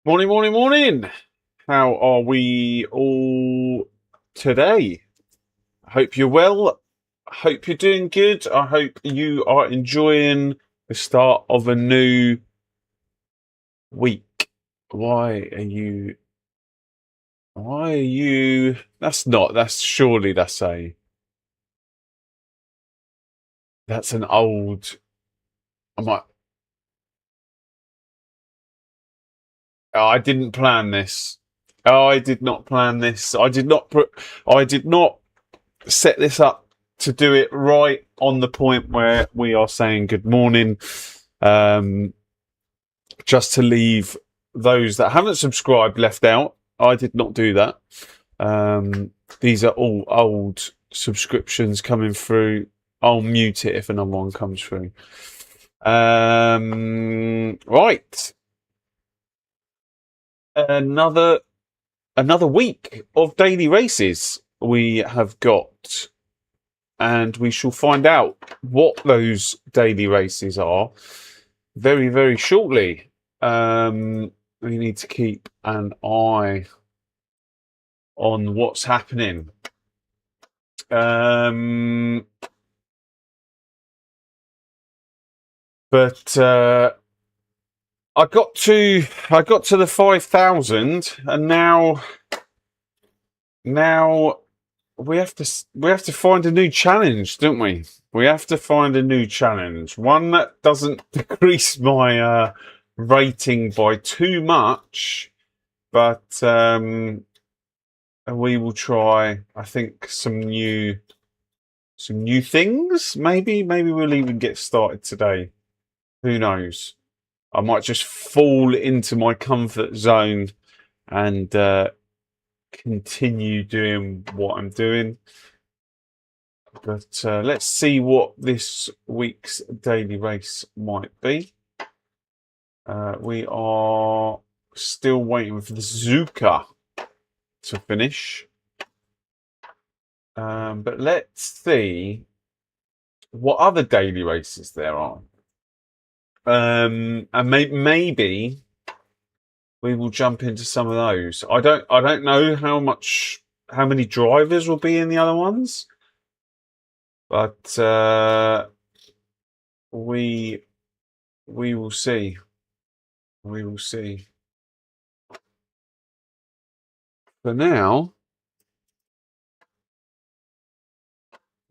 Morning, morning, morning. How are we all today? I hope you're well. I hope you're doing good. I hope you are enjoying the start of a new week. Why are you, that's surely that's an old, I might, oh, I didn't plan this. Oh, I did not plan this. I did not set this up to do it right on the point where we are saying good morning, um, just to leave those that haven't subscribed left out. I did not do that. These are all old subscriptions coming through. I'll mute it if another one comes through. Right, another week of daily races we have got, and we shall find out what those daily races are very, very shortly. We need to keep an eye on what's happening. But I got to the 5,000, and now we have to find a new challenge, don't we? We have to find a new challenge, one that doesn't decrease my rating by too much, but we will try. I think some new things. Maybe we'll even get started today. Who knows? I might just fall into my comfort zone and continue doing what I'm doing. But let's see what this week's daily race might be. We are still waiting for the Zuka to finish. But let's see what other daily races there are. And maybe we will jump into some of those. I don't know how many drivers will be in the other ones, but we will see. We will see. For now,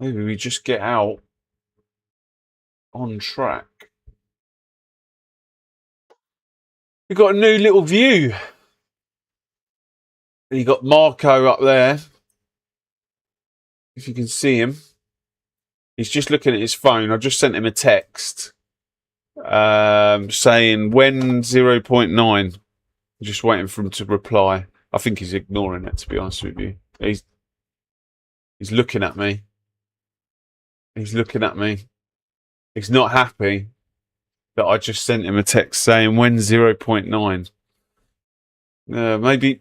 maybe we just get out on track. We've got a new little view. You got Marco up there. If you can see him, he's just looking at his phone. I just sent him a text saying when 0.9. Just waiting for him to reply. I think he's ignoring it, to be honest with you. He's looking at me. He's looking at me. He's not happy that I just sent him a text saying when 0.9.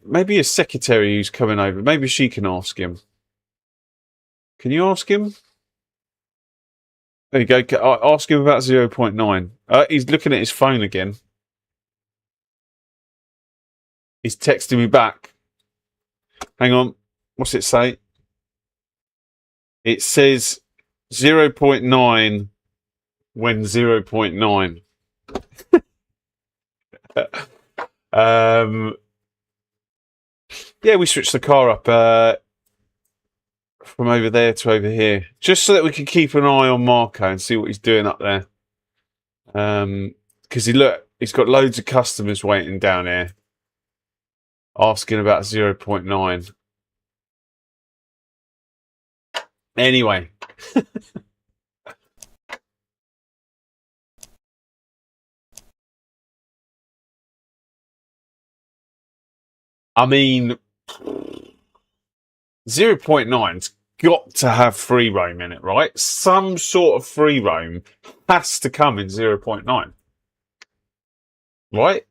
Maybe a secretary who's coming over. Maybe she can ask him. Can you ask him? There you go. Ask him about 0.9. He's looking at his phone again. He's texting me back. Hang on. What's it say? It says 0.9 when 0.9. Yeah, we switched the car up from over there to over here, just so that we can keep an eye on Marco and see what he's doing up there. Because he's got loads of customers waiting down here, asking about 0.9. Anyway. I mean, 0.9's got to have free roam in it, right? Some sort of free roam has to come in 0.9. Right?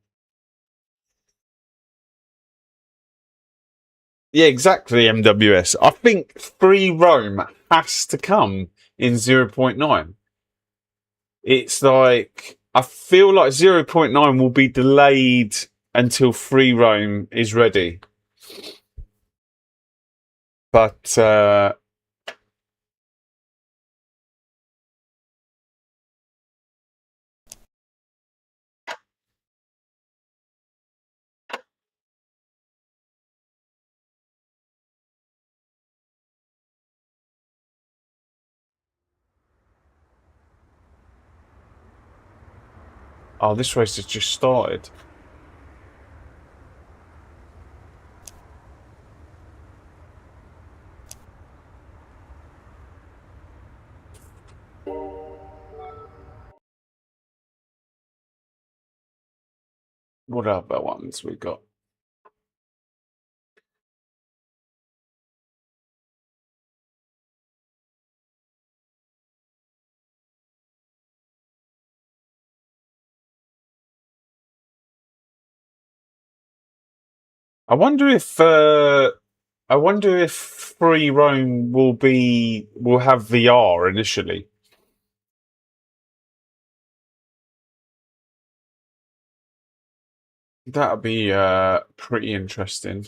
Yeah, exactly, MWS. I think free roam has to come in 0.9. It's like, I feel like 0.9 will be delayed until free roam is ready. But oh, this race has just started. What other ones we got? I wonder if free roam will have VR initially. That'd be pretty interesting.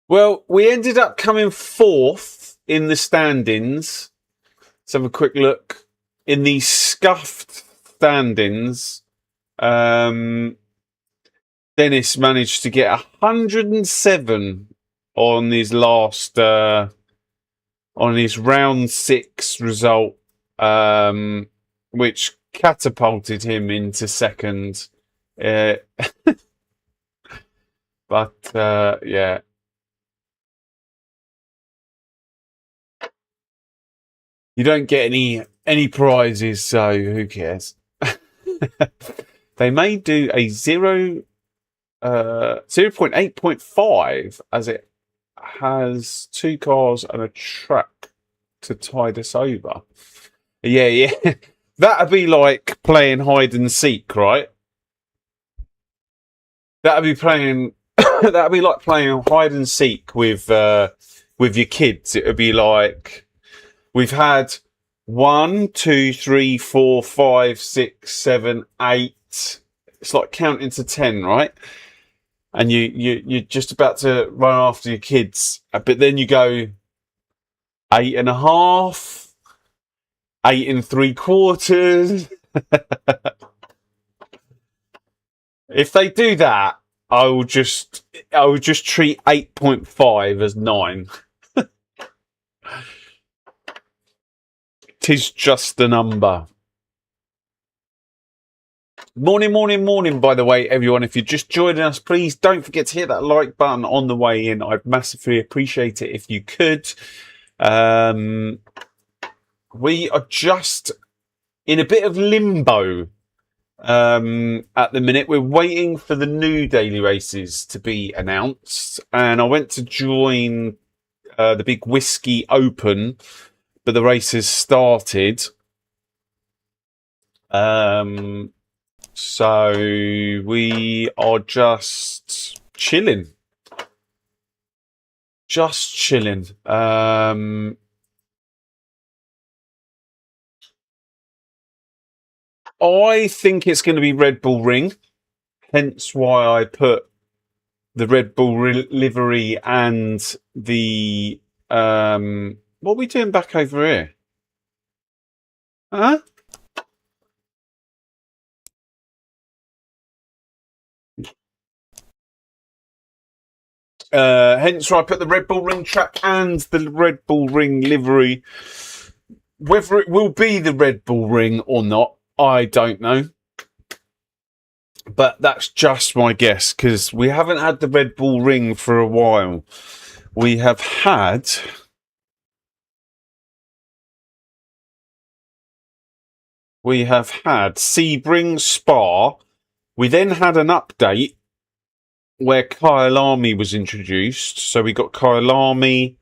Well, we ended up coming fourth in the standings. Let's have a quick look. In the scuffed standings, Dennis managed to get 107 on his last on his round 6 result, which catapulted him into second. But yeah. You don't get any prizes, so who cares? They may do a 0.8.5 as it has 2 cars and a track to tide us over. Yeah. That'd be like playing hide and seek, right? That'd be playing. That'd be like playing hide and seek with your kids. It would be like we've had 1, 2, 3, 4, 5, 6, 7, 8. It's like counting to 10, right? And you're just about to run after your kids, but then you go 8.5, 8 3/4. If they do that, I will just treat 8.5 as 9. Tis just a number. Morning, by the way, everyone. If you're just joining us, please don't forget to hit that like button on the way in. I'd massively appreciate it if you could. We are just in a bit of limbo at the minute. We're waiting for the new daily races to be announced, and I went to join the big Whiskey Open, but the race has started. So we are just chilling. I think it's going to be Red Bull Ring, hence why I put the Red Bull livery and the what are we doing back over here? Huh? Hence why I put the Red Bull Ring track and the Red Bull Ring livery. Whether it will be the Red Bull Ring or not, I don't know. But that's just my guess, because we haven't had the Red Bull Ring for a while. We have had Sebring Spa. We then had an update where Kyalami was introduced. So we got Kyalami,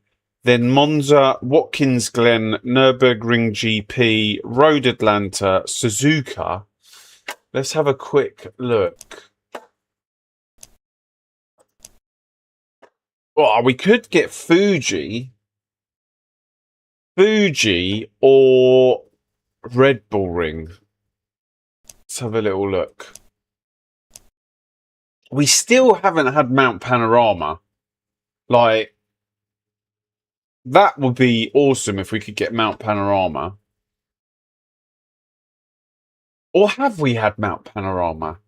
then Monza, Watkins Glen, Nürburgring GP, Road Atlanta, Suzuka. Let's have a quick look. Well, we could get Fuji or Red Bull Ring. Let's have a little look. We still haven't had Mount Panorama. Like, that would be awesome if we could get Mount Panorama. Or have we had Mount Panorama?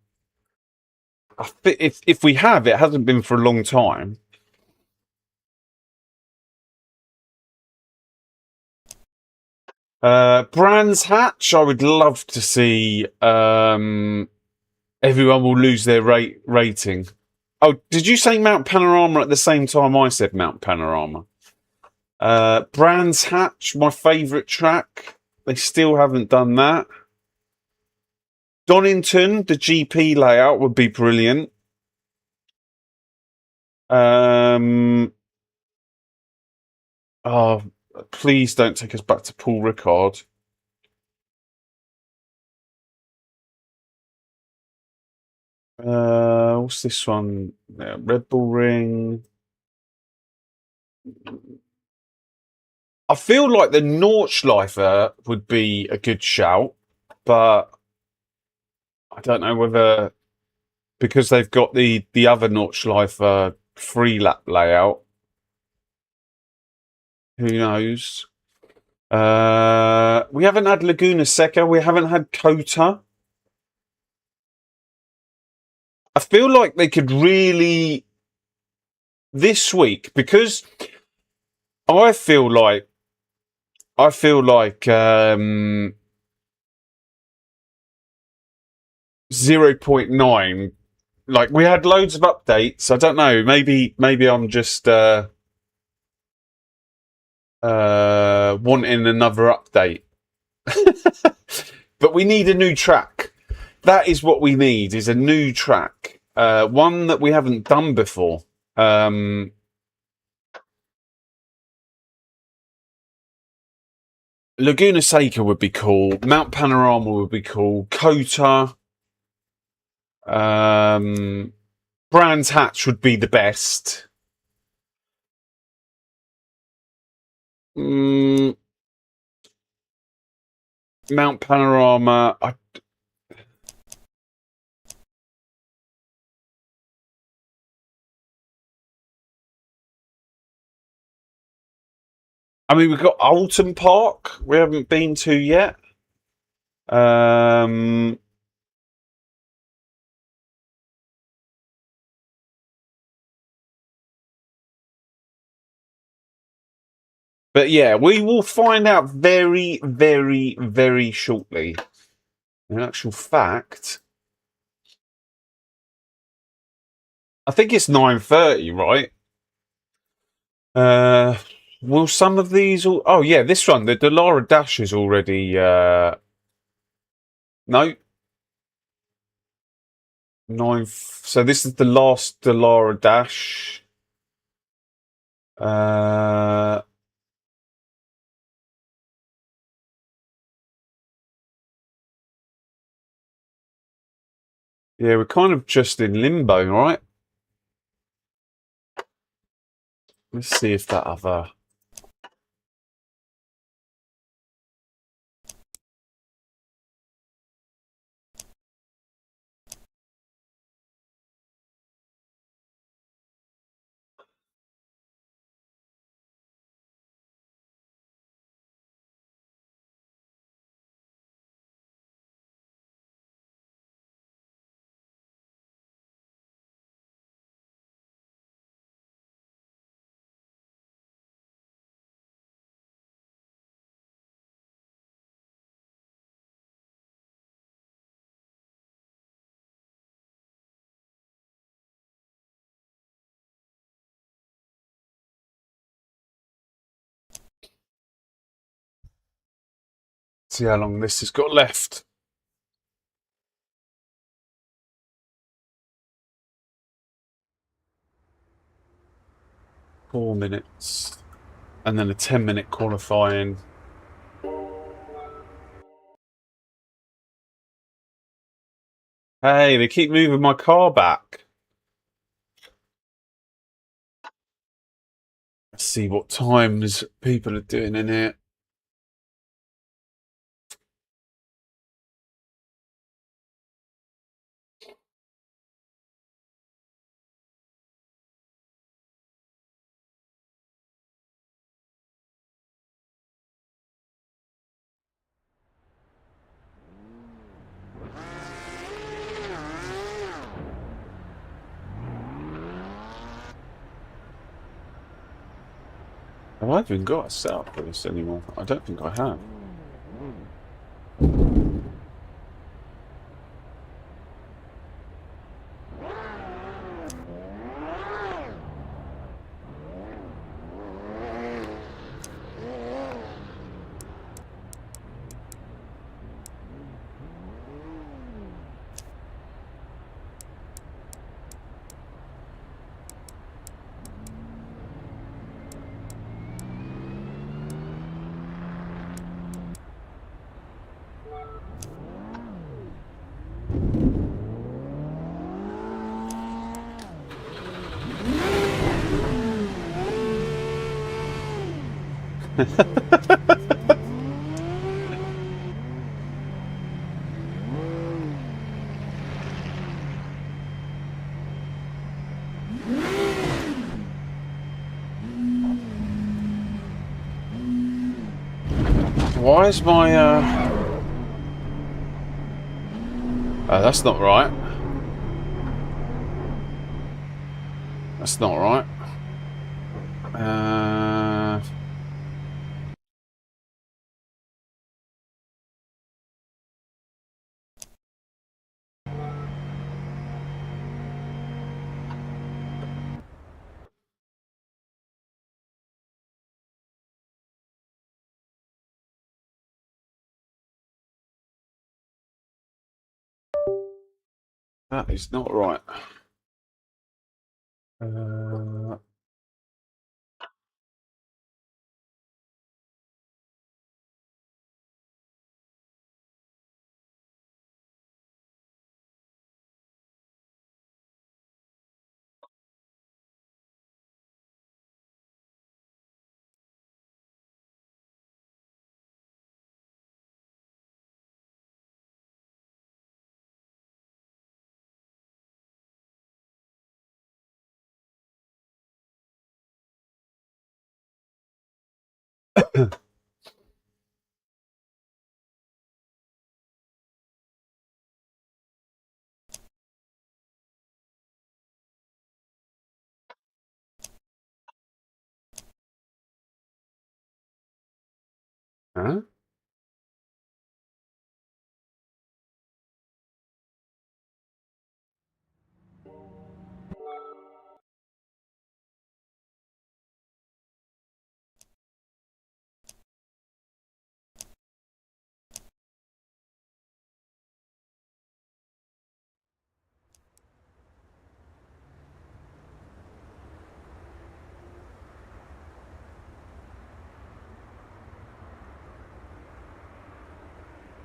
If we have, it hasn't been for a long time. Brands Hatch, I would love to see. Everyone will lose their rating. Oh, did you say Mount Panorama at the same time I said Mount Panorama? Brands Hatch, my favourite track. They still haven't done that. Donington, the GP layout would be brilliant. Oh, please don't take us back to Paul Ricard. What's this one? Red Bull Ring. I feel like the Nordschleifer would be a good shout, but I don't know whether, because they've got the other Nordschleifer free lap layout. Who knows? We haven't had Laguna Seca. We haven't had Kota. I feel like they could really, this week, because I feel like 0.9, like we had loads of updates. I don't know, maybe I'm just wanting another update. But we need a new track. That is what we need, is a new track. One that we haven't done before. Laguna Seca would be cool. Mount Panorama would be cool. Kota. Brands Hatch would be the best. Mount Panorama. I mean, we've got Alton Park. We haven't been to yet. But yeah, we will find out very, very, very shortly. In actual fact, I think it's 9:30, right? Will some of these all... Oh, yeah, this one, the Delara Dash is already... No. 9... So this is the last Delara Dash. Yeah, we're kind of just in limbo, right? Let's see if that other... See how long this has got left. 4 minutes. And then a 10-minute qualifying. Hey, they keep moving my car back. Let's see what times people are doing in here. Have I even got a setup for this anymore? I don't think I have. Why is my oh, that's not right. That's not right. That is not right. Huh?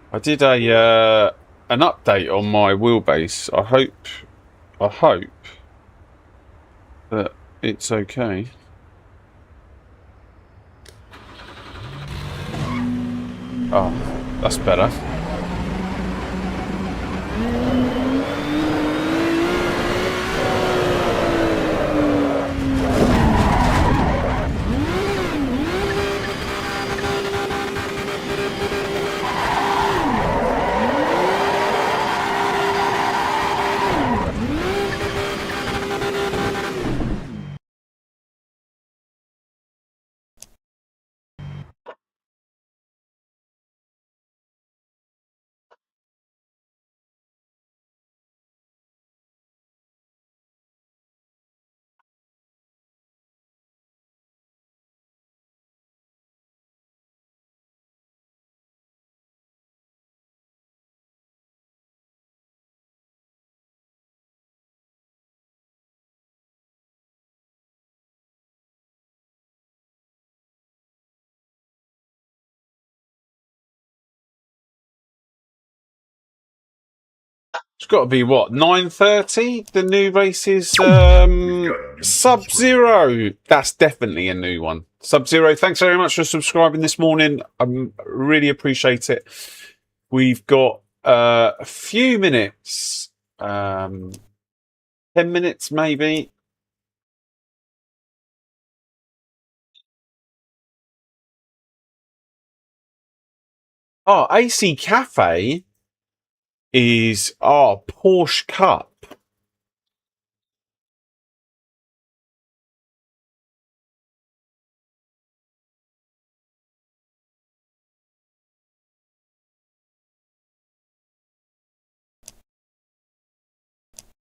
I did a an update on my wheelbase. I hope that it's okay. Oh, that's better. got to be what, 9:30? The new race is Sub-Zero. That's definitely a new one. Sub-Zero, thanks very much for subscribing this morning. I really appreciate it. We've got a few minutes, 10 minutes maybe. Oh, AC Cafe is Porsche Cup.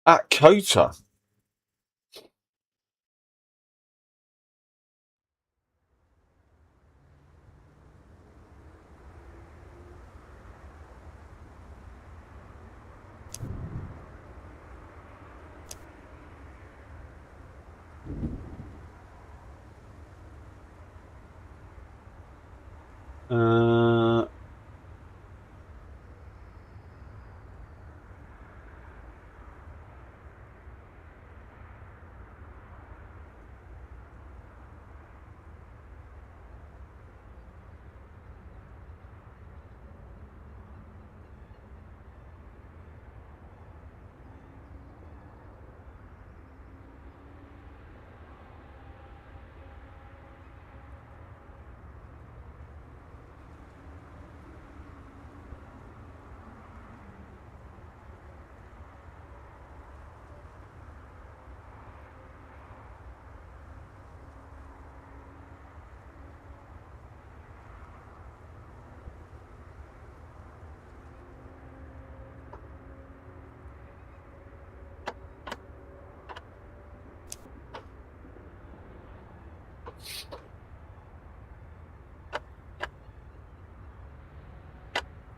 At Kota.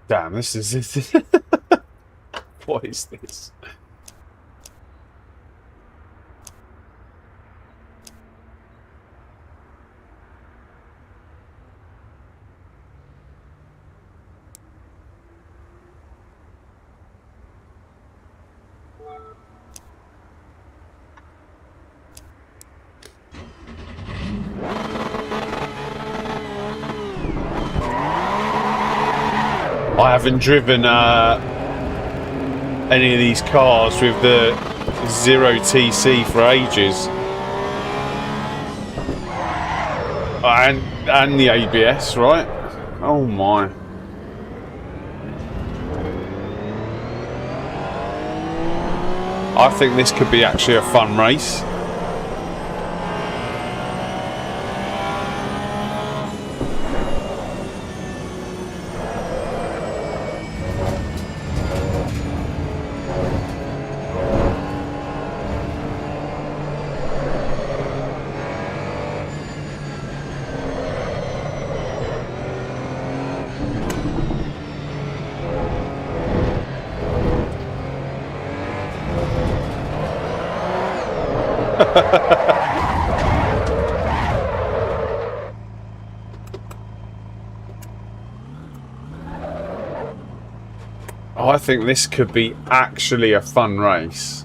Damn, this is what is this? I haven't driven any of these cars with the 0TC for ages, and the ABS, right? Oh my! I think this could be actually a fun race. I think this could be actually a fun race.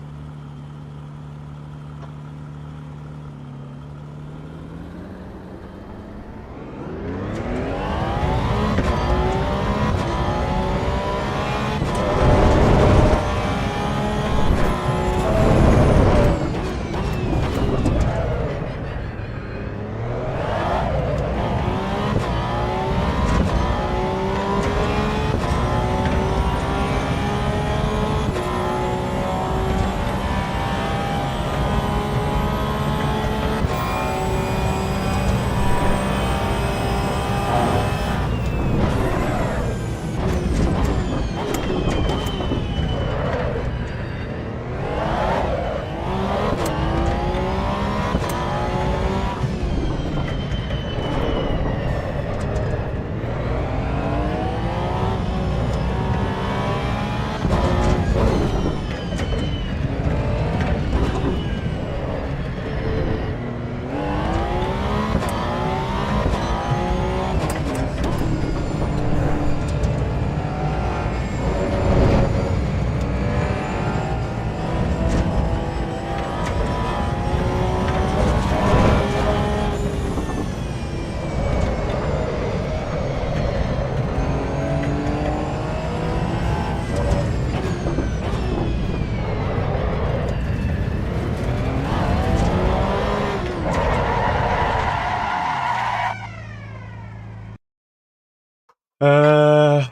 I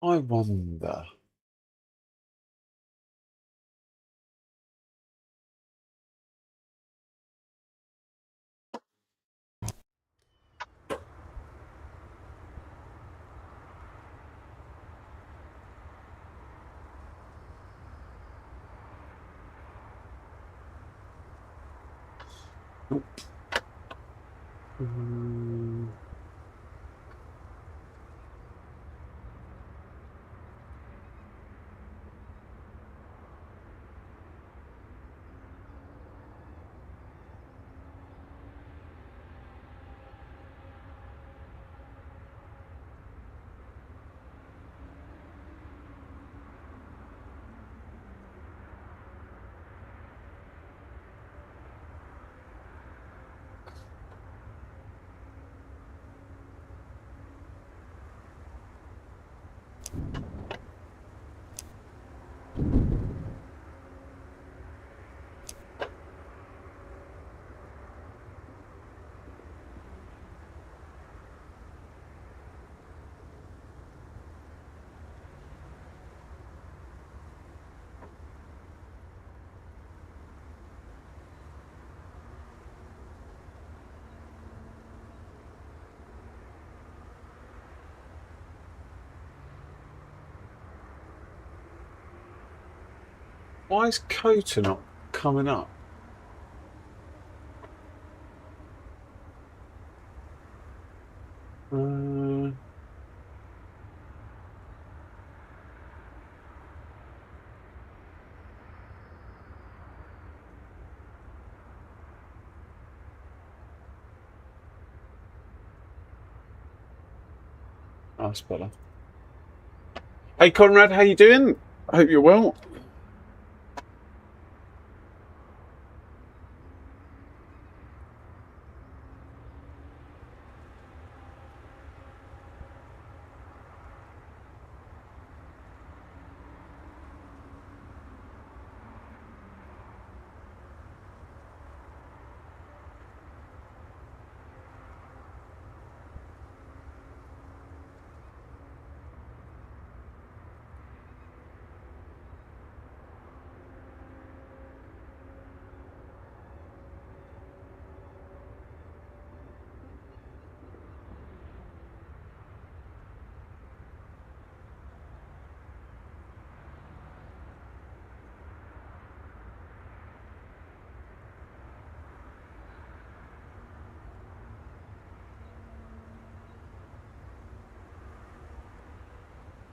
wonder. Why is Kota not coming up? That's better. Hey Conrad, how you doing? I hope you're well.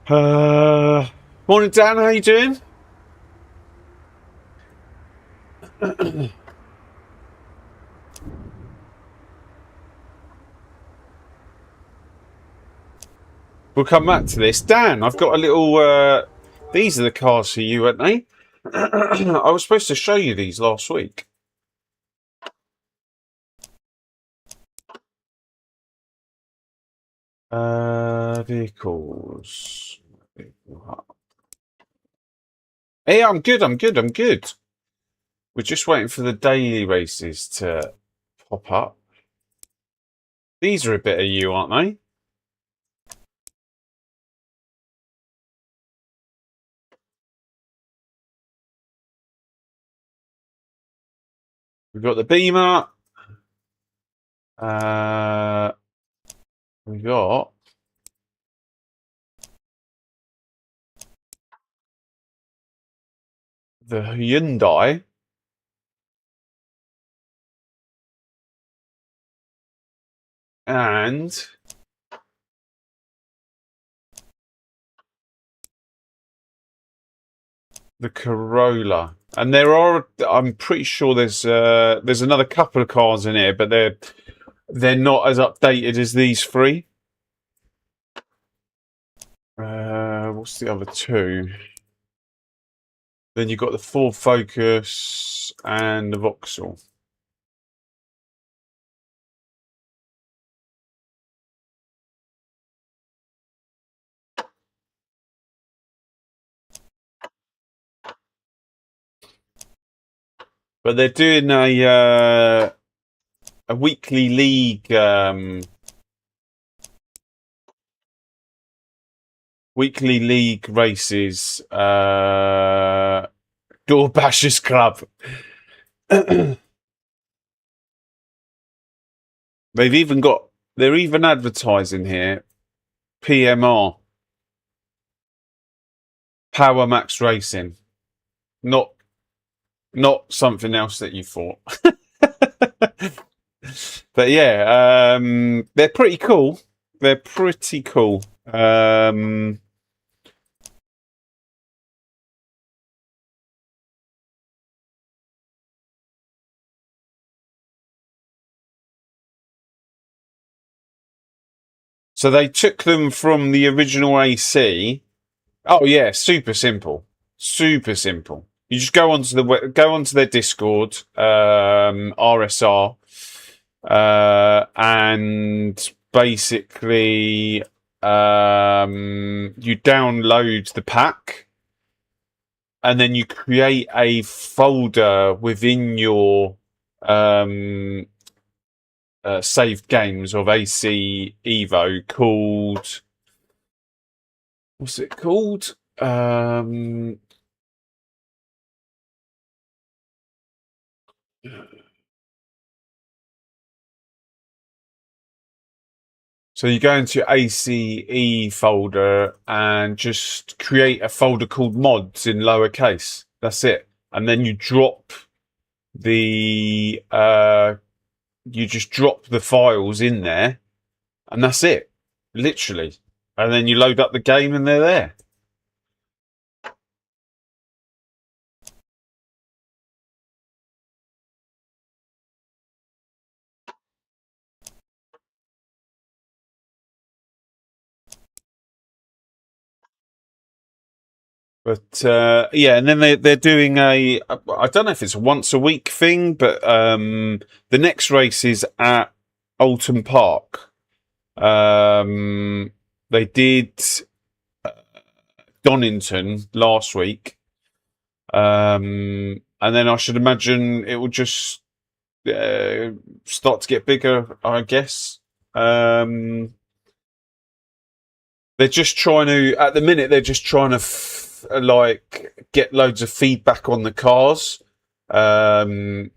Morning Dan, how you doing? We'll come back to this. Dan, I've got a little... these are the cars for you, aren't they? I was supposed to show you these last week. Vehicles. Hey, I'm good. We're just waiting for the daily races to pop up. These are a bit of you, aren't they? We've got the Beamer. We got the Hyundai. And the Corolla. And there are, I'm pretty sure there's another couple of cars in here, but they're not as updated as these three. What's the other two? Then you've got the Ford Focus and the Vauxhall. But they're doing a weekly league weekly league races, Door Bashers Club. They've even got, they're even advertising here, PMR, Power Max Racing, not something else that you thought. But yeah, they're pretty cool. They're pretty cool. So they took them from the original AC. Oh yeah, super simple, super simple. You just go onto their Discord, RSR, and basically you download the pack, and then you create a folder within your saved games of AC Evo called, what's it called? So you go into your ACE folder and just create a folder called mods in lowercase. That's it. And then you drop the you just drop the files in there, and that's it. Literally. And then you load up the game and they're there. But yeah, and then they're doing a, I don't know if it's a once a week thing, but the next race is at Alton Park. They did Donington last week, and then I should imagine it will just start to get bigger, I guess. They're just trying to, at the minute, they're just trying to like get loads of feedback on the cars, and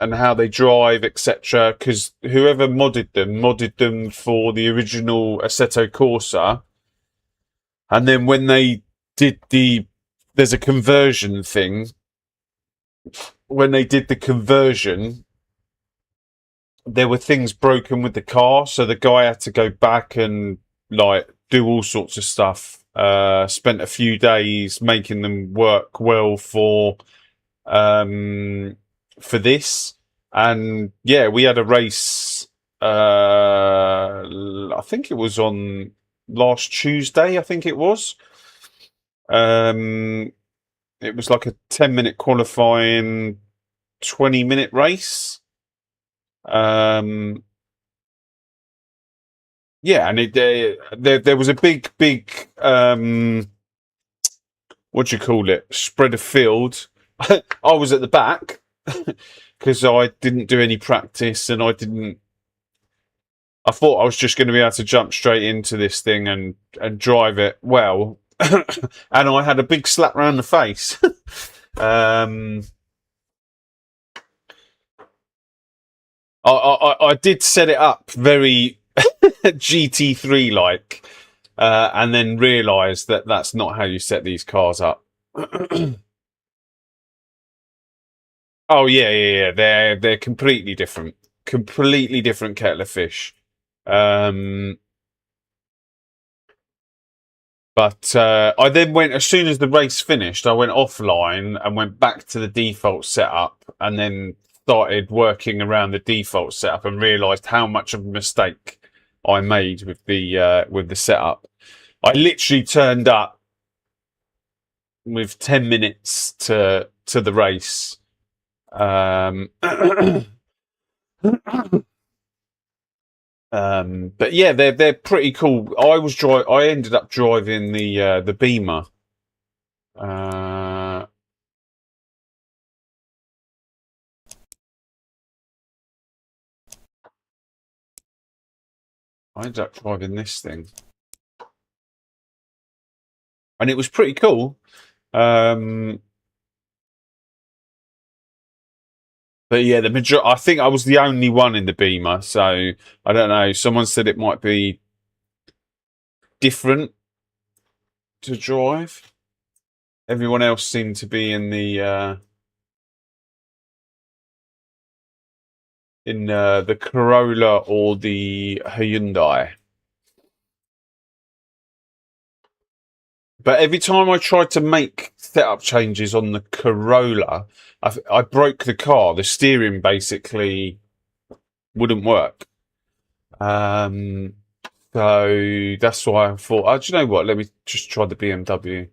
how they drive, etc. Because whoever modded them for the original Assetto Corsa, and then when they did there's a conversion thing. When they did the conversion, there were things broken with the car, so the guy had to go back and like do all sorts of stuff. Spent a few days making them work well for this, and yeah, we had a race. I think it was on last Tuesday. I think it was. It was like a 10-minute qualifying, 20-minute race. Yeah, and there was a big what do you call it? Spread of field. I was at the back because I didn't do any practice, and I didn't. I thought I was just going to be able to jump straight into this thing and drive it well, and I had a big slap round the face. um, I did set it up very GT3 like, and then realised that that's not how you set these cars up. Oh yeah. They're completely different kettle of fish. Um, but I then went, as soon as the race finished, I went offline and went back to the default setup, and then started working around the default setup and realised how much of a mistake I made with the setup. I literally turned up with 10 minutes to the race. But yeah, they're pretty cool. I ended up driving the Beamer. Uh, I ended up driving this thing. and it was pretty cool. But yeah, I think I was the only one in the Beamer, so I don't know. Someone said it might be different to drive. Everyone else seemed to be in the Corolla or the Hyundai. But every time I tried to make setup changes on the Corolla, I broke the car. The steering basically wouldn't work. So that's why I thought, oh, do you know what? Let me just try the BMW.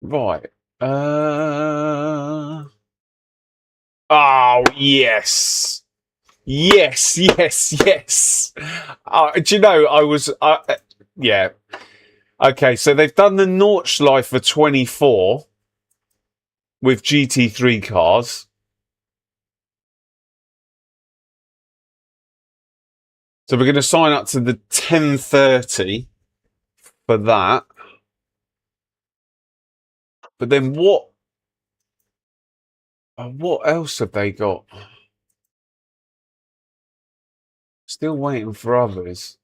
Right. Oh, yes. Yes, yes, yes. Do you know, yeah. Okay, so they've done the Nordschleife for 24 with GT3 cars. So we're going to sign up to the 1030 for that. But then what else have they got? Still waiting for others.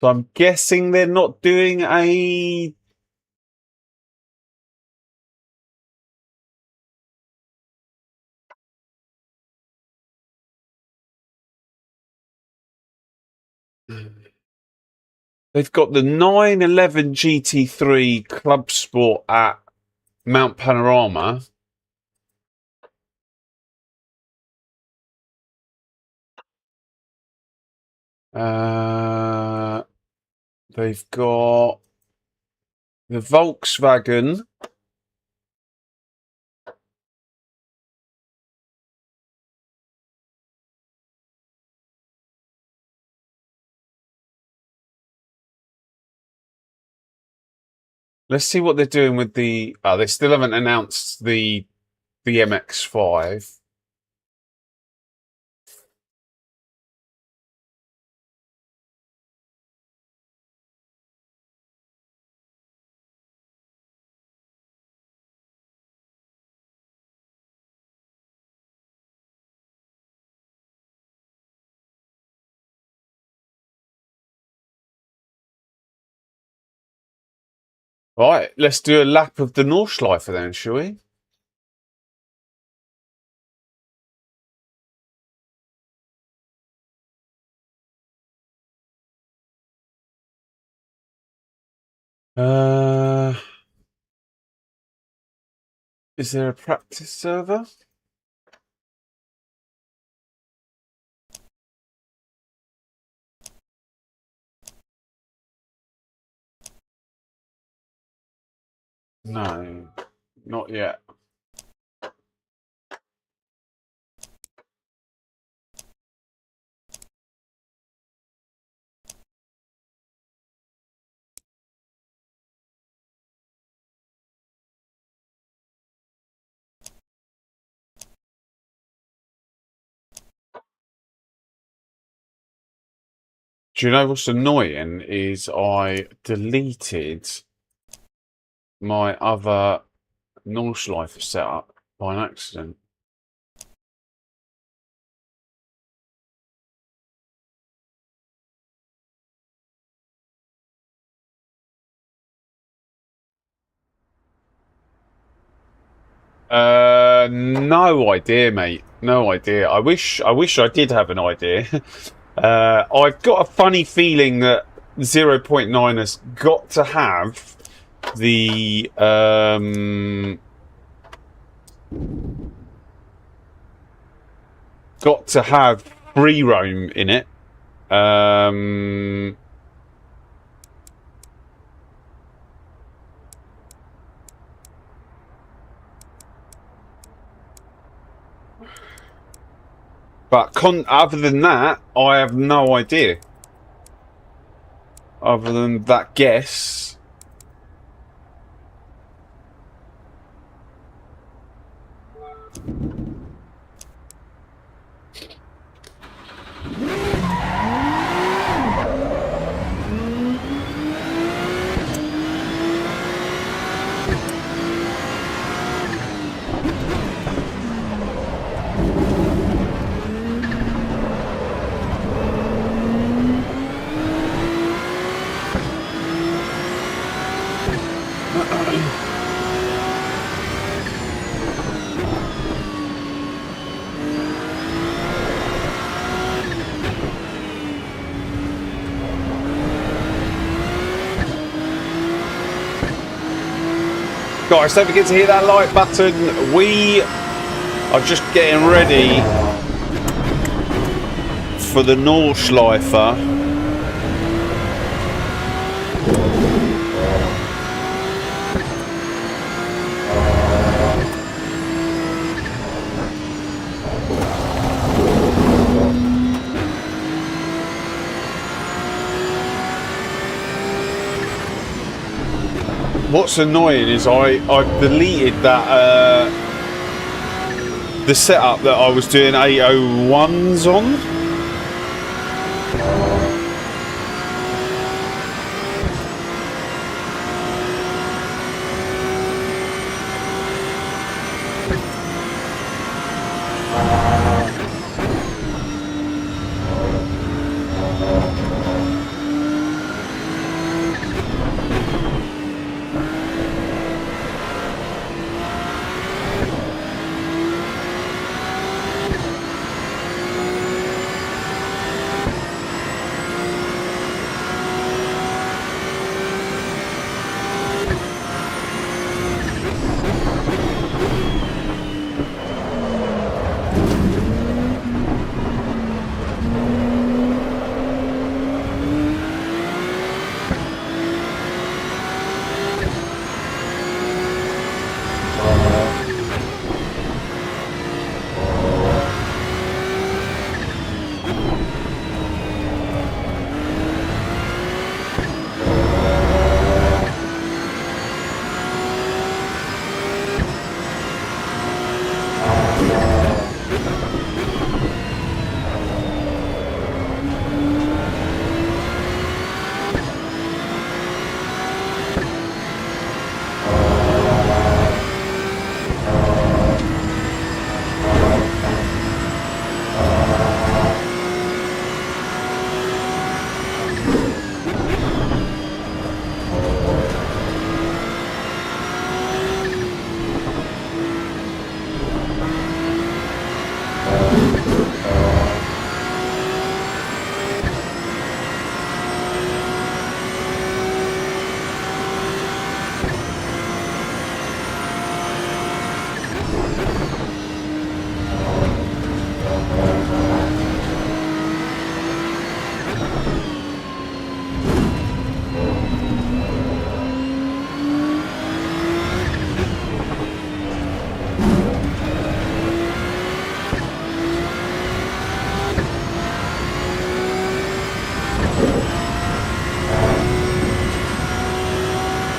So I'm guessing they're not doing a... They've got the 911 GT3 Club Sport at Mount Panorama. They've got the Volkswagen. Let's see what they're doing with the... Oh, they still haven't announced the MX-5. Right, let's do a lap of the Nordschleife then, shall we? Is there a practice server? No, not yet. Do you know what's annoying is I deleted my other Nordschleife setup by an accident. No idea, mate. No idea. I wish I did have an idea. I've got a funny feeling that 0.9 has got to have the got to have free roam in it. But other than that, I have no idea. Other than that guess. Guys, don't forget to hit that like button. We are just getting ready for the Nordschleife. What's annoying is I deleted that the setup that I was doing 801s on.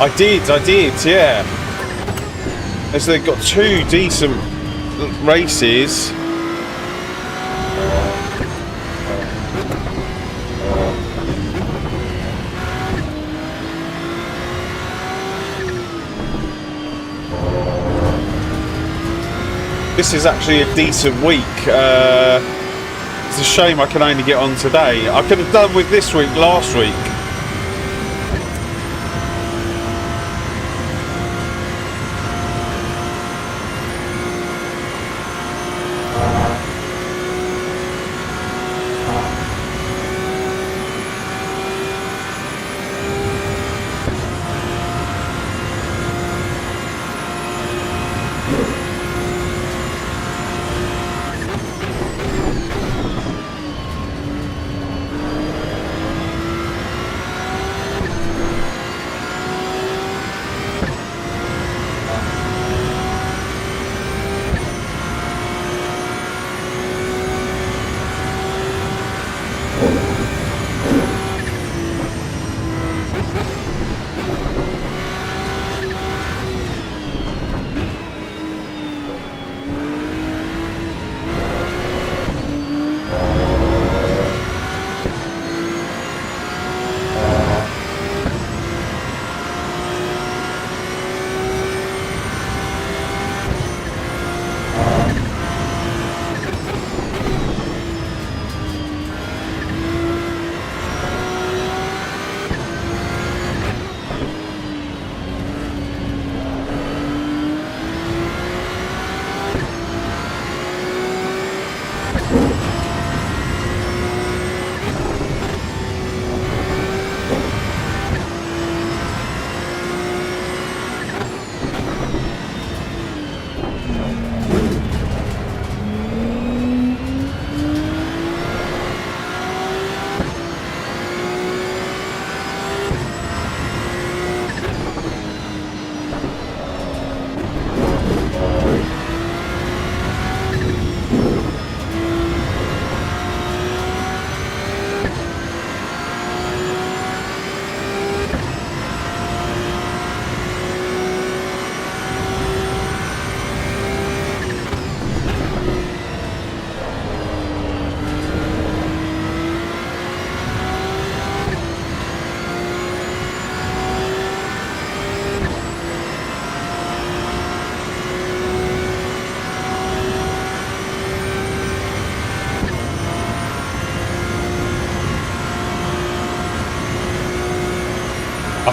I did, yeah. So they've got two decent races. This is actually a decent week. It's a shame I can only get on today. I could have done with this week last week.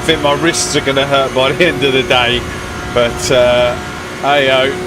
think my wrists are going to hurt by the end of the day. But, hey-oh.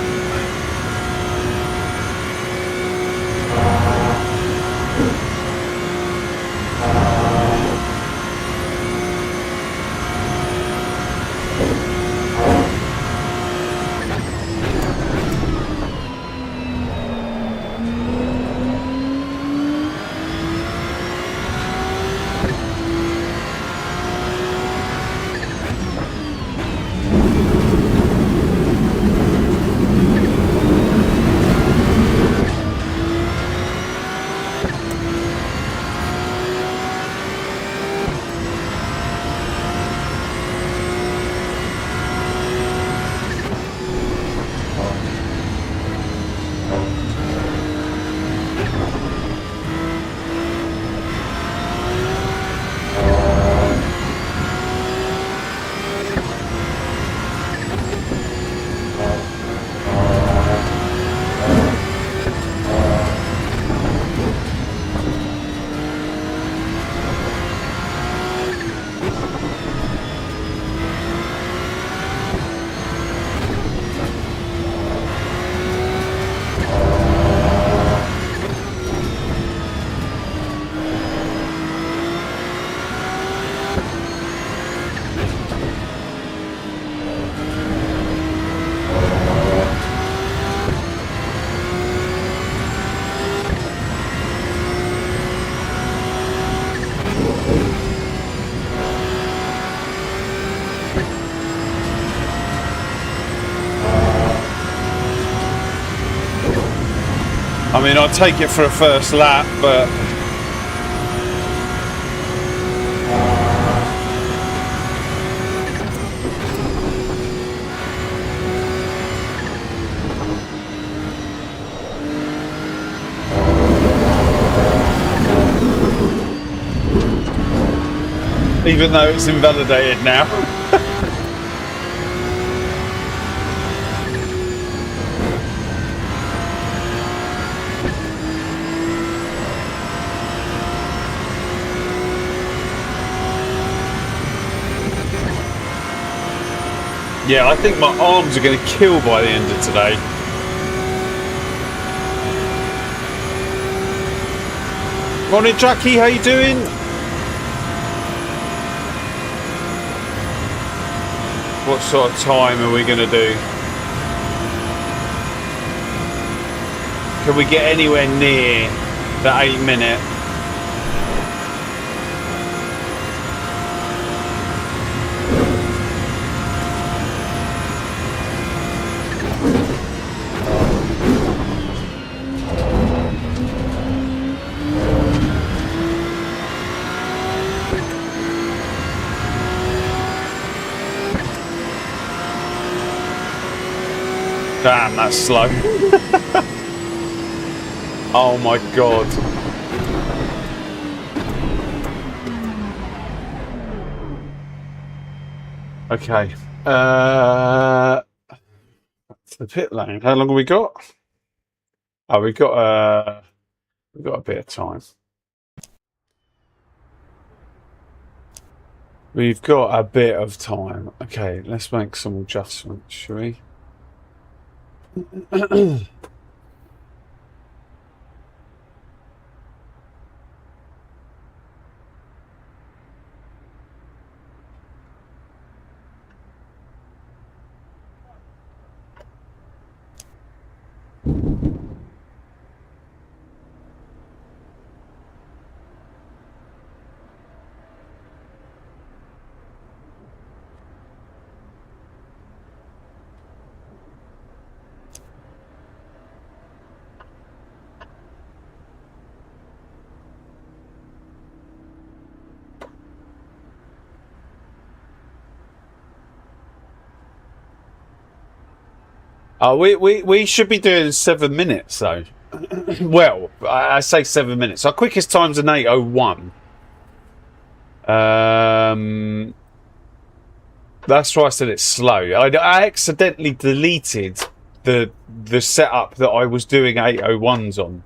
I mean, I'll take it for a first lap, but... even though it's invalidated now. Yeah, I think my arms are going to kill by the end of today. Morning, Jackie. How you doing? What sort of time are we going to do? Can we get anywhere near the 8-minute? Damn, that's slow. Oh my god. Okay. The pit lane. How long have we got? Oh, we've got a bit of time. We've got a bit of time. Okay, let's make some adjustments, shall we? We should be doing 7 minutes though. Well, I say 7 minutes. Our quickest time's an 8:01. That's why I said it's slow. I accidentally deleted the setup that I was doing 8:01s on.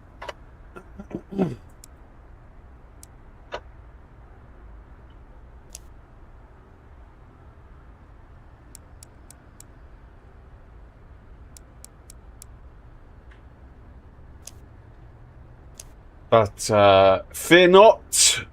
But fear not.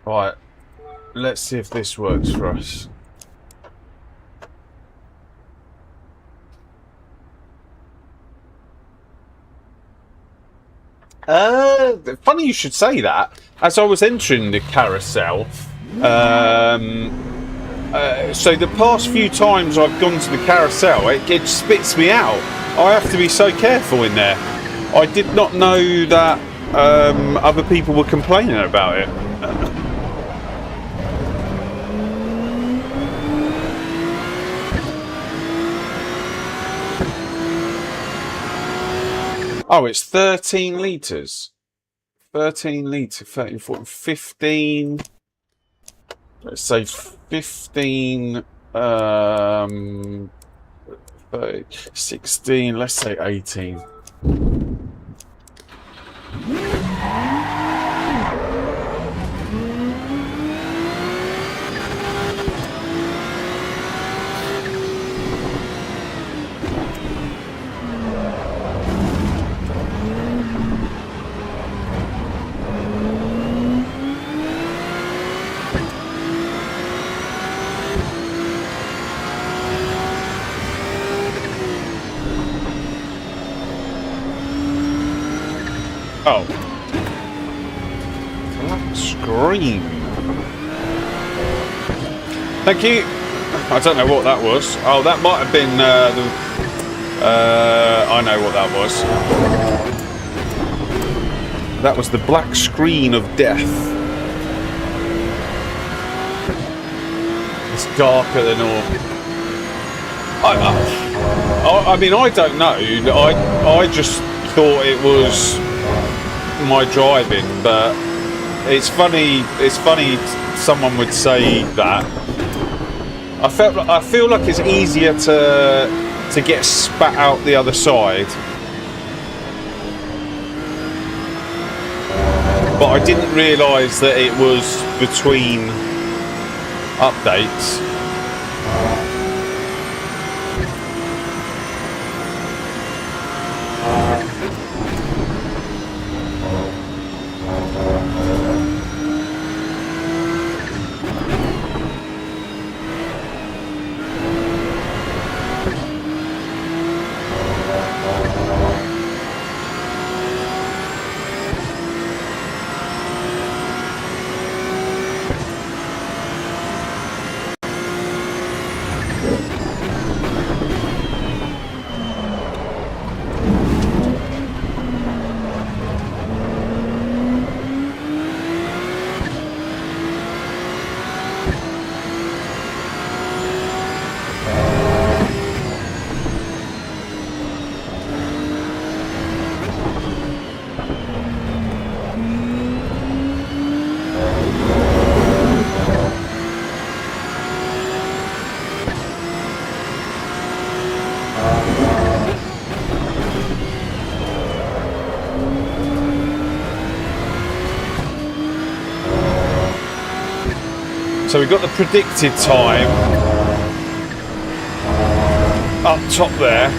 Right, let's see if this works for us. Funny you should say that. As I was entering the carousel, so the past few times I've gone to the carousel, it spits me out. I have to be so careful in there. I did not know that other people were complaining about it. Oh, it's 13 litres. 13 litre, 13, 14, 15. Let's say 15, 30, 16, let's say 18. Oh. Black screen. Thank you. I don't know what that was. Oh, that might have been I know what that was. That was the black screen of death. It's darker than all. I mean, I don't know. I just thought it was my driving, but it's funny someone would say that. I feel like it's easier to get spat out the other side, but I didn't realise that it was between updates. So we've got the predicted time up top there.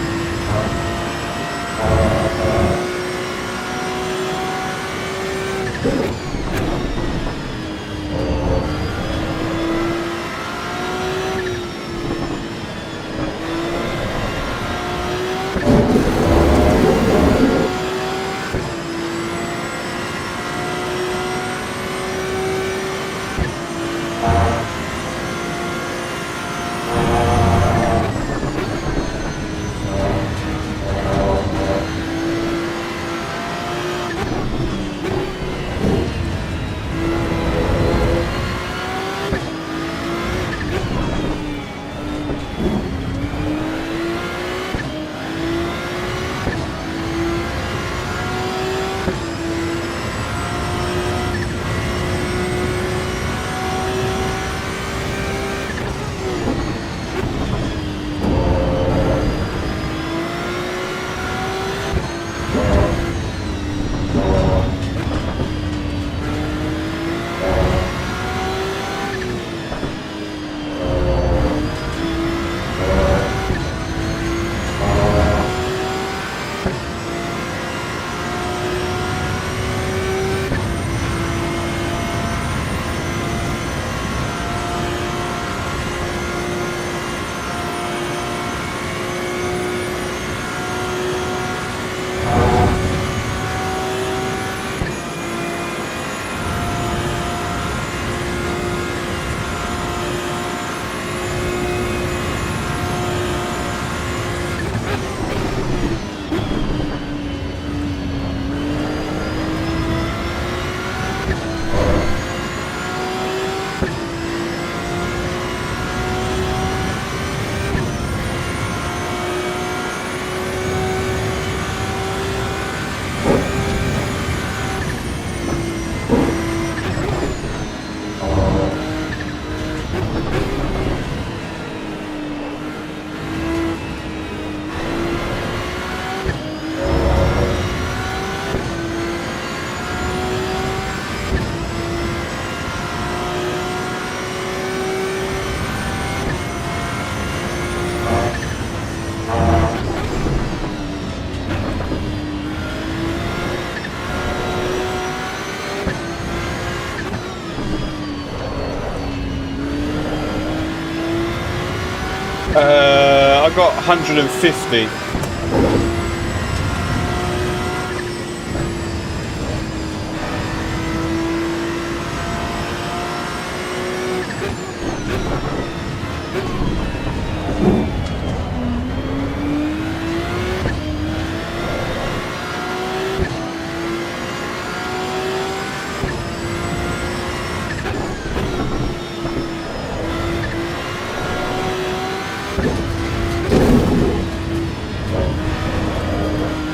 I got 150.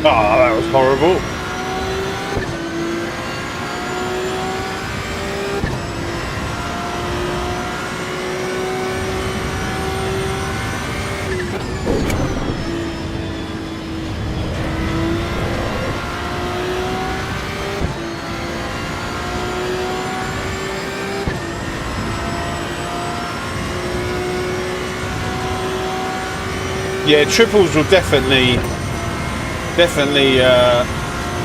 Oh, that was horrible. Yeah, triples will definitely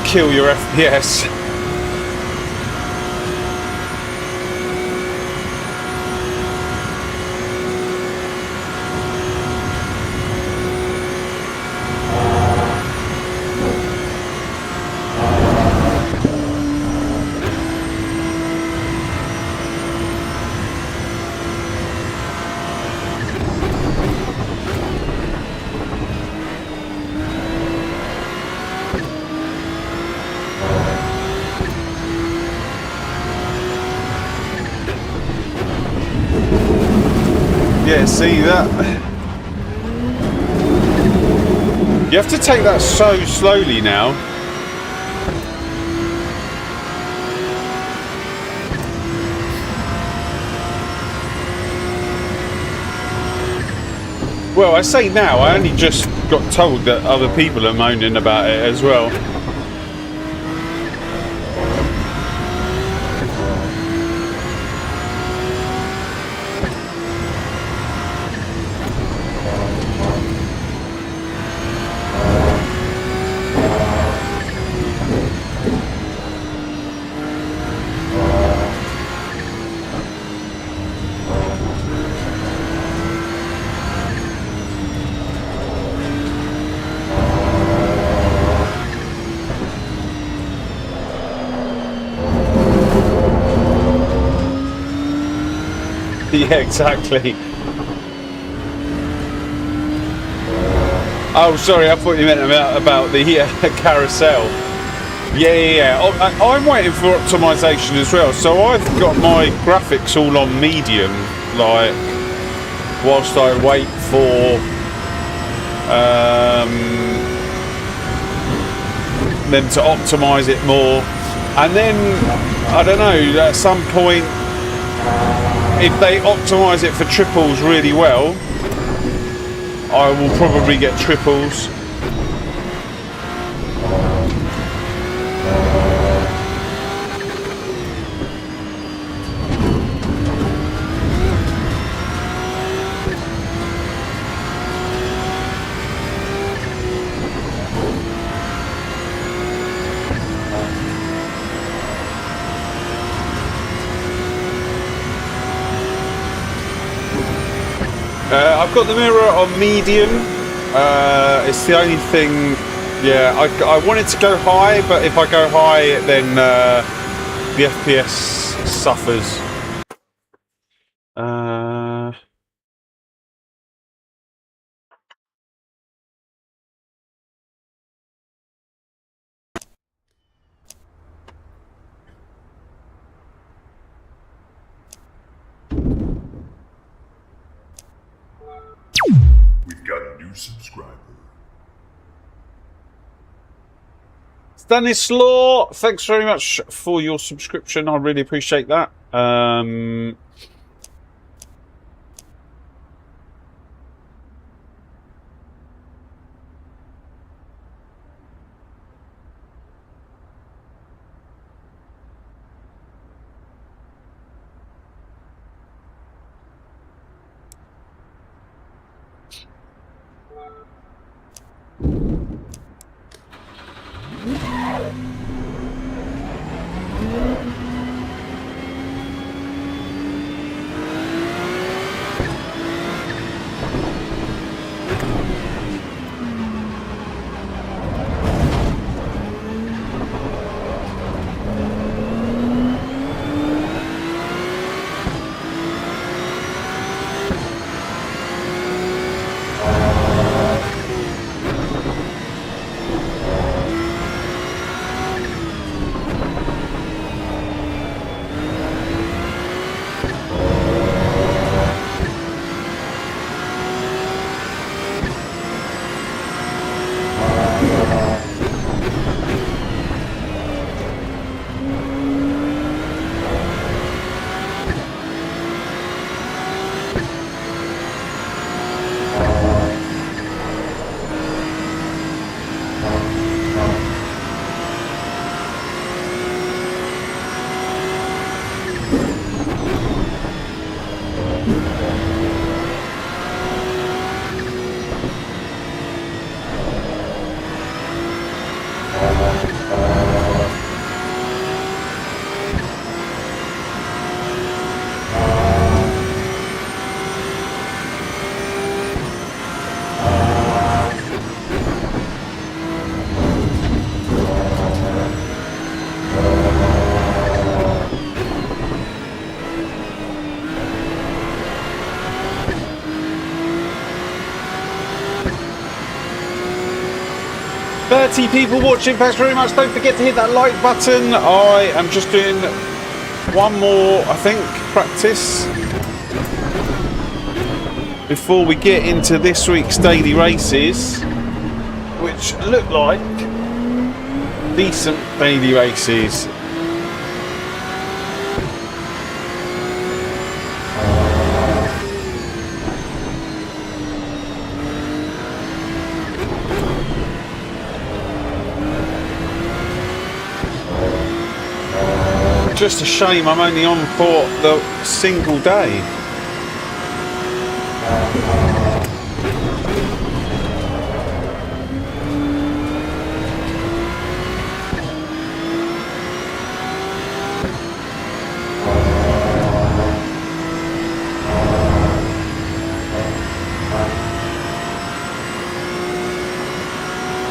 kill your FPS. Yeah, see that? You have to take that so slowly now. Well, I say now, I only just got told that other people are moaning about it as well. Yeah, exactly. Oh, sorry, I thought you meant about the carousel. Yeah. I'm waiting for optimization as well. So I've got my graphics all on medium, like, whilst I wait for them to optimize it more. And then, I don't know, at some point, if they optimize it for triples really well, I will probably get triples. I've got the mirror on medium. It's the only thing. Yeah, I wanted to go high, but if I go high, then the FPS suffers. We've got a new subscriber. Stanislaw, thanks very much for your subscription. I really appreciate that. People watching, thanks very much. Don't forget to hit that like button. I am just doing one more, I think, practice before we get into this week's daily races, which look like decent daily races. Just a shame I'm only on for the single day.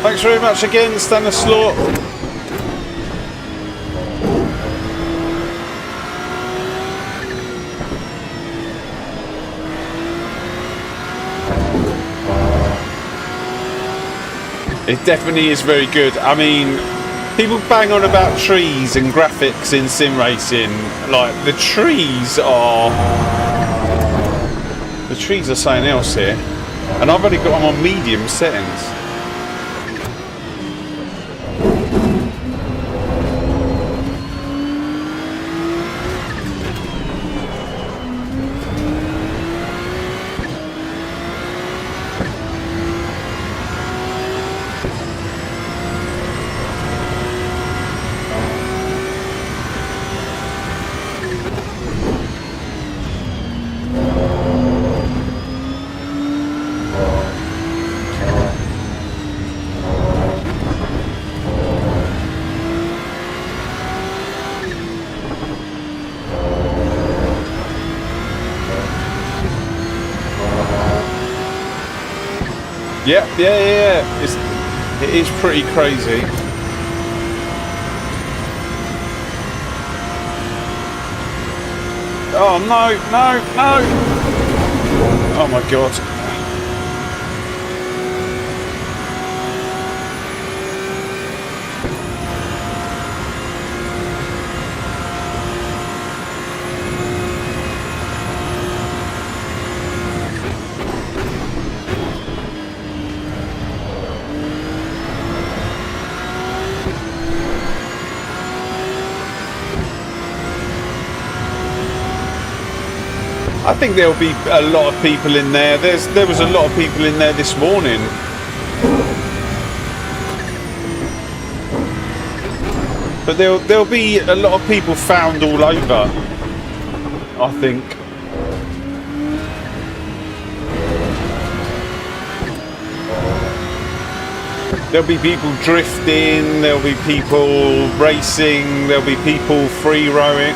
Thanks very much again, Stanislaw. It definitely is very good. I mean, people bang on about trees and graphics in sim racing. Like, the trees are something else here. And I've only got them on medium settings. Yeah. It is pretty crazy. Oh no! Oh my god! I think there'll be a lot of people in there. There was a lot of people in there this morning. But there'll be a lot of people found all over, I think. There'll be people drifting, there'll be people racing, there'll be people free roaming.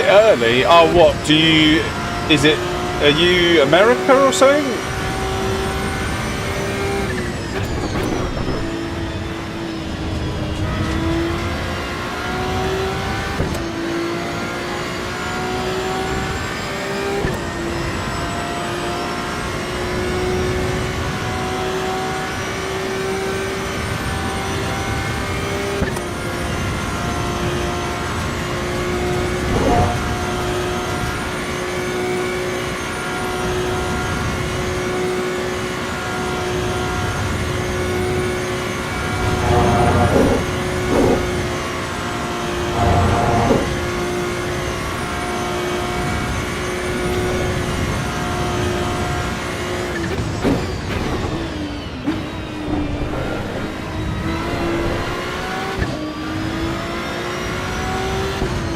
Early? Oh, what do you? Are you America or something?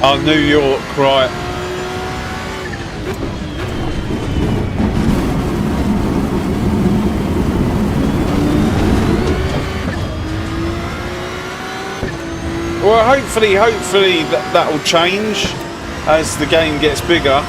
Oh, New York, right. Well, hopefully that will change as the game gets bigger.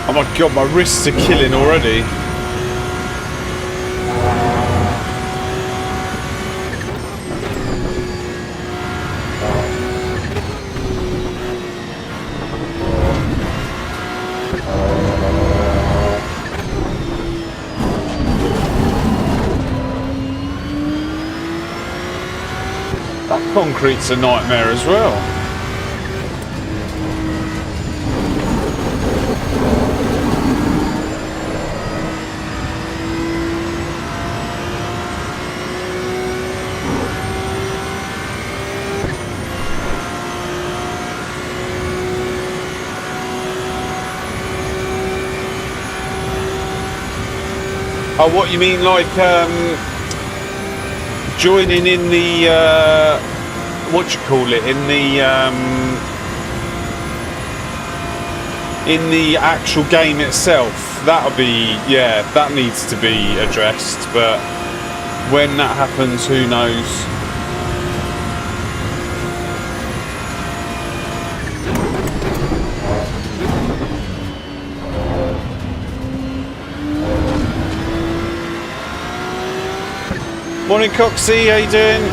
Oh my god, my wrists are killing already. That concrete's a nightmare as well. Oh, what you mean, like joining in the what you call it, in the actual game itself? That'll be, yeah, that needs to be addressed. But when that happens, who knows? Morning, Coxie, how you doing?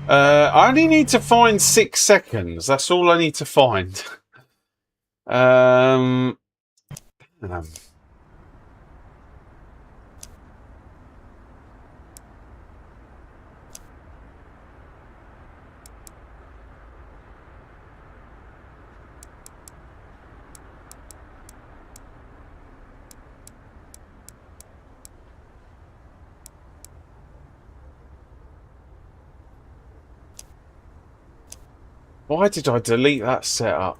I only need to find 6 seconds. That's all I need to find. Why did I delete that setup?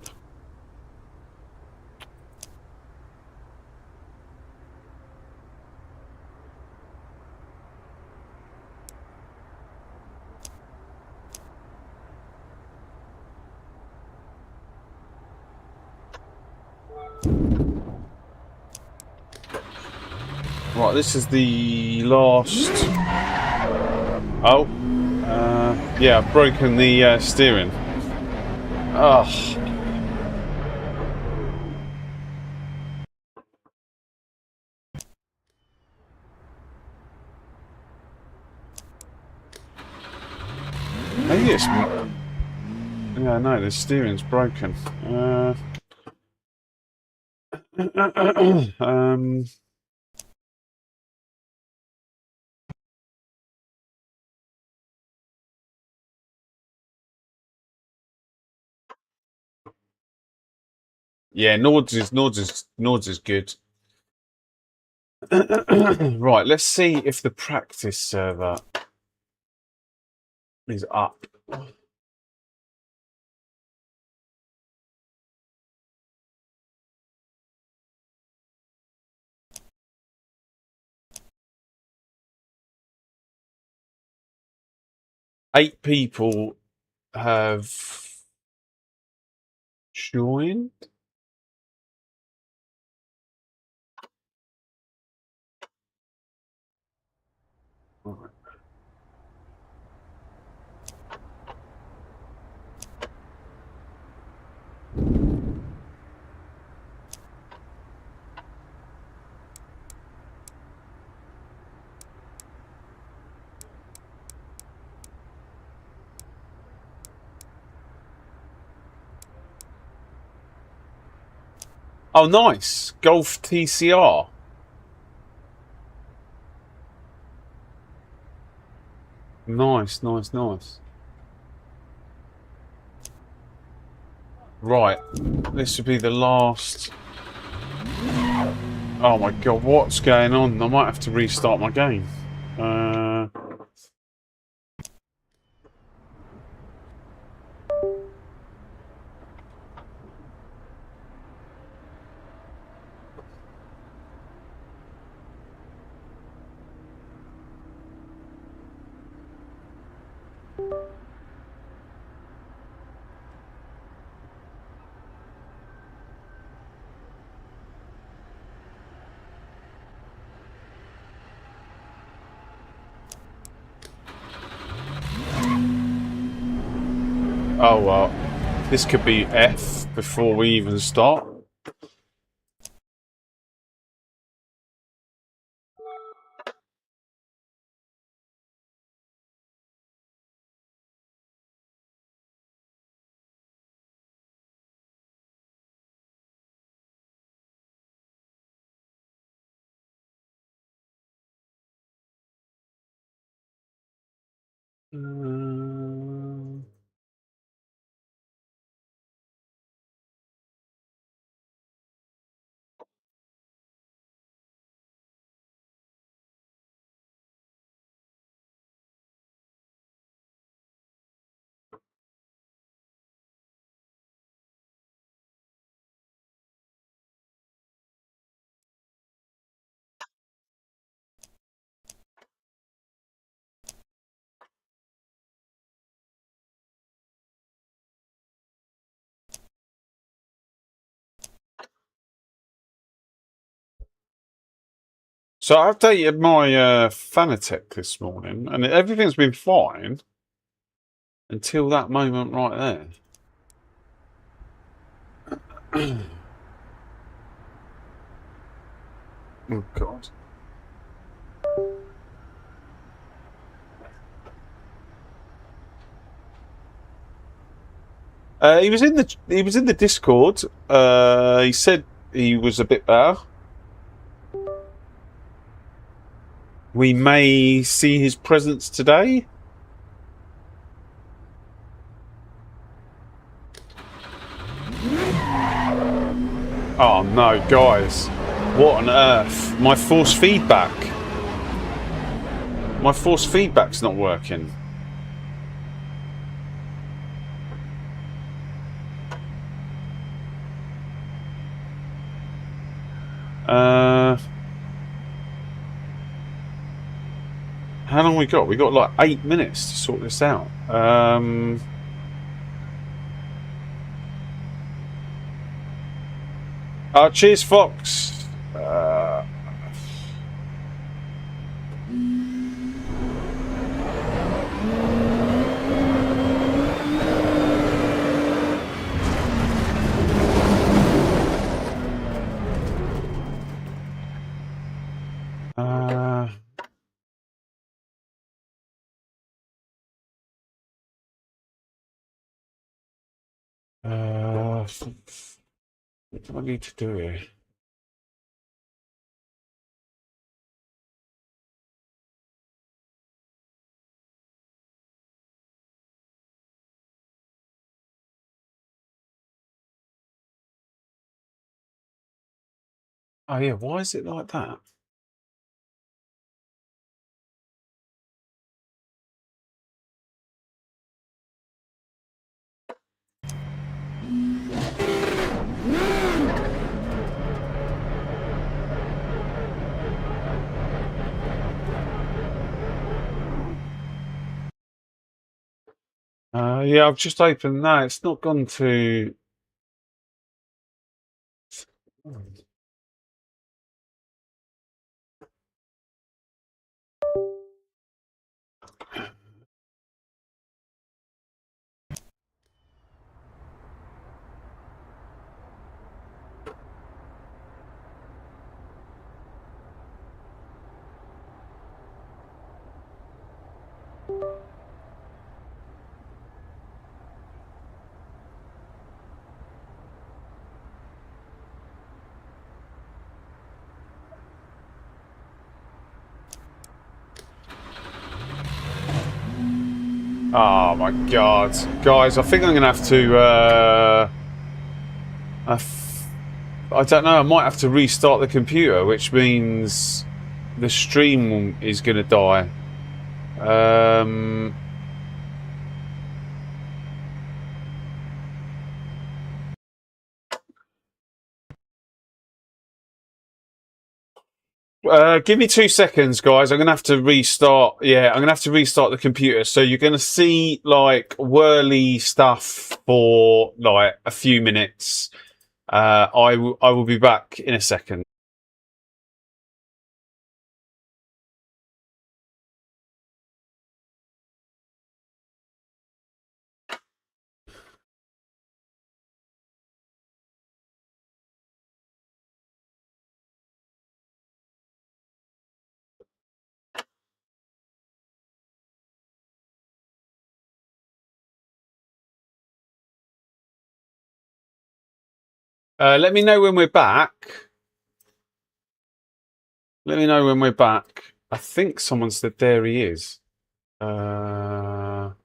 Right, this is the last... Oh. Yeah, I've broken the steering. Ugh. Maybe it's... Yeah, no, the steering's broken. Yeah, Nords is good. Right, let's see if the practice server is up. Eight people have joined. Right. Oh, nice. Golf TCR. Nice, nice, nice. Right. This would be the last... Oh my god, what's going on? I might have to restart my game. Oh, well. This could be F before we even start. So I updated my Fanatec this morning, and everything's been fine until that moment right there. Oh God. He was in the Discord. He said he was a bit better. We may see his presence today. Oh no, guys. What on earth? My force feedback. My force feedback's not working. How long we got? We got like 8 minutes to sort this out. Cheers, Fox. What do I need to do here? Oh yeah, why is it like that? Yeah, I've just opened that. It's not gone to. Oh my God, guys! I think I'm gonna have to. I don't know. I might have to restart the computer, which means the stream is gonna die. Give me 2 seconds, guys. I'm gonna have to restart. Yeah, I'm gonna have to restart the computer. So you're gonna see like whirly stuff for like a few minutes. I will be back in a second. Let me know when we're back. Let me know when we're back. I think someone said there he is. Are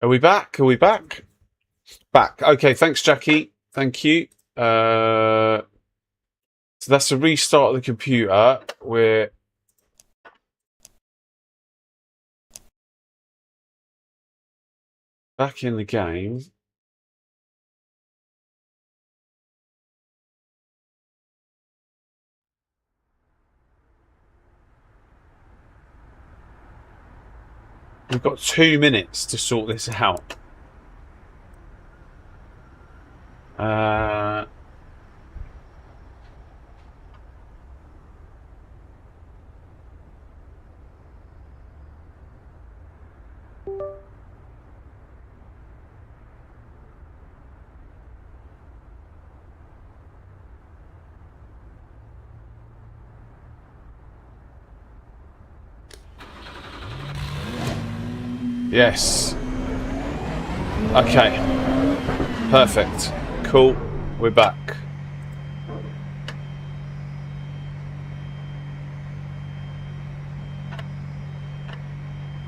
we back? Are we back? Back. Okay, thanks, Jackie. Thank you. So that's a restart of the computer. We're back in the game. We've got 2 minutes to sort this out. Yes. Okay. Perfect. Cool. We're back.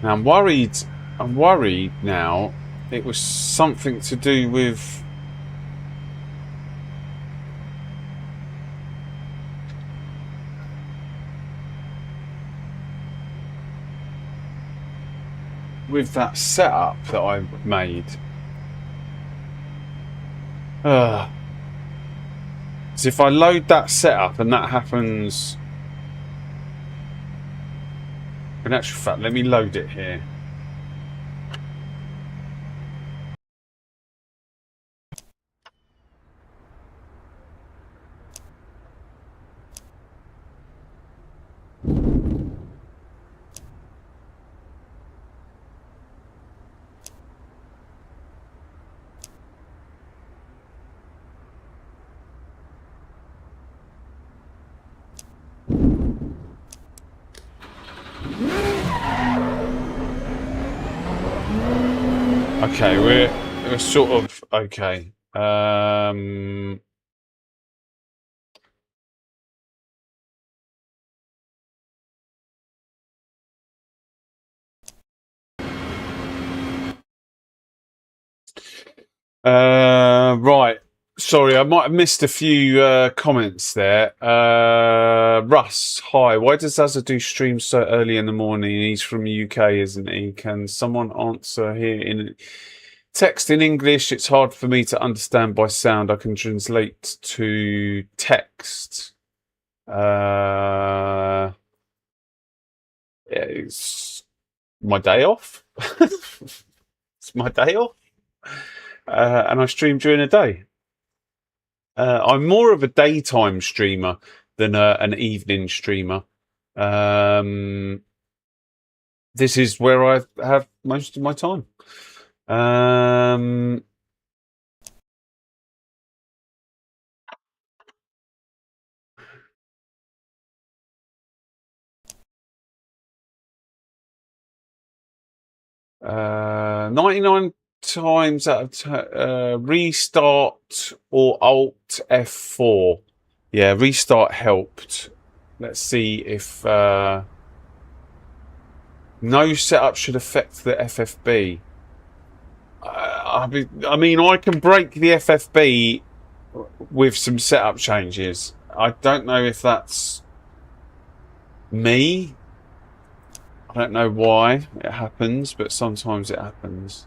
Now I'm worried now. It was something to do with that setup that I made. So if I load that setup and that happens, in actual fact, let me load it here. Okay, we're sort of okay. 'Right. Sorry, I might have missed a few comments there. Russ, hi. Why does Azza do streams so early in the morning? He's from UK, isn't he? Can someone answer here in text in English? It's hard for me to understand by sound. I can translate to text. It's my day off. It's my day off. And I stream during the day. I'm more of a daytime streamer than an evening streamer. This is where I have most of my time. Uh, 99 times out of restart or Alt F4. Yeah, restart helped. Let's see if no setup should affect the FFB. I mean, I can break the FFB with some setup changes. I don't know if that's me. I don't know why it happens, but sometimes it happens.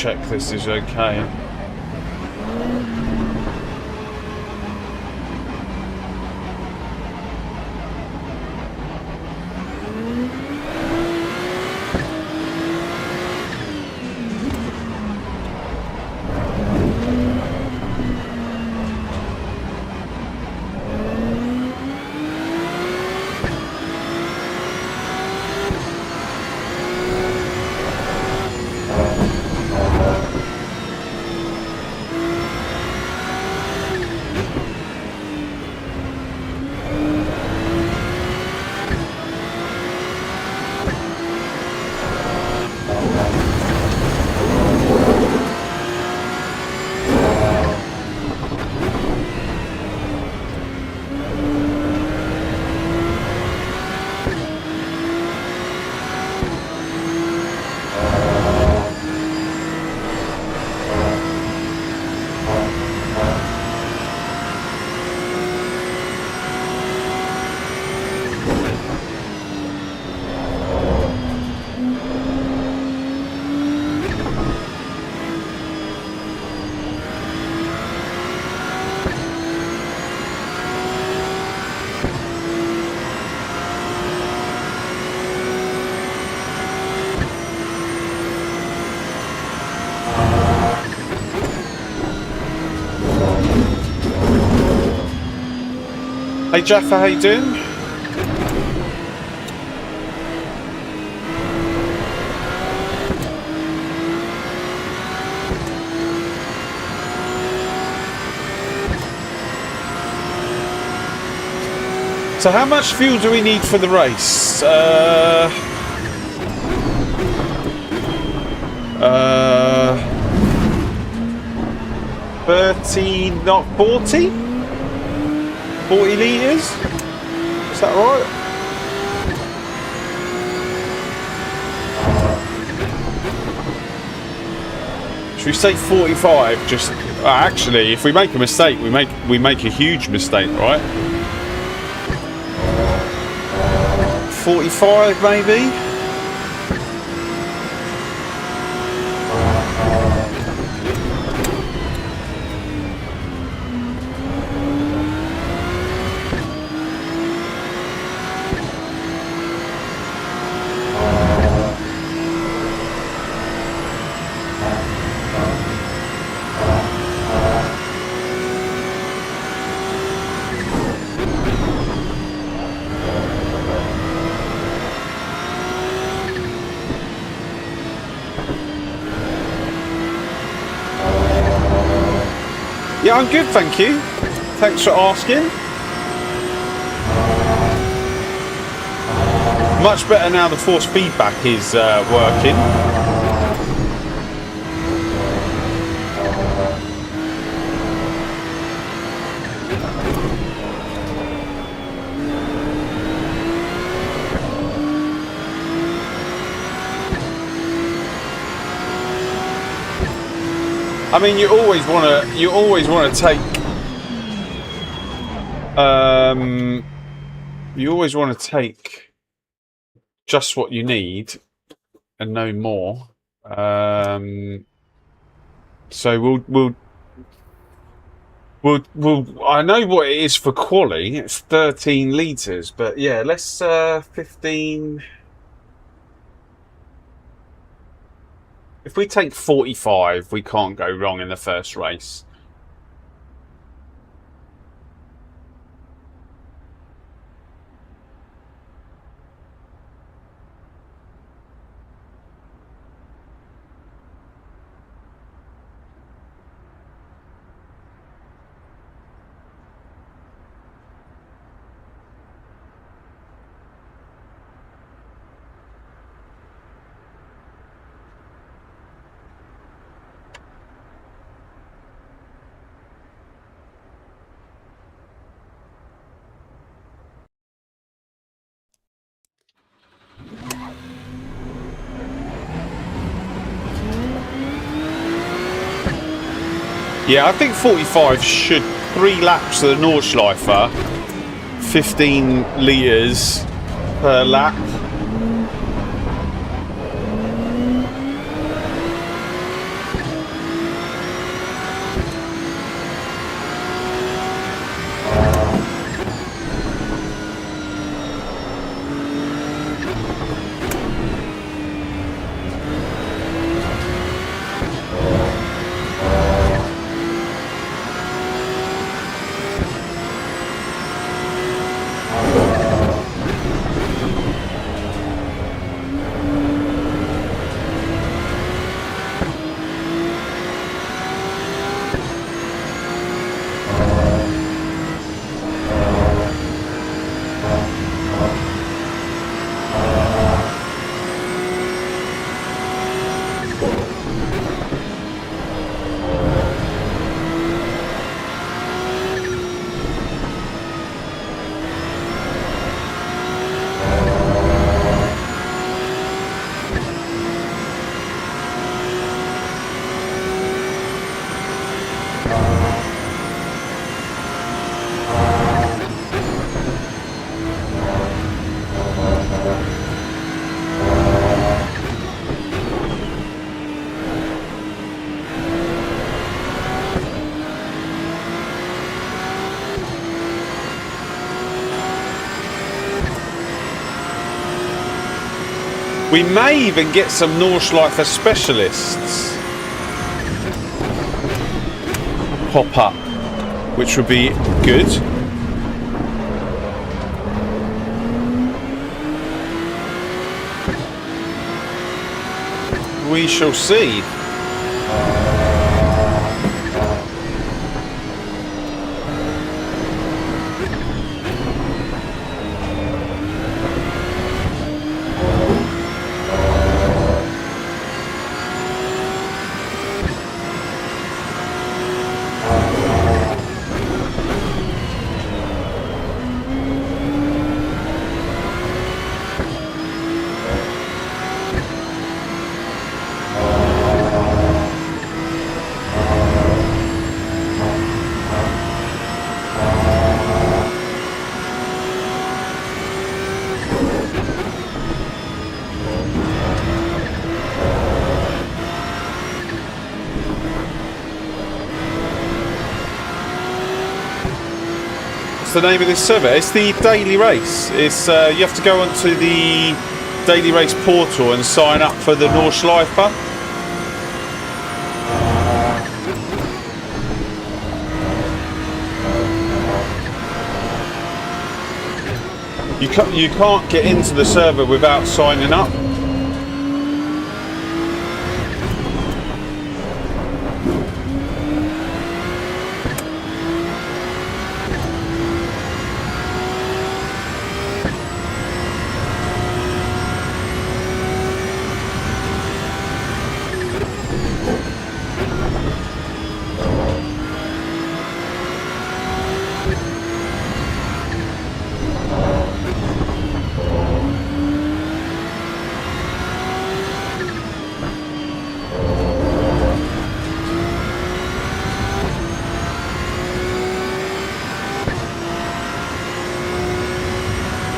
check this is okay. Hey Jaffa, how you doing? So how much fuel do we need for the race? 30, not 40? 40 litres? Is that right? Should we say 45? Just actually, if we make a mistake, we make a huge mistake, right? 45 maybe? Yeah, I'm good, thank you. Thanks for asking. Much better now the force feedback is working. I mean, you always want to take, you always want to take just what you need and no more. So we'll. I know what it is for quali. It's 13 litres, but yeah, let's 15. If we take 45, we can't go wrong in the first race. Yeah, I think 45 should 3 laps of the Nordschleife, 15 litres per lap. We may even get some Nordschleifer specialists pop up, which would be good. We shall see. What's the name of this server? It's the daily race. It's you have to go onto the daily race portal and sign up for the Nordschleifer. You can't get into the server without signing up.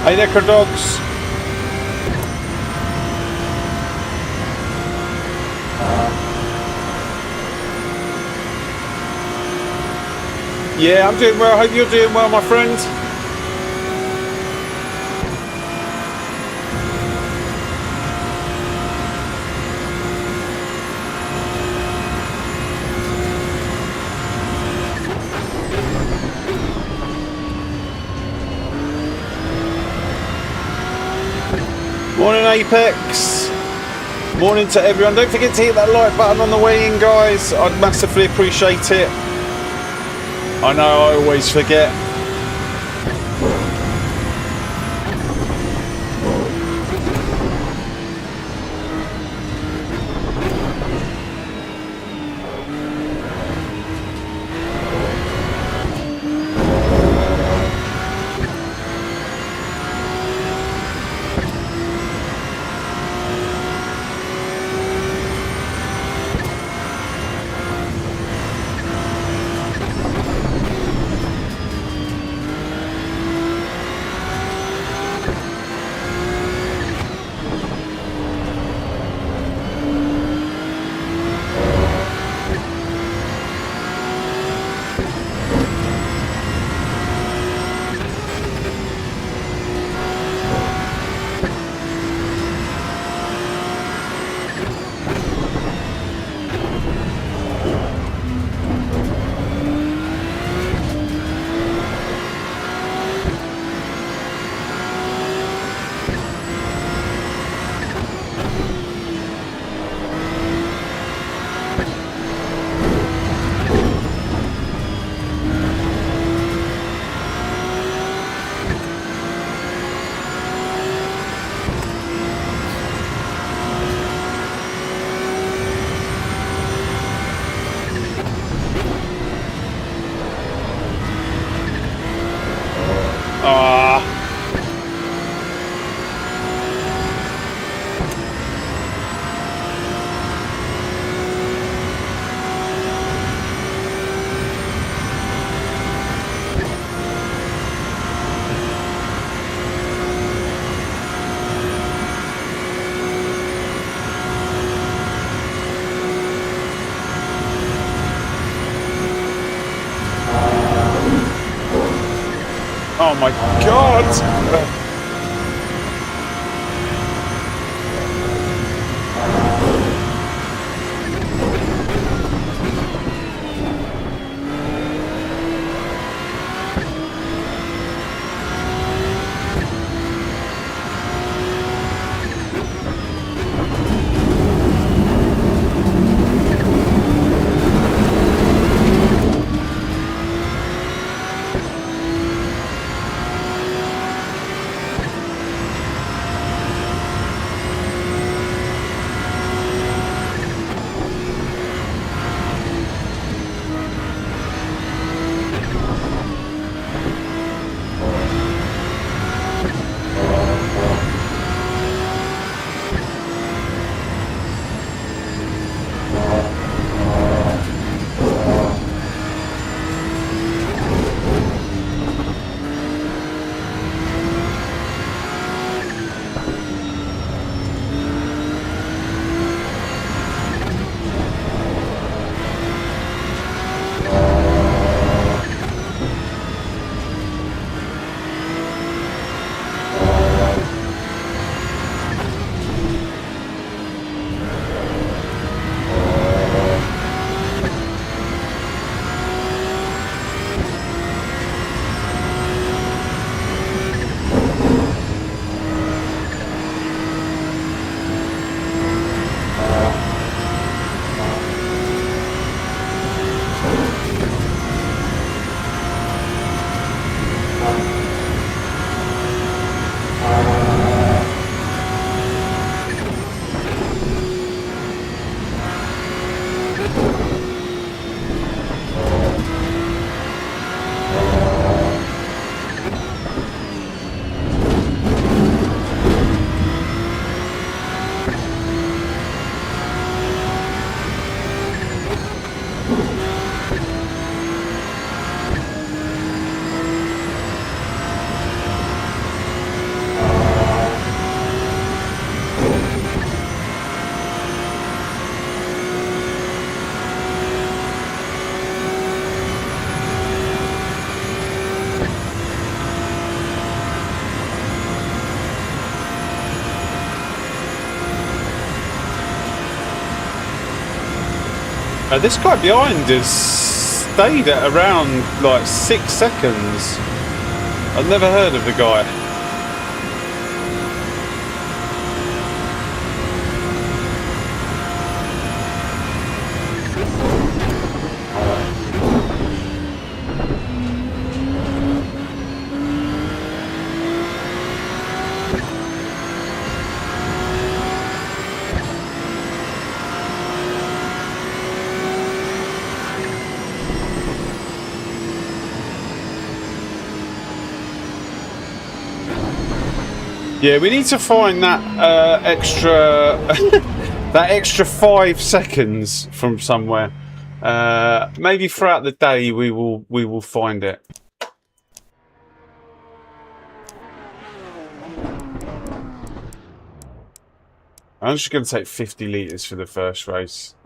Hey there, dogs. Yeah, I'm doing well. Hope you're doing well, my friend. Morning, Apex. Morning to everyone. Don't forget to hit that like button on the way in, guys. I'd massively appreciate it. I know I always forget. Oh my god! This guy behind has stayed at around like 6 seconds. I've never heard of the guy. Yeah, we need to find that extra that extra 5 seconds from somewhere. Maybe throughout the day we will find it. I'm just going to take 50 litres for the first race.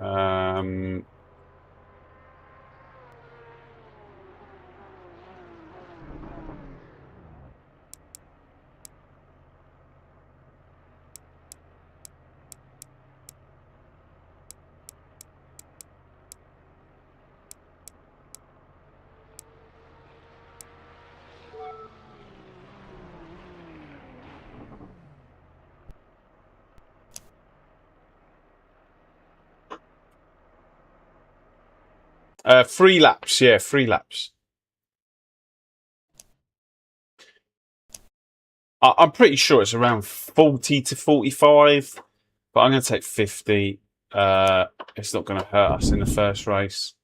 Three laps, yeah, 3 laps. I'm pretty sure it's around 40 to 45, but I'm going to take 50. It's not going to hurt us in the first race.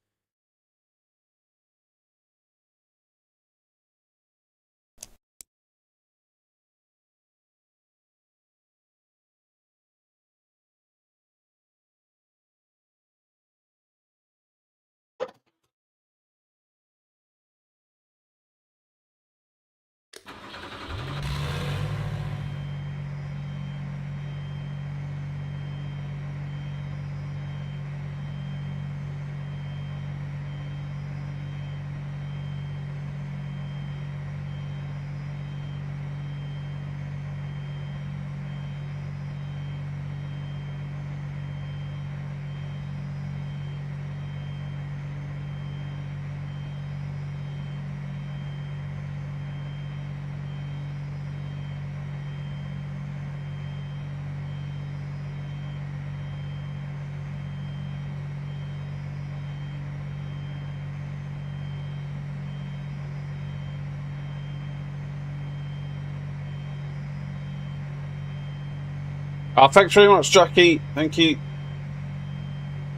Oh, thanks very much, Jackie. Thank you.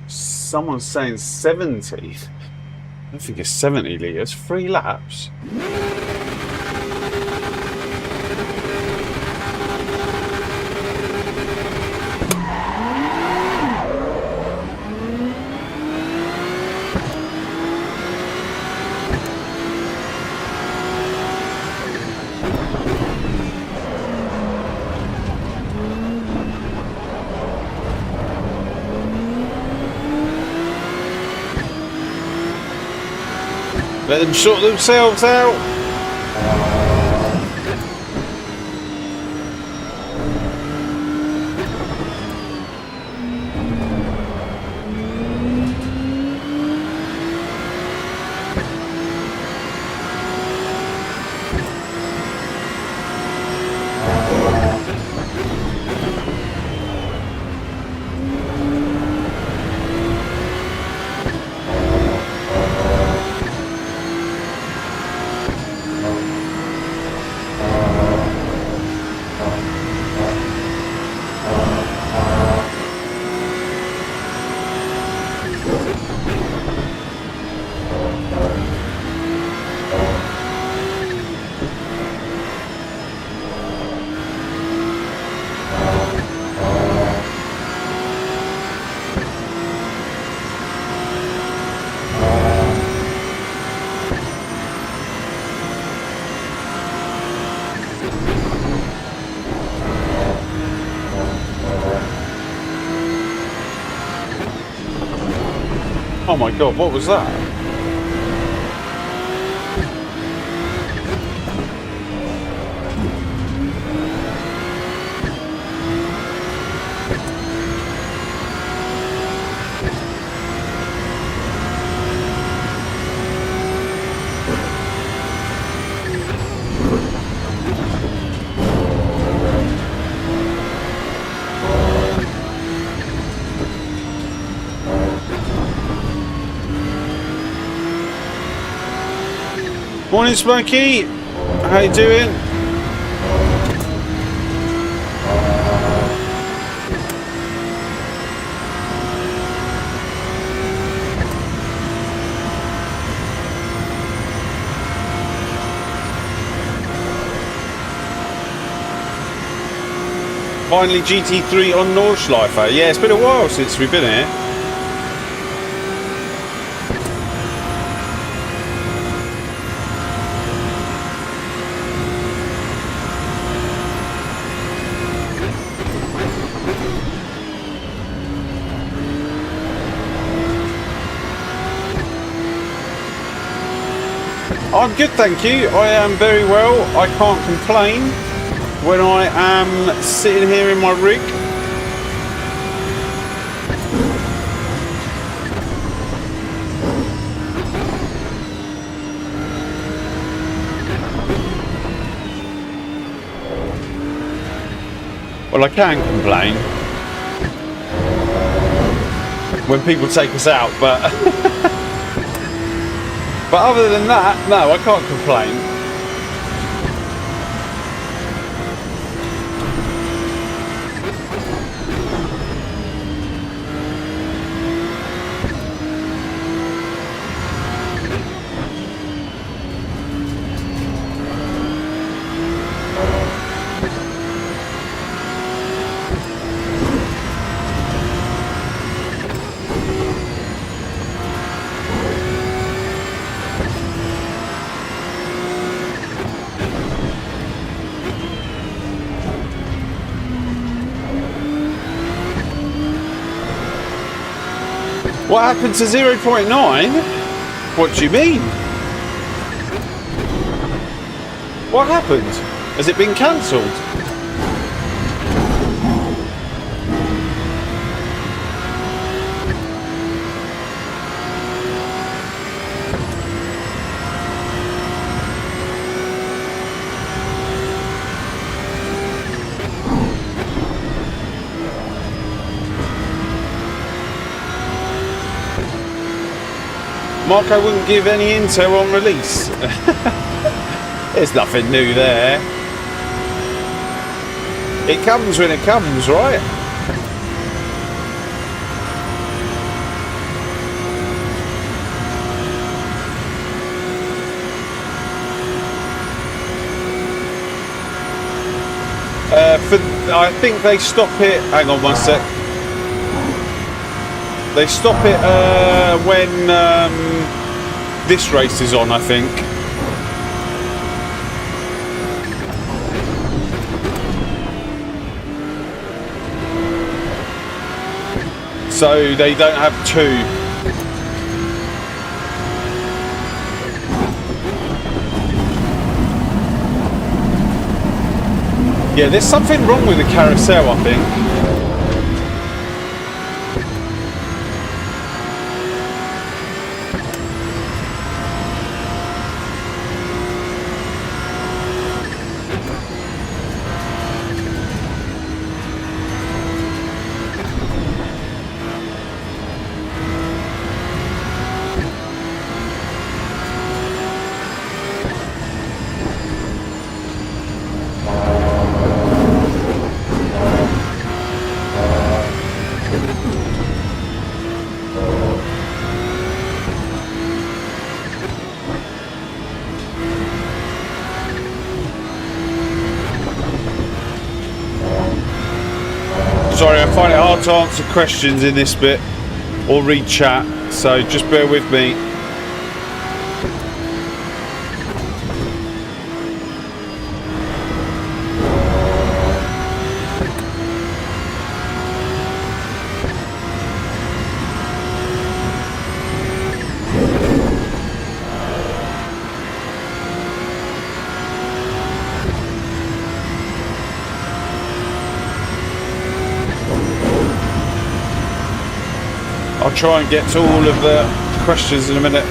Someone's saying 70. I don't think it's 70 litres. 3 laps. Let them sort themselves out. Oh my god, what was that? Morning, Smokey. How you doing? Finally GT3 on Nordschleife. Yeah, it's been a while since we've been here. I'm good, thank you. I am very well. I can't complain when I am sitting here in my rig. Well, I can complain when people take us out, but but other than that, no, I can't complain. What happened to 0.9? What do you mean? What happened? Has it been cancelled? Marco wouldn't give any intel on release. There's nothing new there. It comes when it comes, right? I think they stop it. Hang on one sec. They stop it when this race is on, I think. So they don't have two. Yeah, there's something wrong with the carousel, I think. Sorry, I find it hard to answer questions in this bit or read chat, so just bear with me. I'll try and get to all of the questions in a minute.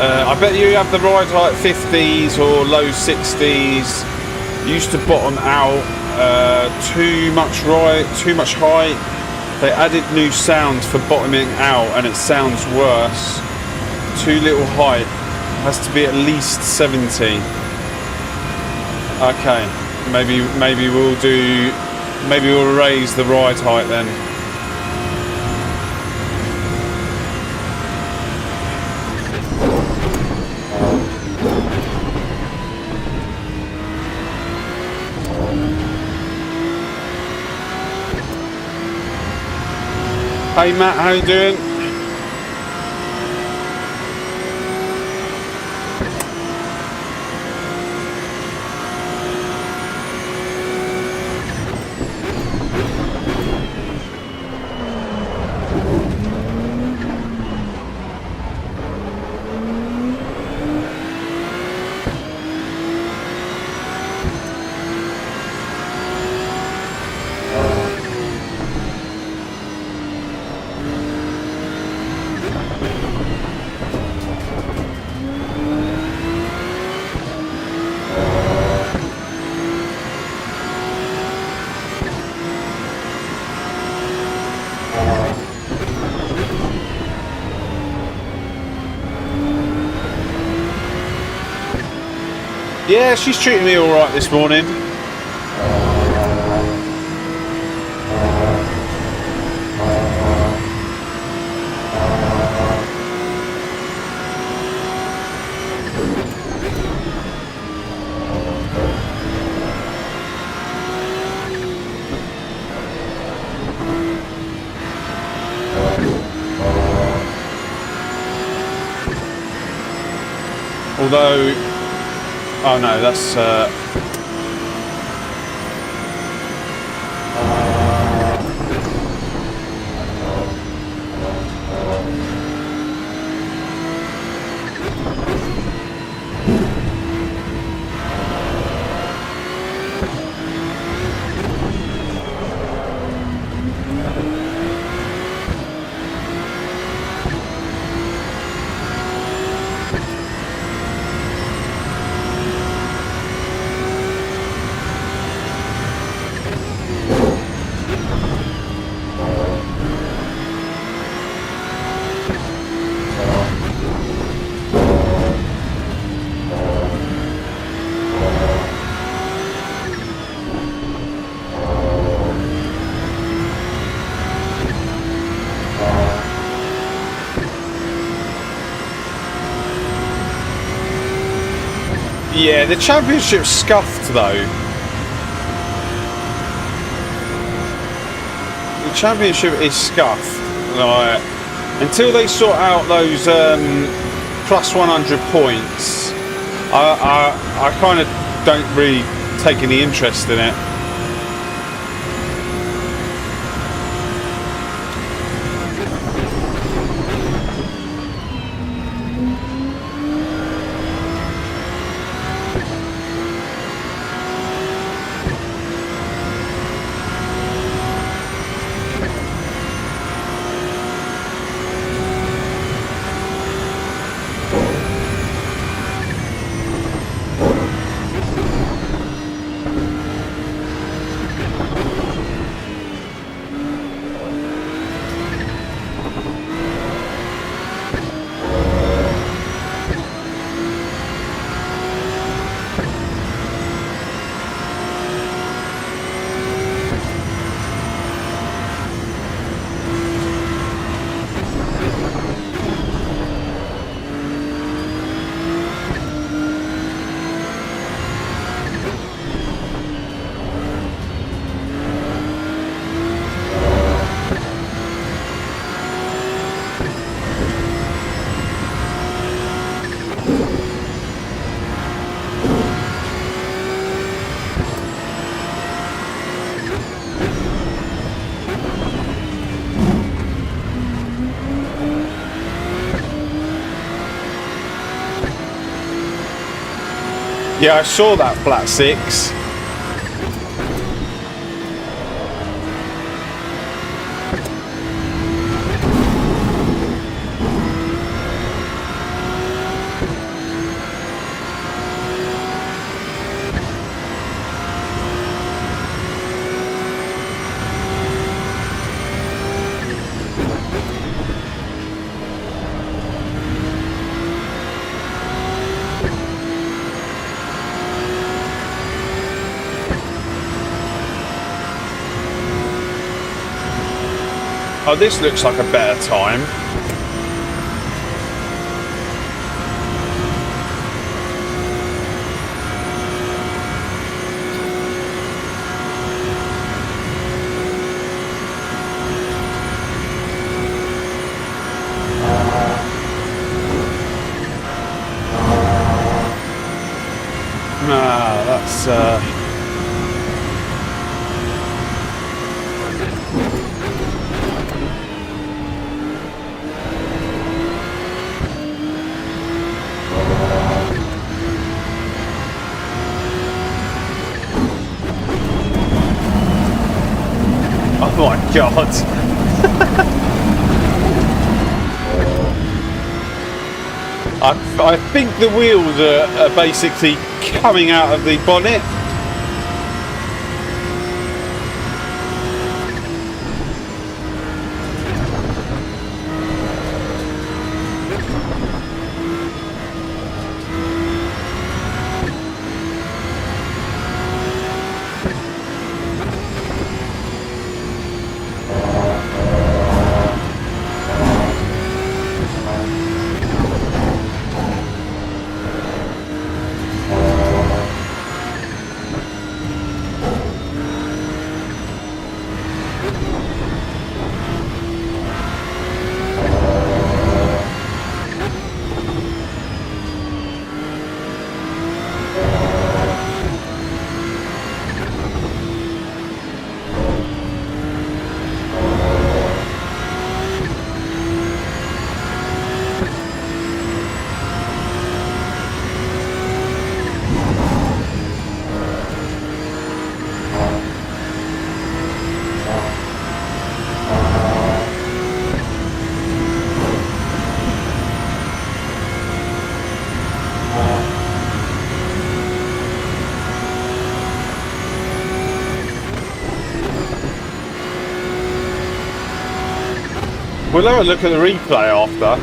I bet you have the ride height 50s or low 60s. Used to bottom out, too much height. They added new sounds for bottoming out and it sounds worse. Too little height. Has to be at least 70. Okay, maybe we'll raise the ride height then. Hey Matt, how you doing? Yeah, she's treating me all right this morning. Although, oh no, that's Yeah, the championship's scuffed though. The championship is scuffed. Like, until they sort out those plus 100 points, I kind of don't really take any interest in it. Yeah, I saw that flat 6. Oh, this looks like a better time. Nah, that's oh my god. I think the wheels are basically coming out of the bonnet. We'll have a look at the replay after.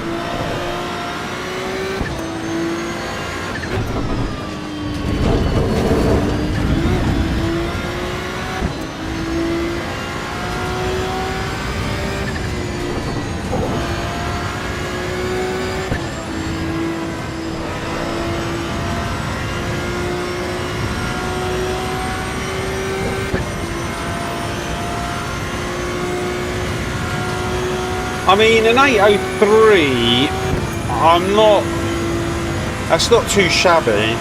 I mean, an 803, that's not too shabby.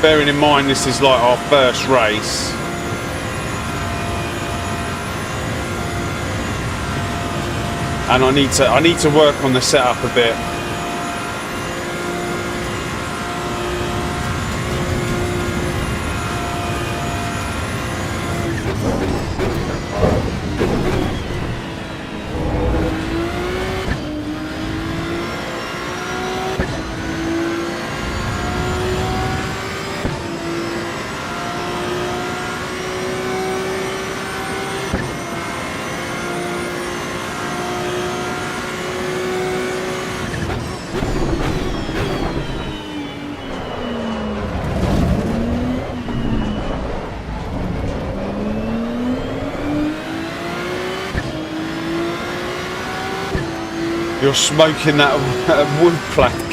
Bearing in mind this is like our first race. And I need to work on the setup a bit. You're smoking that wood plank.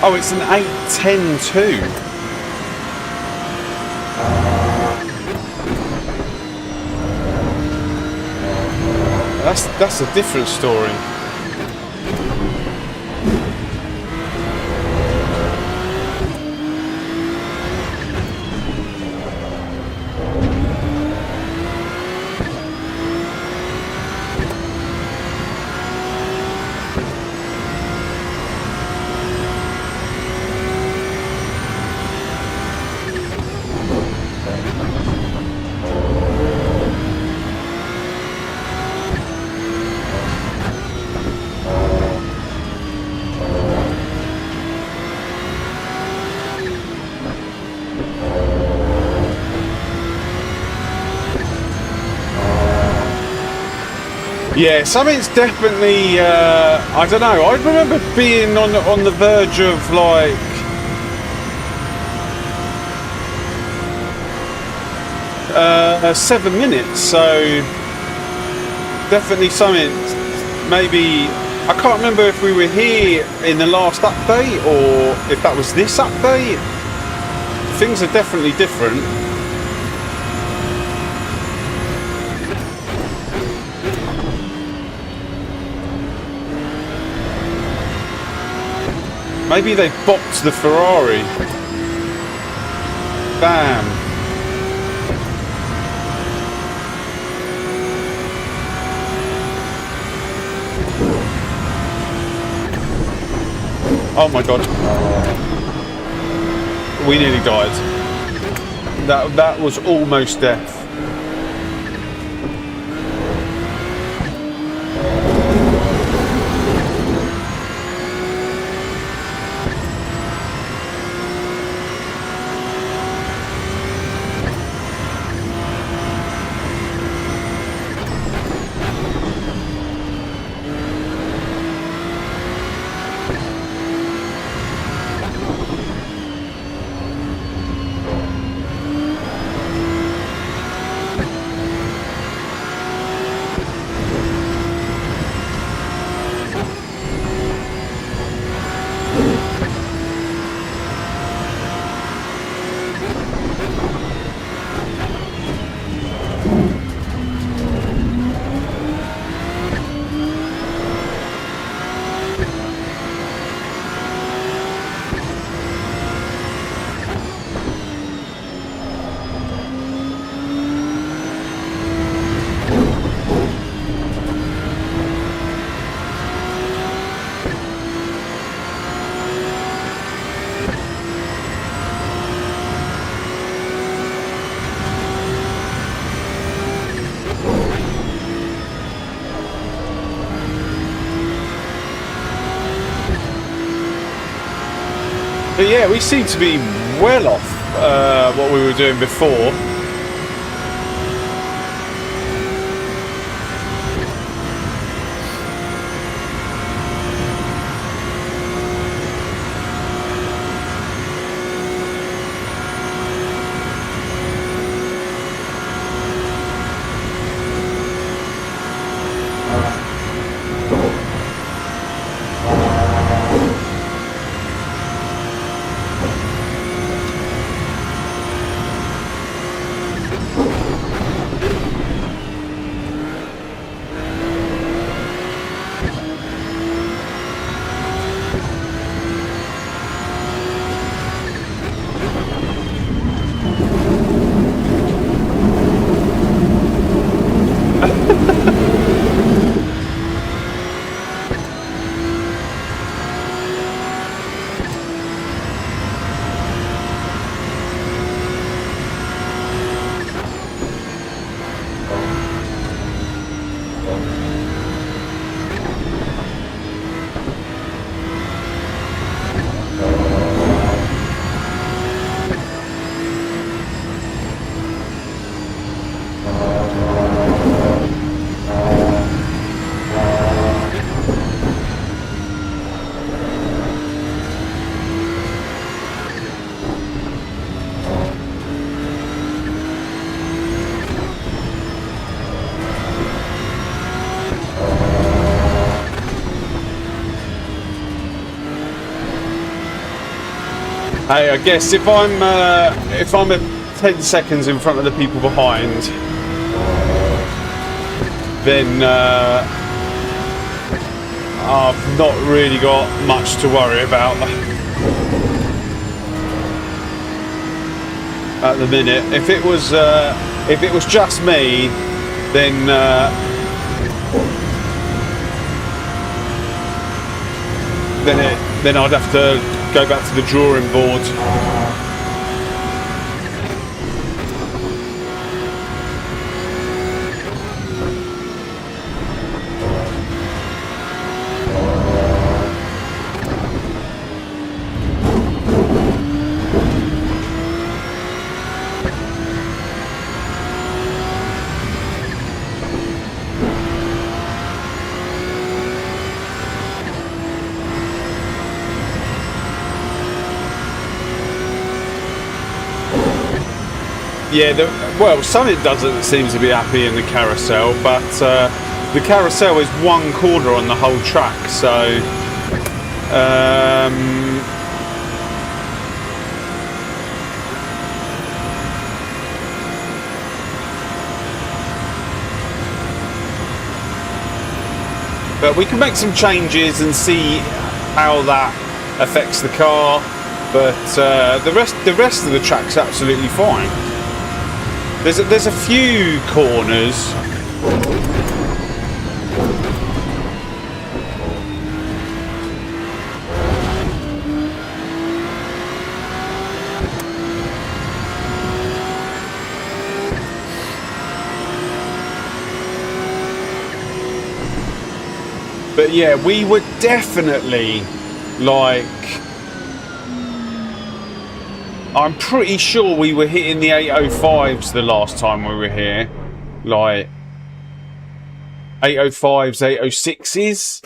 Oh, it's an 810-2. That's a different story. Yeah, something's definitely, I don't know, I remember being on the verge of like, uh, 7 minutes, so definitely something, maybe, I can't remember if we were here in the last update or if that was this update. Things are definitely different. Maybe they boxed the Ferrari. Bam. Oh my god. We nearly died. That was almost death. But yeah, we seem to be well off what we were doing before. Hey, I guess if I'm at 10 seconds in front of the people behind, then I've not really got much to worry about at the minute. If it was just me, then then I'd have to go back to the drawing board. Yeah, well, something doesn't seem to be happy in the carousel, but the carousel is one corner on the whole track, so but we can make some changes and see how that affects the car. But the rest of the track's absolutely fine. There's a few corners but yeah, we were definitely like, I'm pretty sure we were hitting the 805s the last time we were here. Like 805s, 806s.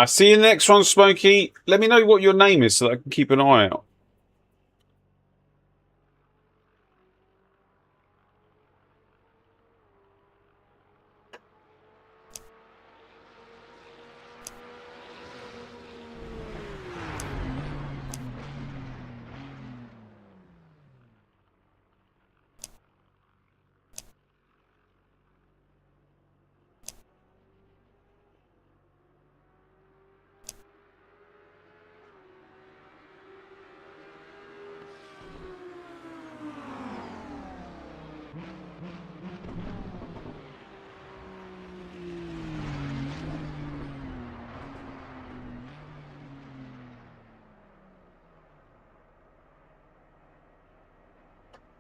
See you in the next one, Smokey. Let me know what your name is so that I can keep an eye out.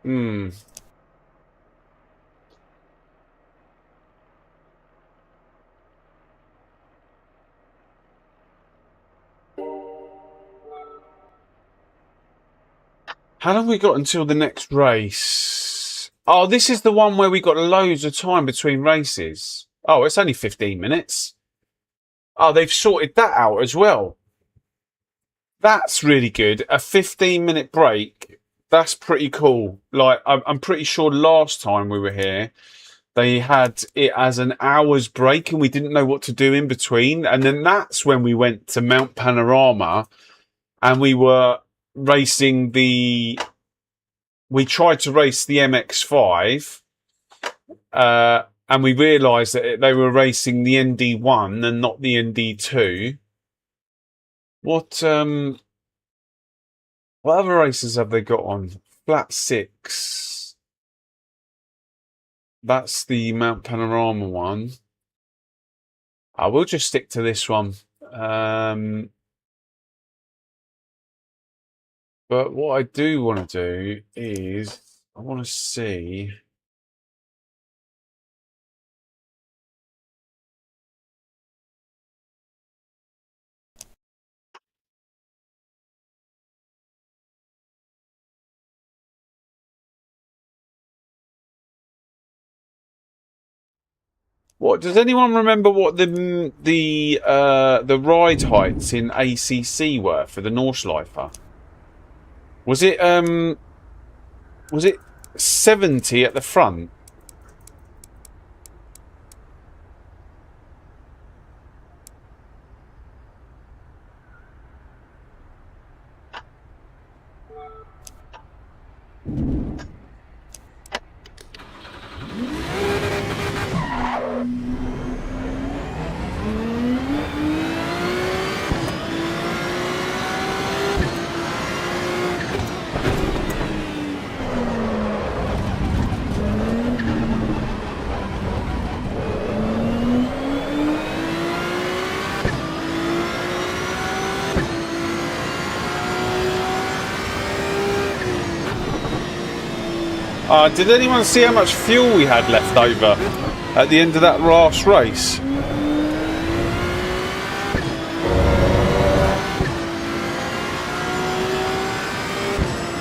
Hmm. How long have we got until the next race? Oh, this is the one where we got loads of time between races. Oh, it's only 15 minutes. Oh, they've sorted that out as well. That's really good. A 15-minute break. That's pretty cool. Like, I'm pretty sure last time we were here, they had it as an hour's break and we didn't know what to do in between. And then that's when we went to Mount Panorama and we were racing we tried to race the MX5, and we realised that they were racing the ND1 and not the ND2. What other races have they got on? Flat 6. That's the Mount Panorama one. I will just stick to this one. But what I do want to do is I want to see. What does anyone remember? What the ride heights in ACC were for the Nordschleifer? Was it 70 at the front? Did anyone see how much fuel we had left over at the end of that last race?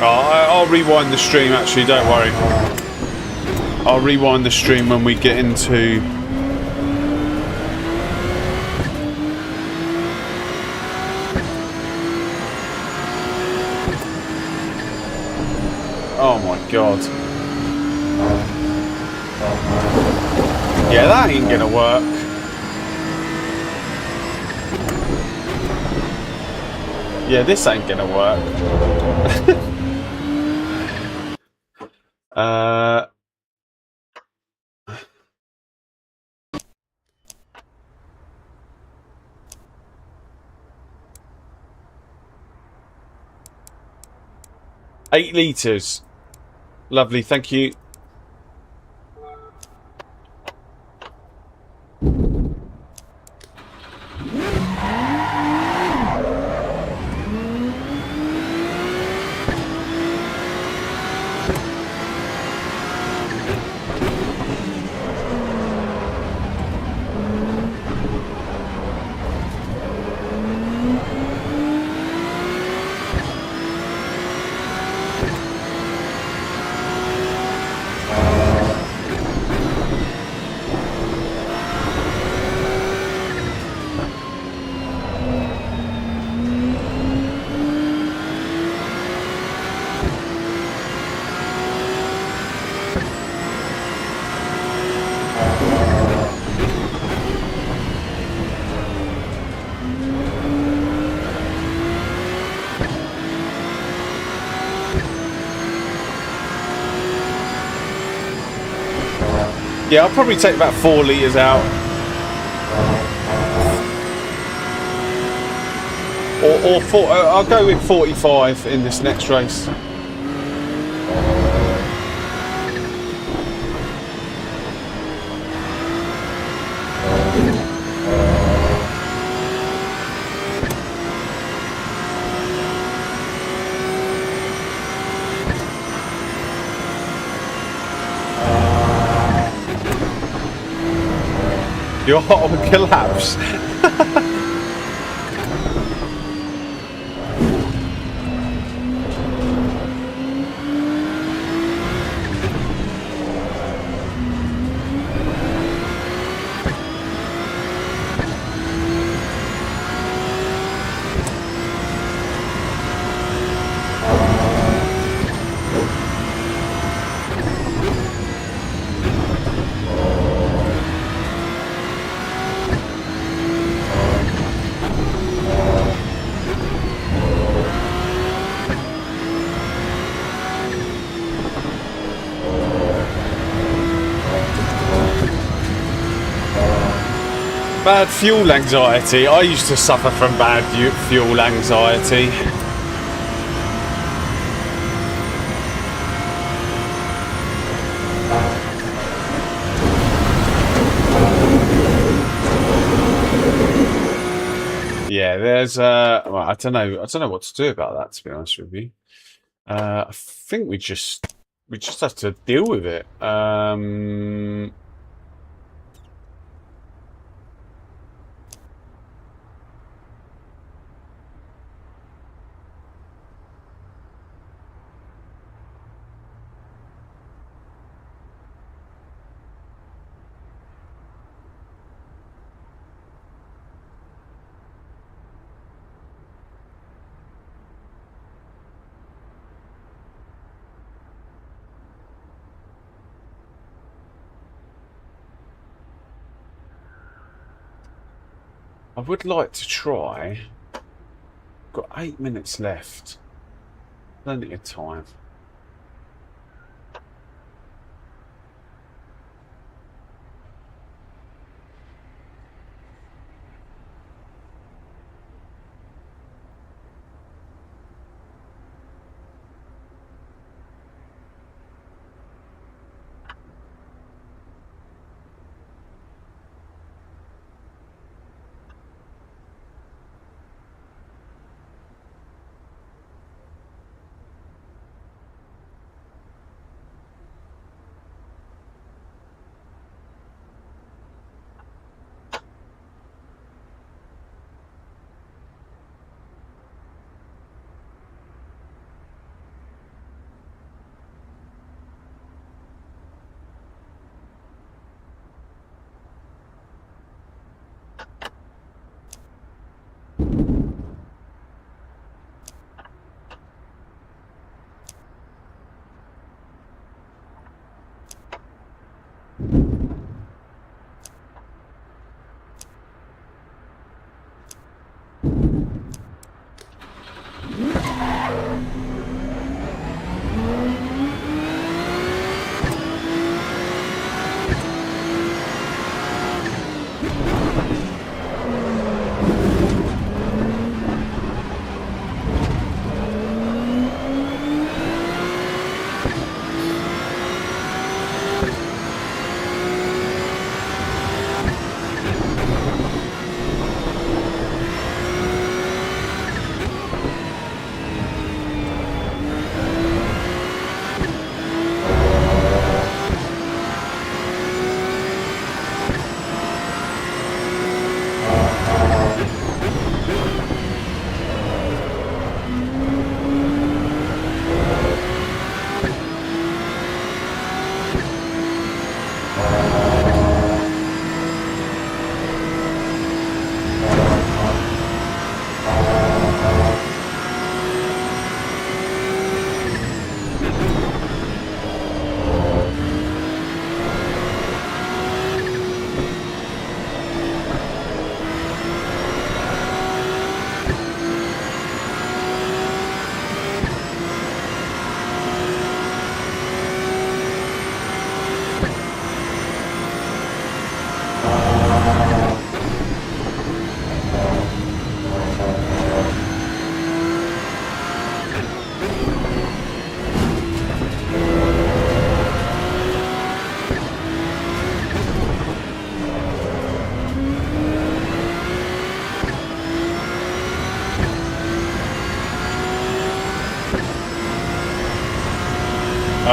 I'll rewind the stream, actually, don't worry. I'll rewind the stream when we get into... Oh my god. Yeah, that ain't gonna work. Yeah, this ain't gonna work. 8 litres. Lovely, thank you. Yeah, I'll probably take about 4 litres out. I'll go with 45 in this next race. You're hot on collapse. Bad fuel anxiety. I used to suffer from bad fuel anxiety. Yeah, there's well, I don't know what to do about that, to be honest with you. I think we just have to deal with it. I would like to try. Got 8 minutes left. Plenty of time.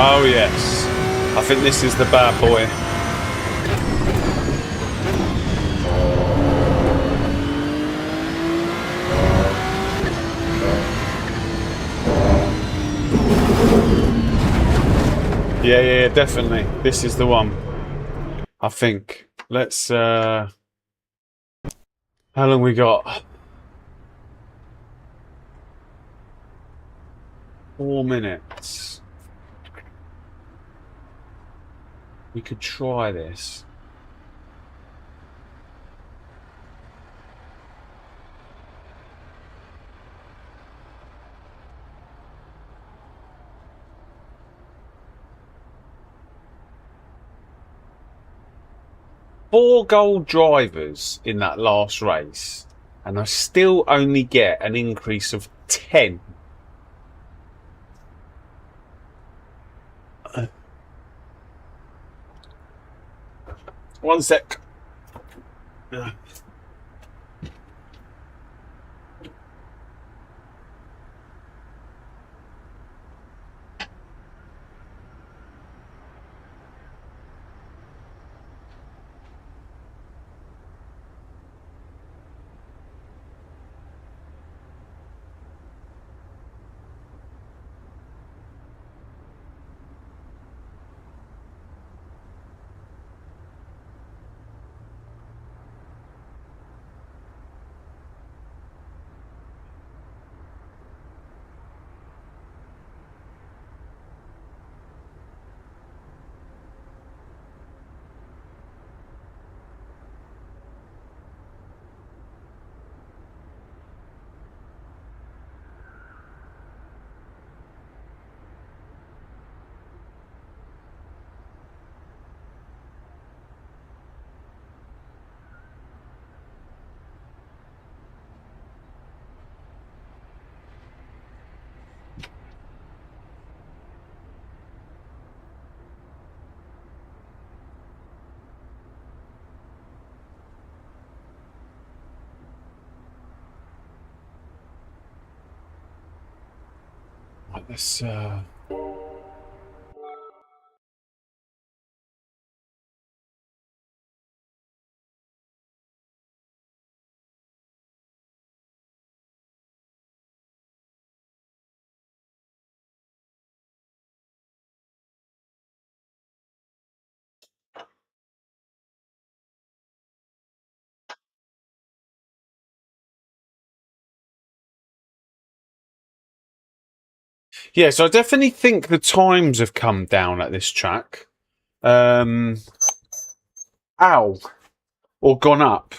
Oh yes, I think this is the bad boy. Yeah, definitely. This is the one. I think. Let's how long we got? 4 minutes. We could try this. Four gold drivers in that last race, and I still only get an increase of 10. One sec. Right, let's yeah, so I definitely think the times have come down at this track. Um ow. Or gone up.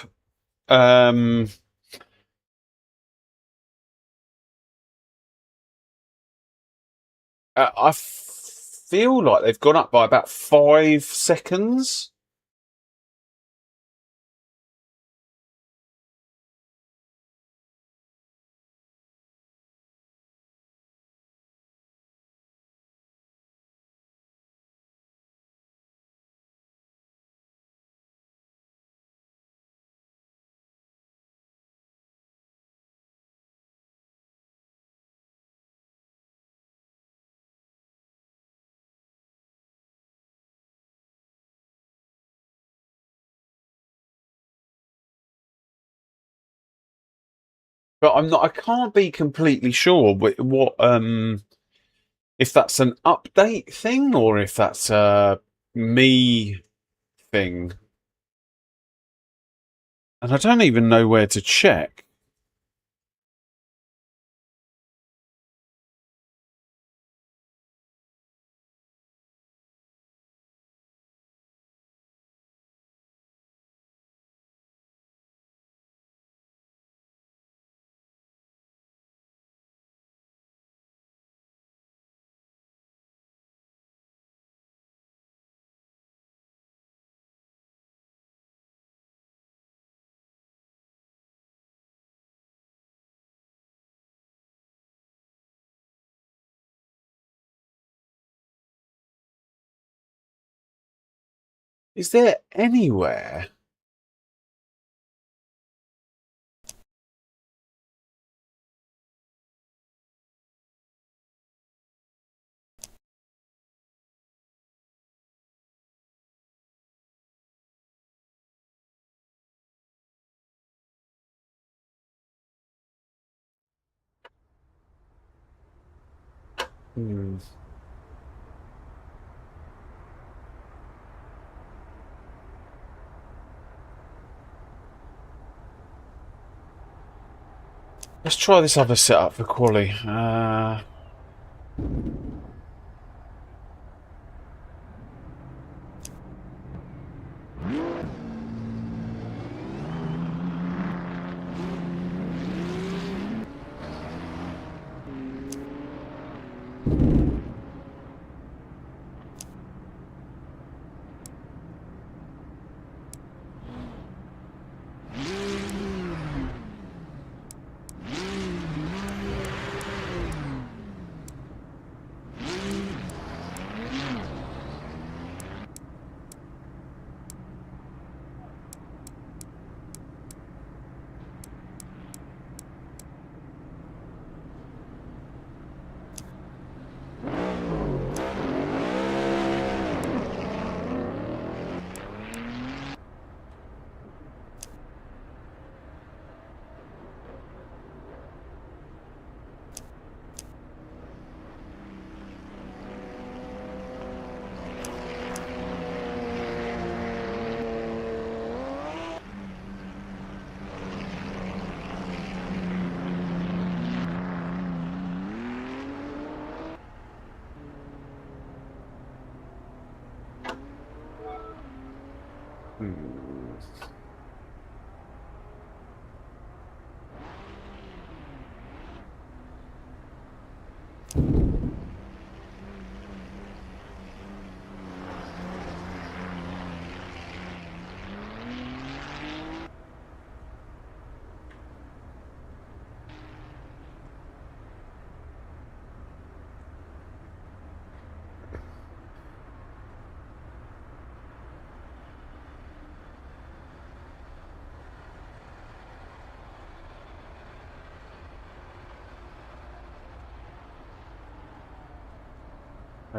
Um I feel like they've gone up by about 5 seconds. But I can't be completely sure what if that's an update thing or if that's a me thing. And I don't even know where to check. Is there anywhere? Hmm. Let's try this other setup for quali.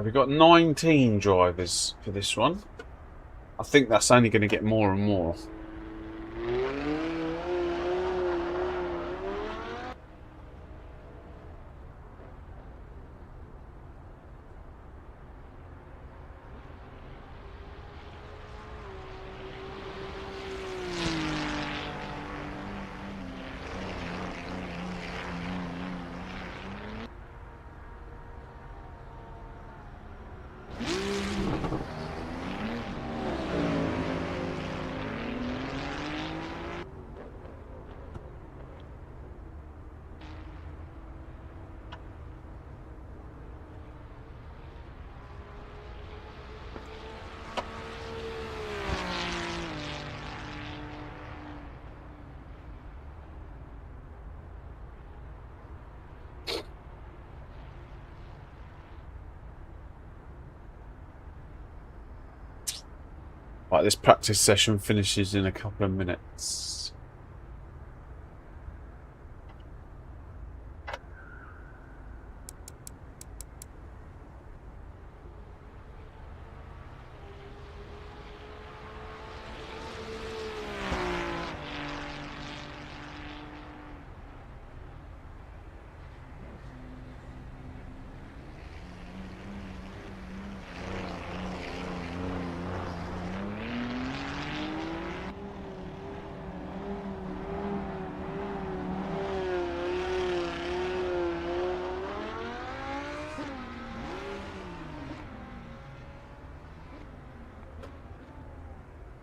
We've got 19 drivers for this one. I think that's only going to get more and more. Right, this practice session finishes in a couple of minutes.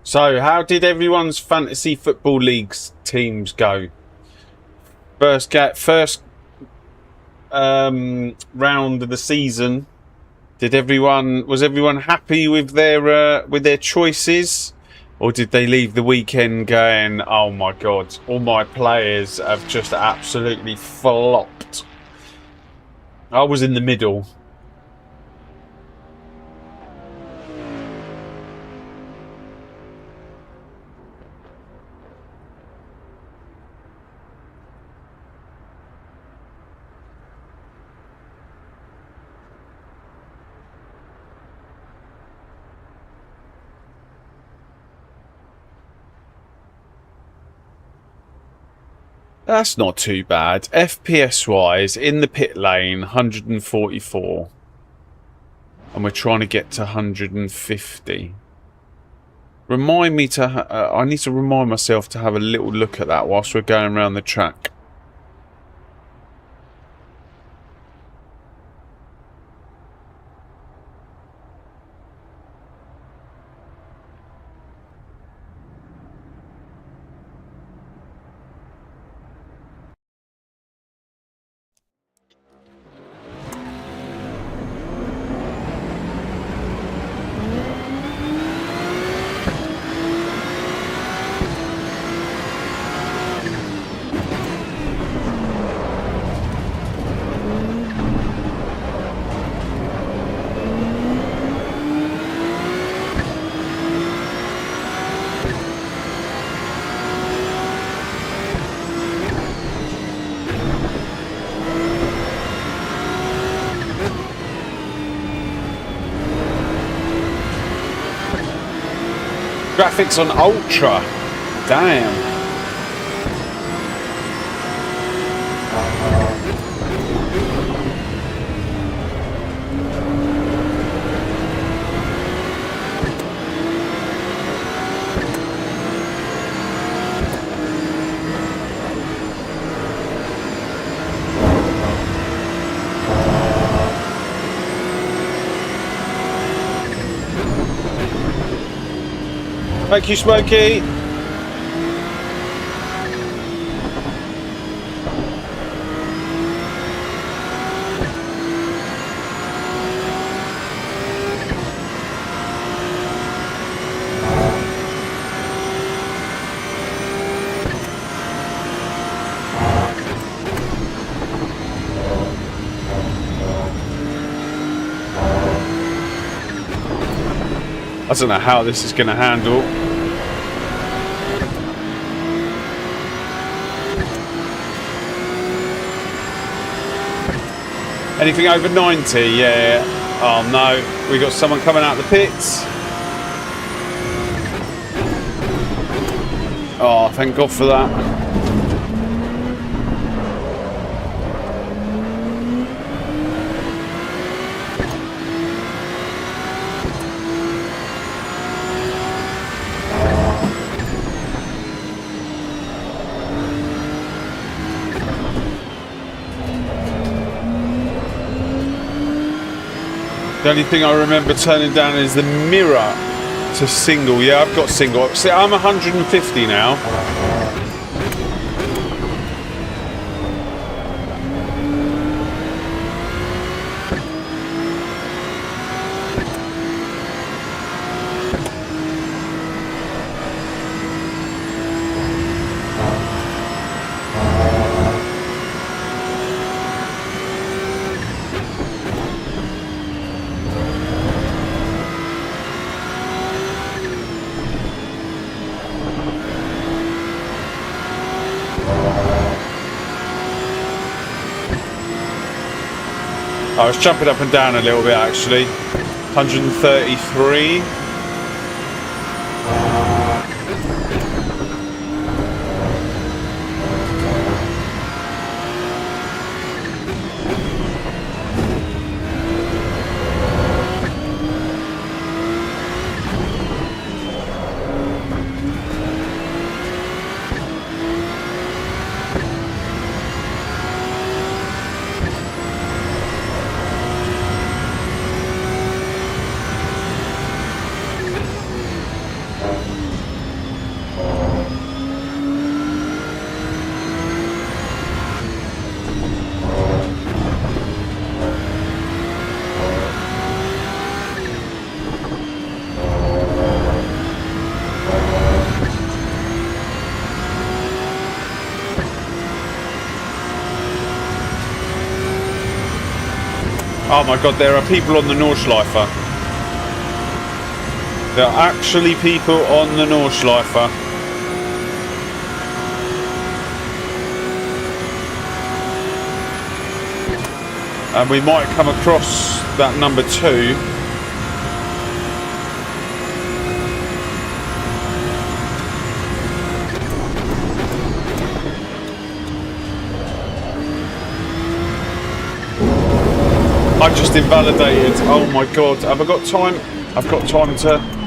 So, how did everyone's fantasy football leagues teams go? First round of the season. Was everyone happy with their choices, or did they leave the weekend going, "Oh my God, all my players have just absolutely flopped"? I was in the middle. That's not too bad. FPS wise, in the pit lane, 144. And we're trying to get to 150. Remind me to... I need to remind myself to have a little look at that whilst we're going around the track. graphics on Ultra. Damn. Thank you, Smokey. I don't know how this is going to handle. Anything over 90? Yeah. Oh no, we got someone coming out of the pits. Oh, thank God for that. The only thing I remember turning down is the mirror to single. Yeah, I've got single. See, I'm 150 now. I was jumping up and down a little bit actually. 133. Oh my God, there are people on the Nordschleifer. There are actually people on the Nordschleifer. And we might come across that number 2. I've just invalidated. Oh my God. Have I got time? I've got time to...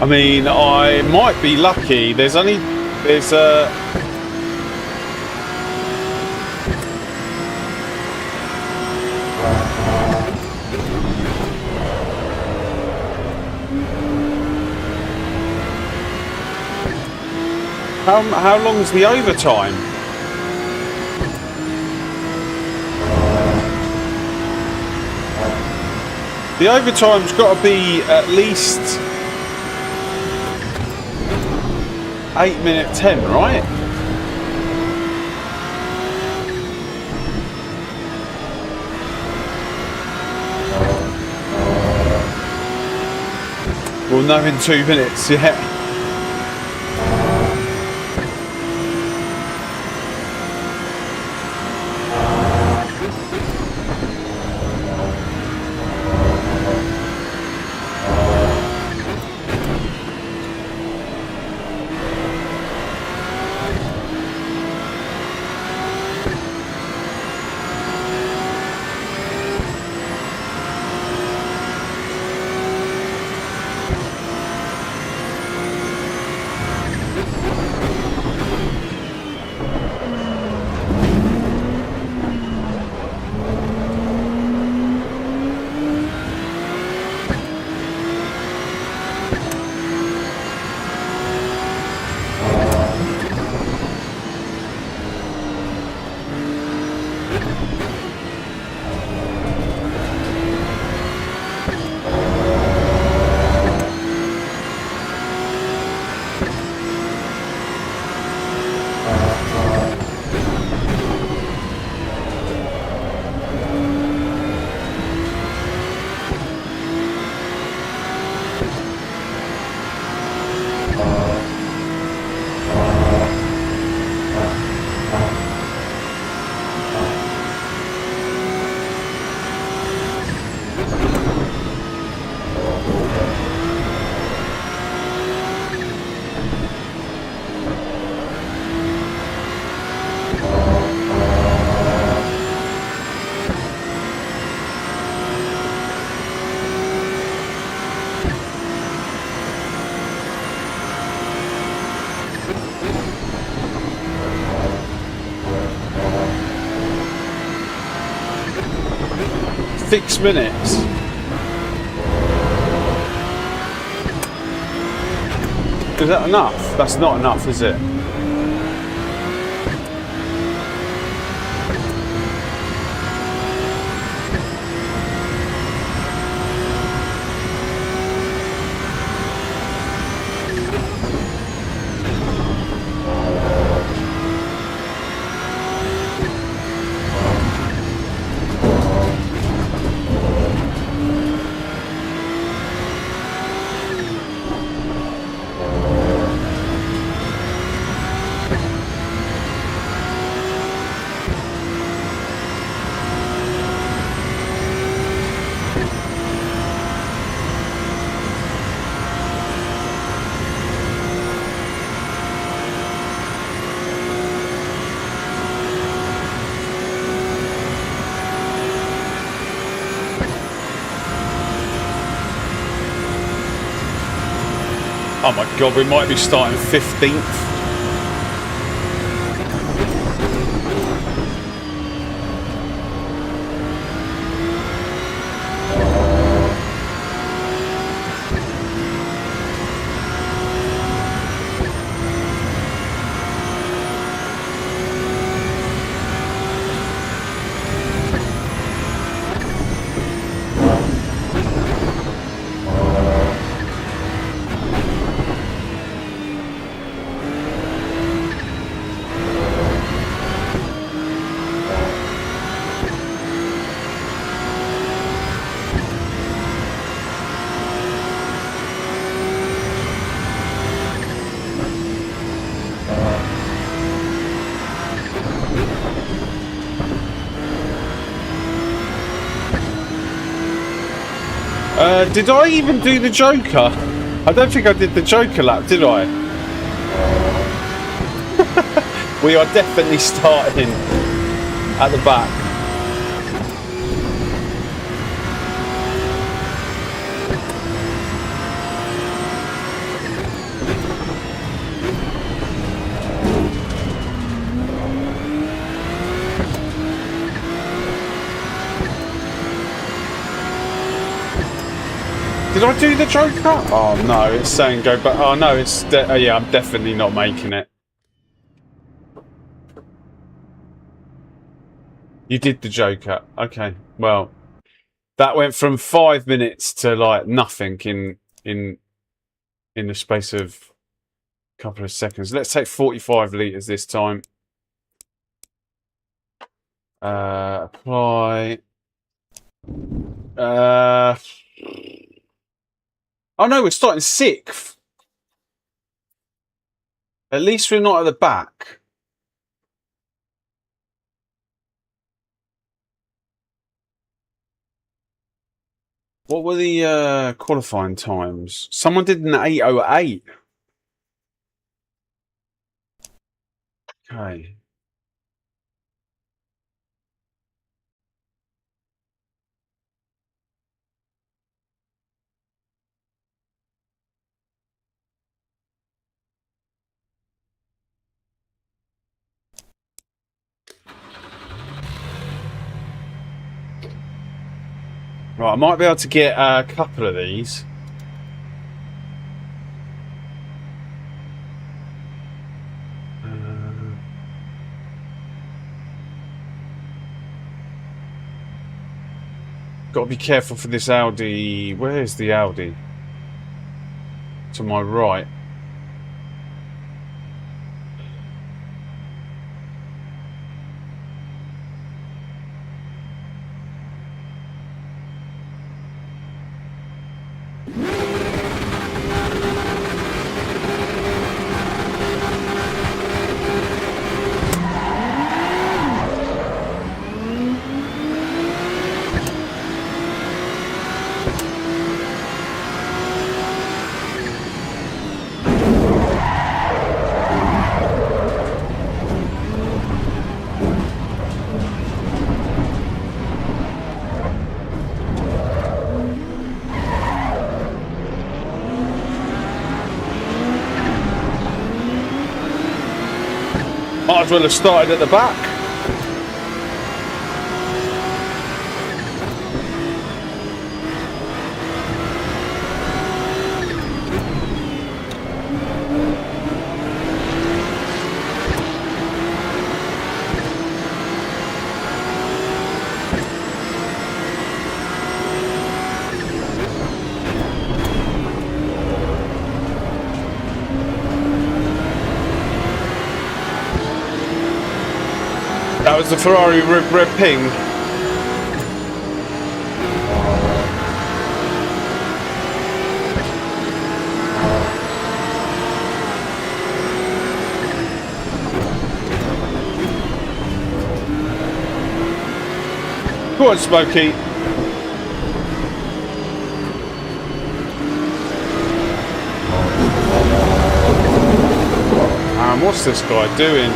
I mean, I might be lucky. There's a... How long's the overtime? The overtime's got to be at least 8 minute 10, right? We'll know in 2 minutes, yeah. Six minutes. Is that enough? That's not enough, is it? Oh my god, we might be starting 15th. Did I even do the Joker? I don't think I did the Joker lap, did I? We are definitely starting at the back. Did I do the Joker? Oh no, it's saying go back. Oh no, it's yeah, I'm definitely not making it. You did the Joker. Okay. Well, that went from 5 minutes to like nothing in the space of a couple of seconds. Let's take 45 litres this time. Apply. Oh no, we're starting 6th. At least we're not at the back. What were the qualifying times? Someone did an 8:08. Okay. Right, I might be able to get a couple of these. Got to be careful for this Audi. Where's the Audi? To my right. Might as well have started at the back. That was the Ferrari red ping. Go on, Smokey. What's this guy doing?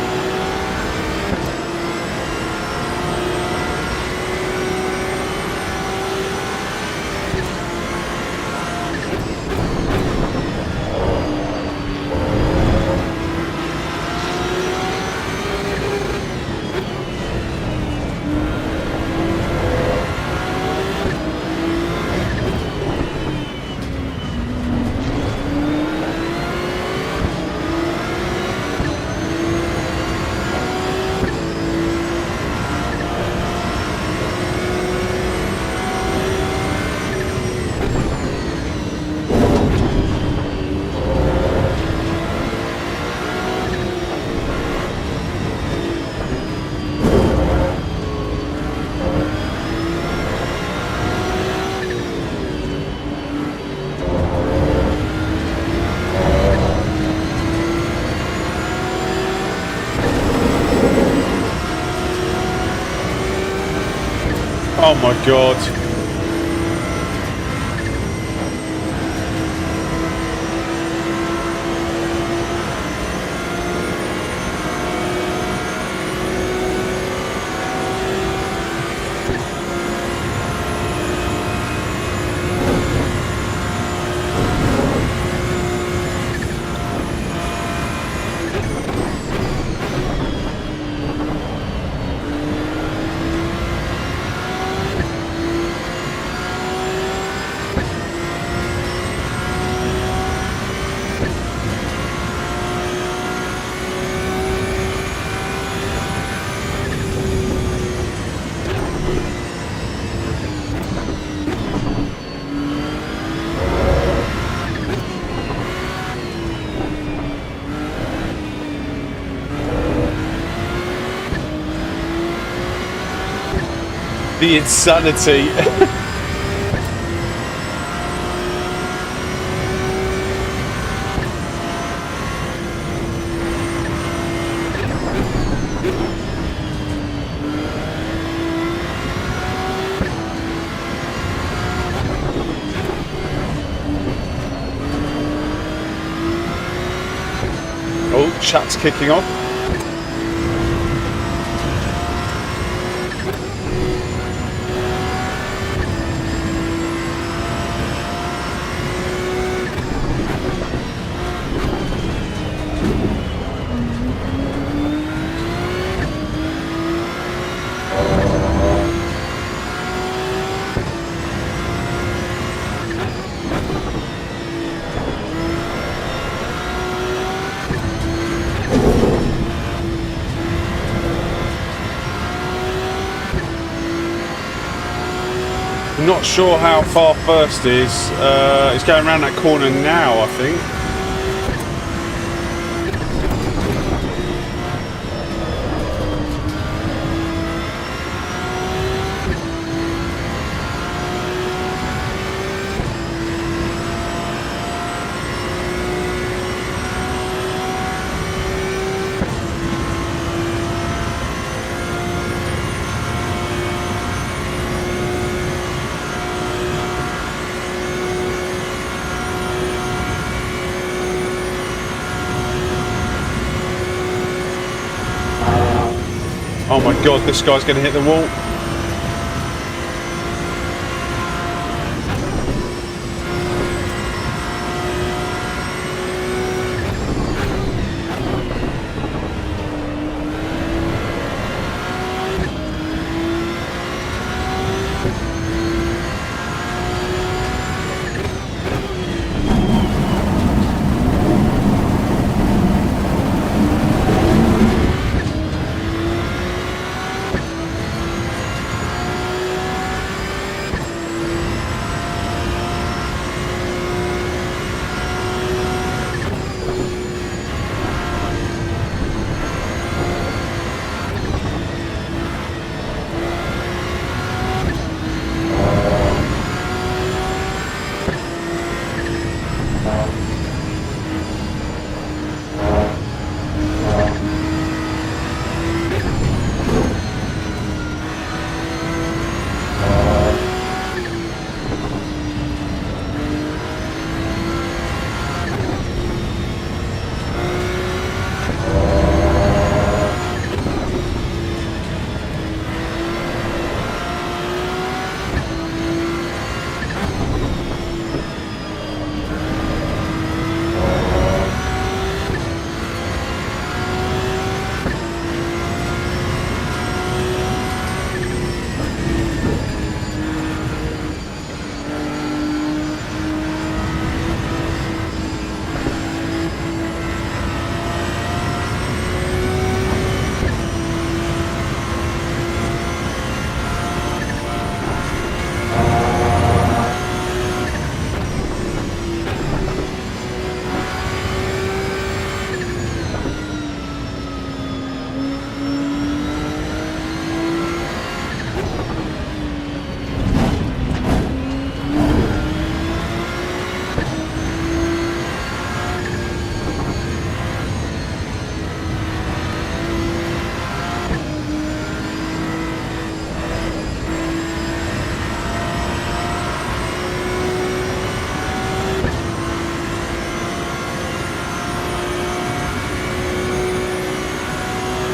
Oh my god. The insanity. Oh, chat's kicking off. Not sure how far first is. It's going around that corner now, I think. Oh my god, this guy's going to hit the wall.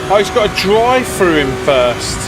Oh, he's got to drive through him first.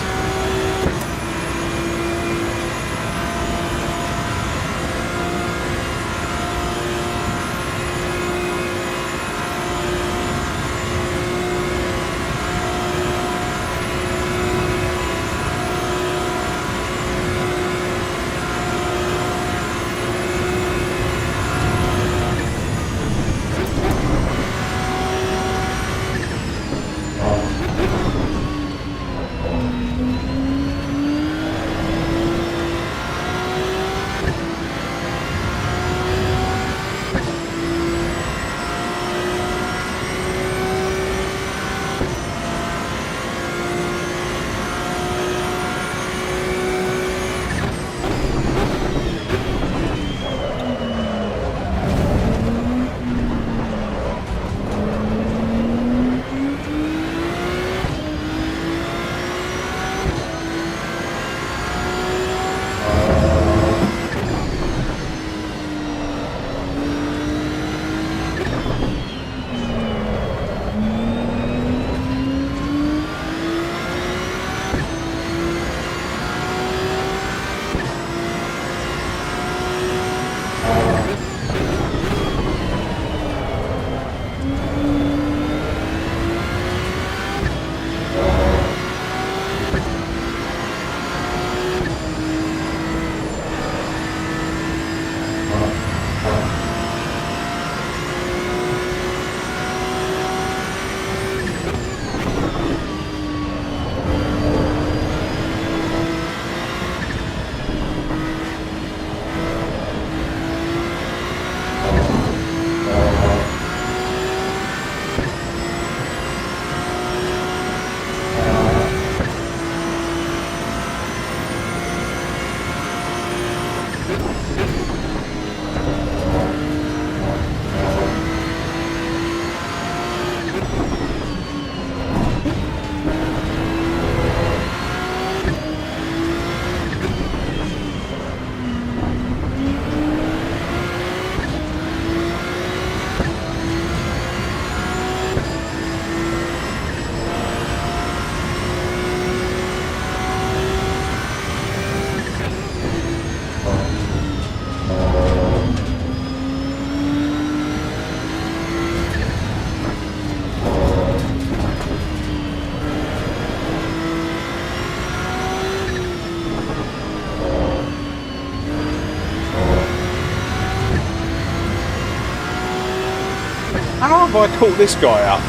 have I caught this guy up?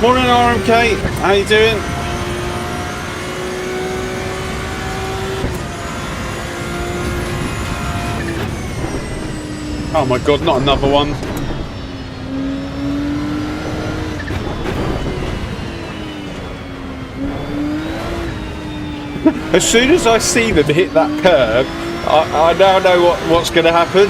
Morning RMK, how you doing? Oh my god, not another one. As soon as I see them hit that curve, I now know what's going to happen.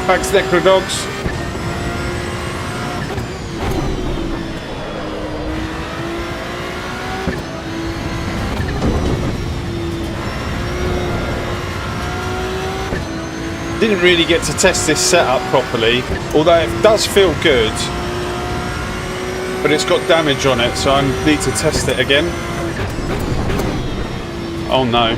Thanks, Necrodogs. Didn't really get to test this setup properly, although it does feel good, but it's got damage on it, so I need to test it again. Oh no.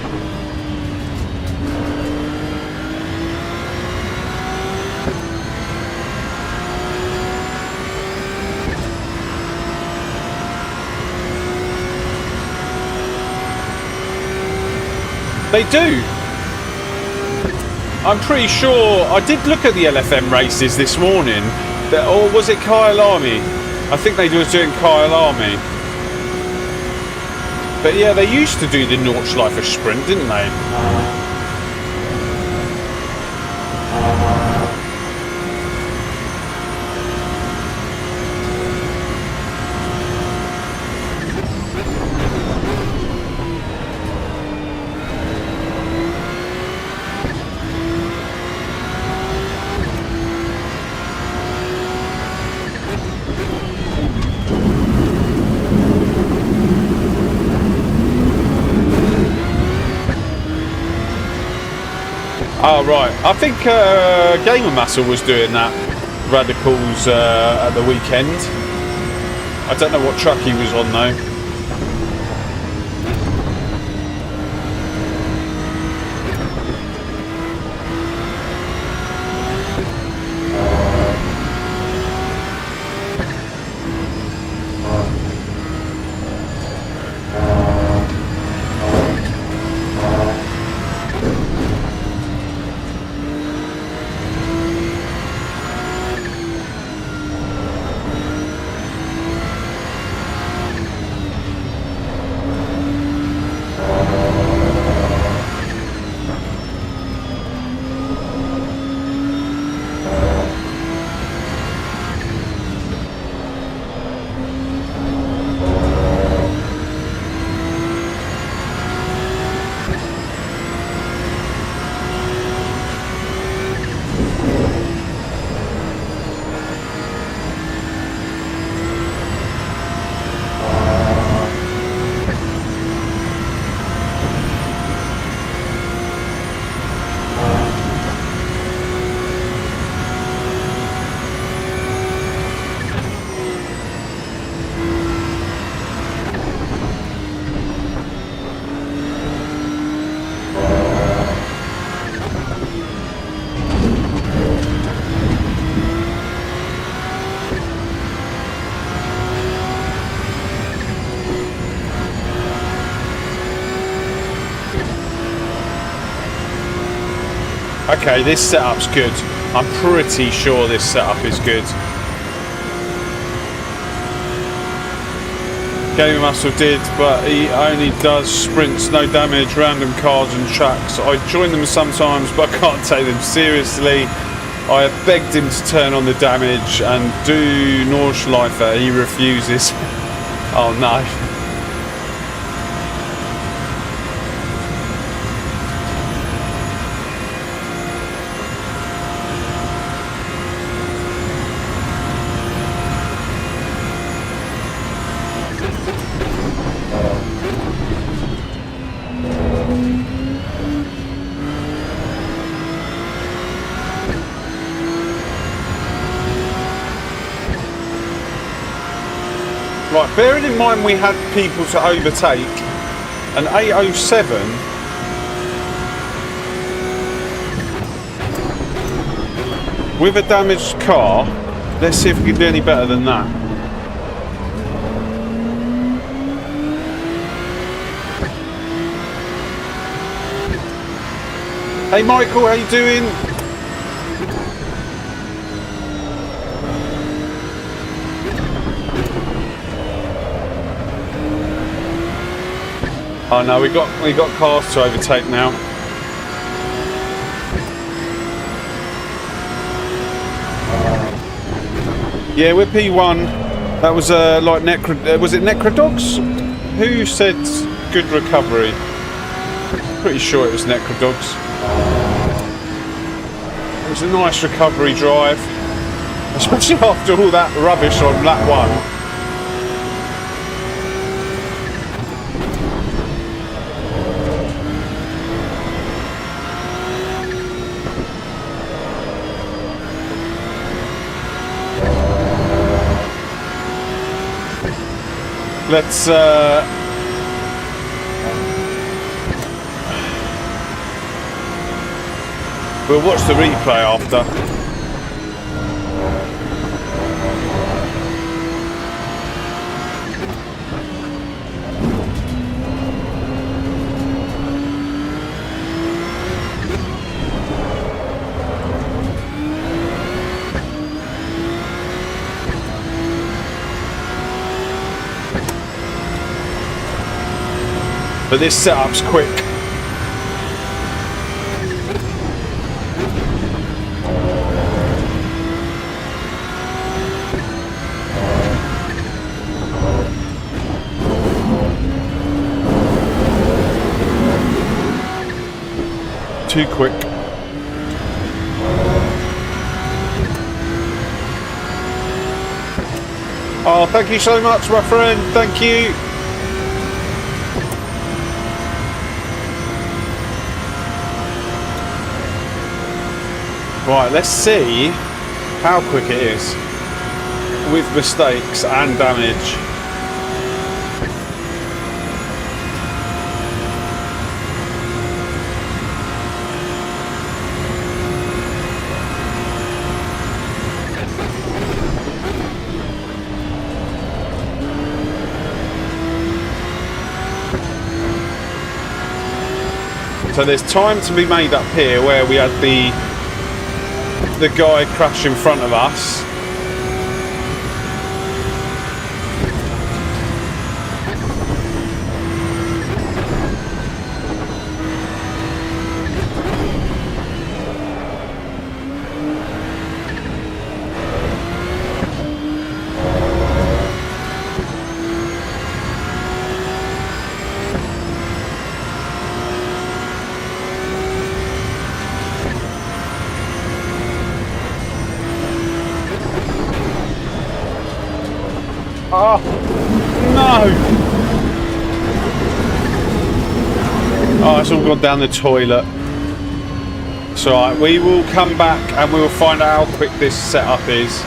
They do. I'm pretty sure I did look at the LFM races this morning, or was it Kyle Army? I think they was doing Kyle Army. But yeah, they used to do the Nordschleifer sprint, didn't they? Oh right, I think Gamer Muscle was doing that Radicals at the weekend. I don't know what truck he was on though. Okay, this setup's good. I'm pretty sure this setup is good. Game Muscle did, but he only does sprints, no damage, random cars and tracks. I join them sometimes, but I can't take them seriously. I have begged him to turn on the damage and do Nordschleifer. He refuses. Oh no. Right, bearing in mind we had people to overtake, an 807 with a damaged car. Let's see if we can do any better than that. Hey Michael, how you doing? Oh no, we got cars to overtake now. Yeah, we're P1. That was like was it Necrodogs? Who said good recovery? Pretty sure it was Necrodogs. It was a nice recovery drive, especially after all that rubbish on lap 1. Let's we'll watch the replay after. But this setup's quick. Too quick. Oh, thank you so much, my friend. Thank you. Right, let's see how quick it is with mistakes and damage. So there's time to be made up here where we had the guy crash in front of us. Oh, no! Oh, it's all gone down the toilet. It's alright, we will come back and we will find out how quick this setup is.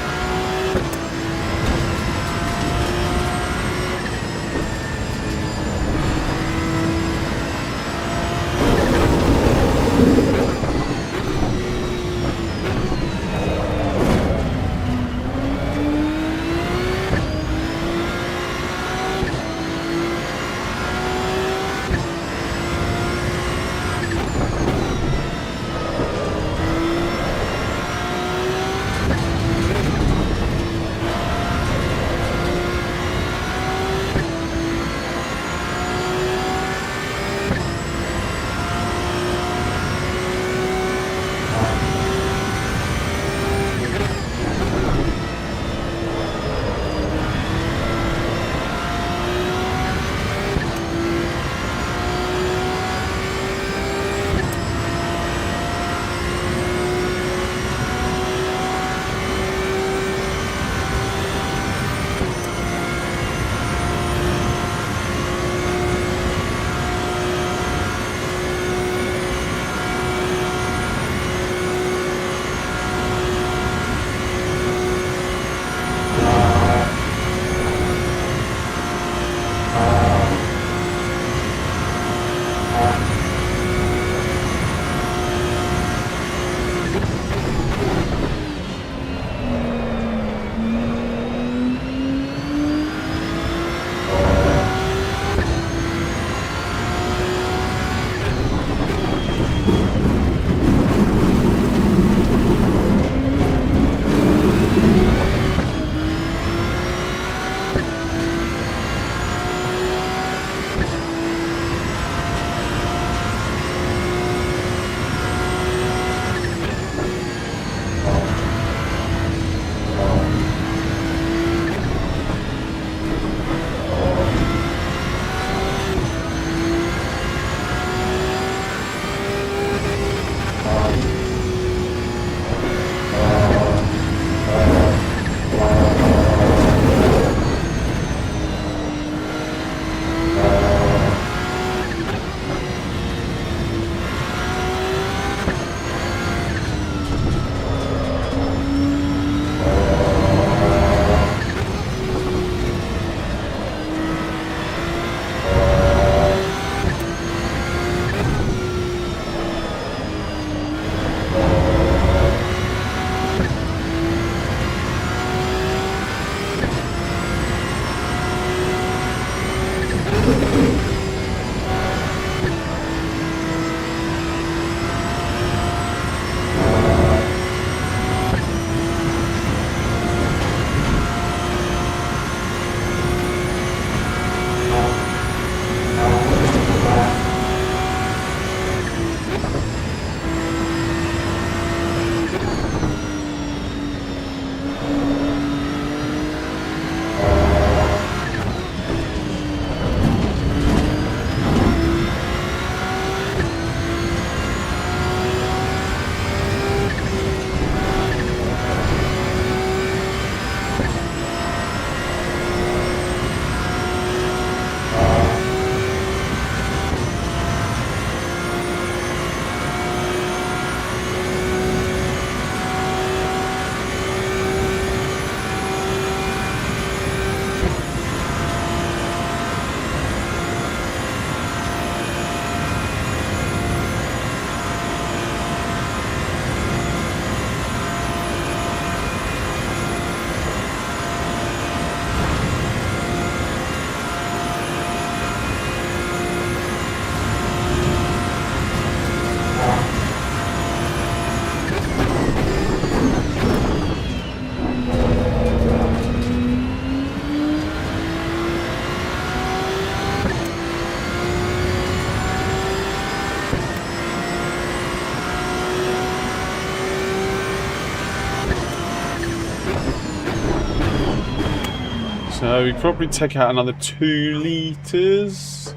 So we probably take out another 2 litres.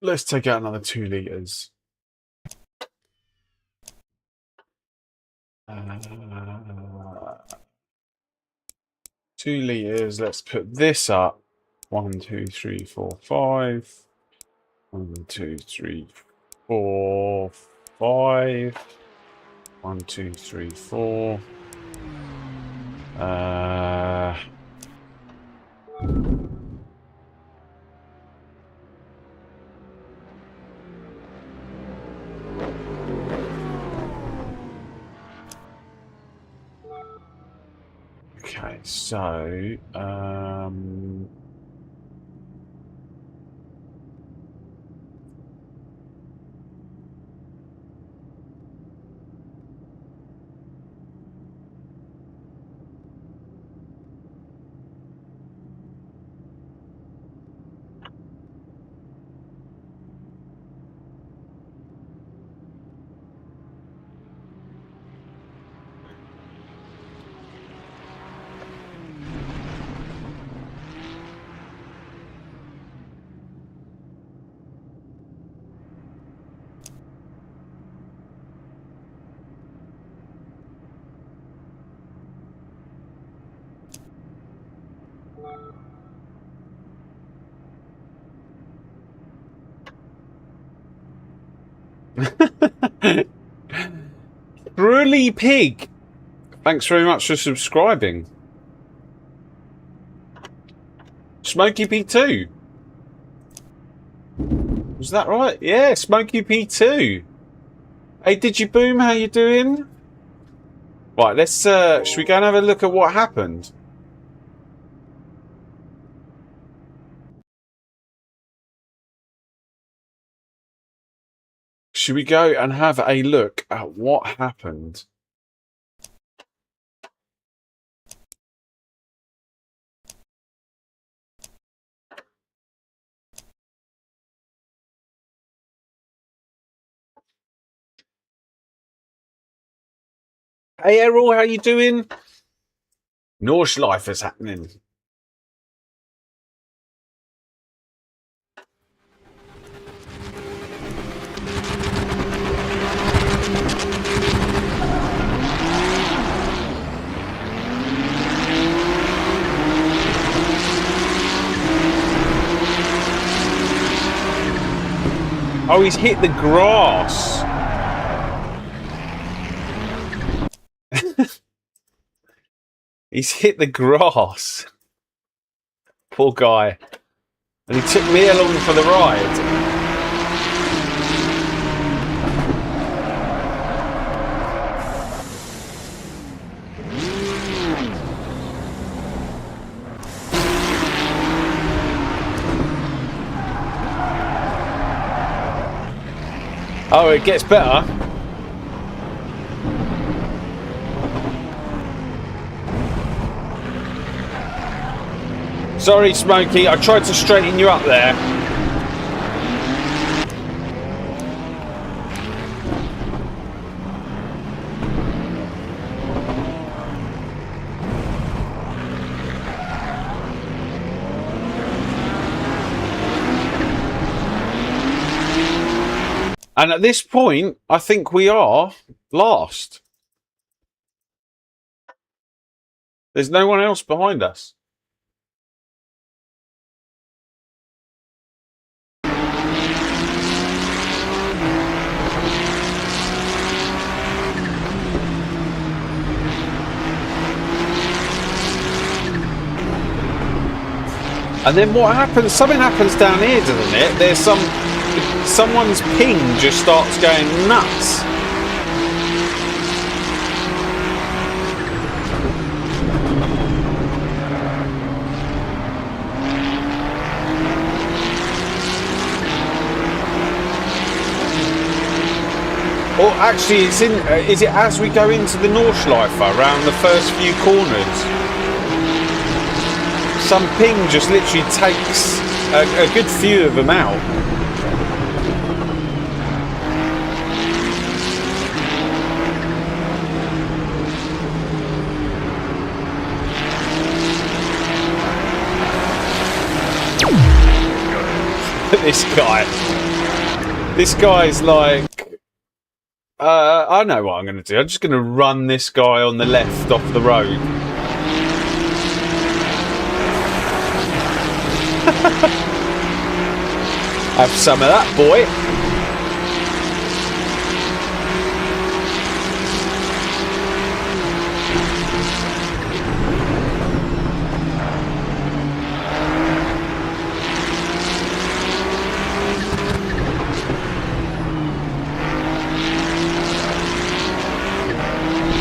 Let's take out another 2 litres. 2 litres. Let's put this up. 1, 2, 3, 4, 5. 1, 2, 3, 4, 5. 1, 2, 3, 4. Okay, so Really Pig, thanks very much for subscribing. Smokey P2. Was that right? Yeah, Smokey P2. Hey, Digiboom, how you doing? Right, let's should we go and have a look at what happened? Should we go and have a look at what happened? Hey Errol, how you doing? Norse life is happening. Oh, he's hit the grass. He's hit the grass. Poor guy. And he took me along for the ride. Oh, it gets better. Sorry, Smokey, I tried to straighten you up there. And at this point, I think we are last. There's no one else behind us. And then what happens? Something happens down here, doesn't it? There's someone's ping just starts going nuts. Or actually, it's in. Is it as we go into the Nordschleife around the first few corners? Some ping just literally takes a good few of them out. this guy. This guy's like... I know what I'm going to do. I'm just going to run this guy on the left off the road. Have some of that, boy.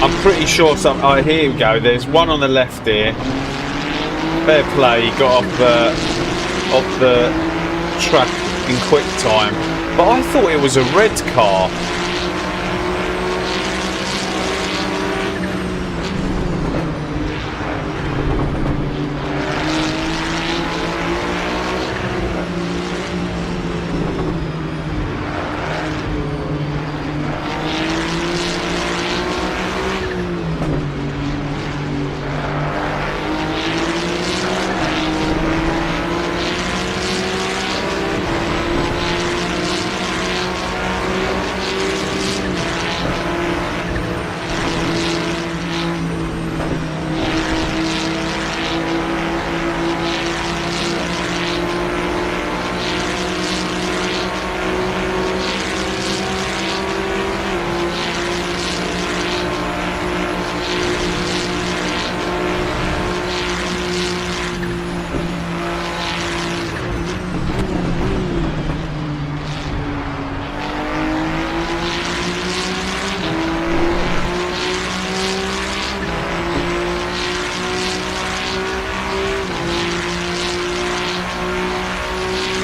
I'm pretty sure some... Oh, here we go. There's one on the left here. Fair play. He got off the track in quick time. But I thought it was a red car.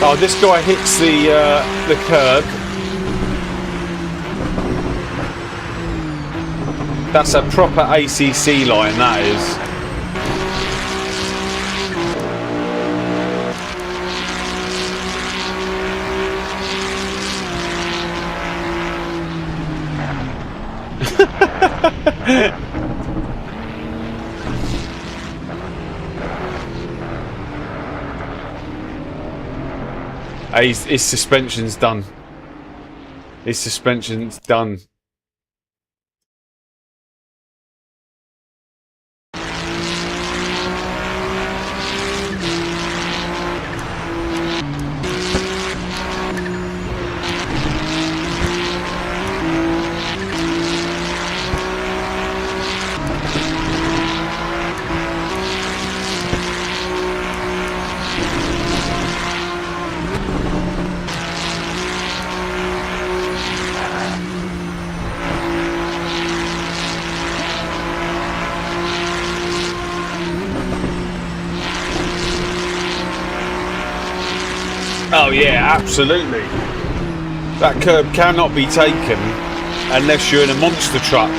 Oh, this guy hits the curb. That's a proper ACC line, that is. His suspension's done. His suspension's done. Oh yeah, absolutely. That curb cannot be taken unless you're in a monster truck.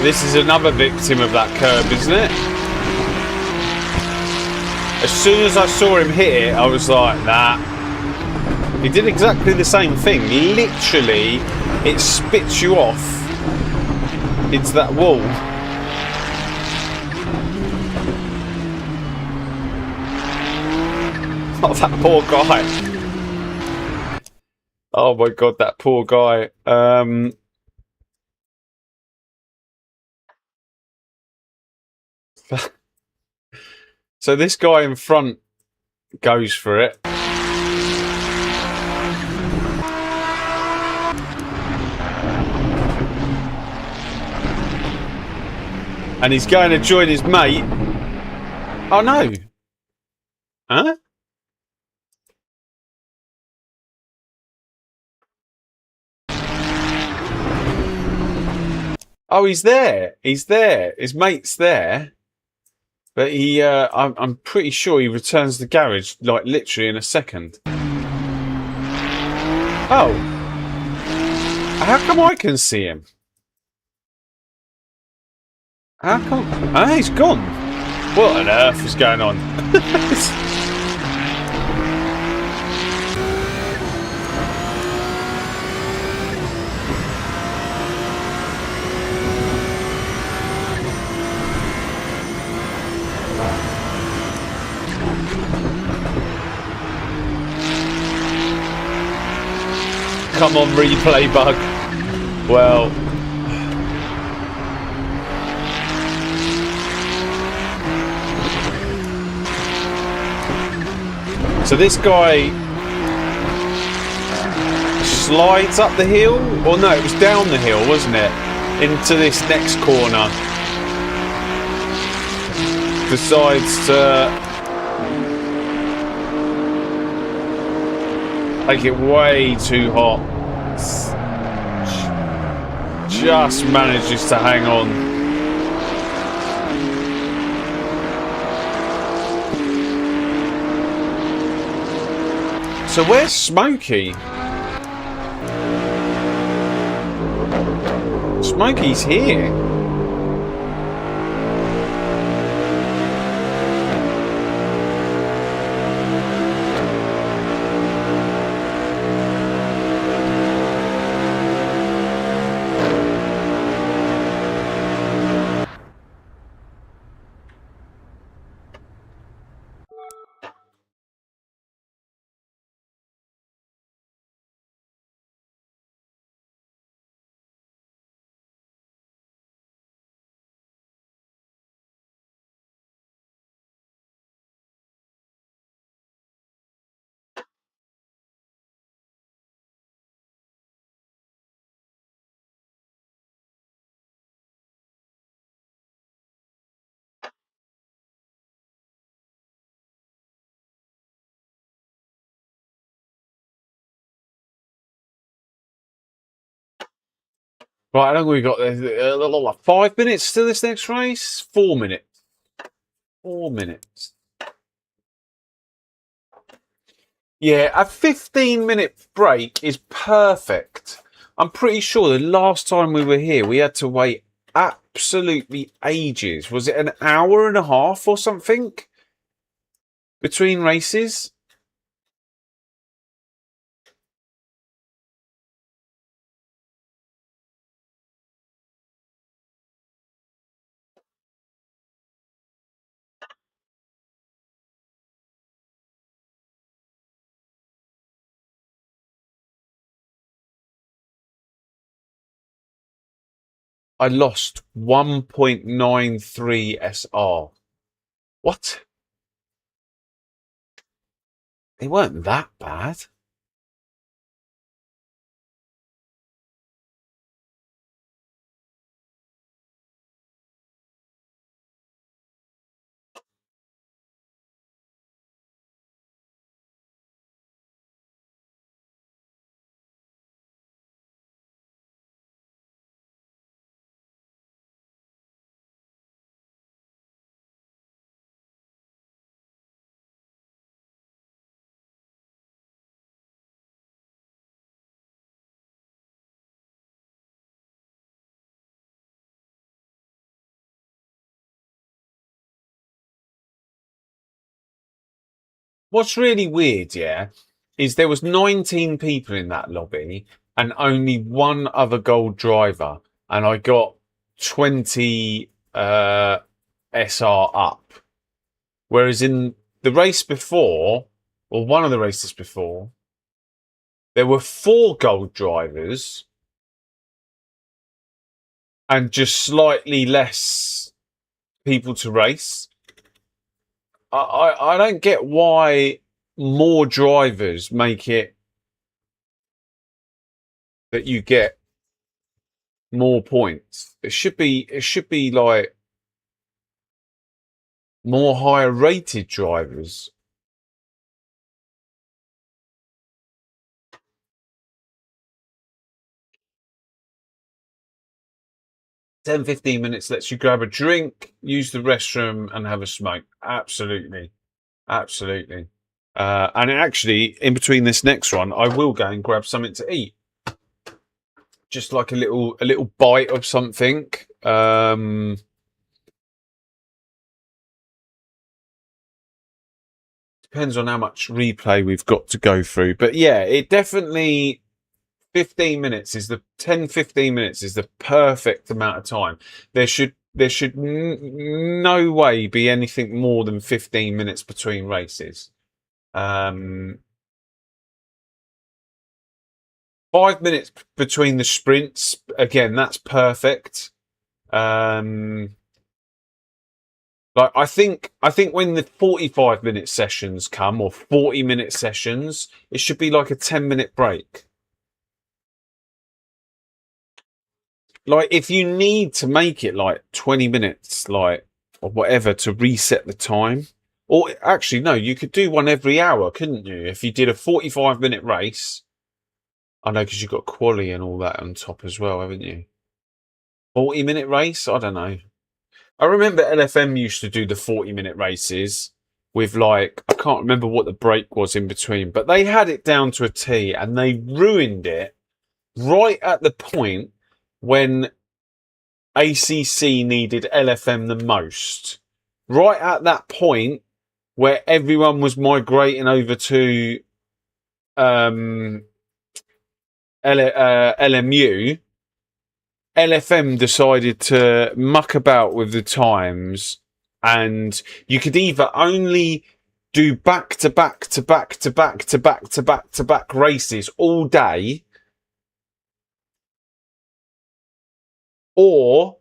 This is another victim of that curb, isn't it? As soon as I saw him hit it, I was like, nah. He did exactly the same thing. Literally, it spits you off into that wall. Oh, that poor guy. Oh my god, that poor guy. So this guy in front goes for it. And he's going to join his mate. Oh no. Huh? Oh, he's there. He's there. His mate's there. But I'm pretty sure he returns the garage like literally in a second. Oh, how come I can see him? How come? Ah, he's gone. What on earth is going on? Come on, replay bug. Well, so this guy slides up the hill, or no, it was down the hill, wasn't it? Into this next corner. Decides to make it way too hot. Just manages to hang on. So where's Smokey? Smokey's here. Right, how long we got? 5 minutes to this next race? 4 minutes. 4 minutes. Yeah, a 15-minute break is perfect. I'm pretty sure the last time we were here, we had to wait absolutely ages. Was it an hour and a half or something between races? I lost 1.93 SR. What? They weren't that bad. What's really weird, yeah, is there was 19 people in that lobby and only one other gold driver, and I got 20 SR up. Whereas in the race before, or one of the races before, there were 4 gold drivers and just slightly less people to race. I don't get why more drivers make it that you get more points. It should be like more higher rated drivers. 10, 15 minutes lets you grab a drink, use the restroom, and have a smoke. Absolutely. Absolutely. And actually, in between this next one, I will go and grab something to eat. Just like a little bite of something. Depends on how much replay we've got to go through. But yeah, it definitely 15 minutes is the 10-15 minutes is the perfect amount of time. There should no way be anything more than 15 minutes between races. 5 minutes between the sprints, again, that's perfect. Like I think when the 45-minute sessions come, or 40-minute sessions, it should be like a 10-minute break. Like if you need to make it like 20 minutes, like, or whatever, to reset the time. Or actually no, you could do one every hour, couldn't you? If you did a 45-minute race. I know, because you've got quali and all that on top as well, haven't you? 40-minute race? I don't know. I remember LFM used to do the 40-minute races with, like, I can't remember what the break was in between, but they had it down to a T, and they ruined it right at the point when ACC needed LFM the most. Right at that point where everyone was migrating over to LMU, LFM decided to muck about with the times, and you could either only do back to back to back to back to back to back to back races all day, or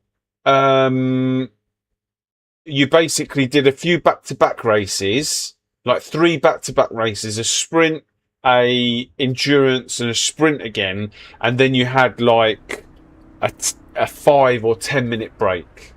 you basically did a few back to back races, like 3 back to back races, a sprint, a endurance, and a sprint again, and then you had like a 5 or 10 minute break.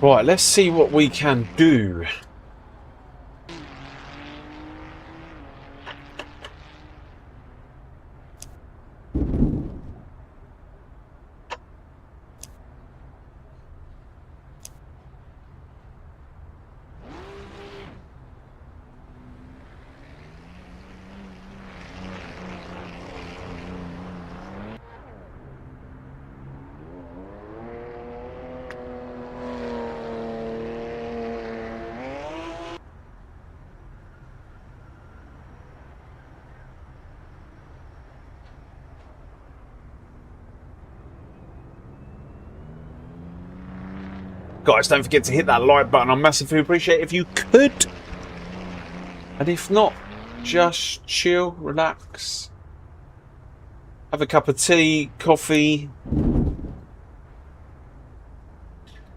Right, let's see what we can do. Guys, don't forget to hit that like button. I massively appreciate it if you could. And if not, just chill, relax. Have a cup of tea, coffee.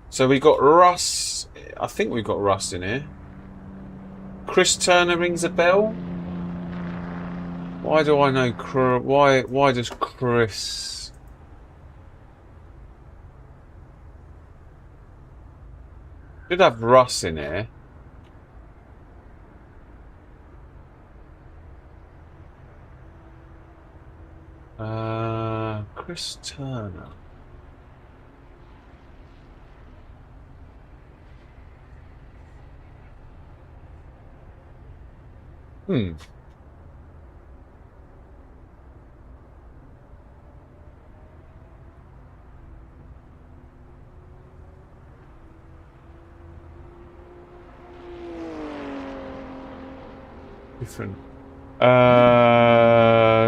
So we got Russ. I think we've got Russ in here. Chris Turner rings a bell. Why do I know? Why does Chris? Should have Russ in here. Chris Turner. Different.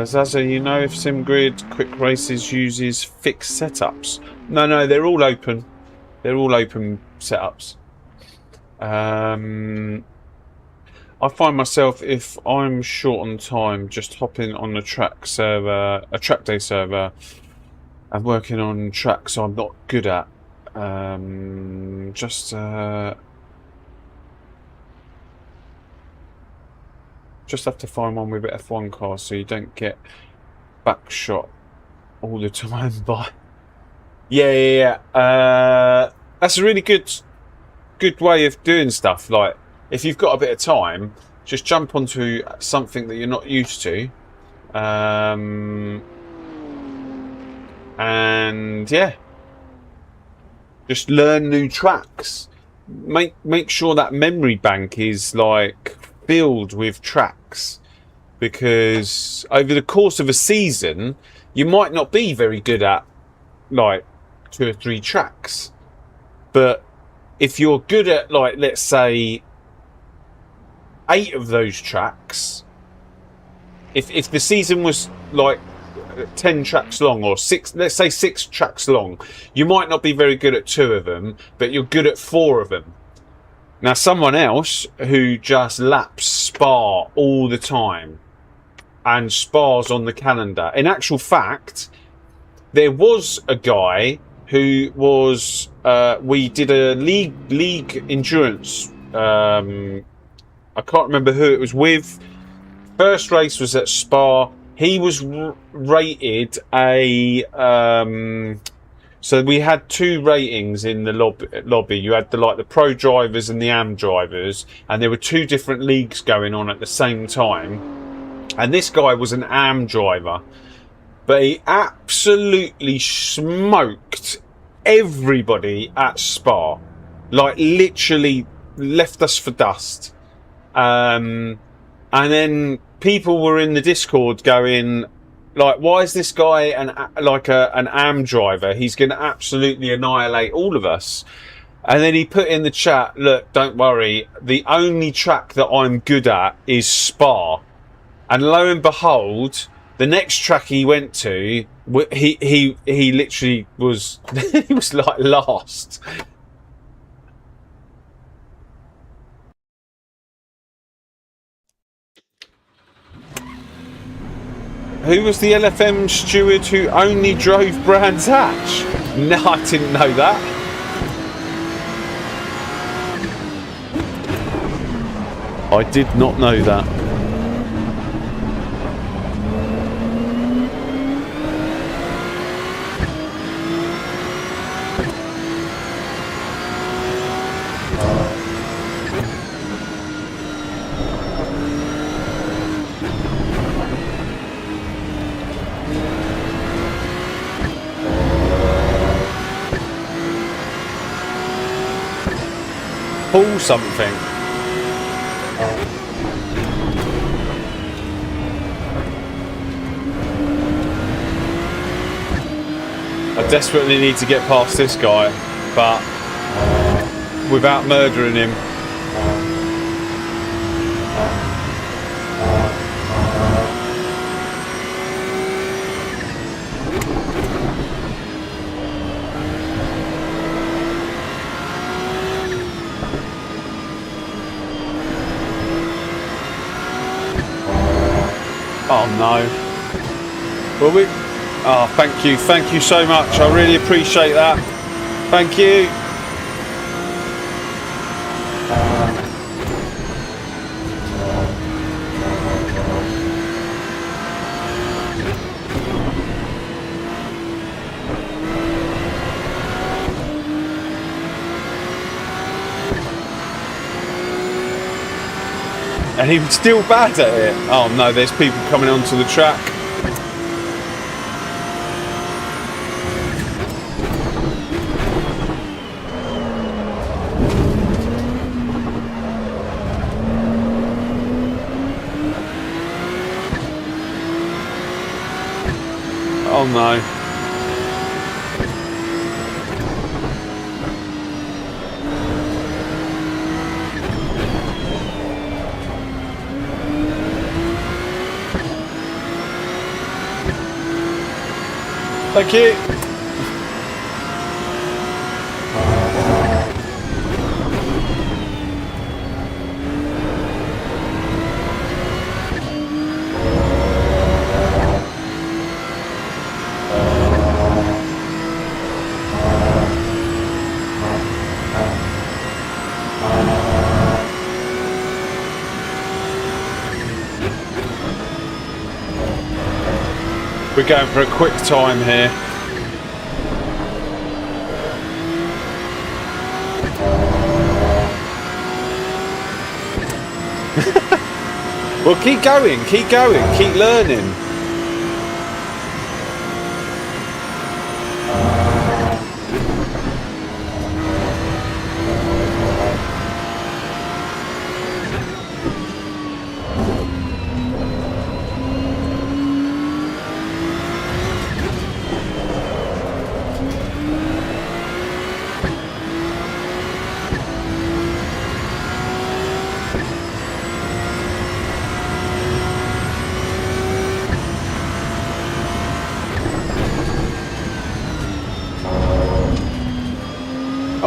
Zaza, you know if SimGrid Quick Races uses fixed setups? No, they're all open. They're all open setups. I find myself, if I'm short on time, just hopping on the track server, a track day server, and working on tracks I'm not good at. Just have to find one with F1 cars so you don't get backshot all the time by. Yeah. That's a really good way of doing stuff. Like, if you've got a bit of time, just jump onto something that you're not used to, and yeah, just learn new tracks. Make sure that memory bank is like filled with tracks, because over the course of a season, you might not be very good at like 2 or 3 tracks, but if you're good at, like, let's say 8 of those tracks, if the season was like 10 tracks long, or 6, let's say 6 tracks long, you might not be very good at 2 of them, but you're good at 4 of them. Now, someone else who just laps Spa all the time, and Spa's on the calendar. In actual fact, there was a guy who was, we did a league endurance, I can't remember who it was with. First race was at Spa. He was rated a, so we had 2 ratings in the lobby. You had the pro drivers and the am drivers, and there were 2 different leagues going on at the same time. And this guy was an am driver, but he absolutely smoked everybody at Spa. Like, literally left us for dust. And then people were in the Discord going, like, why is this guy an am driver? He's going to absolutely annihilate all of us. And then he put in the chat, look, don't worry, the only track that I'm good at is Spa. And lo and behold, the next track he went to, he literally was he was like last. Who was the LFM steward who only drove Brands Hatch? No, I didn't know that. I did not know that. Pull something. I desperately need to get past this guy, but without murdering him. Oh no. Well, oh, thank you so much. I really appreciate that. Thank you. And he was still bad at it. Oh no, there's people coming onto the track. Oh no. Thank you. We're going for a quick time here. Well, keep going, keep learning.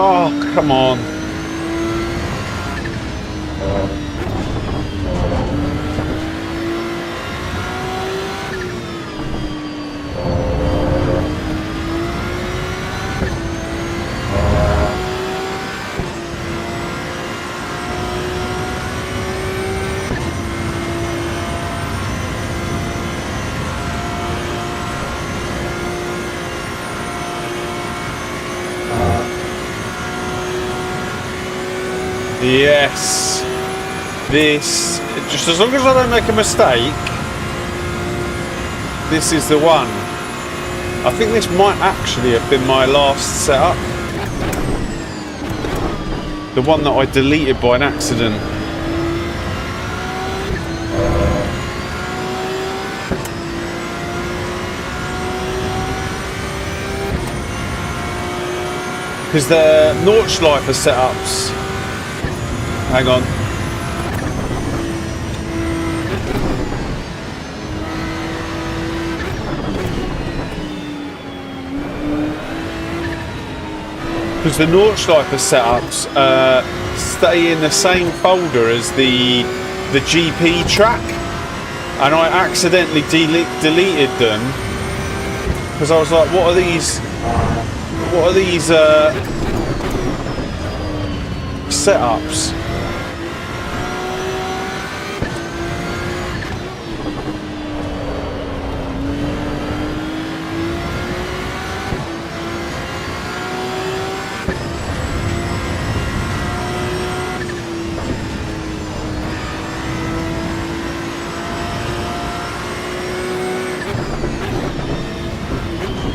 Oh, come on. Yes. This, just as long as I don't make a mistake, this is the one. I think this might actually have been my last setup. The one that I deleted by an accident. Because the Nordschleifer setups. Hang on. Because the Nordschleifer setups stay in the same folder as the GP track, and I accidentally deleted them because I was like, what are these? What are these setups?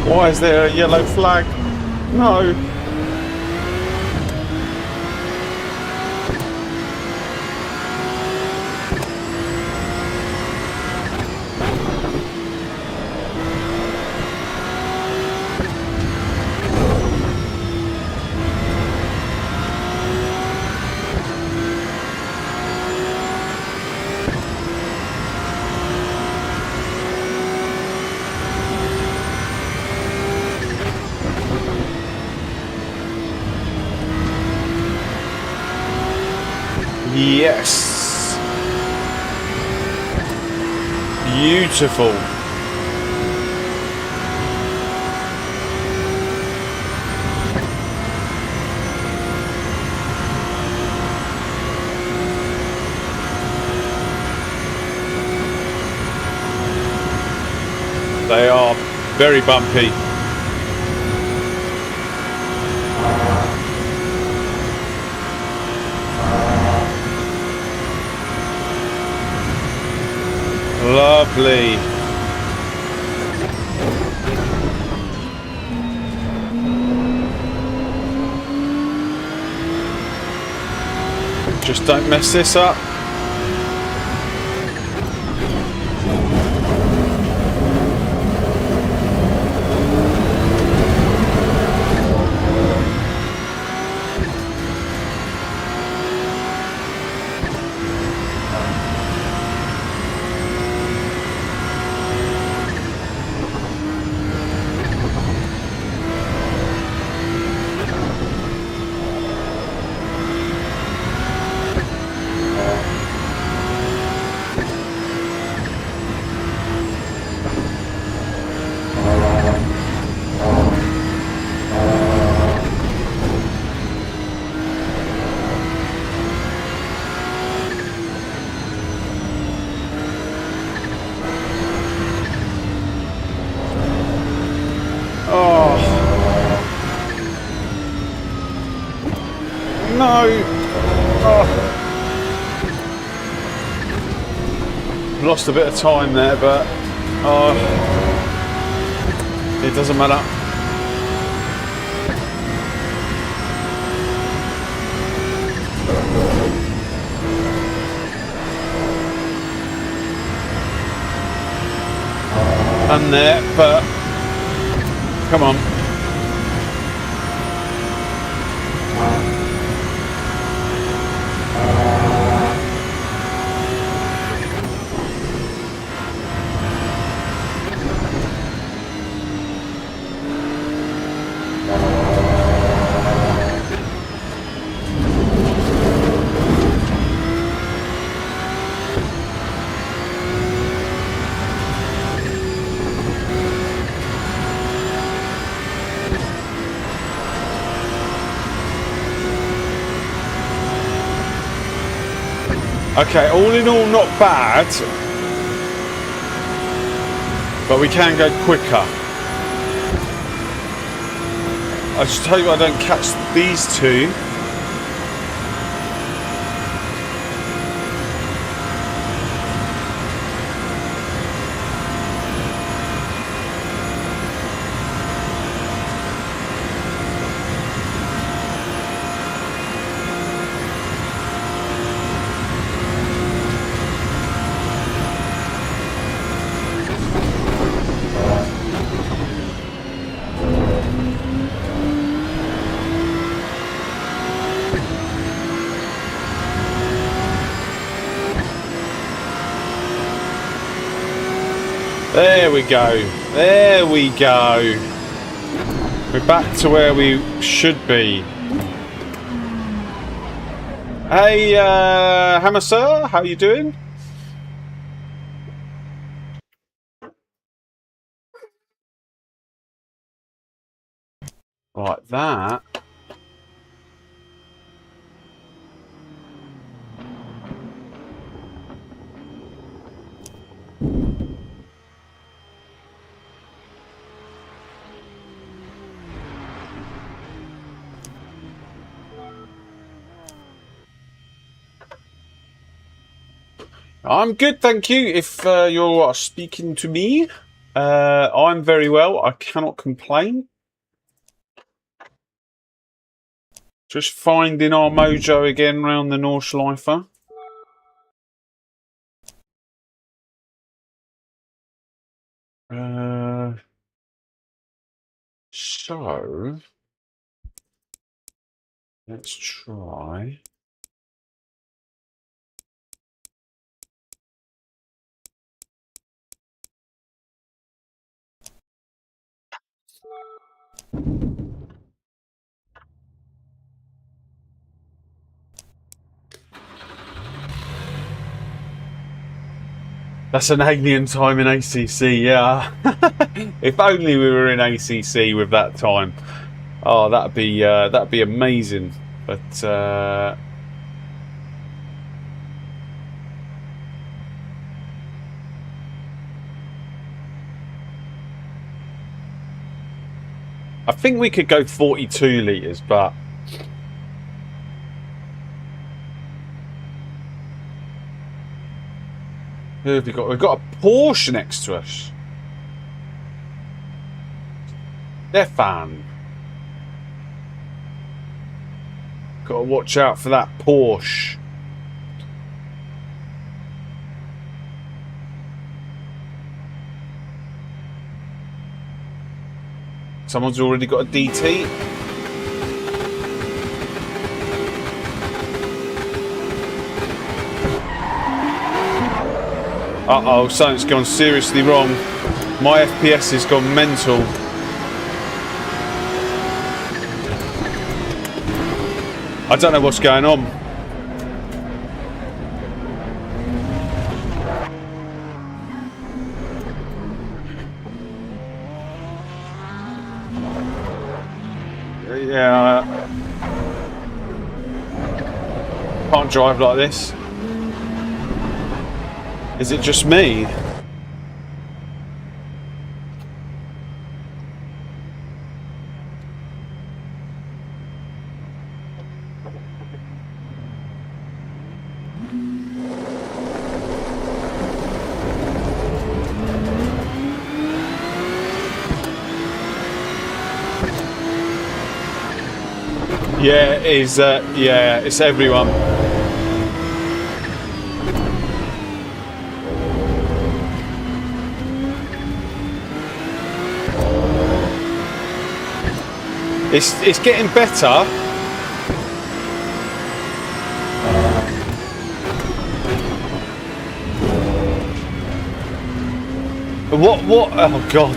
Why is there a yellow flag? No. Yes. Beautiful. They are very bumpy. Lovely. Just don't mess this up. lost a bit of time there, but it doesn't matter. And there, but come on. Okay, all in all, not bad, but we can go quicker. I just hope I don't catch these two. There we go. There we go. We're back to where we should be. Hey, Hammer Sir, how you doing? Like that. I'm good, thank you. If you're speaking to me, I'm very well. I cannot complain. Just finding our mojo again round the Nordschleife. So let's try. That's an alien time in ACC, yeah. If only we were in ACC with that time. Oh, that'd be amazing. But I think we could go 42 litres, but who have we got? We've got a Porsche next to us. Stefan. Got to watch out for that Porsche. Someone's already got a DT. Uh-oh, something's gone seriously wrong. My FPS has gone mental. I don't know what's going on. Yeah. Can't drive like this. Is it just me? Yeah, it is. Yeah, it's everyone. It's getting better. What? Oh God!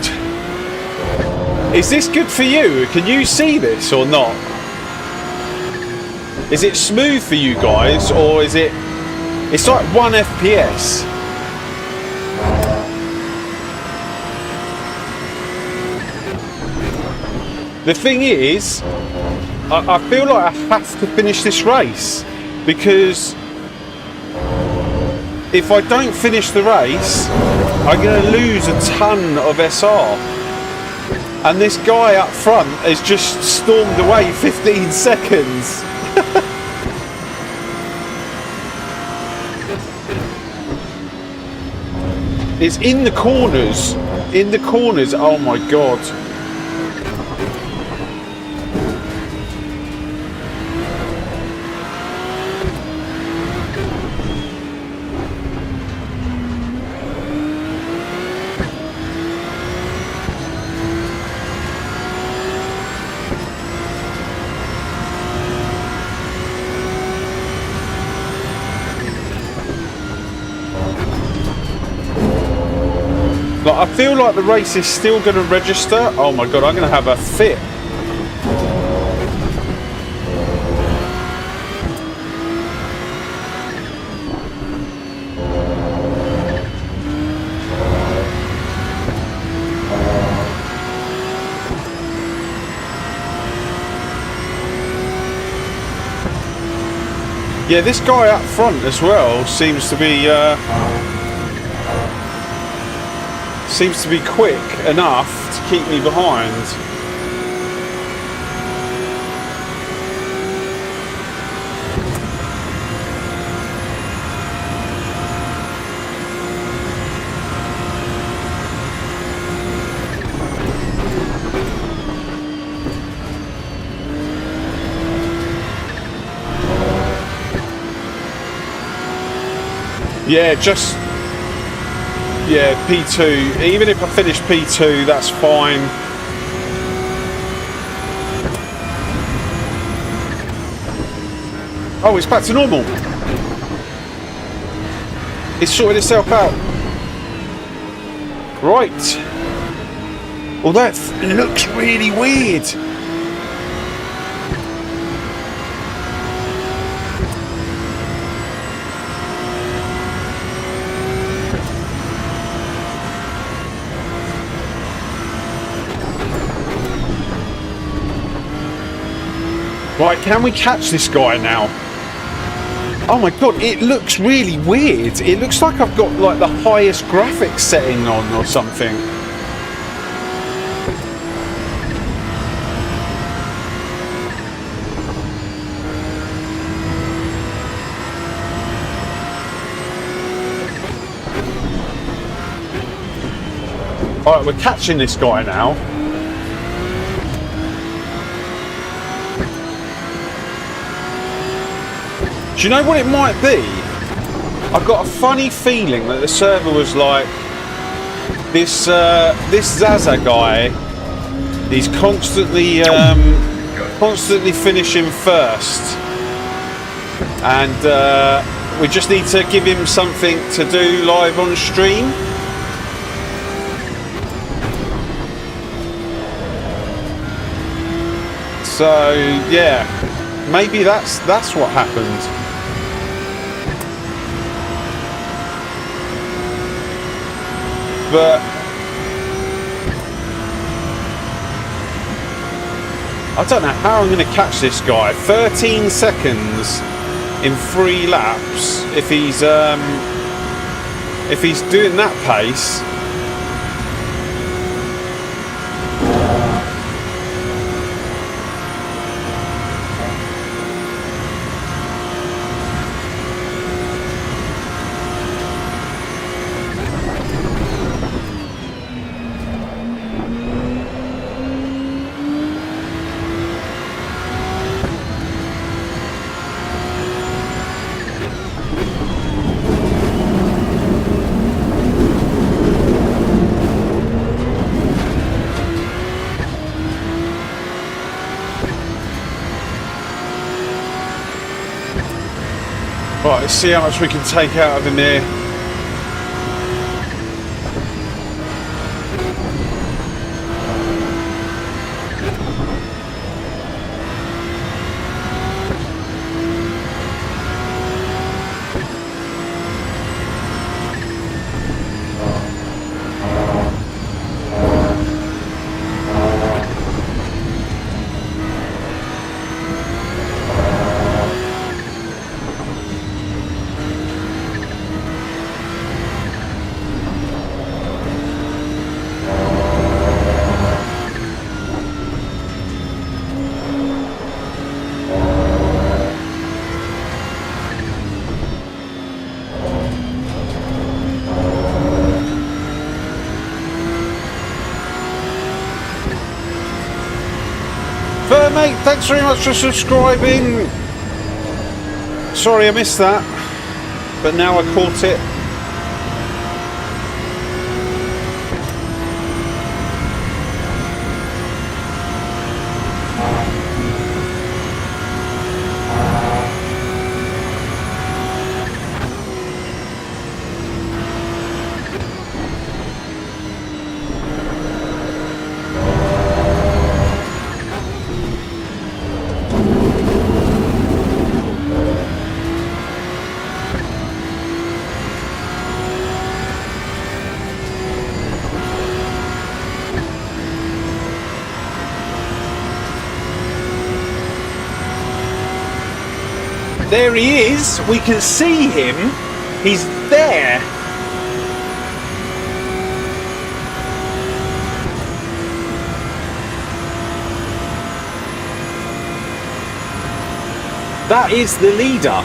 Is this good for you? Can you see this or not? Is it smooth for you guys, or is it? It's like 1 FPS. The thing is, I feel like I have to finish this race, because if I don't finish the race, I'm going to lose a ton of SR. And this guy up front has just stormed away 15 seconds. It's in the corners. In the corners. Oh my God. Like, I feel like the race is still going to register. Oh my God, I'm going to have a fit. Yeah, this guy up front as well seems to be quick enough to keep me behind. Yeah, P2. Even if I finish P2, that's fine. Oh, it's back to normal. It's sorted itself out. Right. Well, that looks really weird. Right, can we catch this guy now? Oh my God, it looks really weird. It looks like I've got like the highest graphics setting on or something. Alright, we're catching this guy now. Do you know what it might be? I've got a funny feeling that the server was like, this Zaza guy, he's constantly finishing first, and we just need to give him something to do live on stream. So yeah, maybe that's what happened. But I don't know how I'm going to catch this guy. 13 seconds in 3 laps. If he's doing that pace. Right, let's see how much we can take out of him here. Mate, thanks very much for subscribing. Sorry I missed that, but now I caught it. There he is, we can see him, he's there. That is the leader.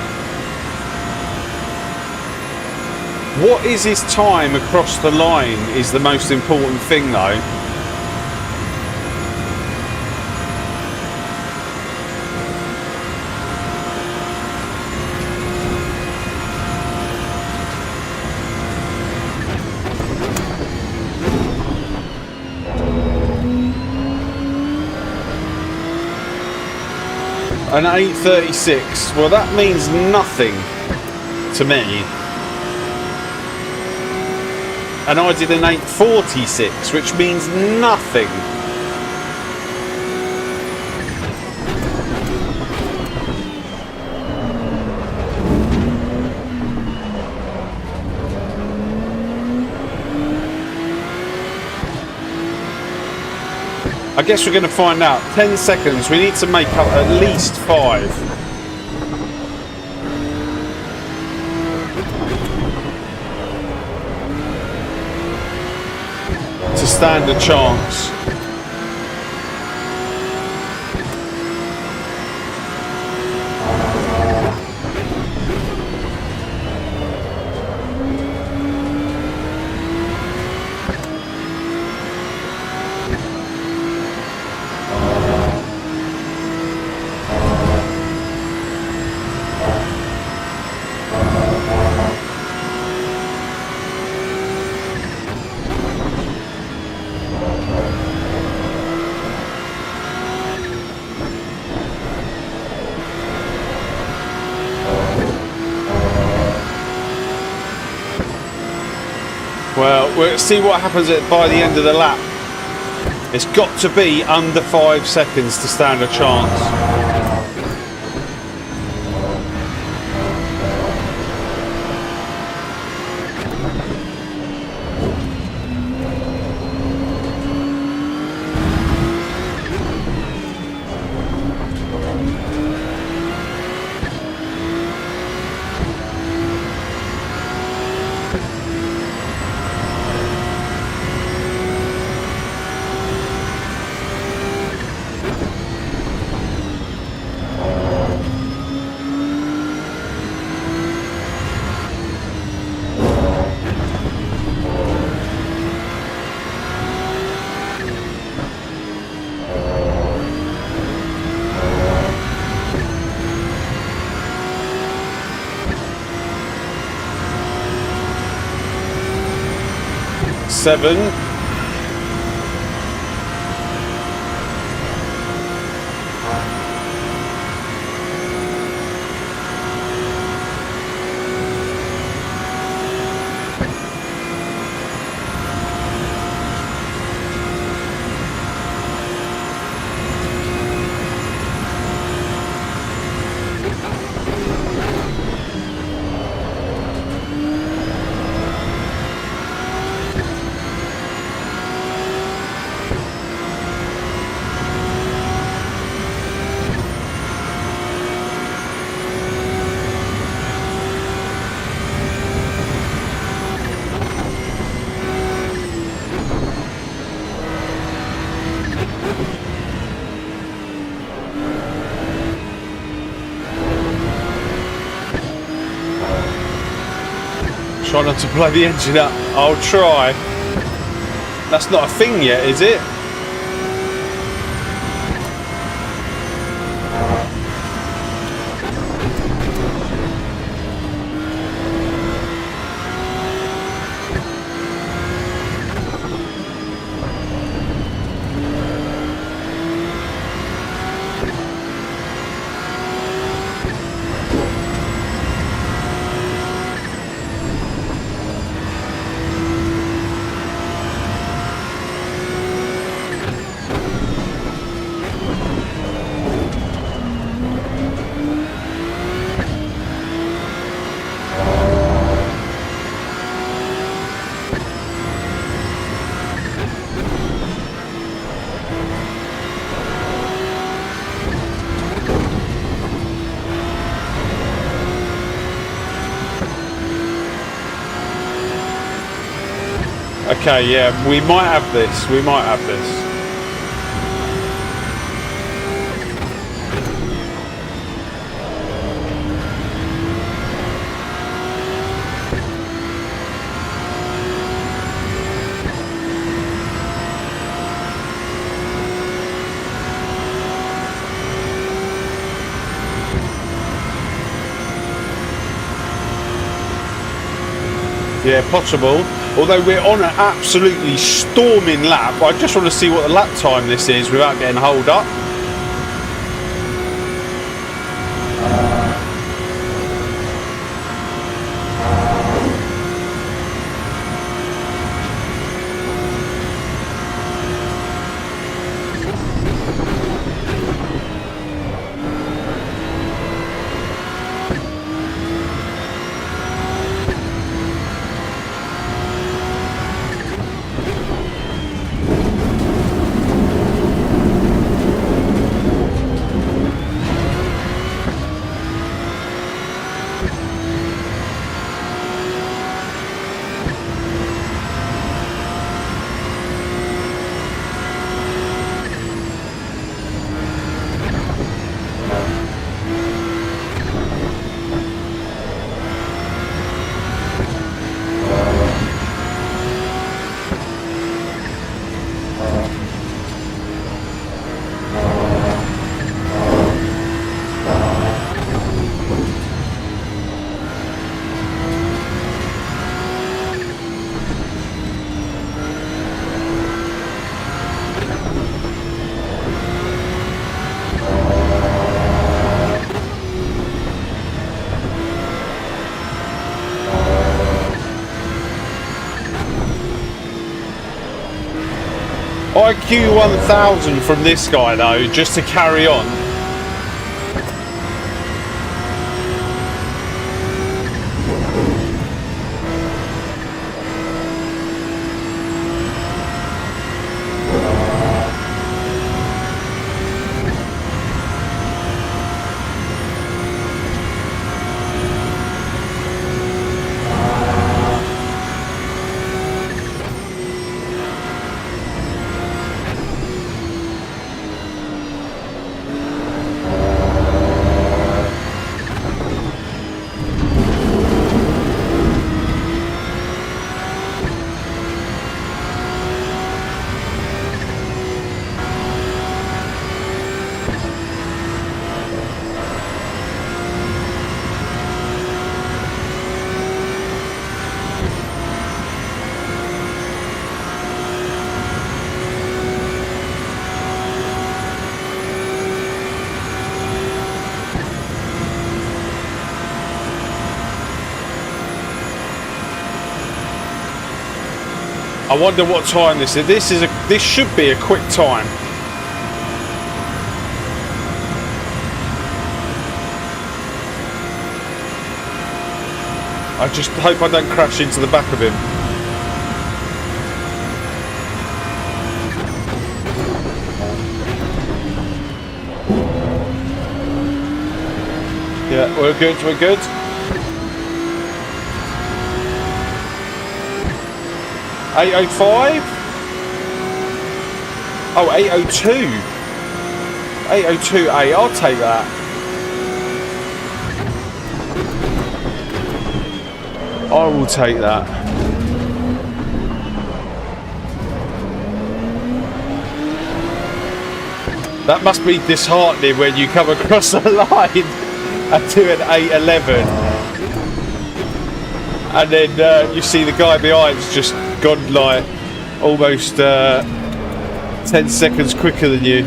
What is his time across the line is the most important thing though. An 8:36, well that means nothing to me. And I did an 8:46, which means nothing. I guess we're going to find out. 10 seconds. We need to make up at least 5. To stand a chance. Well, we'll see what happens by the end of the lap. It's got to be under 5 seconds to stand a chance. Seven. Try not to blow the engine up. I'll try. That's not a thing yet, is it? Okay, yeah, we might have this. We might have this. Yeah, possible. Although we're on an absolutely storming lap, I just want to see what the lap time this is without getting holed up. IQ 1000 from this guy though, just to carry on. I wonder what time this is. This should be a quick time. I just hope I don't crash into the back of him. Yeah, we're good, we're good. $805? Oh, 802. 802A, I'll take that. I will take that. That must be disheartening when you come across the line and do an 8:11, and then you see the guy behind's just gone like almost 10 seconds quicker than you.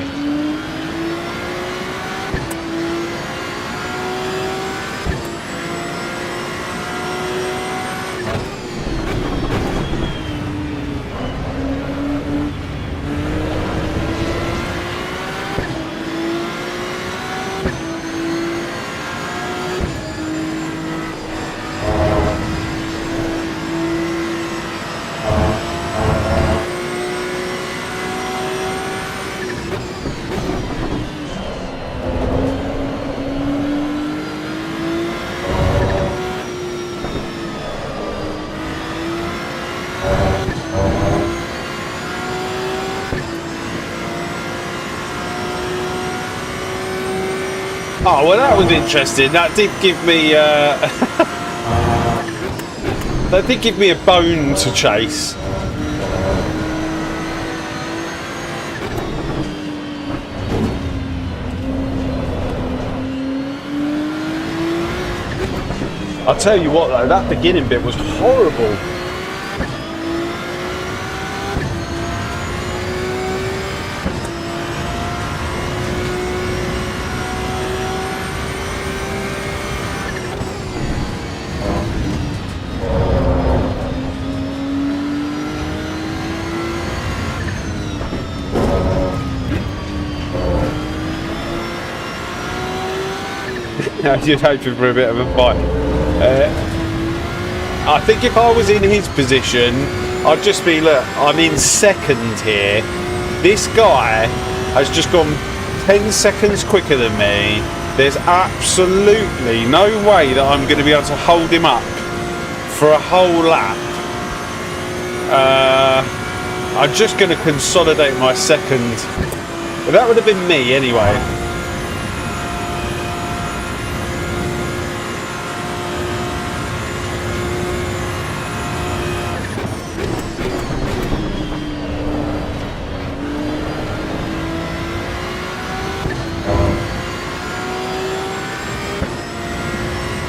Oh, well, that was interesting. That did give me that did give me a bone to chase. I'll tell you what though, that beginning bit was horrible. You're hoping for a bit of a fight. I think if I was in his position, I'd just be, look, I'm in second here. This guy has just gone 10 seconds quicker than me. There's absolutely no way that I'm going to be able to hold him up for a whole lap. I'm just going to consolidate my second. But that would have been me anyway.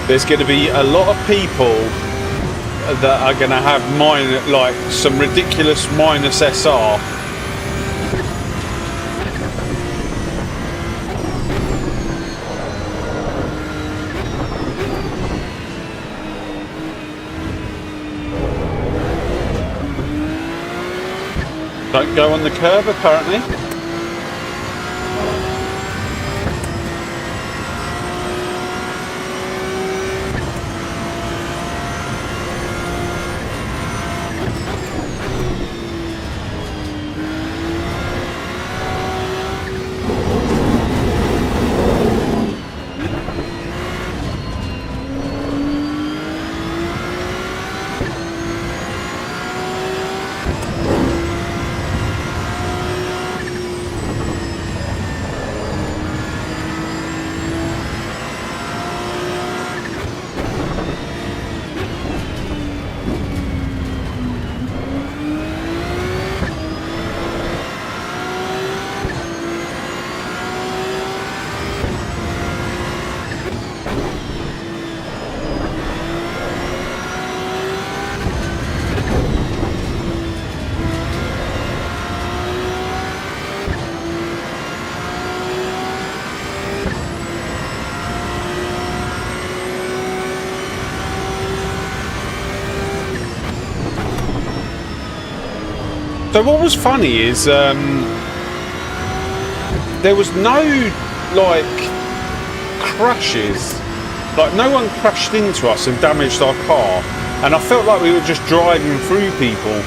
There's going to be a lot of people that are going to have like some ridiculous minus SR. Don't go on the curb, apparently. So what was funny is there was no like crashes, like no one crashed into us and damaged our car, and I felt like we were just driving through people.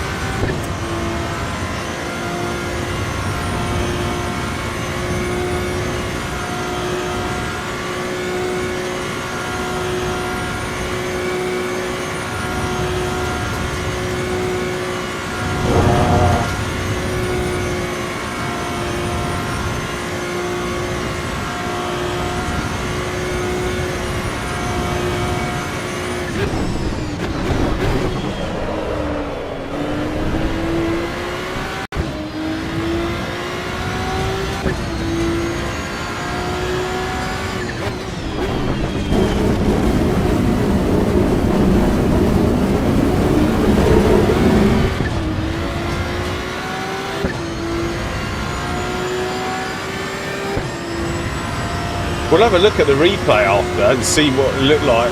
We'll have a look at the replay after and see what it looked like.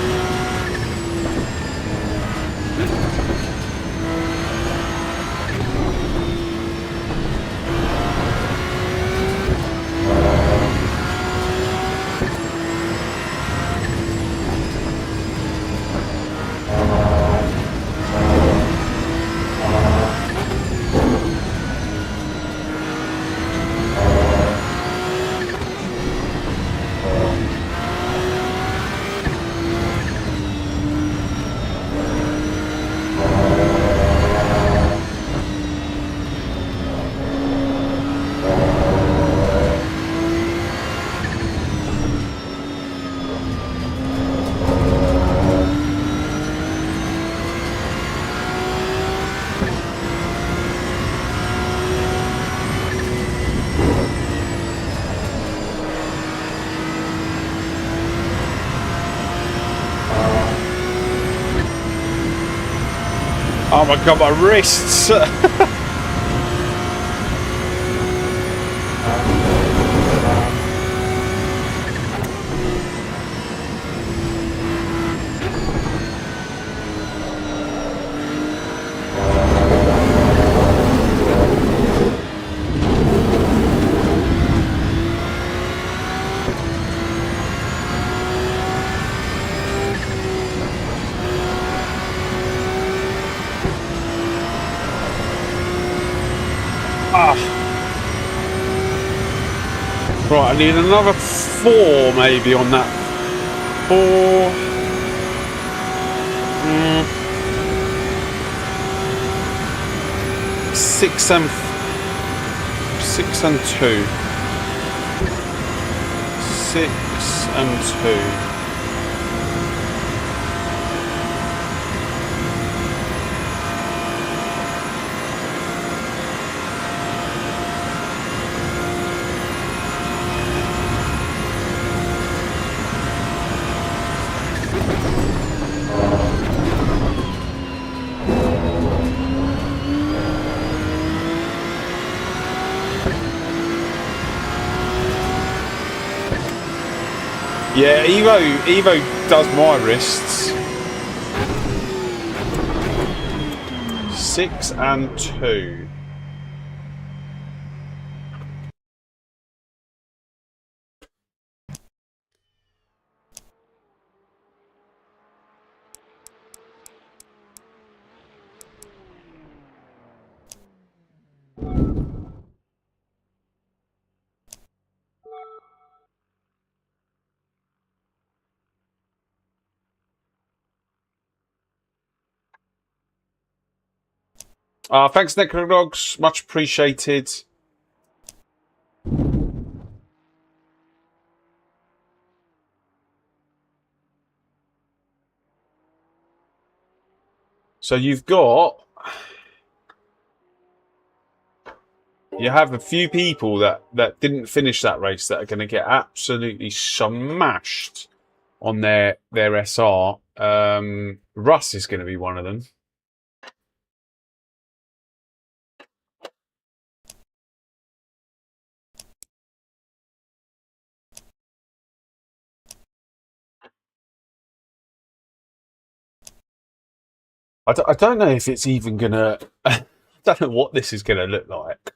Oh my god, my wrists! Right, I need another 4 maybe on that. 4. 6 and 2. 6 and 2. Yeah, Evo does my wrists. 6 and 2. Thanks, Necrodogs. Much appreciated. So you have a few people that didn't finish that race that are going to get absolutely smashed on their SR. Russ is going to be one of them. I don't know if it's even going to... I don't know what this is going to look like.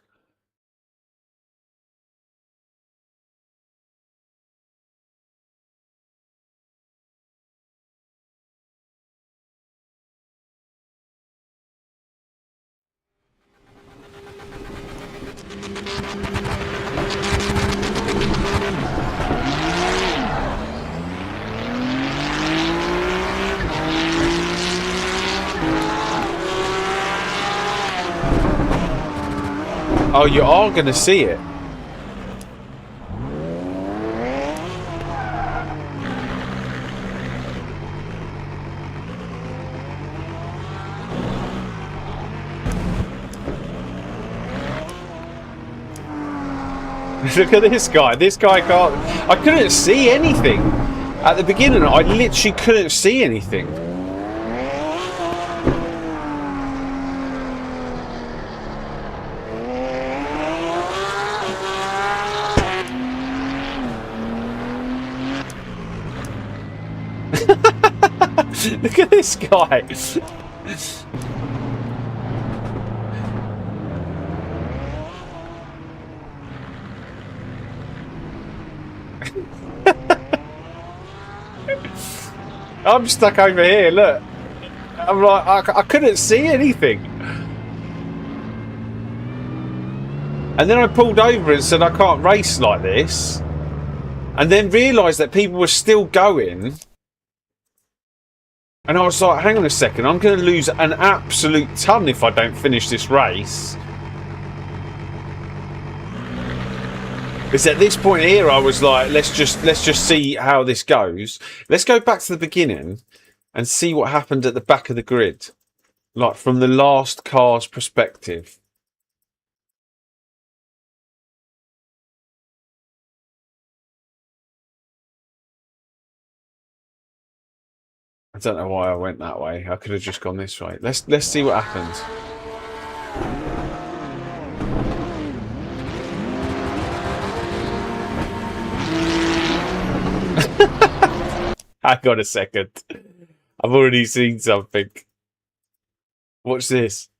Oh, you are going to see it. Look at this guy. This guy can't... I couldn't see anything. At the beginning, I literally couldn't see anything. this guy. I'm stuck over here, look. I'm like, I couldn't see anything. And then I pulled over and said I can't race like this. And then realised that people were still going. And I was like, hang on a second, I'm going to lose an absolute ton if I don't finish this race. It's at this point here I was like, let's just see how this goes. Let's go back to the beginning and see what happened at the back of the grid. Like from the last car's perspective. I don't know why I went that way. I could have just gone this way. Let's see what happens. Hang on a second. I've already seen something. Watch this.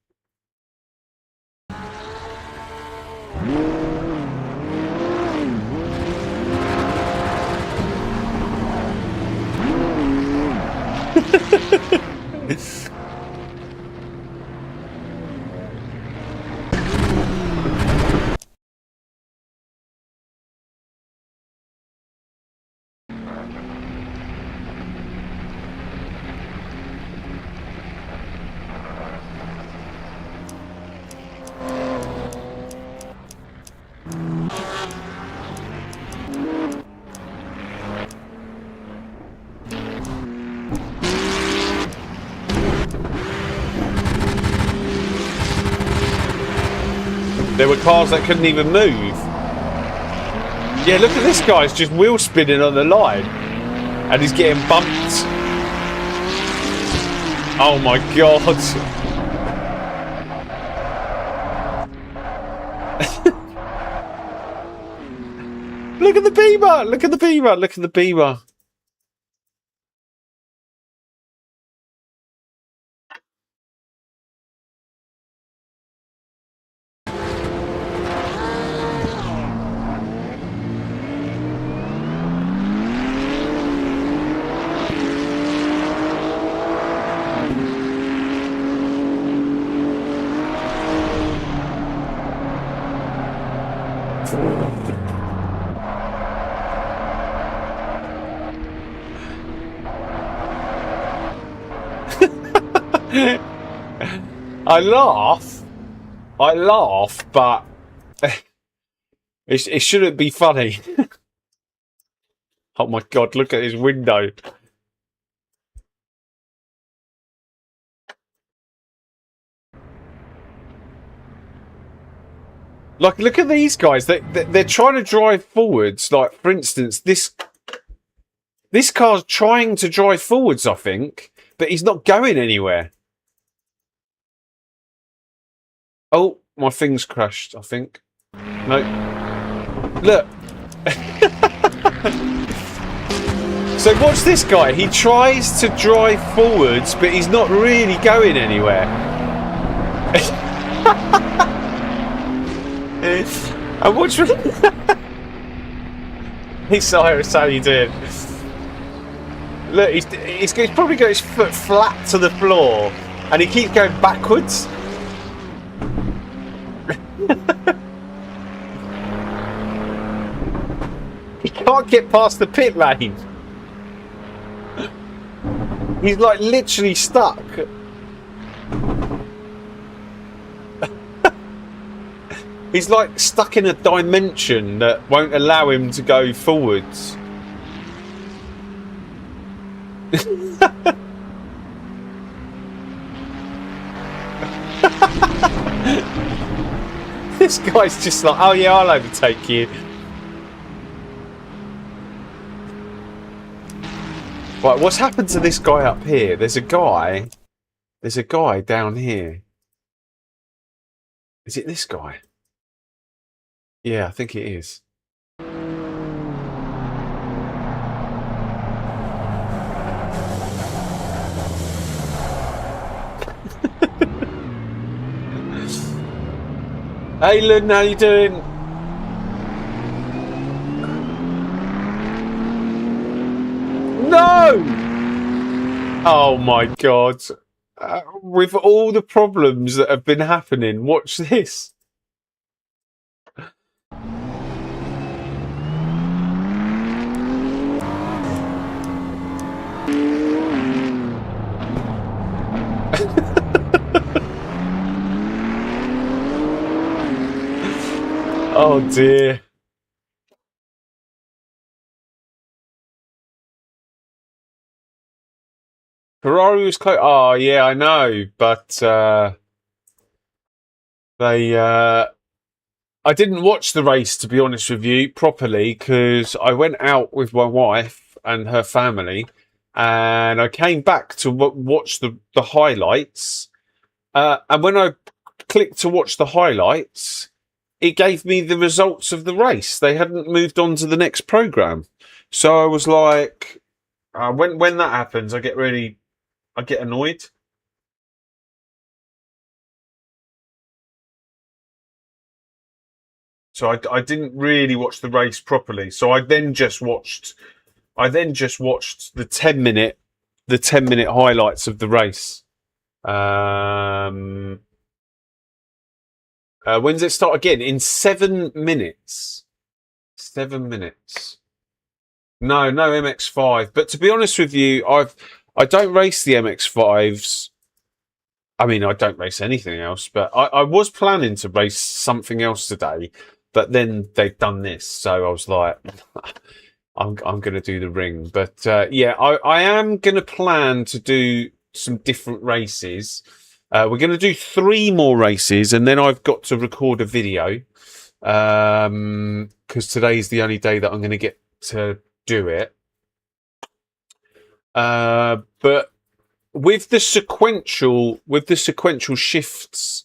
There were cars that couldn't even move. Yeah, look at this guy. He's just wheel spinning on the line. And he's getting bumped. Oh my god. Look at the Beamer. Look at the Beamer. Look at the Beamer. I laugh, but it shouldn't be funny. Oh my god, look at his window. Like, look at these guys. They're trying to drive forwards. Like, for instance, this car's trying to drive forwards, I think, but he's not going anywhere. Oh, my thing's crashed, I think. No. Look. So watch this guy. He tries to drive forwards, but he's not really going anywhere. And watch. Hey Cyrus, how you doing? Look, he's probably got his foot flat to the floor, and he keeps going backwards. He can't get past the pit lane. He's like literally stuck. He's like stuck in a dimension that won't allow him to go forwards. This guy's just like, oh yeah, I'll overtake you. Right, what's happened to this guy up here? There's a guy down here. Is it this guy? Yeah, I think it is. Hey, Lynn, how you doing? No! Oh my God. With all the problems that have been happening, watch this. Oh dear. Ferrari was close. Oh yeah, I know, but they. I didn't watch the race, to be honest with you, properly, because I went out with my wife and her family, and I came back to watch the highlights. And when I clicked to watch the highlights, it gave me the results of the race. They hadn't moved on to the next program, so I was like, when that happens, I get annoyed. So I didn't really watch the race properly. So I then just watched the 10-minute highlights of the race. When does it start again? In 7 minutes. 7 minutes. No MX-5. But to be honest with you, I don't race the MX-5s. I mean, I don't race anything else, but I was planning to race something else today, but then they've done this, so I was like, I'm going to do the ring. But yeah, I am going to plan to do some different races. We're going to do 3 more races, and then I've got to record a video because today's the only day that I'm going to get to do it. But with the sequential shifts,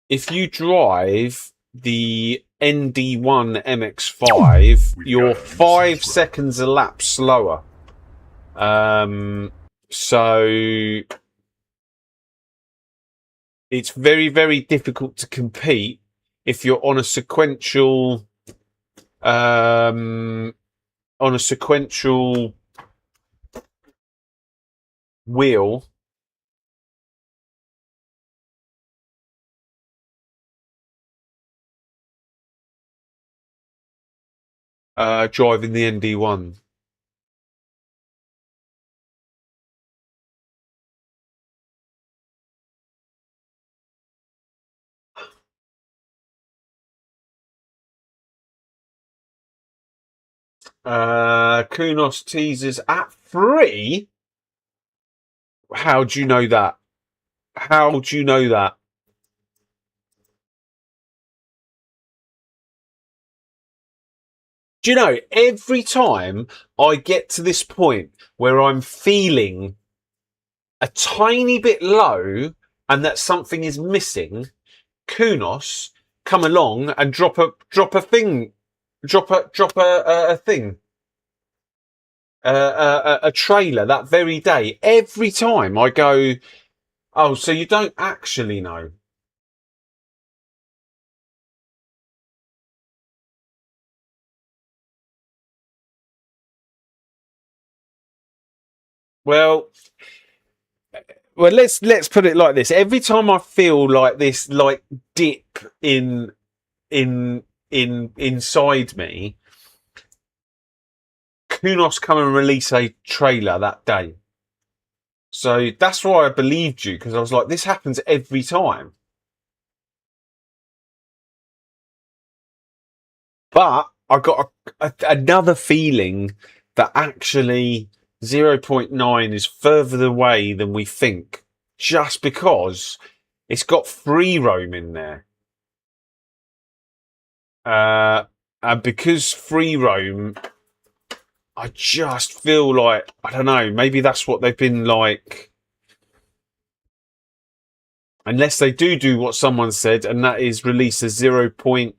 if you drive the ND1 MX-5, you're 5 seconds a lap slower. So it's very, very difficult to compete if you're on a sequential wheel. Driving the ND1. Kunos teasers at 3. How do you know that? How do you know that? Do you know, every time I get to this point where I'm feeling a tiny bit low and that something is missing, Kunos come along and drop a thing, a trailer that very day. Every time I go, oh, so you don't actually know. Well, let's put it like this. Every time I feel like this, like dip inside me, Kunos come and release a trailer that day. So that's why I believed you, because I was like, this happens every time. But I got another feeling that actually 0.9 is further away than we think, just because it's got free roam in there. And because free roam, I just feel like, I don't know, maybe that's what they've been like. Unless they do what someone said, and that is release a 0.5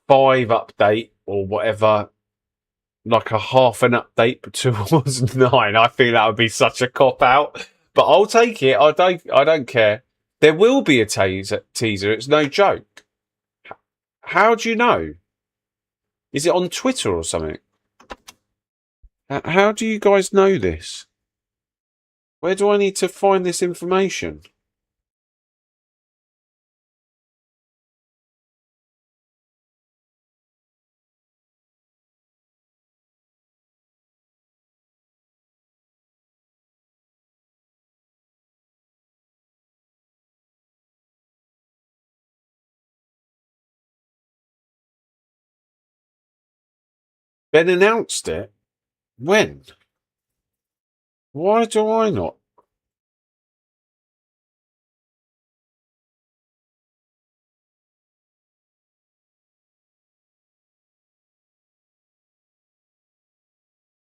update or whatever, like a half an update towards 9. I think that would be such a cop out, but I'll take it. I don't care. There will be a teaser. It's no joke. How do you know? Is it on Twitter or something? How do you guys know this? Where do I need to find this information? Ben announced it. When? Why do I not?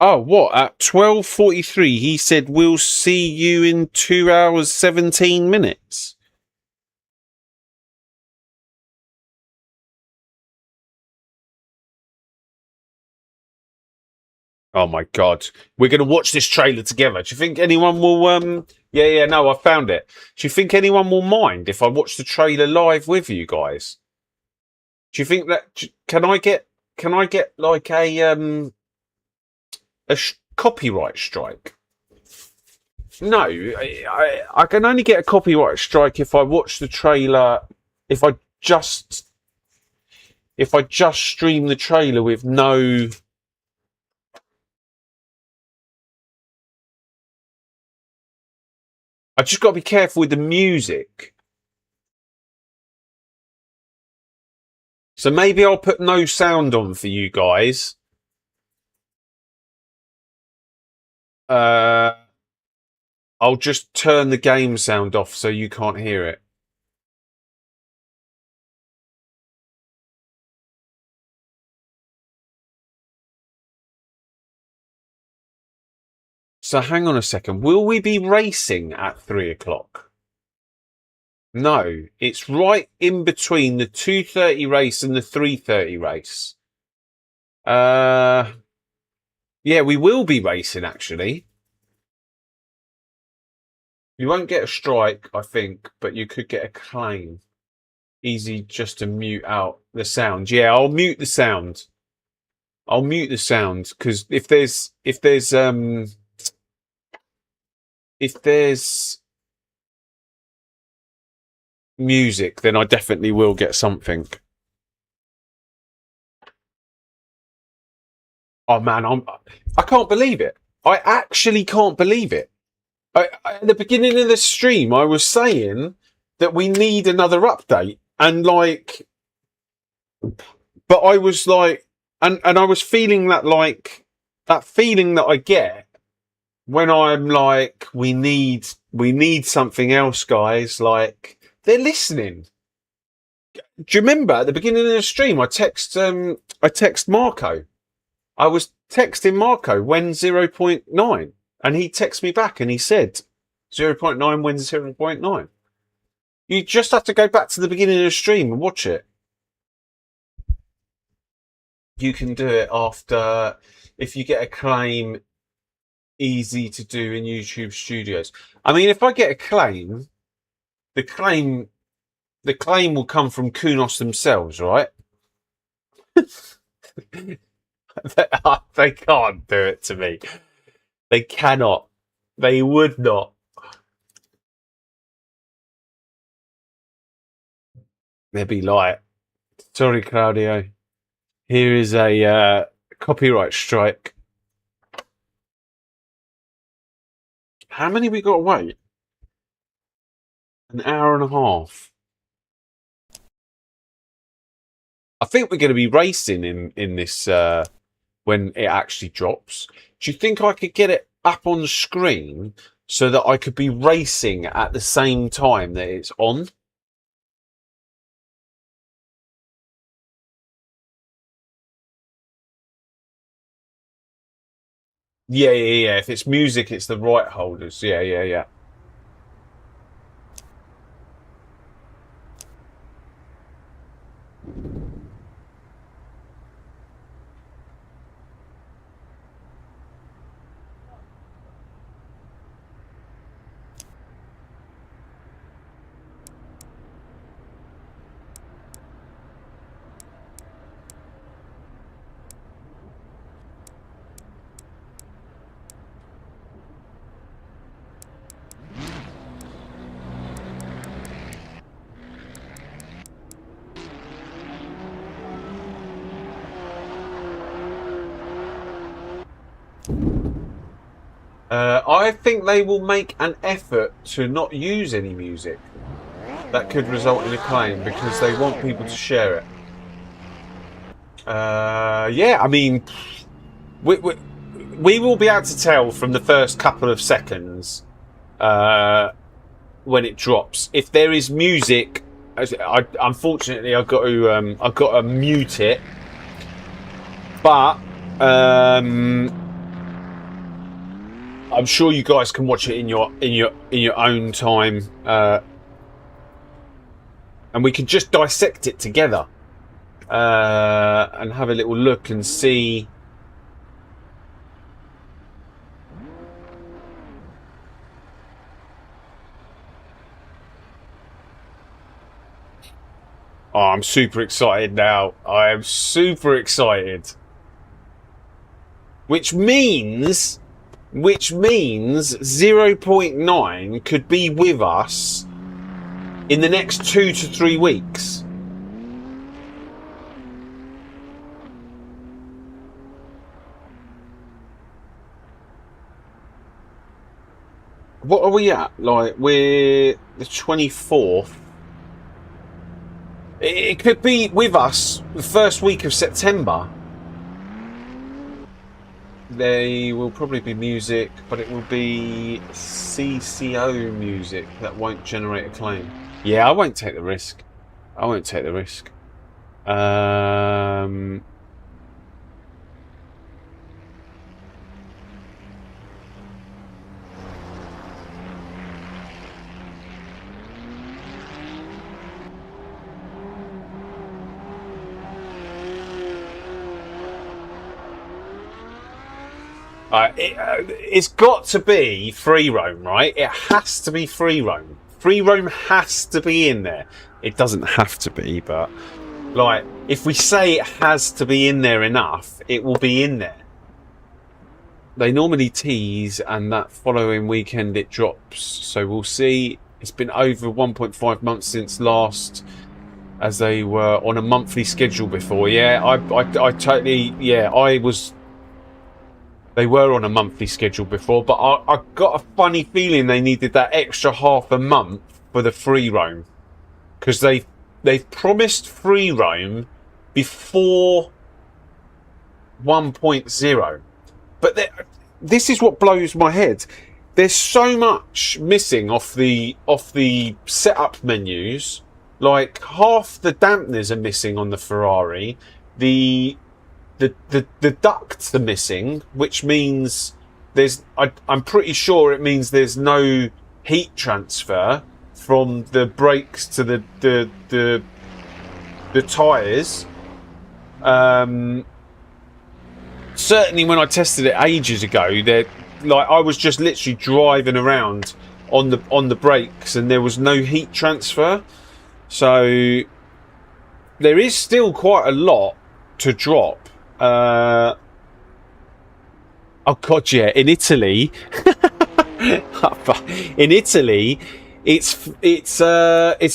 Oh, what? At 12:43, he said, "We'll see you in 2 hours, 17 minutes." Oh my God. We're going to watch this trailer together. Do you think anyone will, yeah, no, I found it. Do you think anyone will mind if I watch the trailer live with you guys? Do you think that, can I get like a copyright strike? No, I can only get a copyright strike if I watch the trailer. If I just stream the trailer with no. I just got to be careful with the music. So maybe I'll put no sound on for you guys. I'll just turn the game sound off so you can't hear it. So hang on a second. Will we be racing at 3 o'clock? No, it's right in between the 2:30 race and the 3:30 race. Yeah, we will be racing actually. You won't get a strike, I think, but you could get a claim. Easy just to mute out the sound. Yeah, I'll mute the sound. I'll mute the sound because if there's music, then I definitely will get something. Oh man, I can't believe it. I actually can't believe it. At the beginning of the stream, I was saying that we need another update, and like, but I was like, and I was feeling that like that feeling that I get when I'm like, we need something else, guys. Like, they're listening. Do you remember at the beginning of the stream, I text Marco. I was texting Marco when 0.9, and he texted me back and he said 0.9 when 0.9. You just have to go back to the beginning of the stream and watch it. You can do it after, if you get a claim, easy to do in YouTube Studios. I mean, if I get a claim, the claim will come from Kunos themselves, right? They can't do it to me. They cannot. They would not. They'd be like, sorry, Claudio. Here is a copyright strike. How many we got to wait? An hour and a half. I think we're going to be racing in this when it actually drops. Do you think I could get it up on the screen so that I could be racing at the same time that it's on? Yeah. If it's music, it's the right holders. Yeah. I think they will make an effort to not use any music that could result in a claim because they want people to share it. Yeah, I mean, we will be able to tell from the first couple of seconds when it drops if there is music. Unfortunately, I've got to mute it, but I'm sure you guys can watch it in your own time, and we can just dissect it together and have a little look and see. Oh, I'm super excited now. I am super excited. Which means 0.9 could be with us in the next 2 to 3 weeks. What are we at? Like, we're the 24th. It could be with us the first week of September. There will probably be music, but it will be CCO music that won't generate a claim. Yeah, I won't take the risk. I won't take the risk. It's got to be free roam, right? It has to be free roam. Free roam has to be in there. It doesn't have to be, but like if we say it has to be in there enough, it will be in there. They normally tease, and that following weekend it drops. So we'll see. It's been over 1.5 months since last, as they were on a monthly schedule before. Yeah, I totally. Yeah, I was. They were on a monthly schedule before, but I got a funny feeling they needed that extra half a month for the free roam, because they've promised free roam before 1.0. But this is what blows my head. There's so much missing off the setup menus. Like half the dampeners are missing on the Ferrari. The ducts are missing, which means I'm pretty sure it means there's no heat transfer from the brakes to the tyres. Certainly when I tested it ages ago, I was just literally driving around on the brakes and there was no heat transfer. So there is still quite a lot to drop. Oh god, yeah. In Italy, it's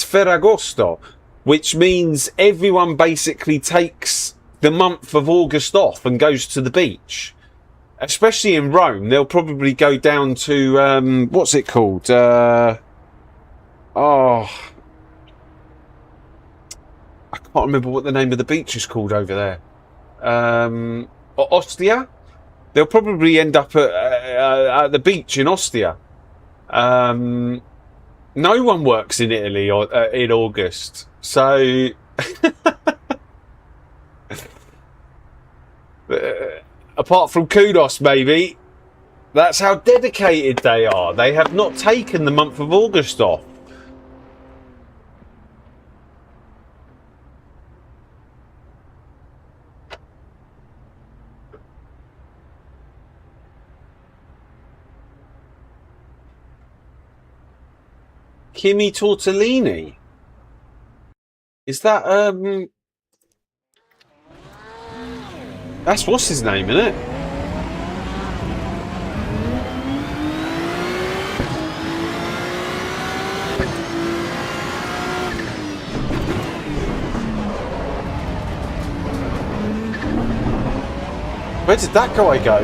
Ferragosto, which means everyone basically takes the month of August off and goes to the beach. Especially in Rome, they'll probably go down to what's it called? I can't remember what the name of the beach is called over there. Ostia. They'll probably end up at the beach in Ostia. No one works in Italy in August, so apart from Kudos, maybe. That's how dedicated they are. They have not taken the month of August off. Kimi Tortellini. Is that that's what's his name, isn't it? Where did that guy go?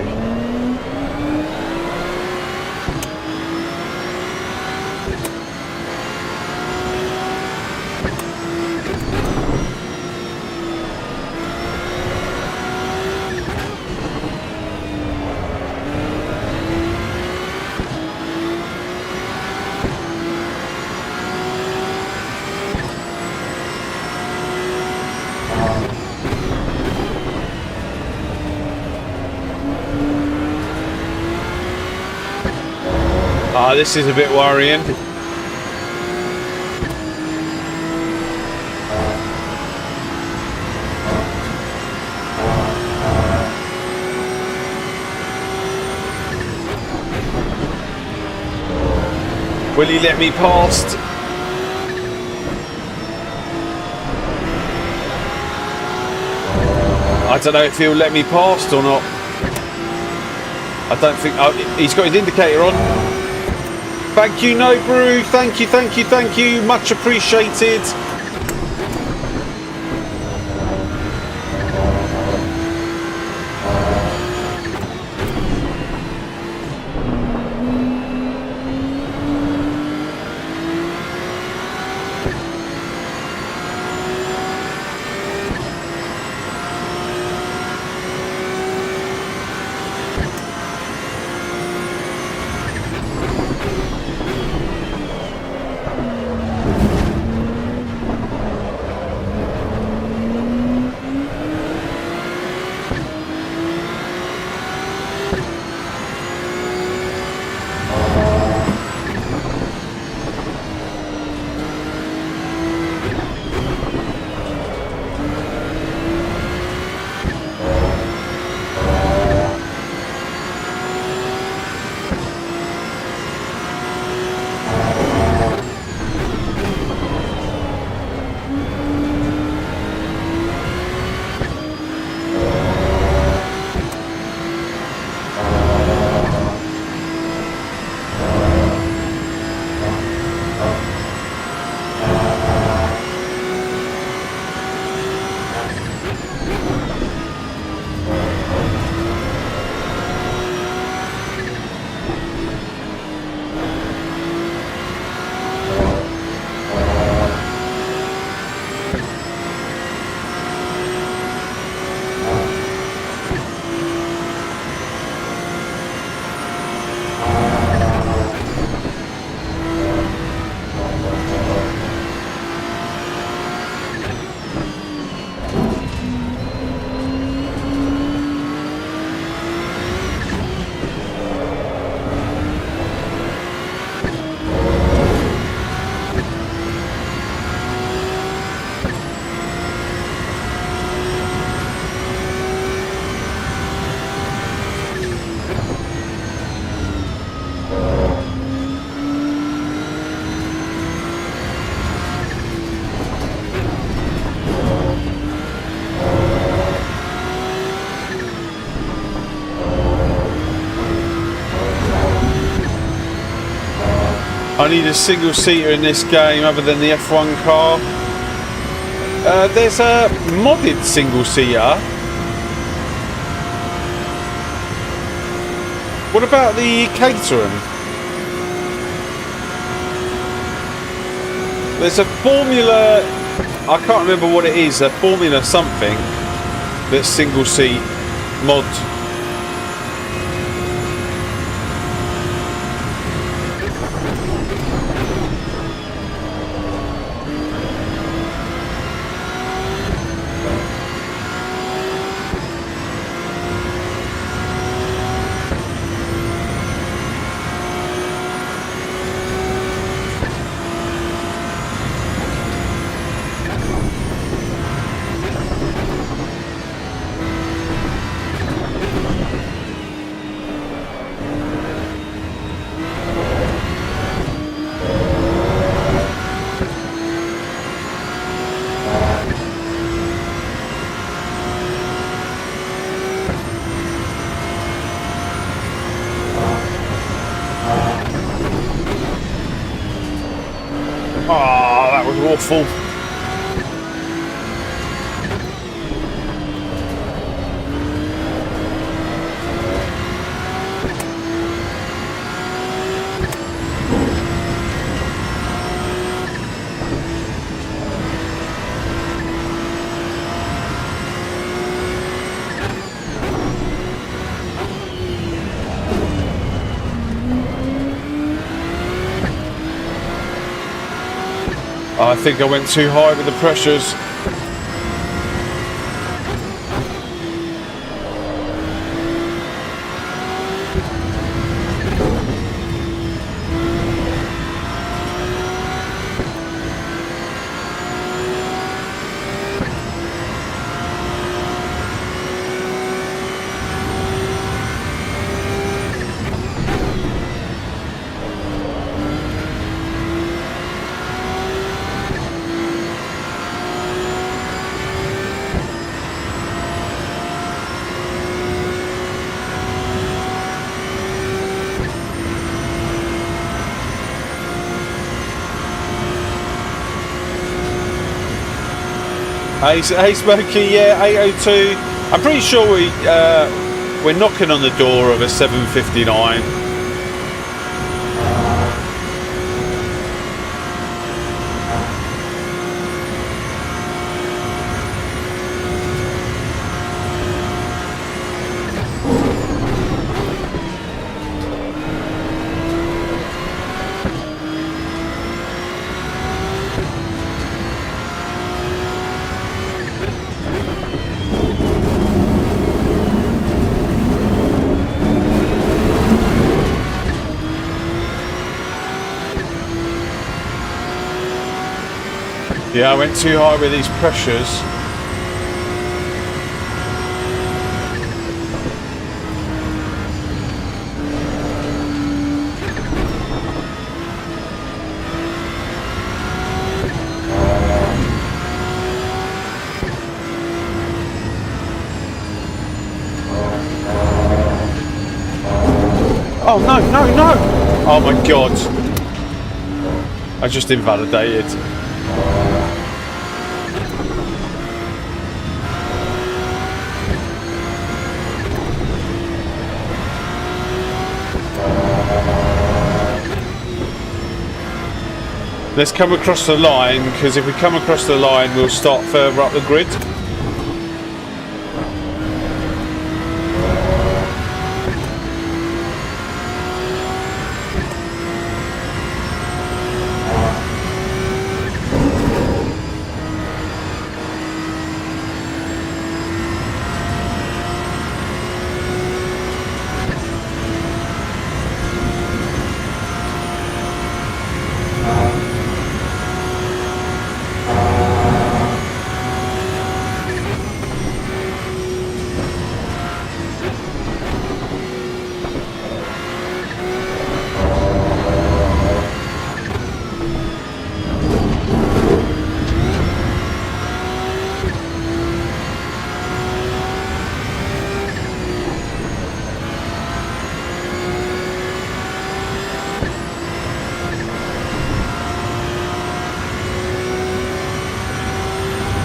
Ah, this is a bit worrying. Will he let me past? I don't know if he'll let me past or not. I don't think... Oh, he's got his indicator on. Thank you, No Brew. Thank you, thank you, thank you. Much appreciated. I need a single-seater in this game other than the F1 car. There's a modded single-seater. What about the Caterham? There's a Formula... I can't remember what it is. A Formula something that's single-seat mod. Oh, that was awful. I think I went too high with the pressures. Hey Smokey, yeah, 802. I'm pretty sure we're knocking on the door of a 759. Yeah, I went too high with these pressures. Oh no, no, no! Oh my god. I just invalidated. Let's come across the line, because if we come across the line, we'll start further up the grid.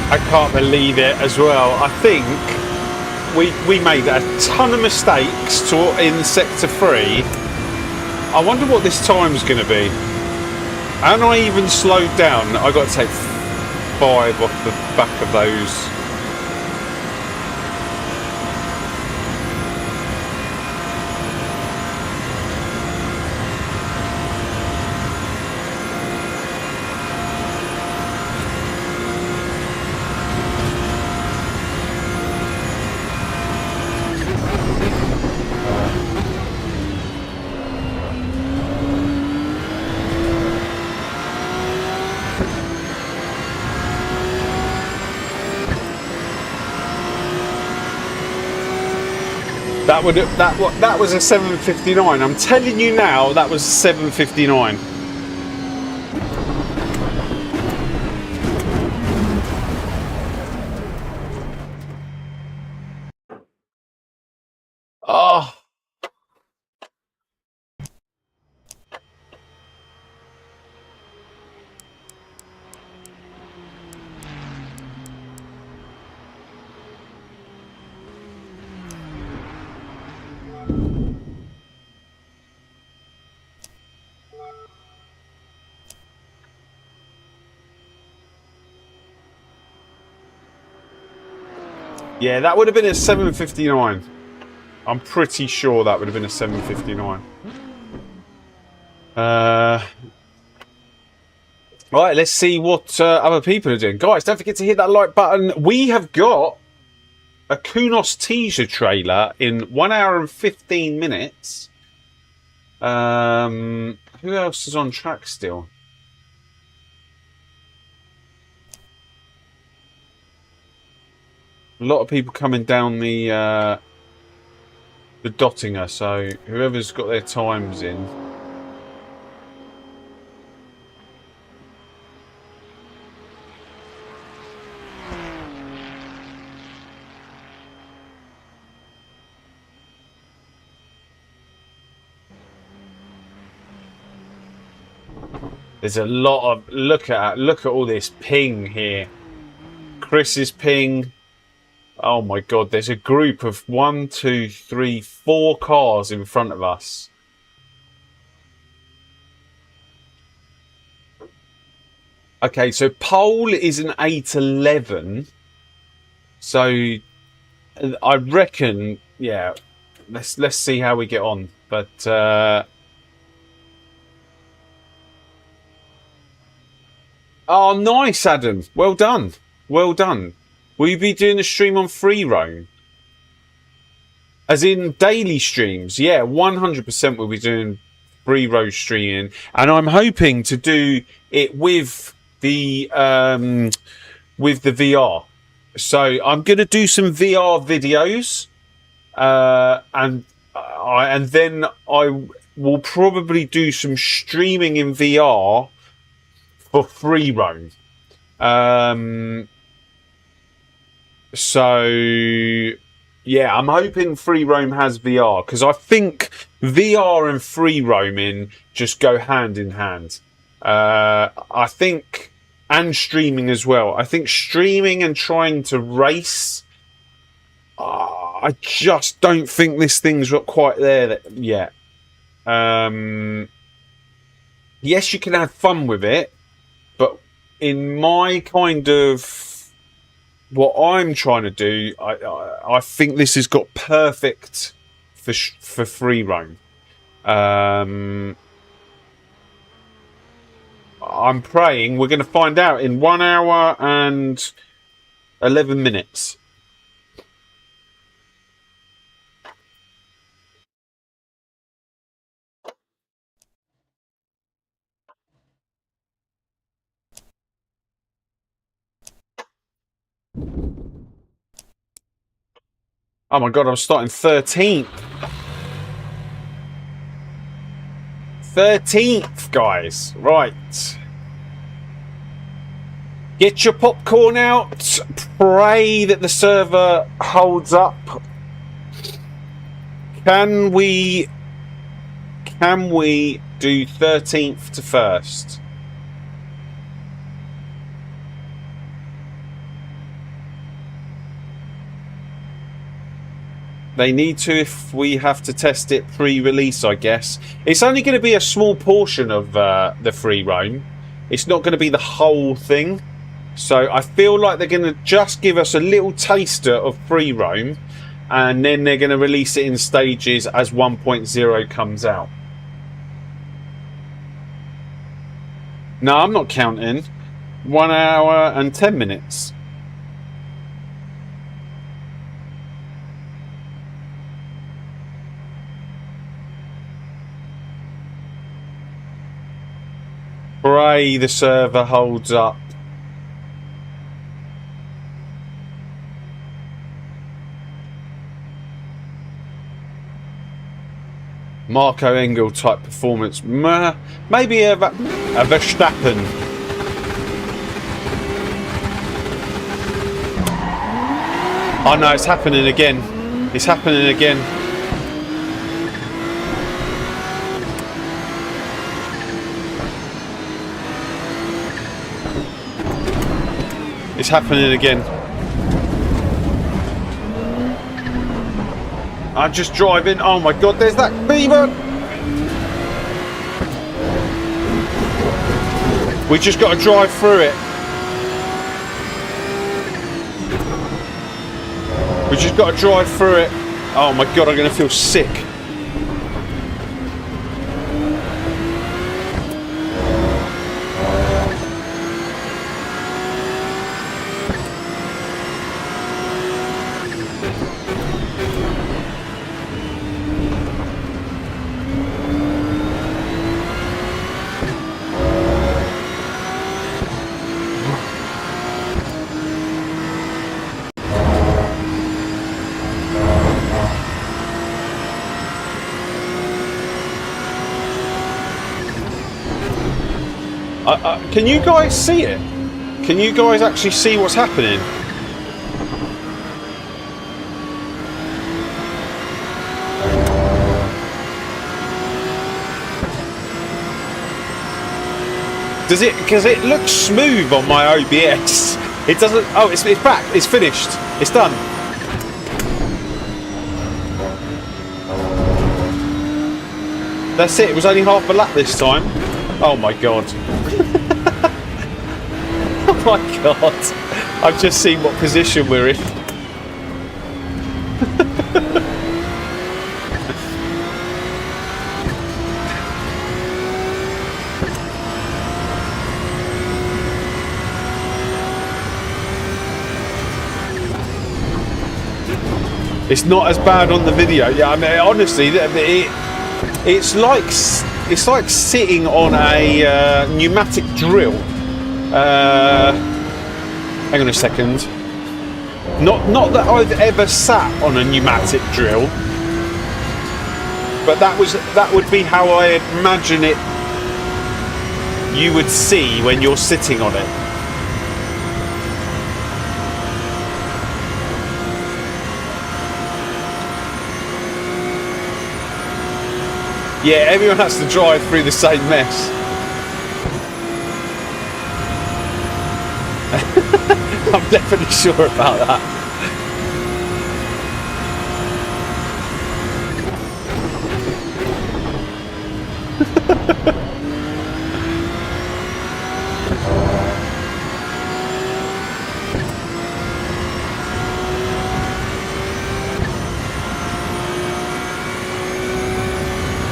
I can't believe it as well. I think we made a ton of mistakes in sector 3. I wonder what this time's going to be. And I even slowed down. I got to take 5 off the back of those. That was a 7:59. I'm telling you now, that was 7:59. Oh. Yeah, that would have been a 7:59. I'm pretty sure that would have been a 7:59. Right, let's see what other people are doing. Guys, don't forget to hit that like button. We have got a Kunos teaser trailer in 1 hour and 15 minutes. Who else is on track still? A lot of people coming down the Dottinger, so whoever's got their times in. There's a lot of look at all this ping here. Chris's ping. Oh my god, there's a group of 1, 2, 3, 4 cars in front of us. Okay, so pole is an 8:11. So I reckon, yeah. Let's see how we get on. But oh, nice, Adam. Well done. Well done. Will you be doing a stream on free roam? As in daily streams? Yeah, 100% we'll be doing free roam streaming, and I'm hoping to do it with the VR. So I'm going to do some VR videos, and then I will probably do some streaming in VR for free roam. So yeah, I'm hoping free roam has VR, because I think VR and free roaming just go hand in hand. I think, and streaming as well. I think streaming and trying to race, I just don't think this thing's quite there yet. Yes, you can have fun with it, but in my kind of what I'm trying to do, I think this has got perfect for free roam. I'm praying we're going to find out in 1 hour and 11 minutes. Oh my god, I'm starting 13th. 13th, guys. Right. Get your popcorn out. Pray that the server holds up. Can we do 13th to 1st? They need to if we have to test it pre-release, I guess. It's only going to be a small portion of the free roam. It's not going to be the whole thing. So I feel like they're going to just give us a little taster of free roam, and then they're going to release it in stages as 1.0 comes out. No, I'm not counting. 1 hour and 10 minutes. Pray the server holds up. Marco Engel type performance. Maybe a Verstappen. Oh no, it's happening again. It's happening again. It's happening again. I'm just driving. Oh my god, there's that beaver! We just got to drive through it. We just got to drive through it. Oh my god, I'm going to feel sick. Can you guys see it? Can you guys actually see what's happening? Does it? Because it looks smooth on my OBS. It doesn't... Oh, it's back. It's finished. It's done. That's it. It was only half a lap this time. Oh, my God. Oh, my God. I've just seen what position we're in. It's not as bad on the video. Yeah, I mean, honestly, it's like sitting on a pneumatic drill. Hang on a second. Not that I've ever sat on a pneumatic drill, but that would be how I imagine it. You would see when you're sitting on it. Yeah, everyone has to drive through the same mess. I'm definitely sure about that.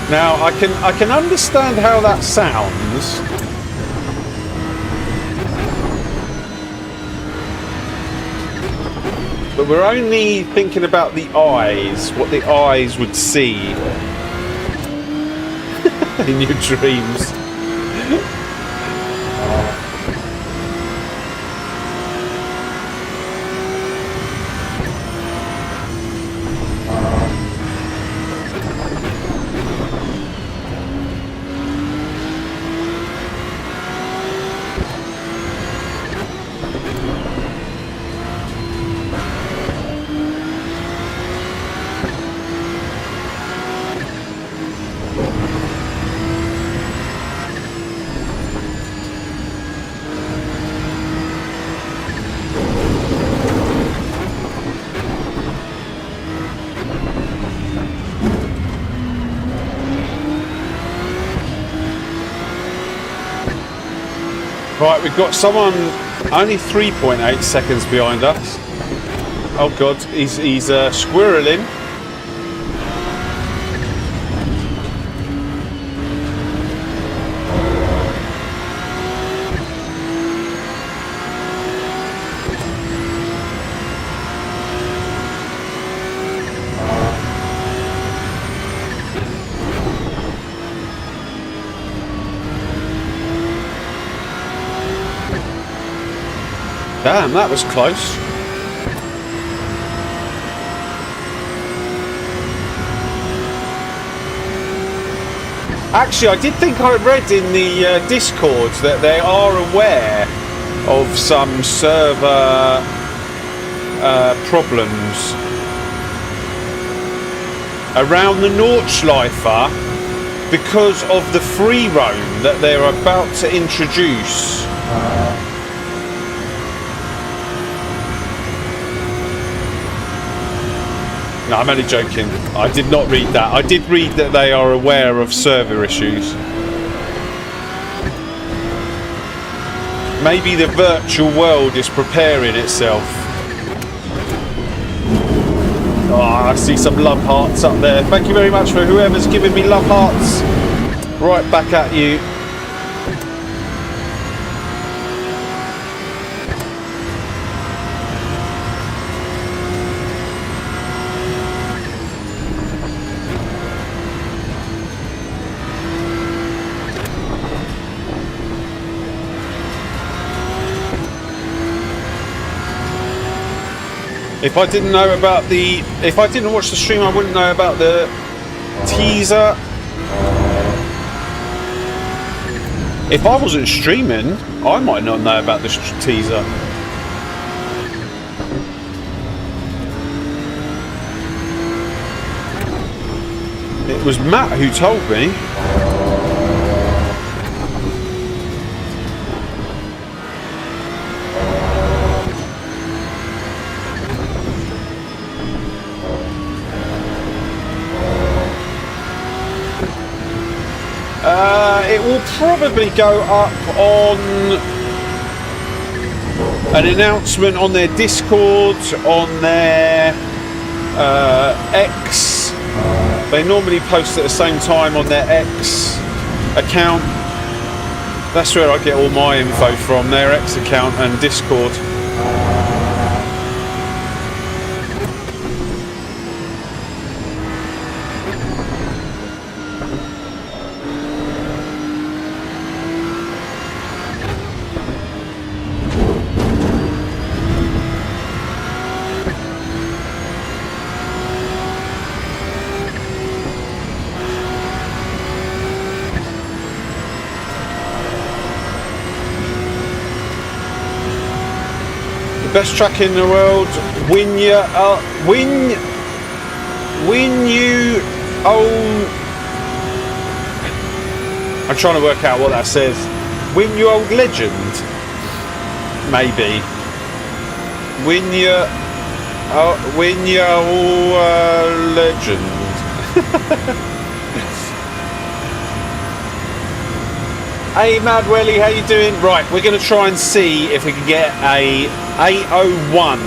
Now I can understand how that sounds. But we're only thinking about the eyes, what the eyes would see in your dreams. Right, we've got someone only 3.8 seconds behind us. Oh God, he's squirreling. Damn, that was close. Actually, I did think I read in the Discord that they are aware of some server problems around the Nordschleifer because of the free roam that they're about to introduce. No, I'm only joking. I did not read that. I did read that they are aware of server issues. Maybe the virtual world is preparing itself. Oh, I see some love hearts up there. Thank you very much for whoever's giving me love hearts. Right back at you. If I didn't know about if I didn't watch the stream, I wouldn't know about the teaser. If I wasn't streaming, I might not know about this teaser. It was Matt who told me. probably go up on an announcement on their Discord, on their X. They normally post at the same time on their X account. That's where I get all my info from, their X account and Discord. Best track in the world. When you old. I'm trying to work out what that says. When you old legend, maybe. When you old legend. Hey Madwelly, how you doing? Right, we're going to try and see if we can get a 801,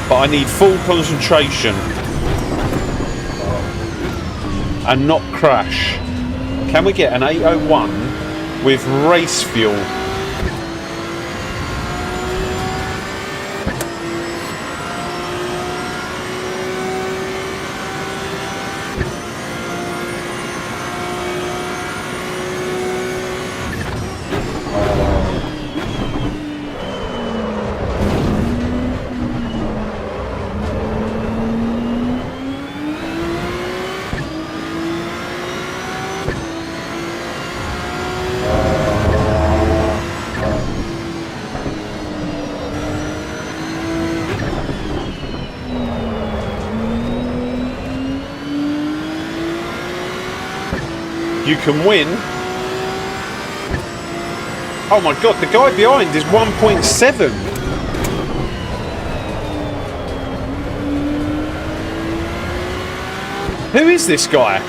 but I need full concentration and not crash. Can we get an 801 with race fuel? You can win. Oh my god, the guy behind is 1.7. Who is this guy?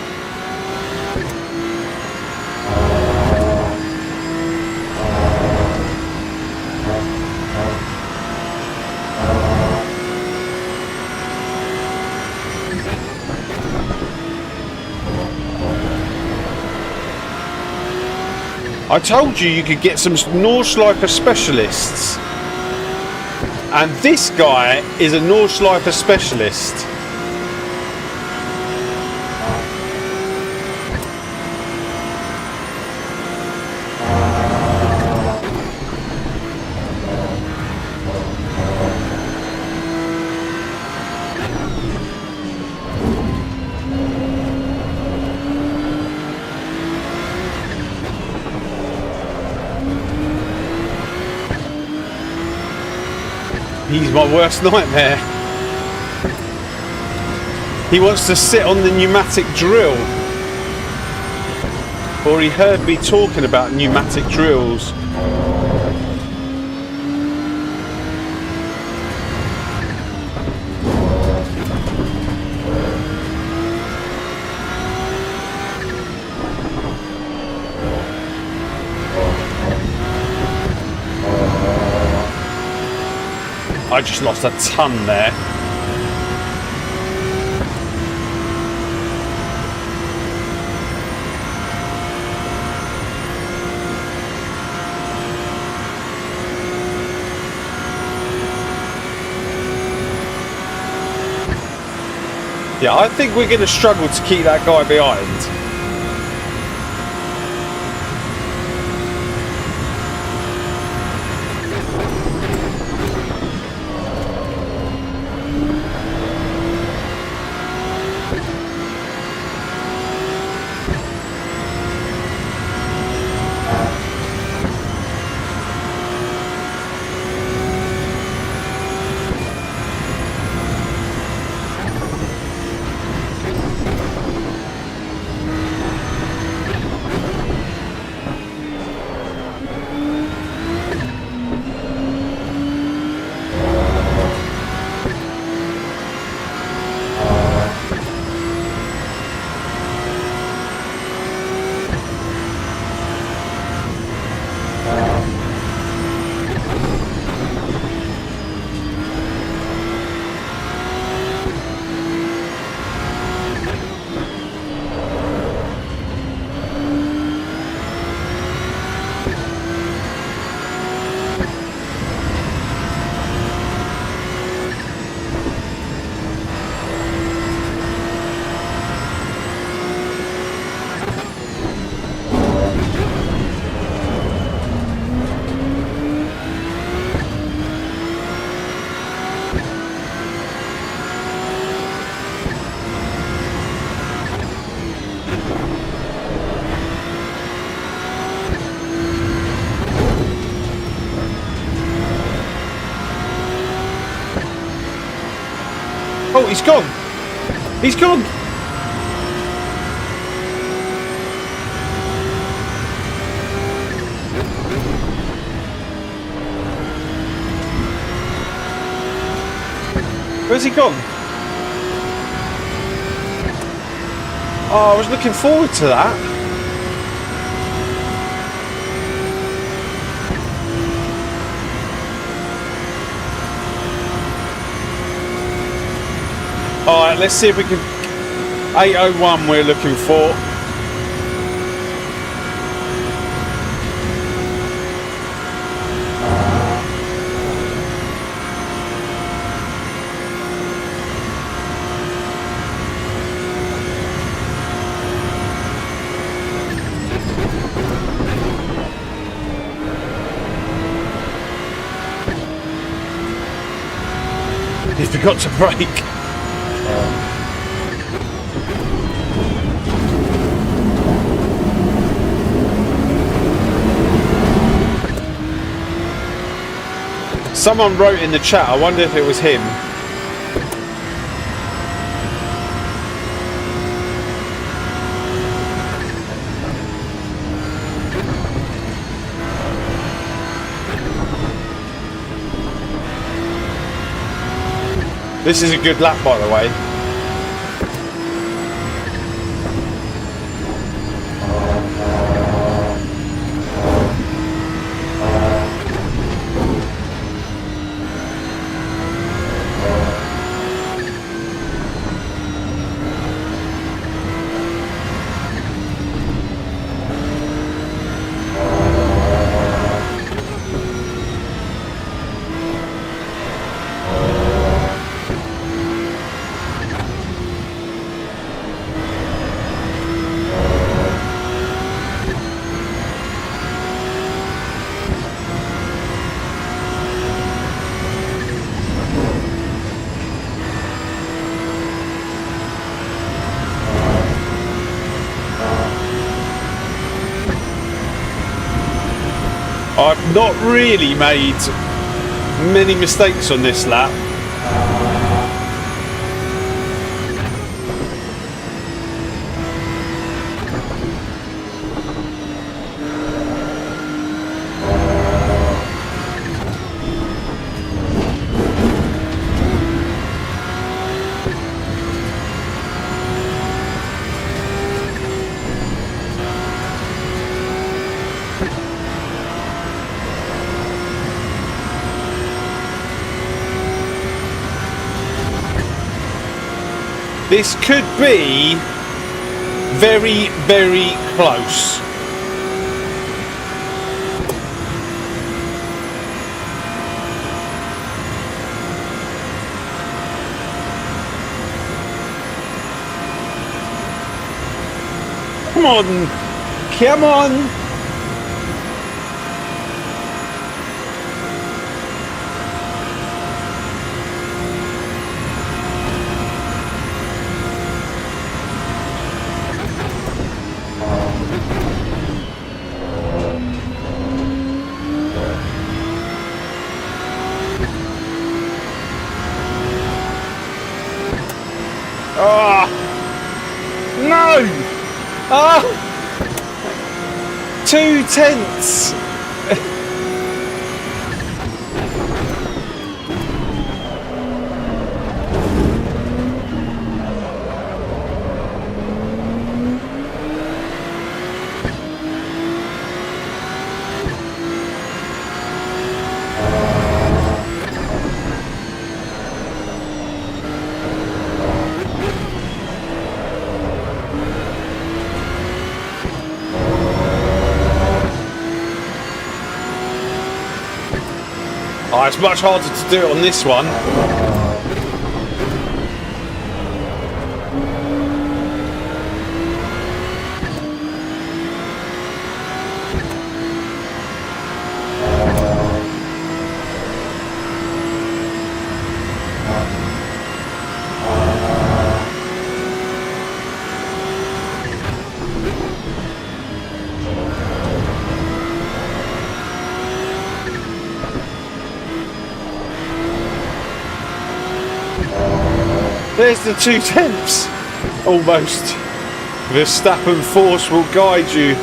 I told you could get some Nordschleifer specialists, and this guy is a Nordschleifer specialist. He's my worst nightmare. He wants to sit on the pneumatic drill. Or he heard me talking about pneumatic drills. I just lost a ton there. Yeah, I think we're going to struggle to keep that guy behind. he's gone. He's gone. Where's he gone? Oh, I was looking forward to that. Alright, let's see if we can... 8:01 we're looking for. He forgot to brake. Someone wrote in the chat, I wonder if it was him. This is a good lap, by the way. I've not really made many mistakes on this lap. This could be very, very close. Come on, come on. Ah! No! Ah! 2/10. Oh, it's much harder to do it on this one. There's the 2/10. Almost. Verstappen force will guide you.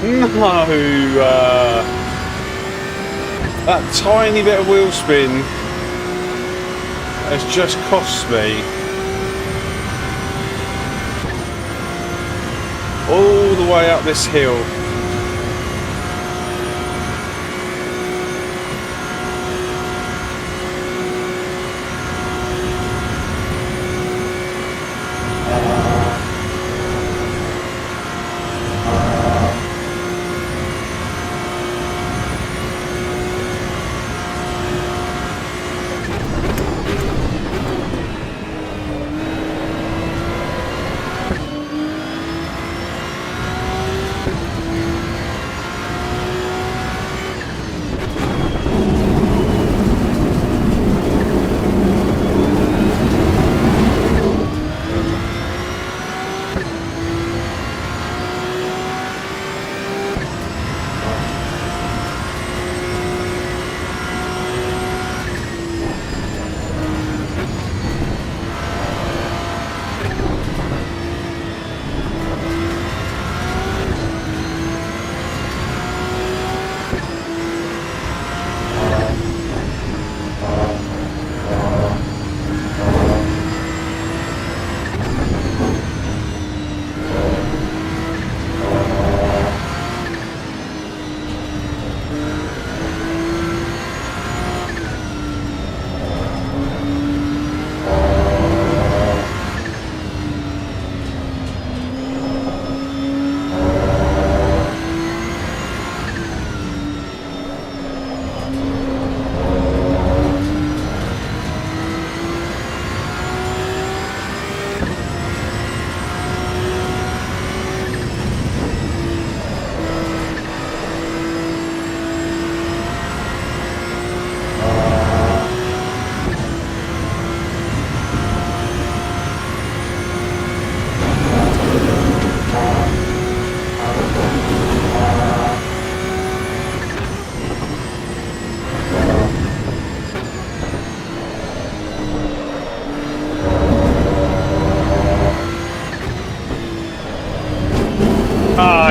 No, that tiny bit of wheel spin has just cost me all the way up this hill.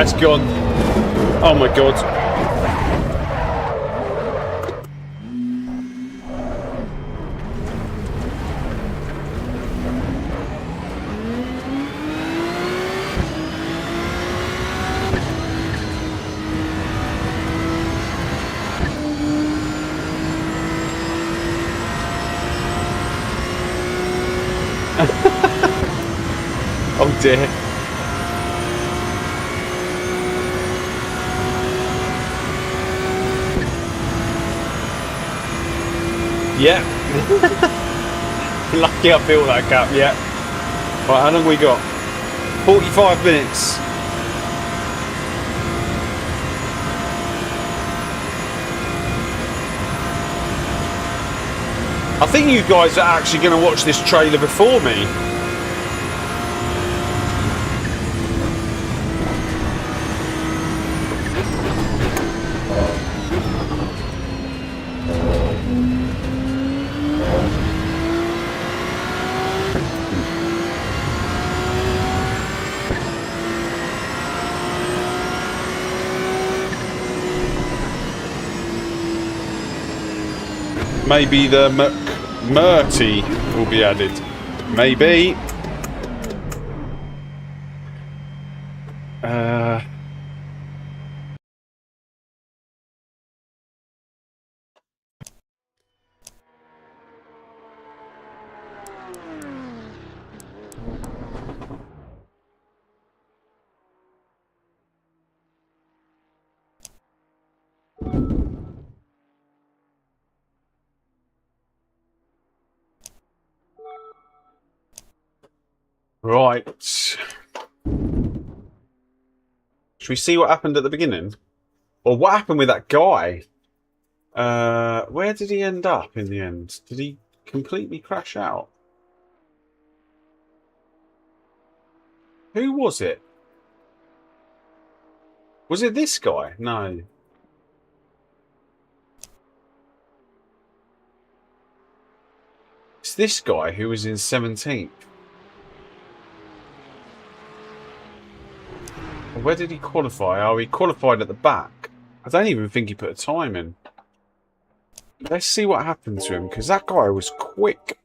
it's gone. Oh my god. Oh dear. Yeah. Lucky I built that gap, yeah. Right, how long have we got? 45 minutes. I think you guys are actually going to watch this trailer before me. Maybe the McMurty will be added. Maybe. Right. Should we see what happened at the beginning? Or what happened with that guy? Where did he end up in the end? Did he completely crash out? Who was it? Was it this guy? No. It's this guy who was in 17th. Where did he qualify? Oh, he qualified at the back. I don't even think he put a time in. Let's see what happened to him, because that guy was quick.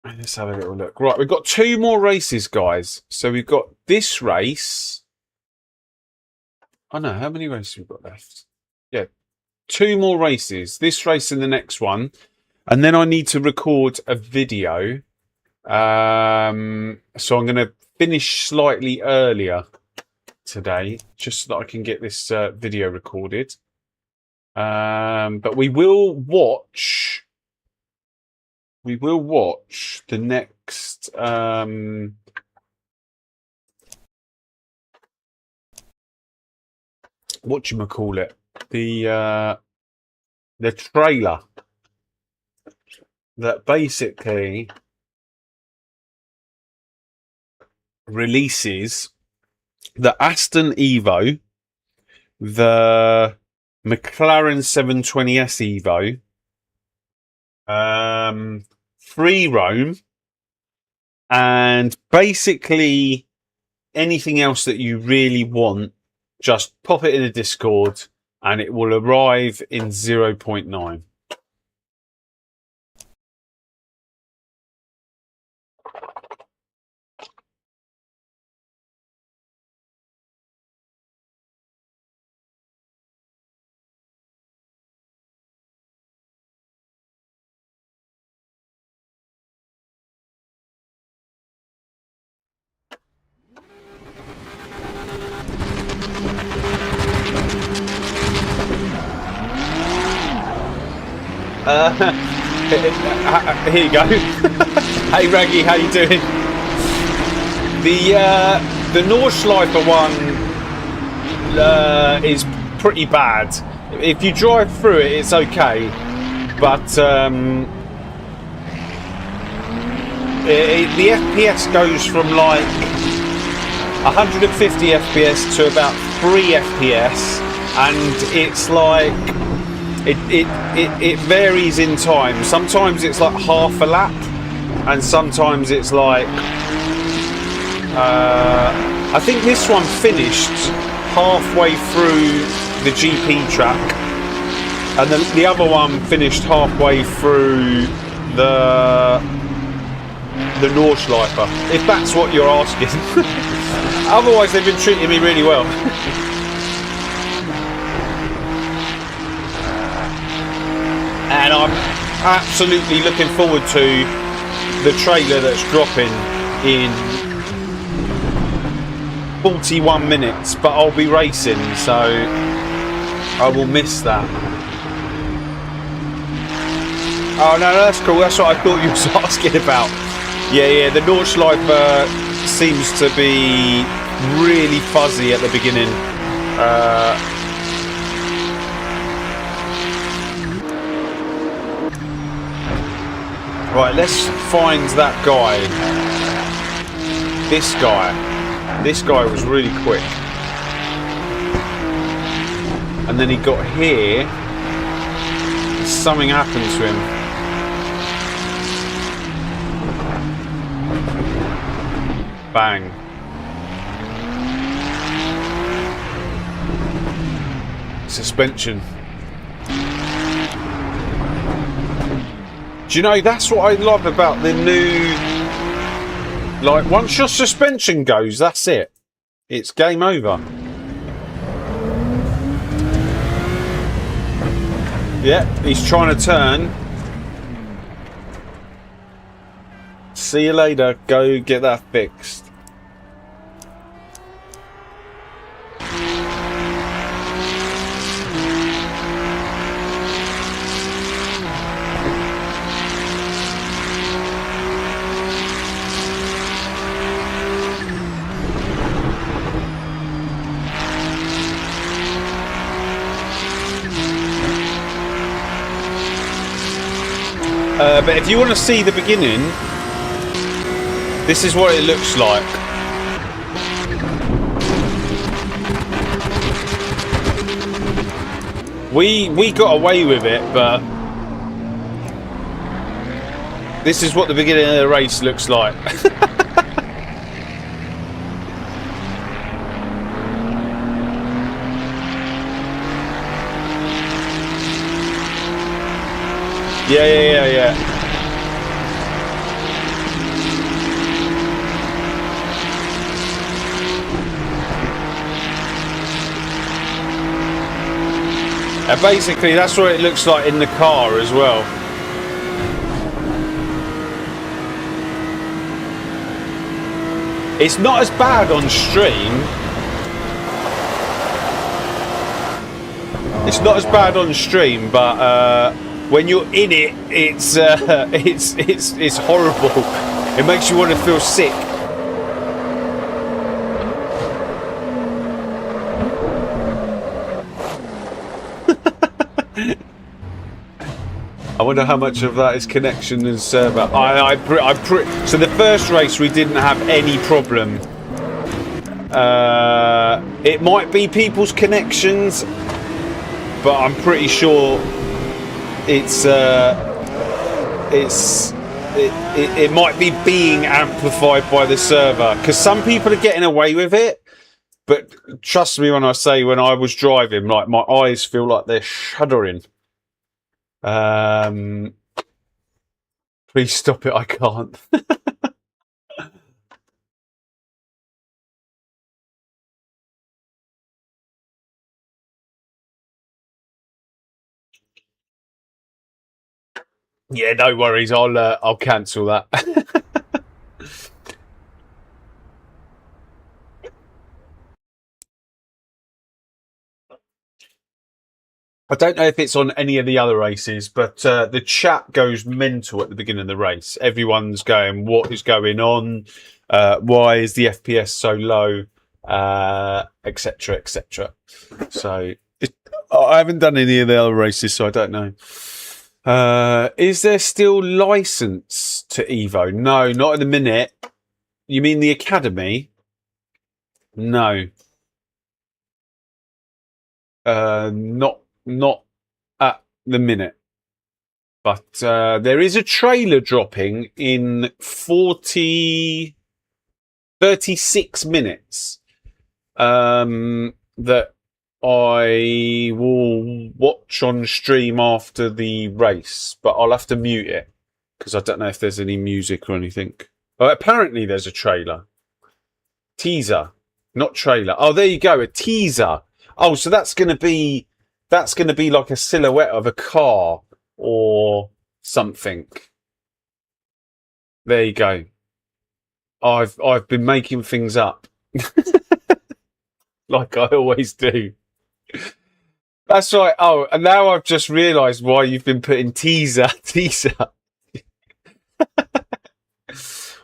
Let's have a little look. Right, we've got 2 more races, guys. So we've got this race. Oh no, how many races have we got left? Yeah, 2 more races. This race and the next one. And then I need to record a video. So I'm going to finish slightly earlier today, just so that I can get this video recorded. But we will watch the next whatchamacallit, the trailer that basically releases the Aston EVO, the McLaren 720S EVO, free roam, and basically anything else that you really want. Just pop it in a Discord and it will arrive in 0.9. Here you go. Hey Raggy, how you doing? The Nordschleifer one is pretty bad. If you drive through it, it's okay, but the FPS goes from like 150 FPS to about 3 FPS, and it's like it varies in time. Sometimes it's like half a lap, and sometimes it's like I think this one finished halfway through the GP track, and the other one finished halfway through the Nordschleife, if that's what you're asking. Otherwise, they've been treating me really well. And I'm absolutely looking forward to the trailer that's dropping in 41 minutes, but I'll be racing, so I will miss that. Oh no, that's cool. That's what I thought you was asking about. Yeah, the Nordschleife seems to be really fuzzy at the beginning. Right, let's find that guy. This guy was really quick. And then he got here. Something happened to him. Bang. Suspension. Do you know, that's what I love about the new... Like, once your suspension goes, that's it. It's game over. Yeah, he's trying to turn. See you later. Go get that fixed. But if you want to see the beginning, this is what it looks like. We got away with it, but this is what the beginning of the race looks like. Yeah. And basically that's what it looks like in the car as well. It's not as bad on stream. It's not as bad on stream, but when you're in it, it's horrible. It makes you want to feel sick. I wonder how much of that is connection and server. So the first race we didn't have any problem. It might be people's connections, but I'm pretty sure it might be being amplified by the server, because some people are getting away with it. But trust me when I say, when I was driving, like, my eyes feel like they're shuddering. Please stop it, I can't. Yeah, no worries. I'll cancel that. I don't know if it's on any of the other races, but the chat goes mental at the beginning of the race. Everyone's going, what is going on? Why is the FPS so low? Etc, etc. So I haven't done any of the other races, so I don't know. Is there still license to Evo? No, not at the minute. You mean the Academy? No. Not at the minute. But there is a trailer dropping in 36 minutes that I will watch on stream after the race, but I'll have to mute it because I don't know if there's any music or anything. But apparently there's a trailer. Teaser, not trailer. Oh, there you go, a teaser. Oh, so that's going to be like a silhouette of a car or something. There you go. I've been making things up. Like I always do. That's right. Oh, and now I've just realised why you've been putting teaser.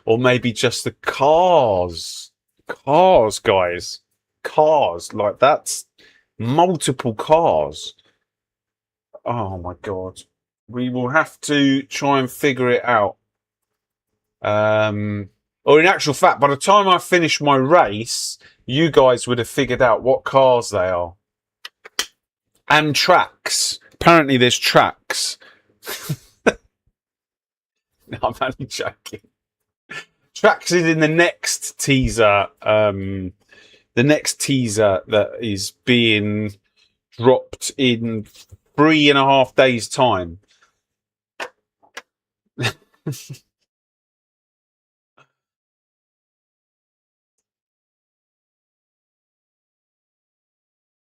Or maybe just the cars. Cars, guys. Cars. Like that's multiple cars. Oh my God. We will have to try and figure it out. Or in actual fact, by the time I finish my race, you guys would have figured out what cars they are. And tracks. Apparently there's tracks. No, I'm only joking. Tracks is in the next teaser. The next teaser that is being dropped in 3.5 days' time.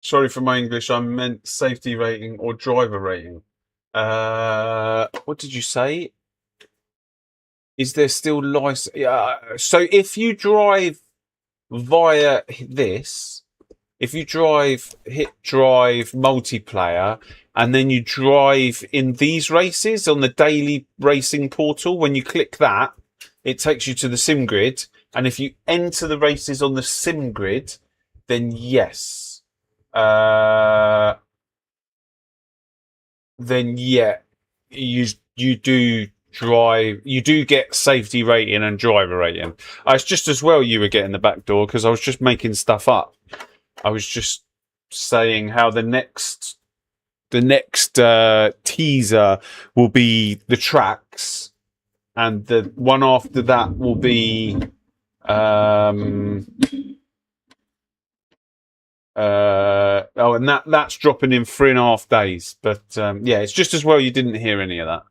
Sorry for my English. I meant safety rating or driver rating. What did you say? Is there still license? So if you drive via this, if you hit drive multiplayer, and then you drive in these races on the daily racing portal, when you click that, it takes you to the sim grid. And if you enter the races on the sim grid, then yes. Then yeah, you do drive, you do get safety rating and driver rating. It's just as well you were getting the back door because I was just making stuff up. I was just saying how the next teaser will be the tracks, and the one after that will be and that's dropping in 3.5 days. But yeah, it's just as well you didn't hear any of that.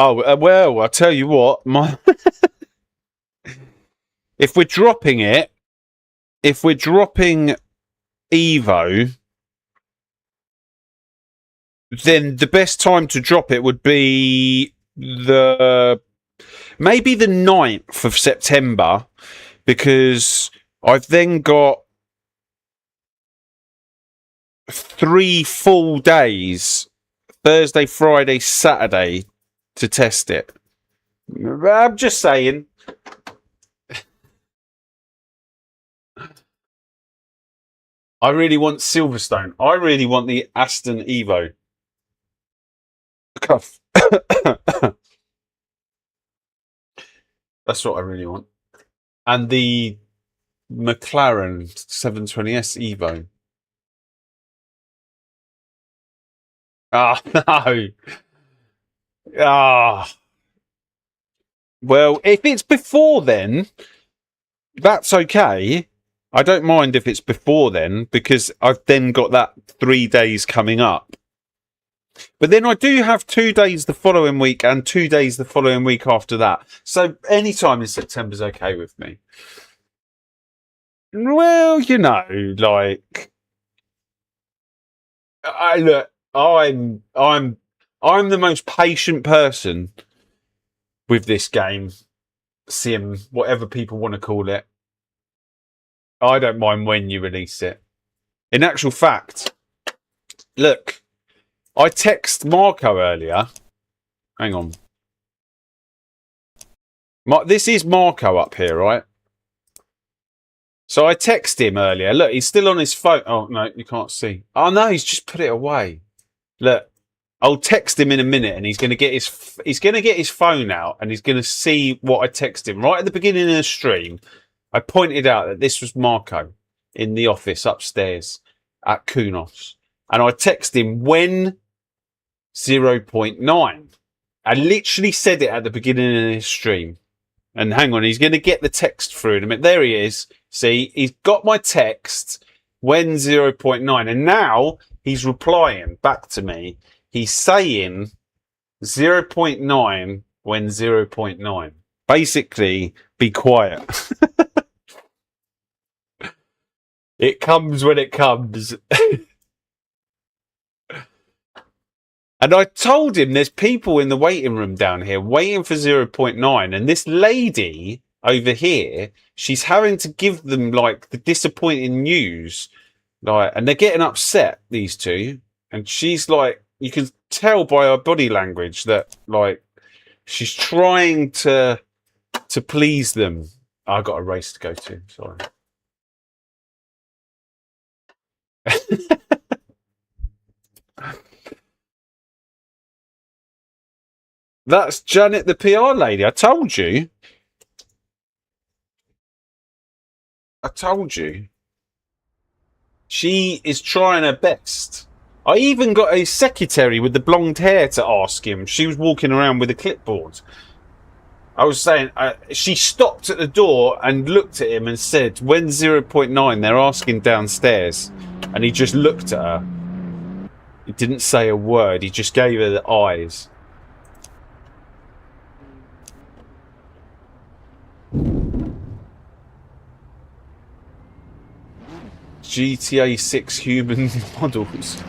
Oh well, I'll tell you what. If we're dropping Evo, then the best time to drop it would be maybe the 9th of September, because I've then got 3 full days, Thursday, Friday, Saturday, to test it. I'm just saying. I really want Silverstone. I really want the Aston Evo. Cuff. That's what I really want. And the McLaren 720S Evo. Ah, no. Ah. Well, if it's before then, that's okay. I don't mind if it's before then, because I've then got that 3 days coming up. But then I do have 2 days the following week and 2 days the following week after that. So any time in September is okay with me. Well, you know, like I'm the most patient person with this game, sim, whatever people want to call it. I don't mind when you release it. In actual fact, look, I text Marco earlier. Hang on. This is Marco up here, right? So I text him earlier. Look, he's still on his phone. Oh, no, you can't see. Oh, no, he's just put it away. Look, I'll text him in a minute, and he's going to get his phone out, and he's going to see what I text him right at the beginning of the stream. I pointed out that this was Marco in the office upstairs at Kunos, and I text him when 0.9. I literally said it at the beginning of his stream. And hang on, he's going to get the text through in a minute. There he is. See, he's got my text when 0.9, and now he's replying back to me. He's saying 0.9 when 0.9. Basically, be quiet. It comes when it comes. And I told him there's people in the waiting room down here waiting for 0.9. And this lady over here, she's having to give them like the disappointing news. Like, and they're getting upset, these two. And she's like, you can tell by her body language that like she's trying to please them. I got a race to go to, sorry. That's Janet, the PR lady. I told you. She is trying her best. I even got a secretary with the blonde hair to ask him. She was walking around with a clipboard. I was saying, she stopped at the door and looked at him and said, when 0.9, they're asking downstairs. And he just looked at her. He didn't say a word. He just gave her the eyes. GTA 6 human models.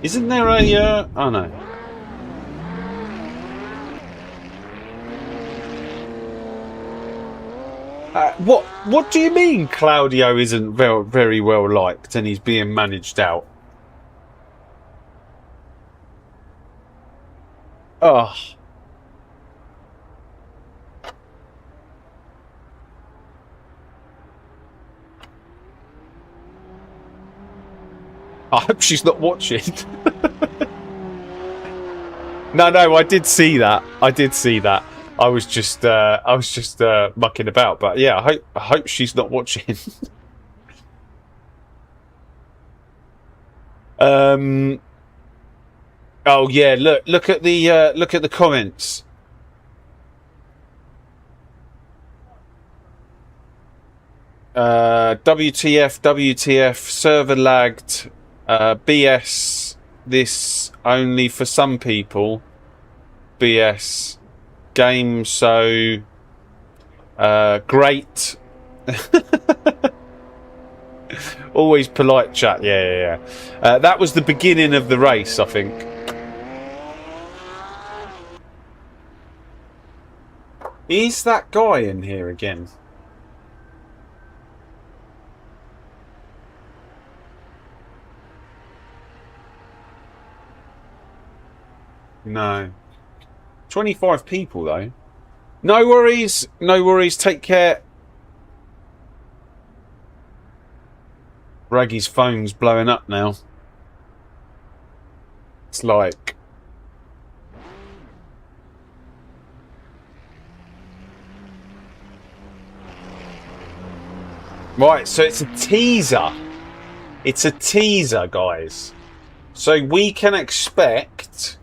Isn't there a... oh no. What do you mean Claudio isn't very well liked and he's being managed out? Oh. I hope she's not watching. No, I did see that. I was just mucking about, but yeah, I hope she's not watching. Oh yeah, look at the comments. WTF, server lagged, BS, this only for some people, BS, game so great. Always polite chat, yeah. That was the beginning of the race, I think. Is that guy in here again? No. 25 people, though. No worries. Take care. Raggy's phone's blowing up now. It's like... right, so it's a teaser. It's a teaser, guys. So we can expect...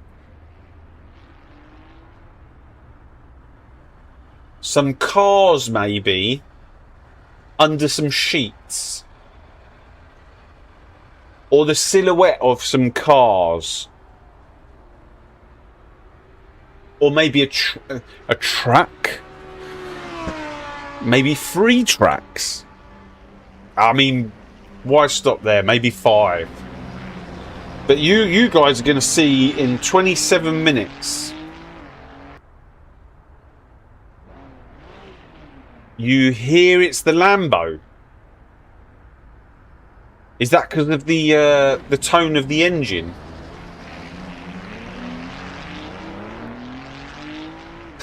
some cars, maybe, under some sheets. Or the silhouette of some cars. Or maybe a track. Maybe 3 tracks. I mean, why stop there? Maybe 5. But you guys are going to see in 27 minutes... you hear it's the Lambo. Is that because of the tone of the engine?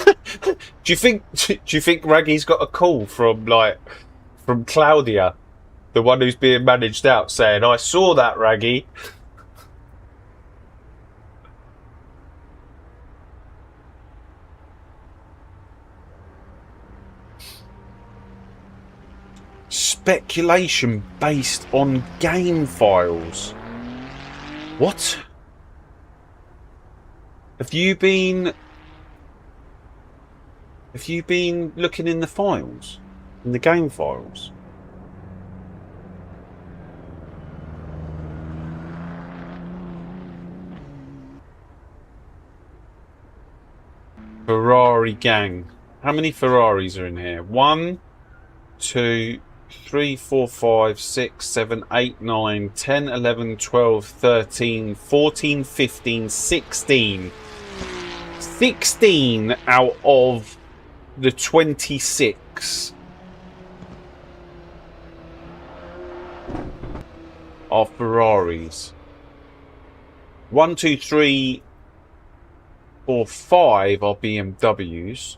Do you think Raggy's got a call from Claudia The one who's being managed out saying, I saw that, Raggy. Speculation based on game files. What? Have you been looking in the files? In the game files? Ferrari gang. How many Ferraris are in here? 1, 2, 3, 4, 5, 6, 7, 8, 9, 10, 11, 12, 13, 14, 15, 16. 16 out of the 26 are Ferraris. 1, 2, 3, 4, 5 are BMWs.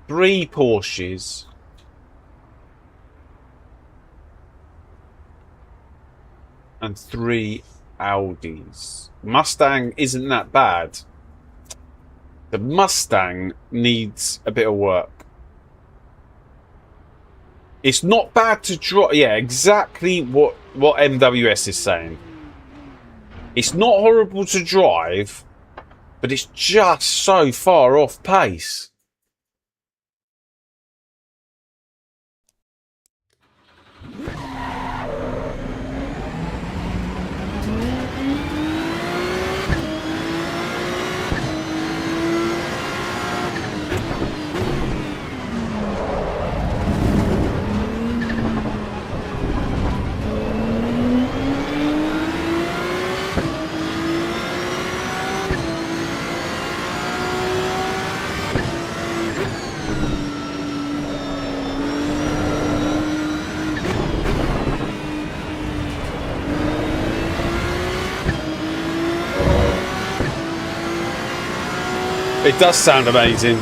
Three Porsches. And 3 Audis. Mustang isn't that bad. The Mustang needs a bit of work. It's not bad to drive. Yeah, exactly what MWS is saying. It's not horrible to drive, but it's just so far off pace. It does sound amazing.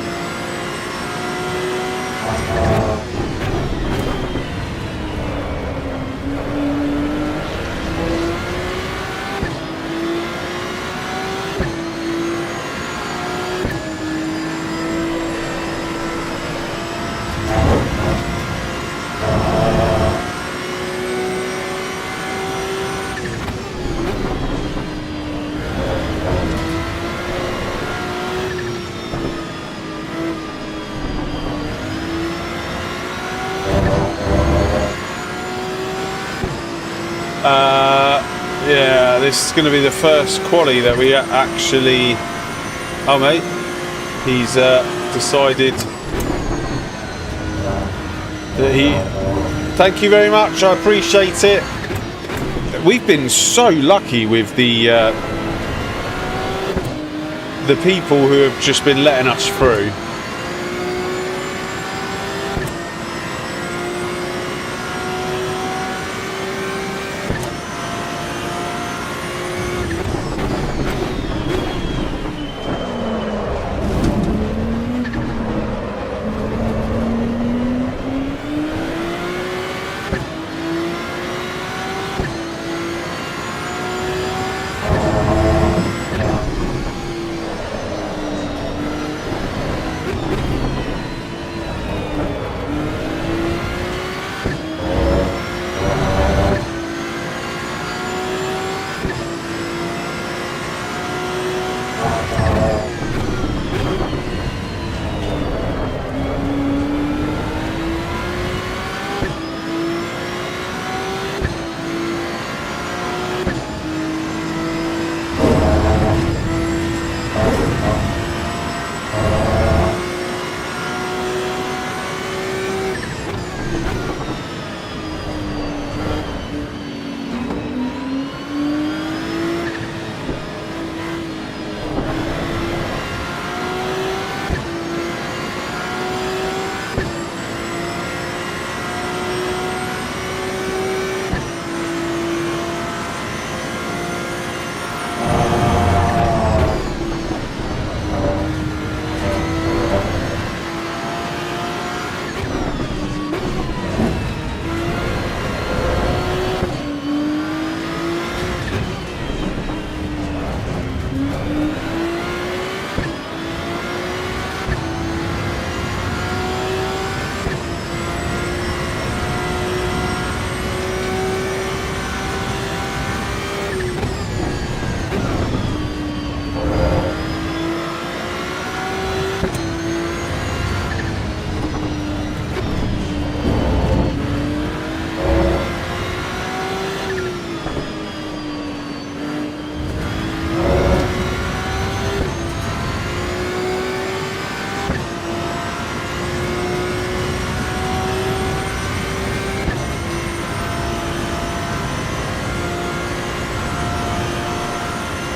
Yeah, this is going to be the first quali that we actually... Oh, mate. He's decided that he... Thank you very much. I appreciate it. We've been so lucky with the people who have just been letting us through.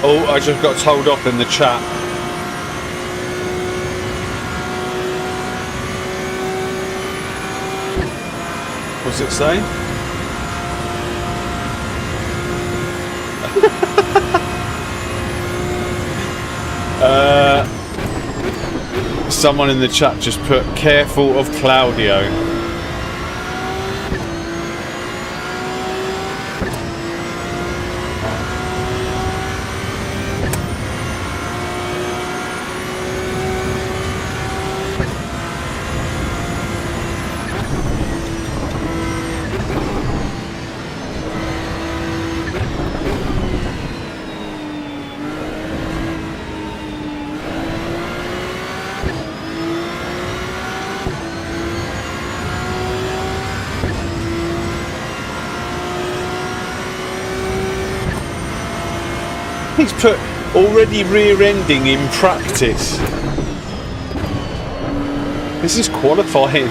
Oh, I just got told off in the chat. What's it say? Someone in the chat just put careful of Claudio. He's put already rear-ending in practice. This is qualifying.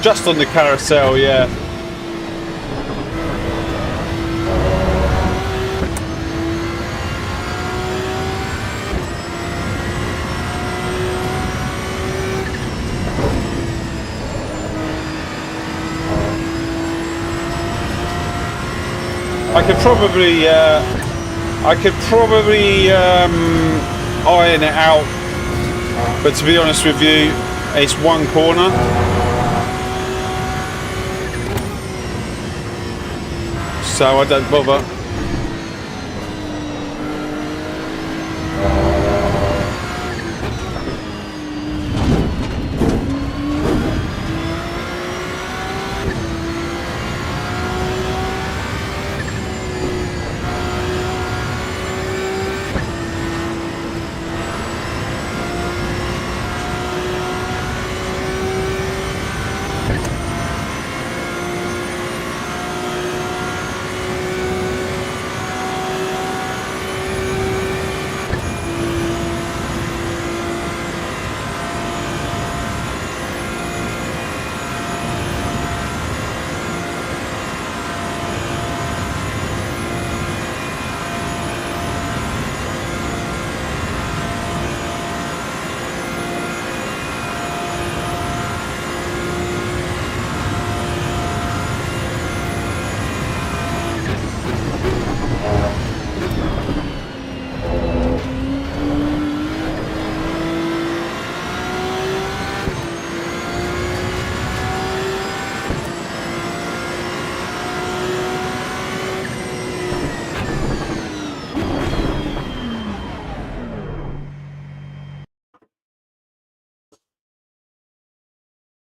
Just on the carousel, yeah. I could probably iron it out, but to be honest with you, it's one corner. So I don't bother.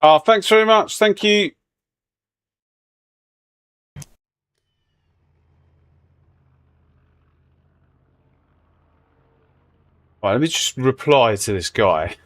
Oh, thanks very much. Thank you. Right, let me just reply to this guy.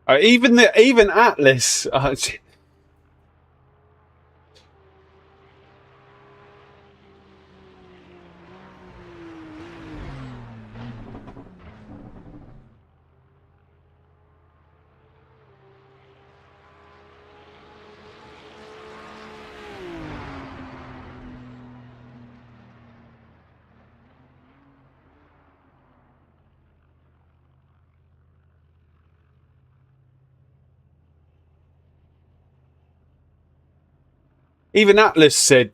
Even Atlas. Even Atlas said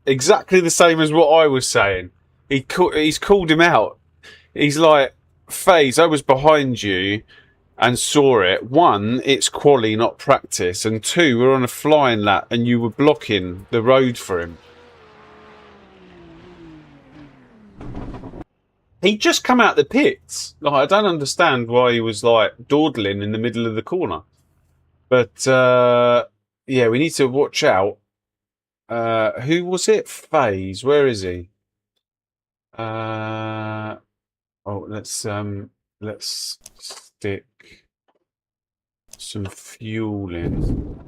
exactly the same as what I was saying. He's called him out. He's like, FaZe, I was behind you and saw it. One, it's quali, not practice. And two, we're on a flying lap and you were blocking the road for him. He just come out the pits. Like, I don't understand why he was like dawdling in the middle of the corner. But yeah, we need to watch out. Who was it? FaZe. Where is he? Oh, let's stick some fuel in.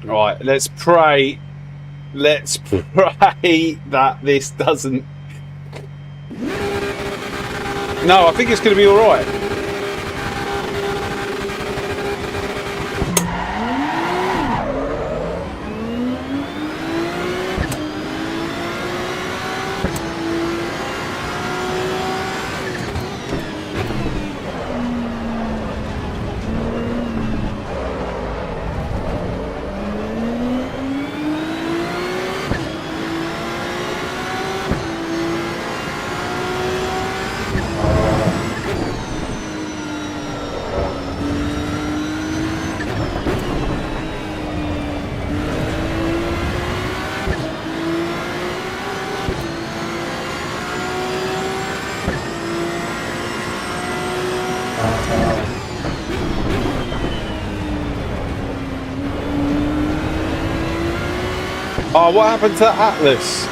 Right, let's pray. Let's pray that this doesn't. No, I think it's going to be all right. Oh, what happened to Atlas?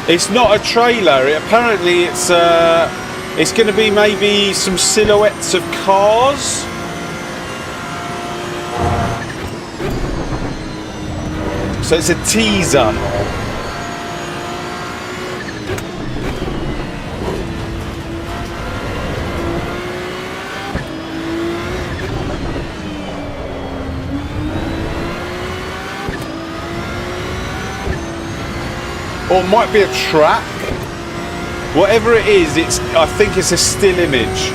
It's not a trailer. Apparently, it's going to be maybe some silhouettes of cars. So it's a teaser. Or it might be a track. Whatever it is, I think it's a still image.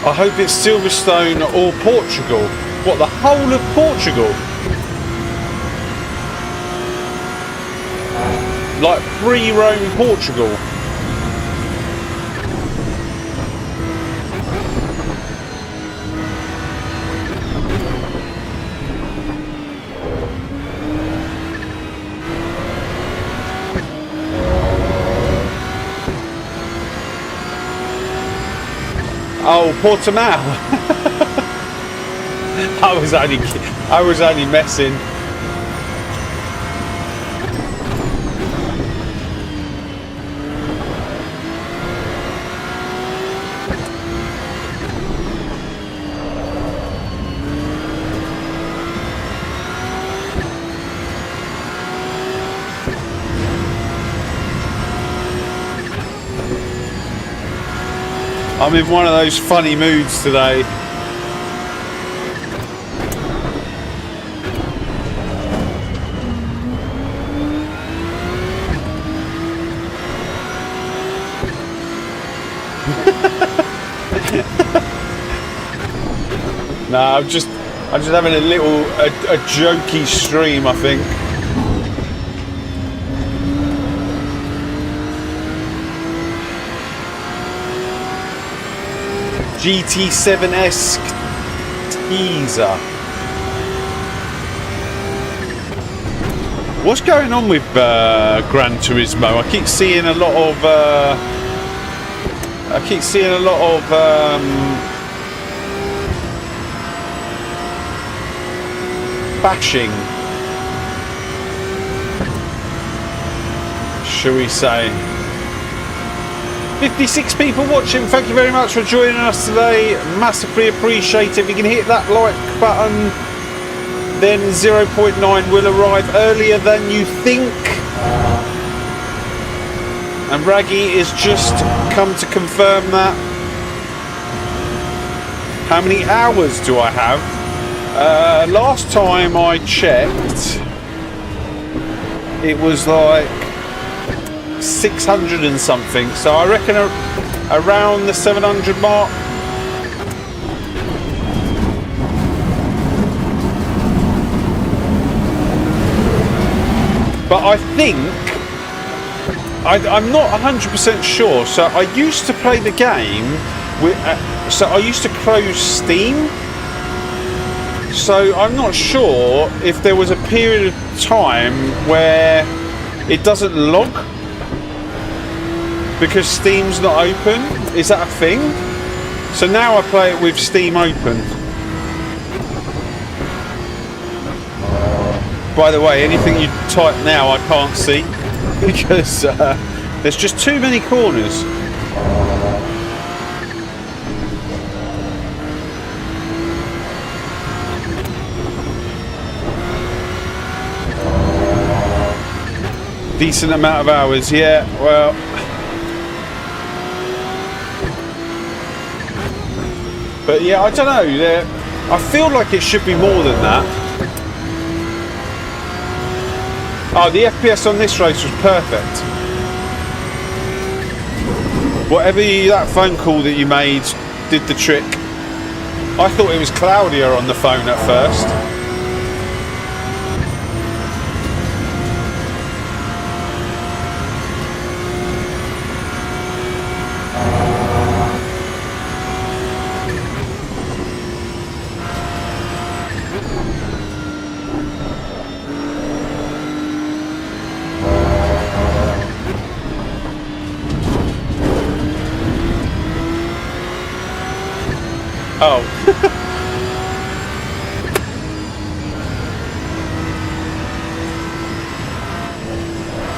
I hope it's Silverstone or Portugal. What, the whole of Portugal? Like free roam Portugal. Oh, Portimao. I was only messing. I'm in one of those funny moods today. No, I'm just having a jokey stream, I think. GT7-esque teaser. What's going on with Gran Turismo? I keep seeing a lot of bashing, shall we say. 56 people watching, thank you very much for joining us today, massively appreciate it. If you can hit that like button, then 0.9 will arrive earlier than you think. And Raggy is just come to confirm that. How many hours do I have? Last time I checked, it was like 600 and something, so I reckon around the 700 mark. But I think I'm not 100% sure. So I used to play the game with so I used to close Steam, so I'm not sure if there was a period of time where it doesn't log because Steam's not open. Is that a thing? So now I play it with Steam open. By the way, anything you type now I can't see because there's just too many corners. Decent amount of hours, yeah, well. But yeah, I don't know. I feel like it should be more than that. Oh, the FPS on this race was perfect. That phone call that you made did the trick. I thought it was cloudier on the phone at first. Oh.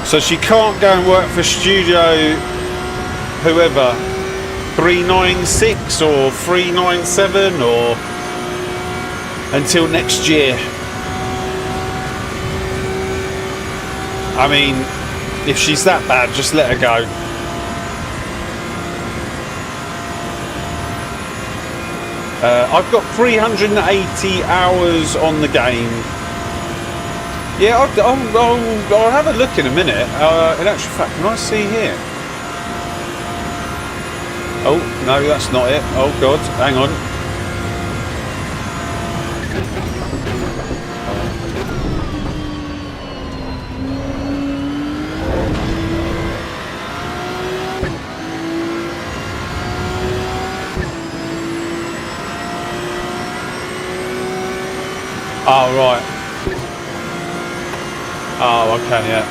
So she can't go and work for Studio whoever 396 or 397 or until next year. I mean, if she's that bad, just let her go. I've got 380 hours on the game. Yeah, I'll have a look in a minute. In actual fact, can I see here? Oh, no, that's not it. Oh, God, hang on. Oh, right. Oh, okay, yeah.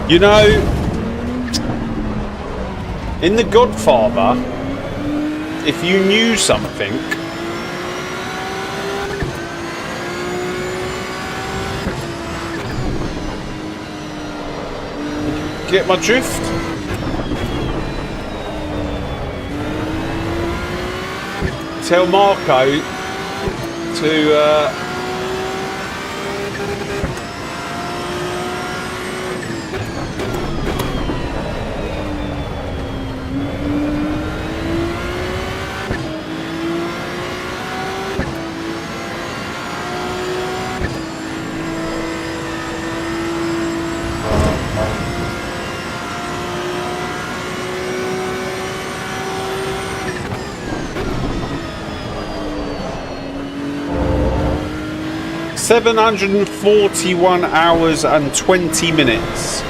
You know, in The Godfather, if you knew something, get my drift? Tell Marco to $741 hours and 20 minutes.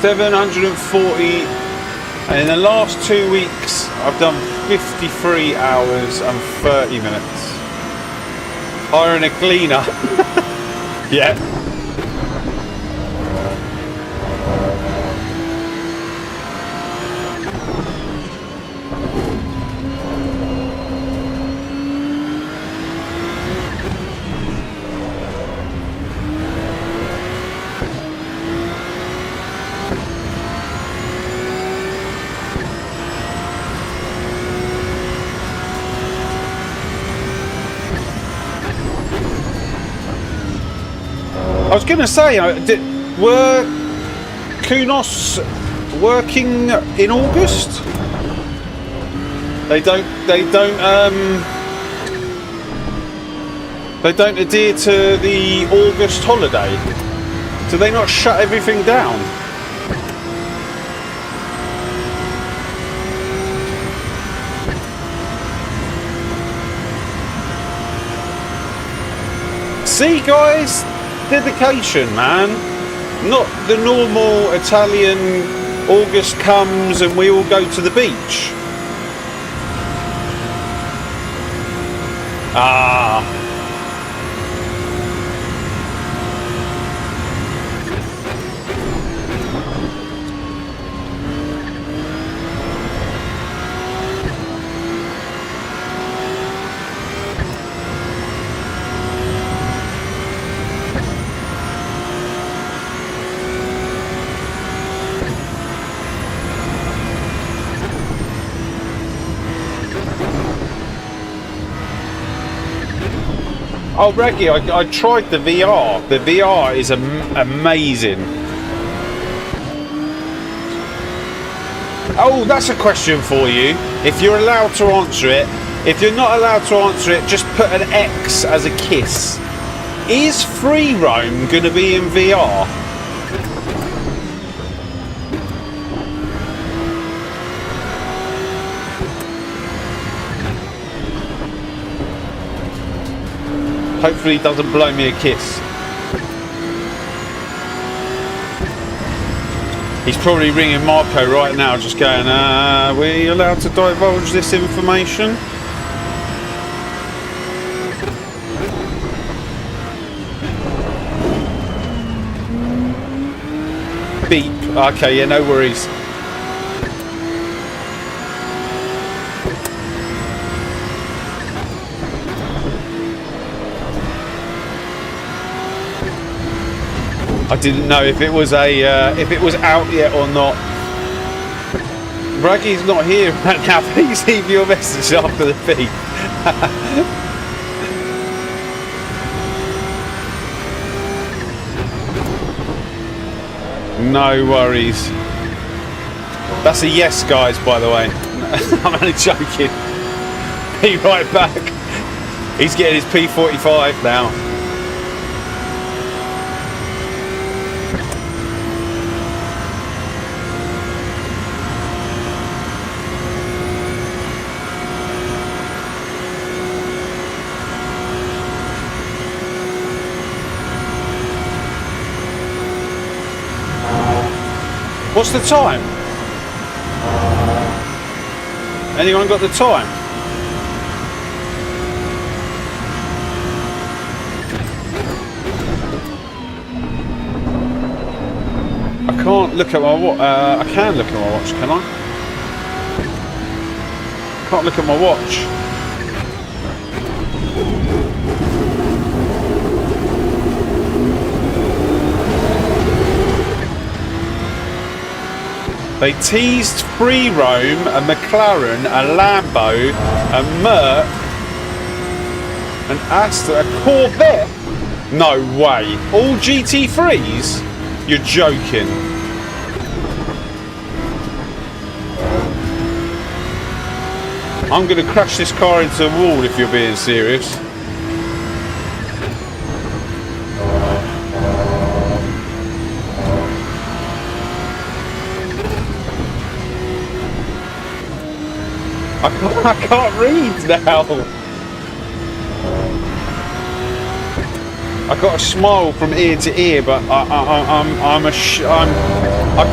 740, and in the last 2 weeks I've done 53 hours and 30 minutes. Hiring a cleaner. Yeah. I was going to say, were Kunos working in August? They don't adhere to the August holiday. Do they not shut everything down? See, guys? Dedication, man. Not the normal Italian August comes and we all go to the beach. Ah. Oh, Reggie, I tried the VR. The VR is amazing. Oh, that's a question for you. If you're allowed to answer it, If you're not allowed to answer it, just put an X as a kiss. Is free roam going to be in VR? Hopefully he doesn't blow me a kiss. He's probably ringing Marco right now, just going, are we allowed to divulge this information? Beep. Okay, yeah, no worries. I didn't know if it was out yet or not. Braggy's not here right now. Please leave your message after the beep. No worries. That's a yes, guys, by the way. I'm only joking. Be right back. He's getting his P45 now. What's the time? Anyone got the time? I can't look at my watch. I can look at my watch, can I? Can't look at my watch. They teased free roam, a McLaren, a Lambo, a Merc, an Aston, a Corvette. No way. All GT3s? You're joking. I'm going to crash this car into a wall if you're being serious. I can't read now. I got a smile from ear to ear, but I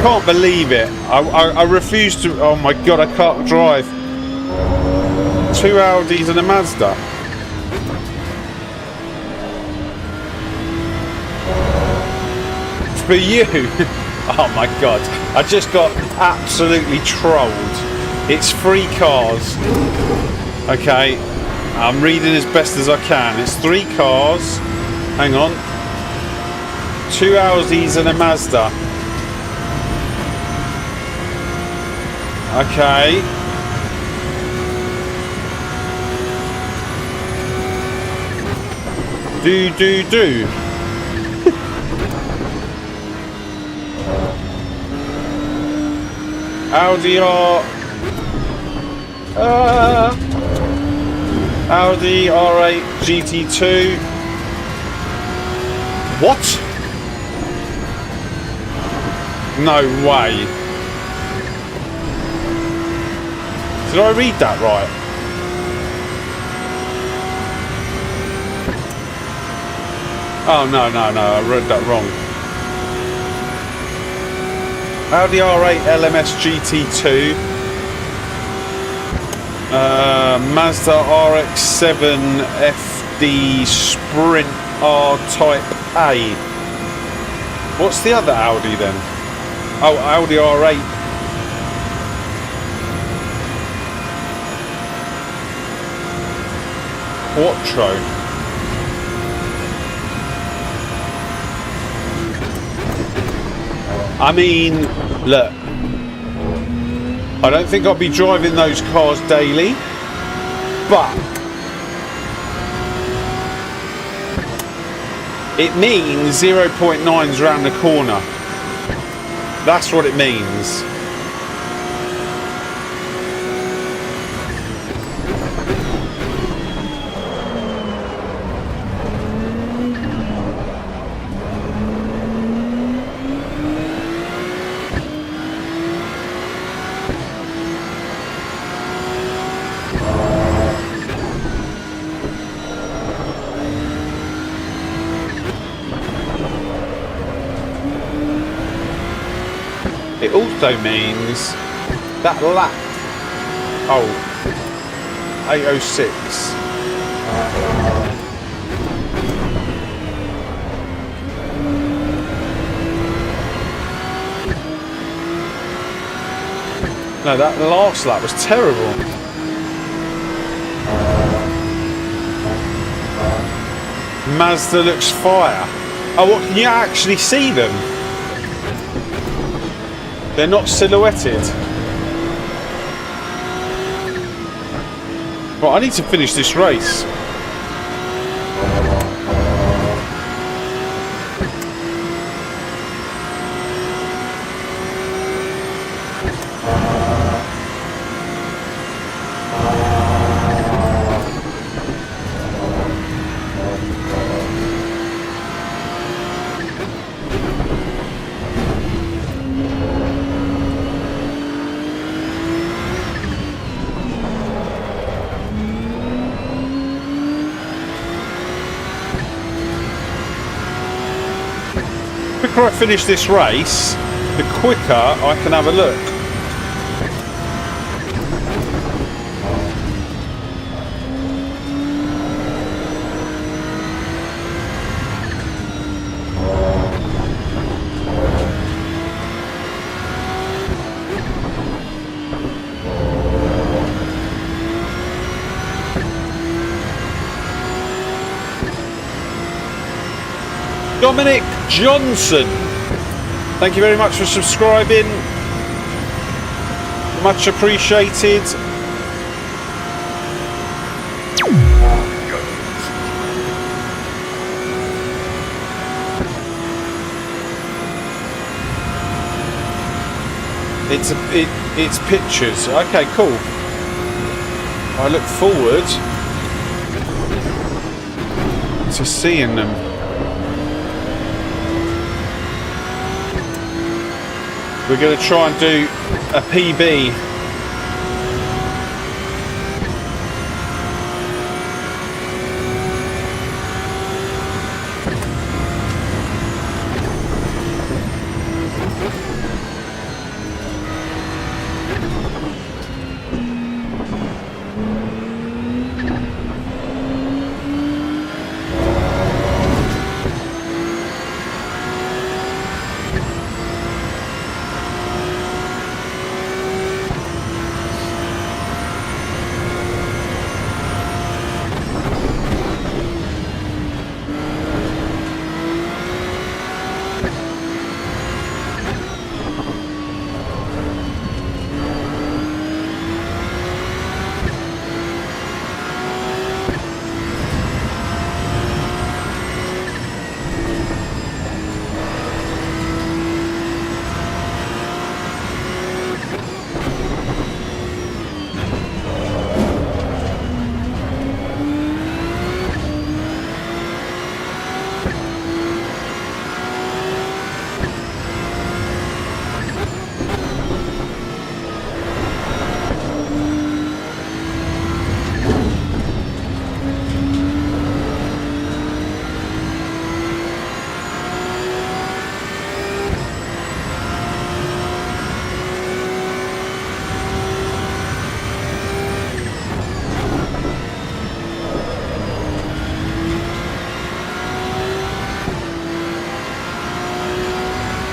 can't believe it. I refuse to. Oh my god, I can't drive. 2 Audis and a Mazda. For you. Oh my god, I just got absolutely trolled. It's 3 cars. Okay, I'm reading as best as I can. It's 3 cars. Hang on. 2 Audis and a Mazda. Okay. Do. Audi Audi R8 GT2. What? No way. Did I read that right? Oh no, I read that wrong. Audi R8 LMS GT2. Mazda RX-7 FD Sprint R-Type A. What's the other Audi then? Oh, Audi R8. Quattro. I mean, look, I don't think I'll be driving those cars daily, but it means 0.9's around the corner. That's what it means. it also means that lap. Oh, 8:06. No, that last lap was terrible. Mazda looks fire. Oh, what, can you actually see them? They're not silhouetted. Right, I need to finish this race. The quicker I finish this race, the quicker I can have a look. Dominic Johnson, thank you very much for subscribing. Much appreciated. It's pictures. Okay, cool. I look forward to seeing them. We're going to try and do a PB.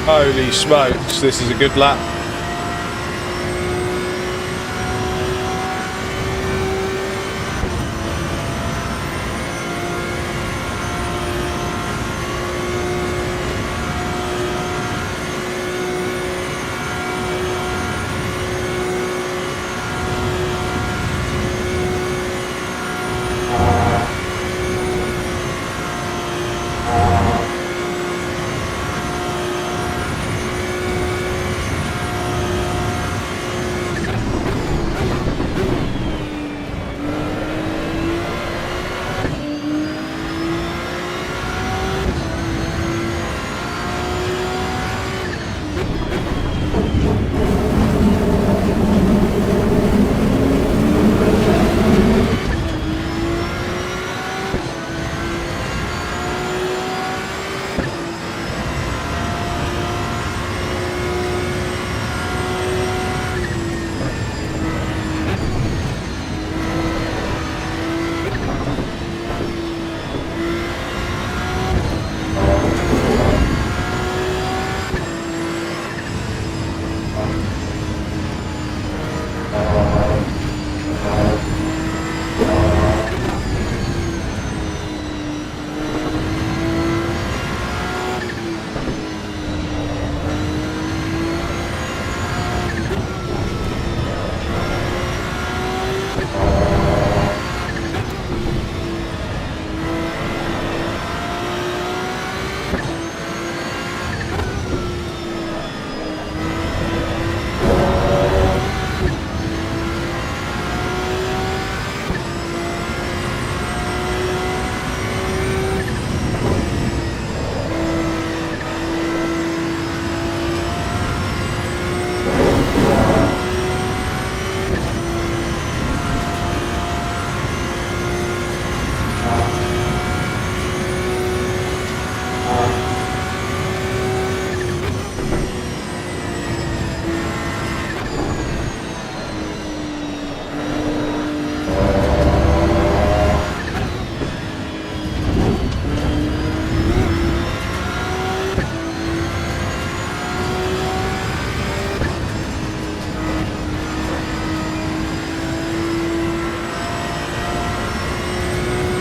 Holy smokes, this is a good lap.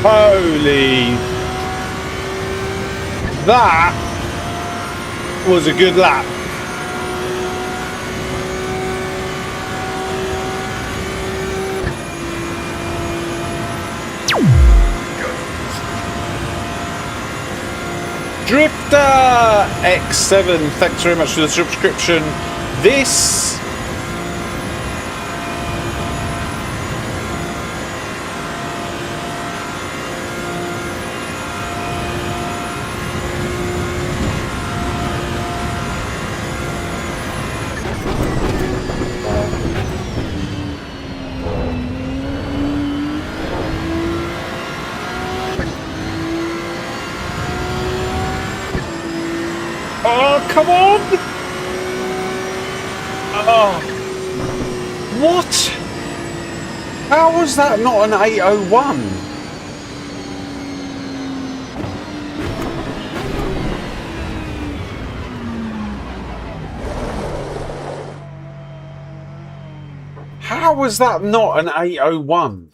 Holy. That was a good lap. Drifter X7, thanks very much for the subscription. This oh, come on! Oh, what? How was that not an 801? How was that not an 801?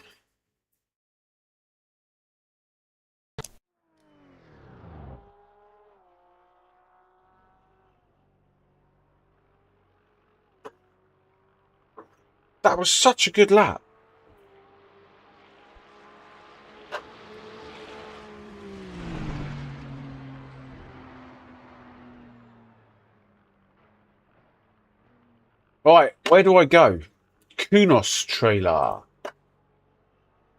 That was such a good lap. Right, where do I go? Kunos trailer.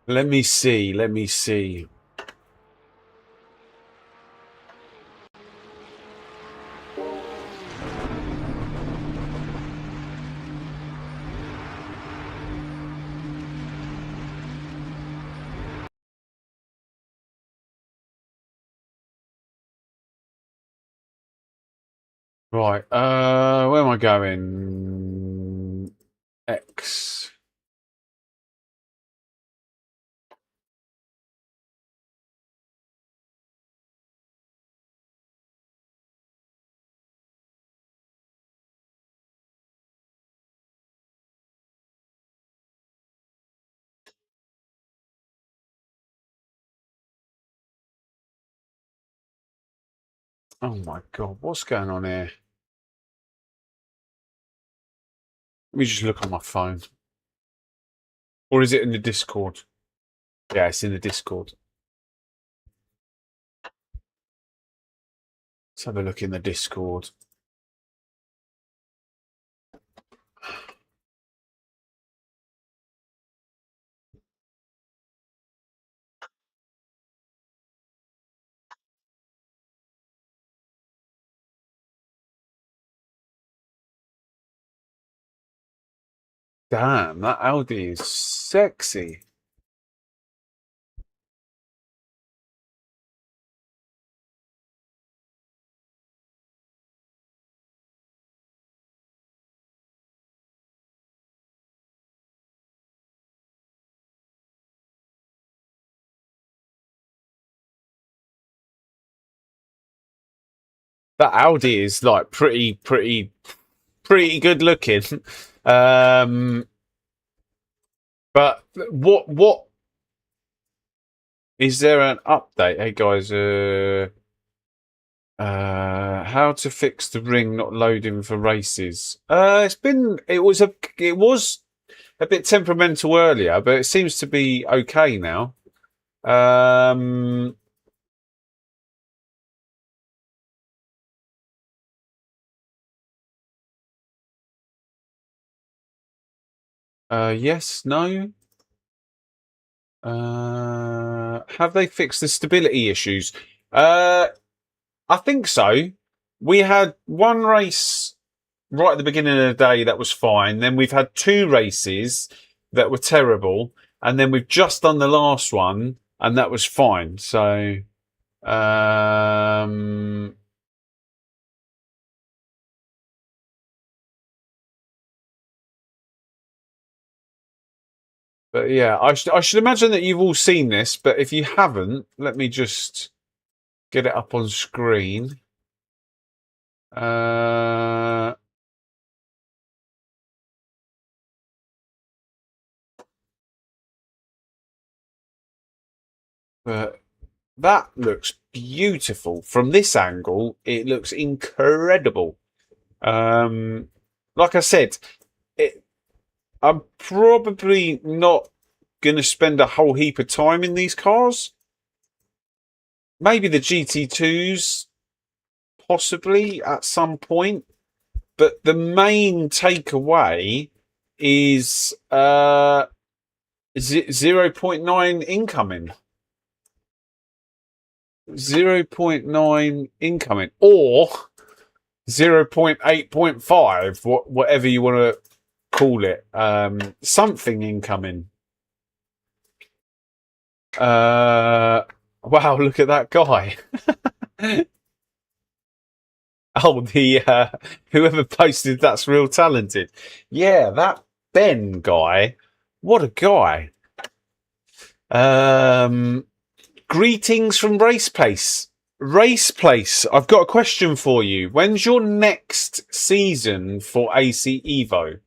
Let me see, let me see. Right, where am I going? X. Oh my God, what's going on here? Let me just look on my phone. Or is it in the Discord? Yeah, it's in the Discord. Let's have a look in the Discord. Damn, that Audi is sexy. That Audi is like pretty good looking. But what is there an update? Hey guys, how to fix the ring not loading for races? It was a bit temperamental earlier, but it seems to be okay now. Yes, no. Have they fixed the stability issues? I think so. We had one race right at the beginning of the day that was fine. Then we've had two races that were terrible, and then we've just done the last one, and that was fine. So, but yeah, I should imagine that you've all seen this, but if you haven't, let me just get it up on screen. Let But that looks beautiful. From this angle, it looks incredible. Like I said, I'm probably not going to spend a whole heap of time in these cars. Maybe the GT2s, possibly at some point. But the main takeaway is 0.9 incoming. 0.9 incoming. Or 0.8.5, whatever you want to call it. Something incoming. Wow, look at that guy. Oh, the whoever posted that's real talented. Yeah, that Ben guy. What a guy. Greetings from Race Place. Race Place, I've got a question for you. When's your next season for ACEVO?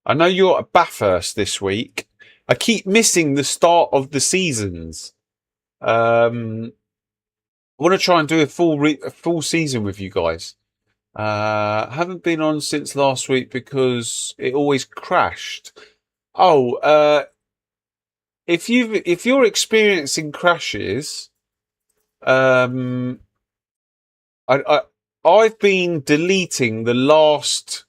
I know you're at Bathurst this week. I keep missing the start of the seasons. I want to try and do a full season with you guys. Haven't been on since last week because it always crashed. Oh, if you're experiencing crashes, I've been deleting the last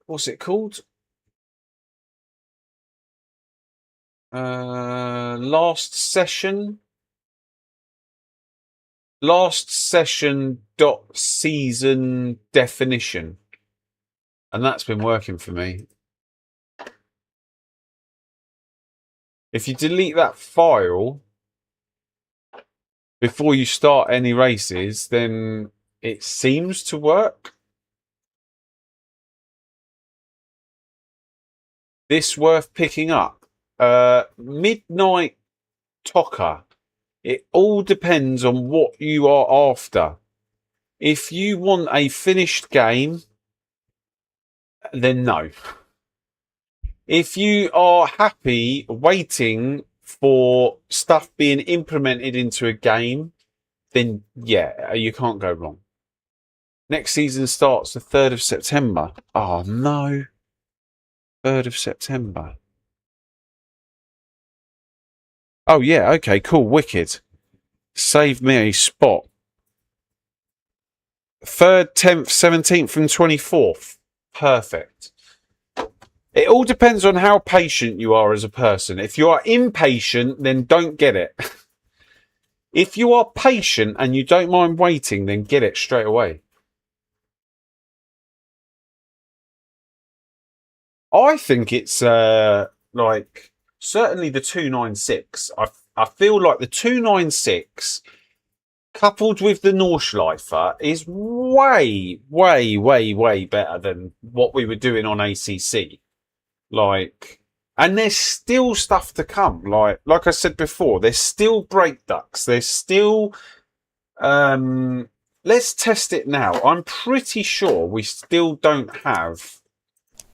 what's it called? Last session dot season definition, and that's been working for me. If you delete that file before you start any races, then it seems to work. This worth picking up. Midnight Tocker. It all depends on what you are after. If you want a finished game, then no. If you are happy waiting for stuff being implemented into a game, then yeah, you can't go wrong. Next season starts the 3rd of September. Oh no. 3rd of September. Oh yeah, okay, cool, wicked. Save me a spot. 3rd, 10th, 17th and 24th. Perfect. It all depends on how patient you are as a person. If you are impatient, then don't get it. If you are patient and you don't mind waiting, then get it straight away. I think it's like certainly the 296. I feel like the 296 coupled with the Nordschleifer is way better than what we were doing on ACC. Like, and there's still stuff to come. Like I said before, there's still brake ducts. There's still let's test it now. I'm pretty sure we still don't have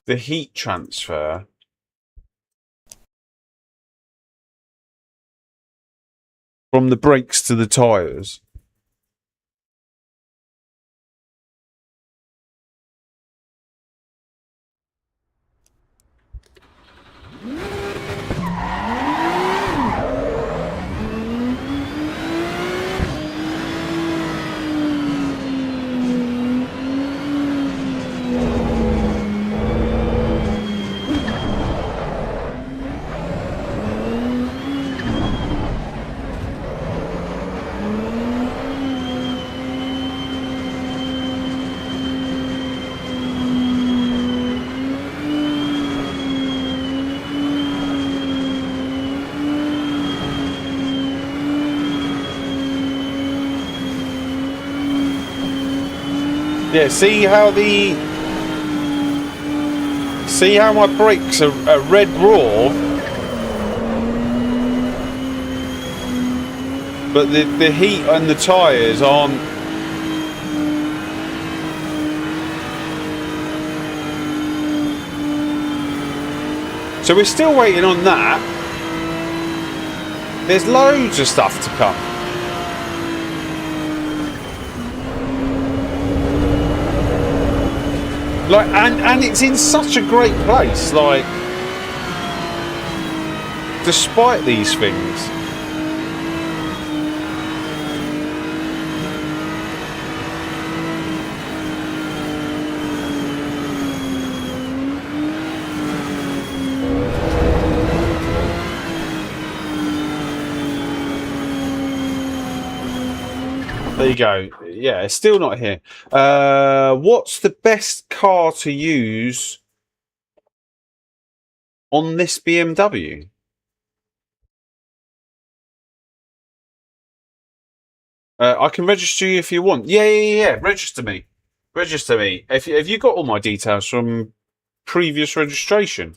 the heat transfer from the brakes to the tyres. Yeah, see how my brakes are red raw, but the heat and the tyres aren't. So we're still waiting on that. There's loads of stuff to come. Like, and it's in such a great place. Like, despite these things. There you go. Yeah, it's still not here. What's the best car to use on this BMW? I can register you if you want. Yeah. Register me. Register me. Have you got all my details from previous registration?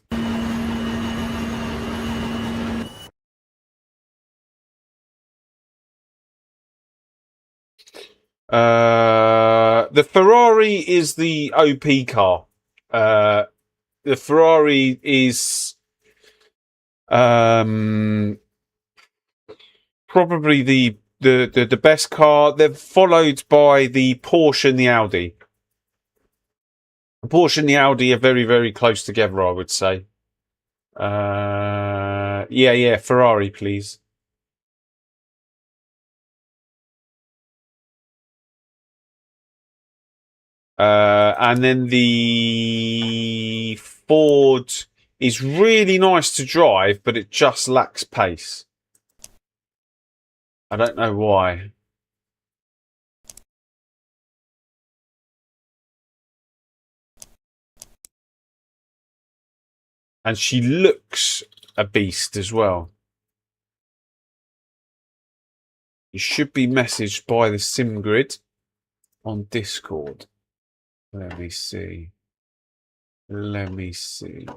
The Ferrari is the OP car. The Ferrari is probably the best car. They're followed by the Porsche and the Audi. The Porsche and the Audi are very, very close together, I would say. Yeah, Ferrari, please. And then the Ford is really nice to drive, but it just lacks pace. I don't know why. And she looks a beast as well. You should be messaged by the sim grid on Discord. Let me see. Let me see.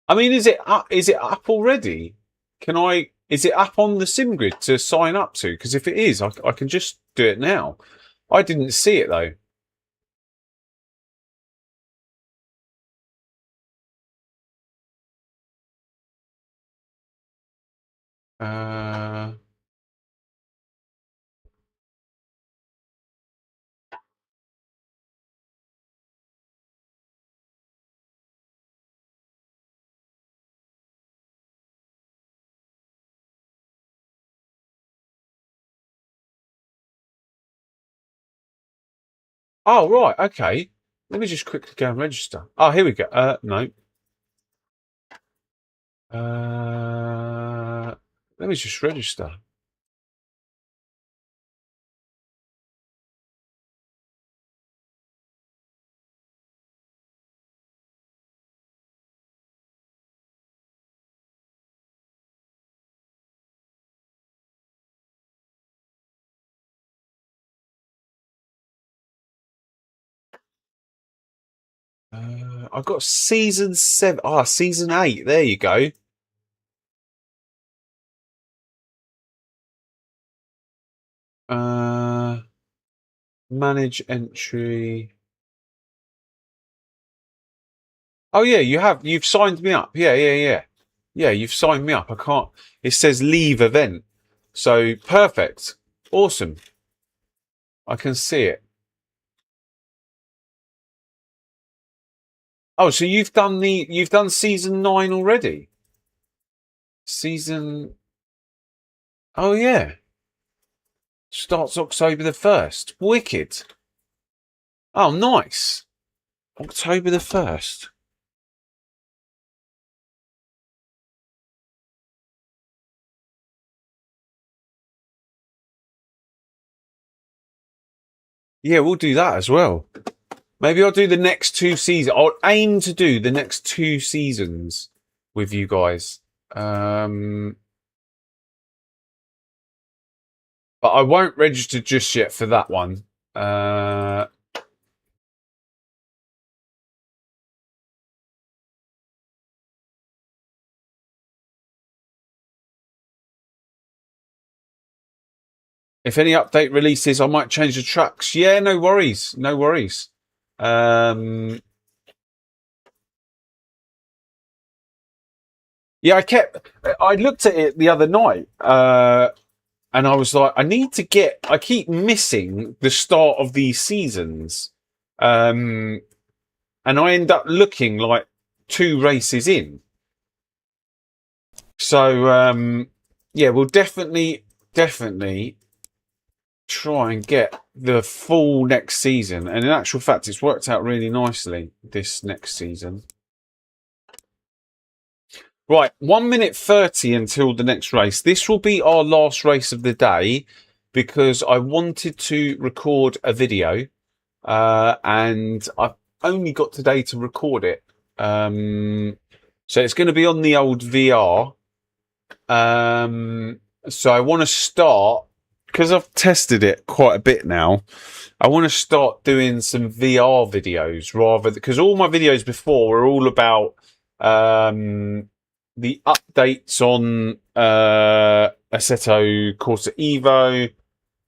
I mean, is it up? Is it up already? Can I? Is it up on the sim grid to sign up to? Because if it is, I can just do it now. I didn't see it though. Uh, oh right, okay. Let me just quickly go and register. Oh, here we go. No. Let me just register. I got season 7. Ah, season 8. There you go. Manage entry. Oh yeah, you have. You've signed me up. Yeah. Yeah, you've signed me up. I can't. It says leave event. So perfect. Awesome. I can see it. Oh, so you've done season 9 already. Season. Oh yeah. Starts October the 1st. Wicked. Oh, nice. October the 1st. Yeah, we'll do that as well. Maybe I'll do the next 2 seasons. I'll aim to do the next 2 seasons with you guys. But I won't register just yet for that one. If any update releases, I might change the tracks. Yeah, no worries. No worries. Yeah, I looked at it the other night, and I was like, I keep missing the start of these seasons. And I end up looking like 2 races in. So, yeah, we'll definitely try and get the full next season. And in actual fact, it's worked out really nicely this next season. Right, 1 minute 30 until the next race. This will be our last race of the day because I wanted to record a video, and I've only got today to record it. So it's going to be on the old VR. So I want to start, because I've tested it quite a bit now. I want to start doing some VR videos rather, because all my videos before were all about the updates on Assetto Corsa EVO,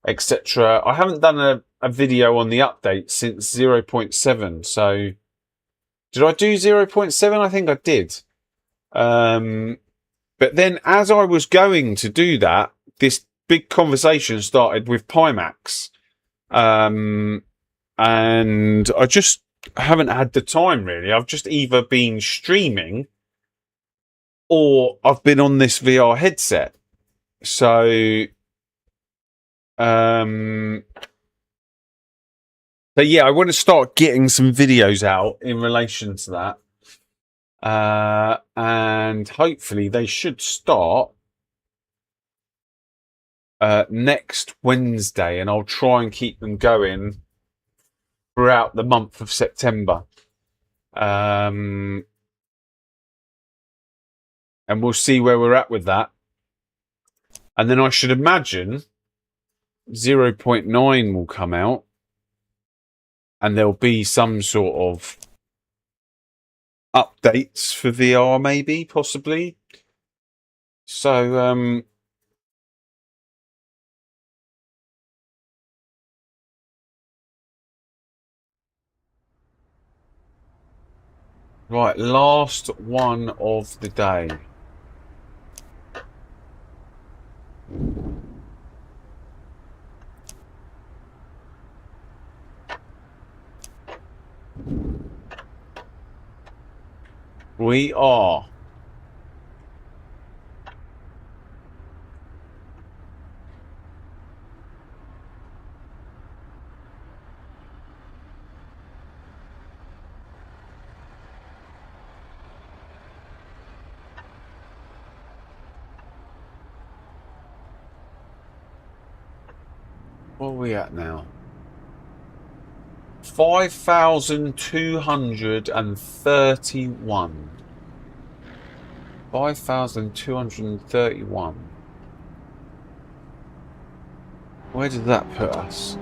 etc. I haven't done a video on the update since 0.7. So did I do 0.7? I think I did. But then as I was going to do that, this big conversation started with Pimax. And I just haven't had the time, really. I've just either been streaming or I've been on this VR headset. So, but yeah, I want to start getting some videos out in relation to that. And hopefully they should start next Wednesday, and I'll try and keep them going throughout the month of September. And we'll see where we're at with that. And then I should imagine 0.9 will come out, and there'll be some sort of updates for VR, maybe, possibly. So, right, last one of the day. We are what are we at now? 5,231. 5,231. Where did that put us?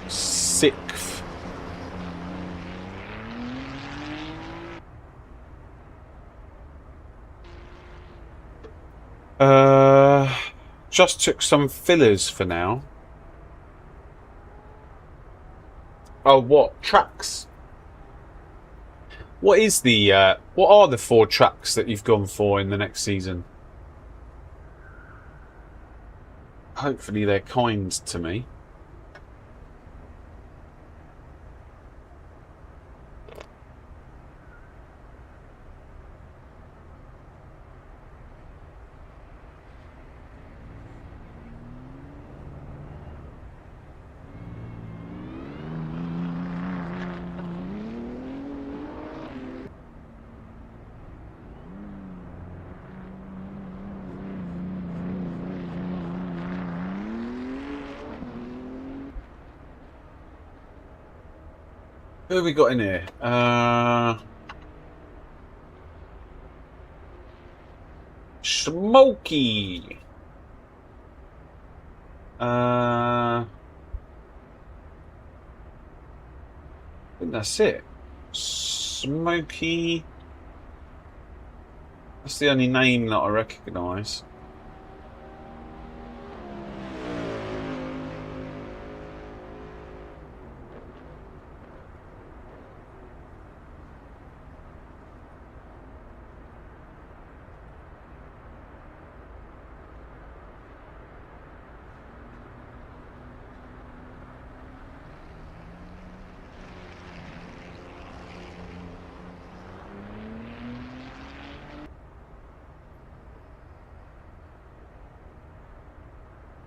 Sixth. Just took some fillers for now. Oh, what tracks? What is the what are the 4 tracks that you've gone for in the next season? Hopefully they're kind to me. Who have we got in here? Smokey. I think that's it. Smokey. That's the only name that I recognise.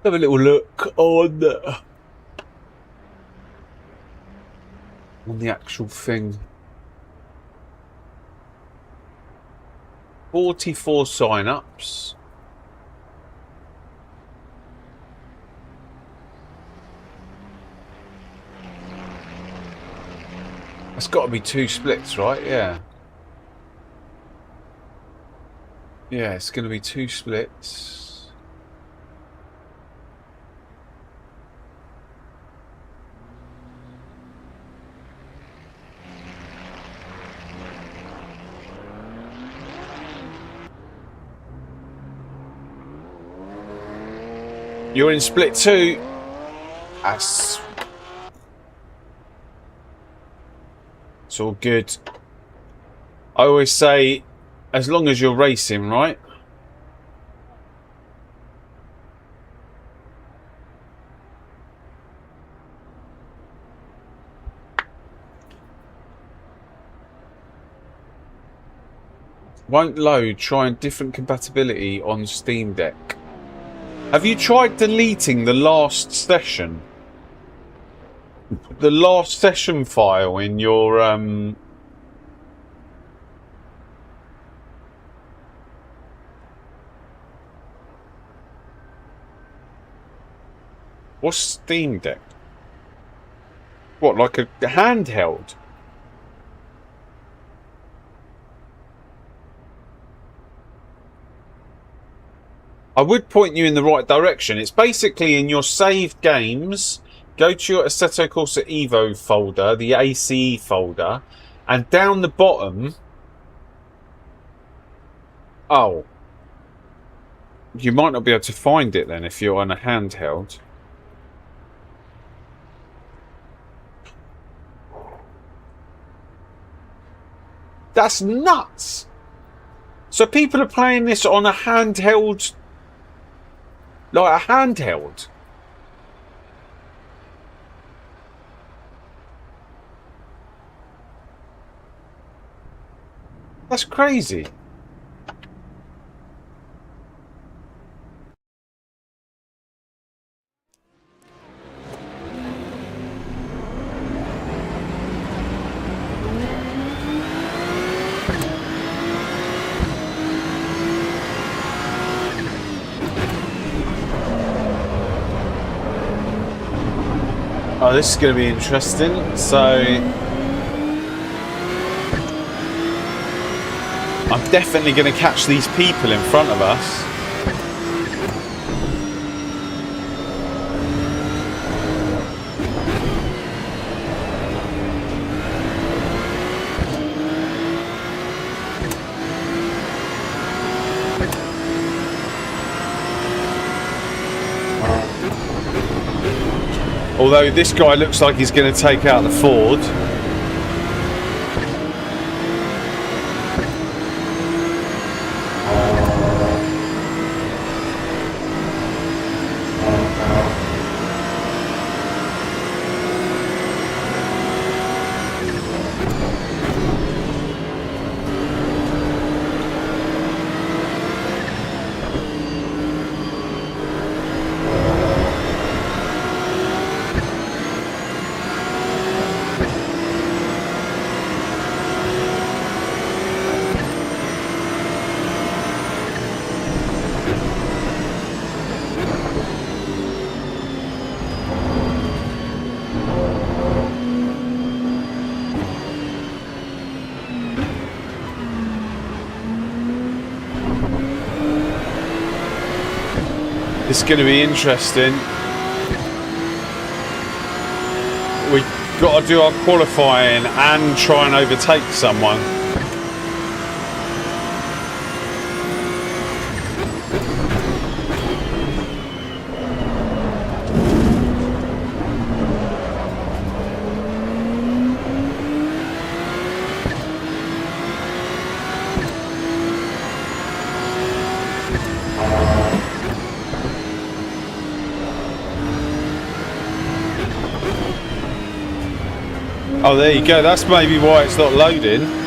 Have a little look on the actual thing. 44 sign-ups. That's got to be 2 splits, right? Yeah. Yeah, it's going to be 2 splits. You're in split 2. That's... It's all good. I always say, as long as you're racing, right? Won't load. Trying different compatibility on Steam Deck. Have you tried deleting the last session? The last session file in your what's Steam Deck? What, like a handheld? I would point you in the right direction. It's basically in your saved games. Go to your Assetto Corsa EVO folder, the ACE folder, and down the bottom... Oh. You might not be able to find it then if you're on a handheld. That's nuts! So people are playing this on a handheld... Like a handheld. That's crazy. Oh, this is going to be interesting. So, I'm definitely going to catch these people in front of us. Although this guy looks like he's going to take out the Ford. It's going to be interesting. We've got to do our qualifying and try and overtake someone. Oh, there you go. That's maybe why it's not loading.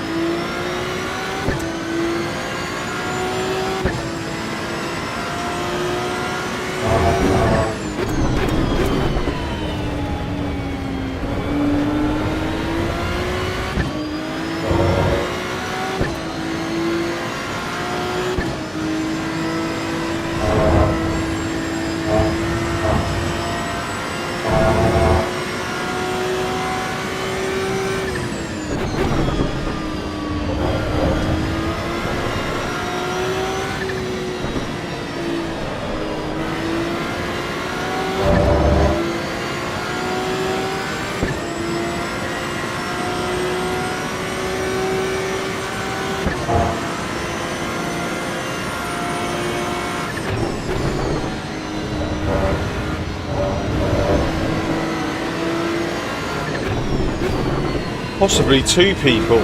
Possibly two people.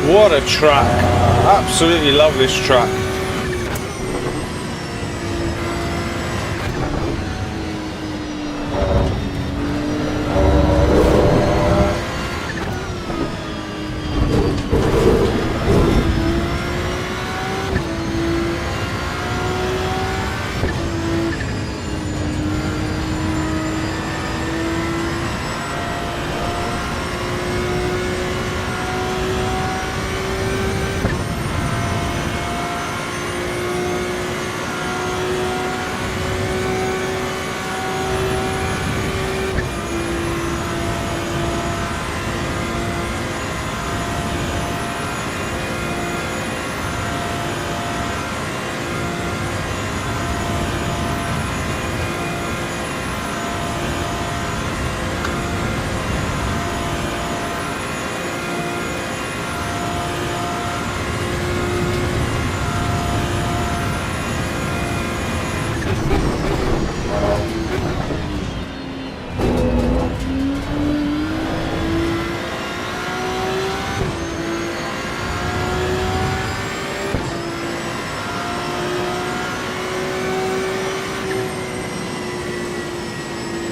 What a track. Absolutely love this track.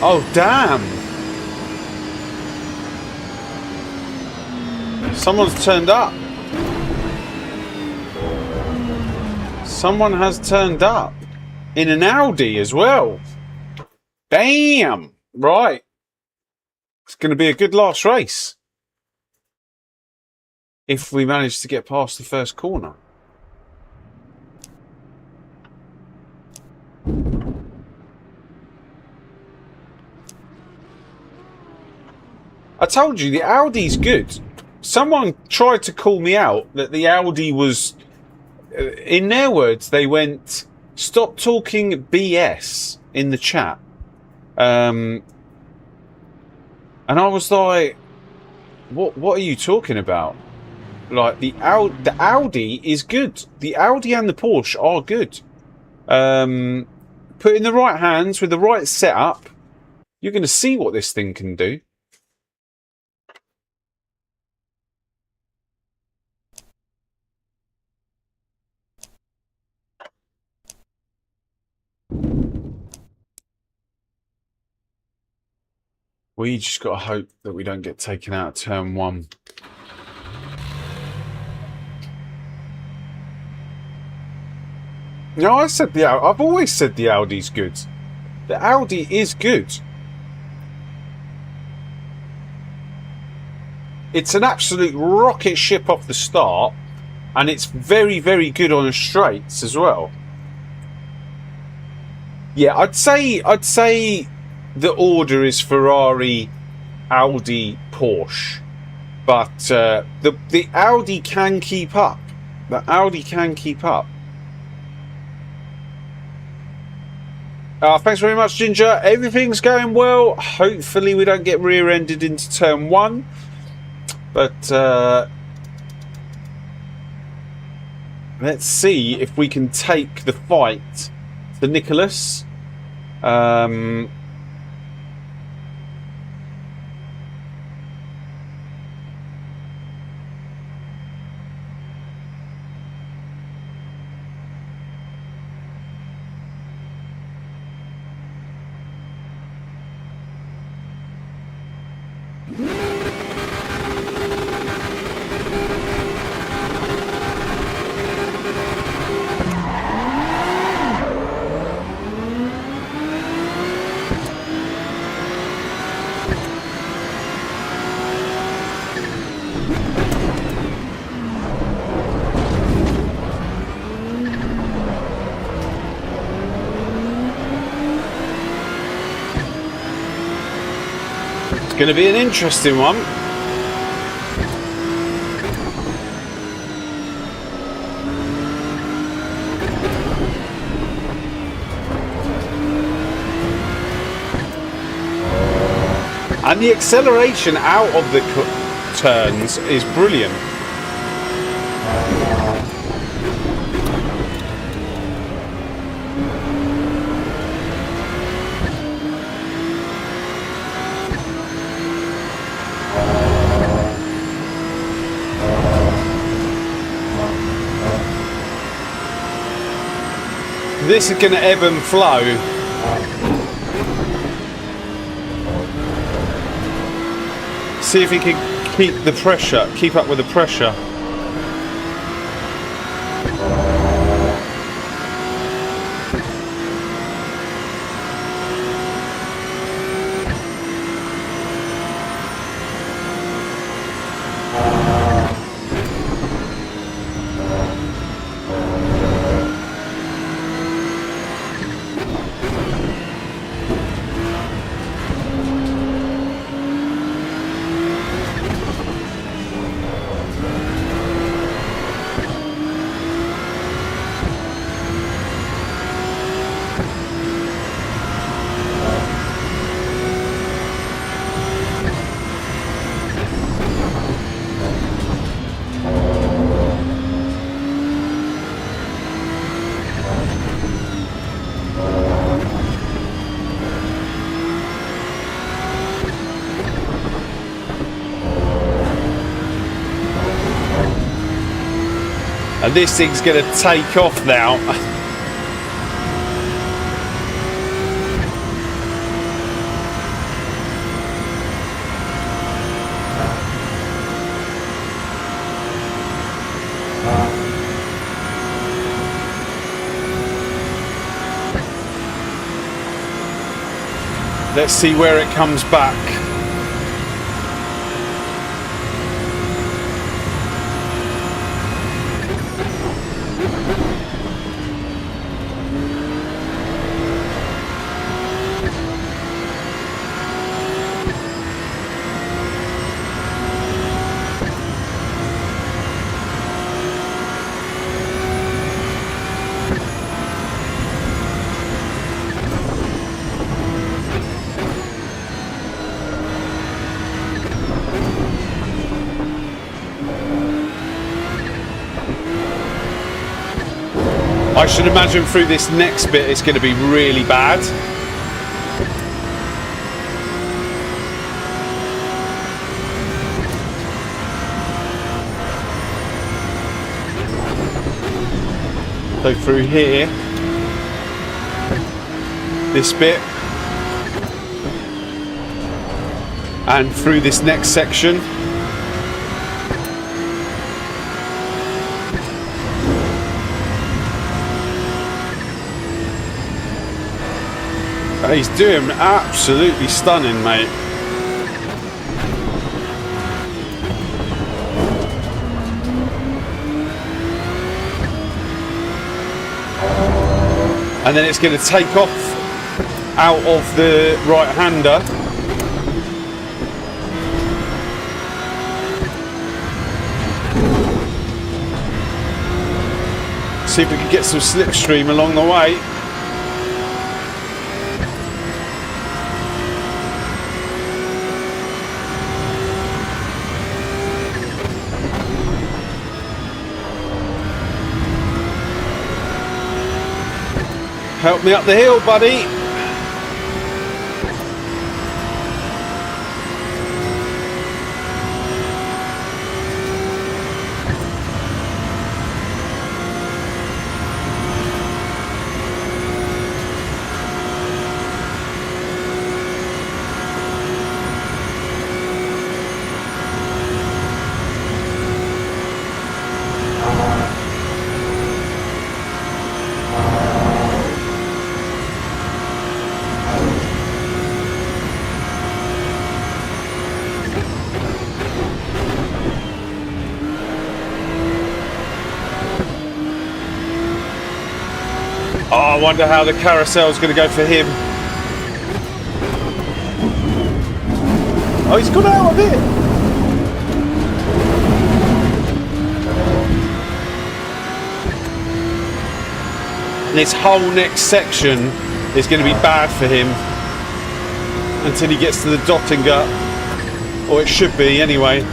Oh, damn. Someone's turned up. Someone has turned up. In an Audi as well. Damn. Right. It's going to be a good last race. If we manage to get past the first corner. I told you, the Audi's good. Someone tried to call me out that the Audi was... In their words, they went, stop talking BS in the chat. And I was like, what are you talking about? Like, the Audi is good. The Audi and the Porsche are good. Put in the right hands with the right setup, you're going to see what this thing can do. We just got to hope that we don't get taken out of turn one. No, I've always said the Audi's good. The Audi is good. It's an absolute rocket ship off the start, and it's very, very good on the straights as well. Yeah, I'd say the order is Ferrari, Audi, Porsche, but the Audi can keep up. The Audi can keep up. Thanks very much, Ginger. Everything's going well. Hopefully we don't get rear-ended into turn one. But let's see if we can take the fight to Nicholas. It's going to be an interesting one. And the acceleration out of the turns is brilliant. This is going to ebb and flow. See if he can keep the pressure, keep up with the pressure. And this thing's going to take off now. Let's see where it comes back. I should imagine through this next bit it's going to be really bad. So through here, this bit, and through this next section. He's doing absolutely stunning, mate. And then it's going to take off out of the right-hander. See if we can get some slipstream along the way. Help me up the hill, buddy. I wonder how the carousel's going to go for him. Oh, he's got out of it. This whole next section is going to be bad for him until he gets to the Dottinger, or it should be anyway.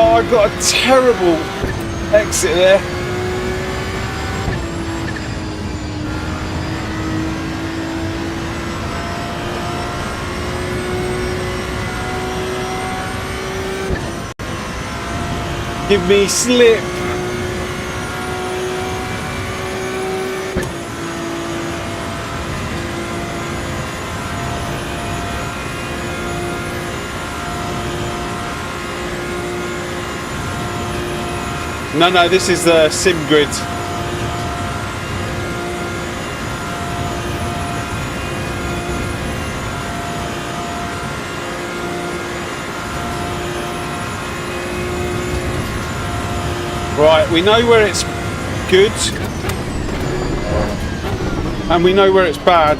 Oh, I got a terrible exit there. Give me slip. No, this is the sim grid. Right, we know where it's good and we know where it's bad.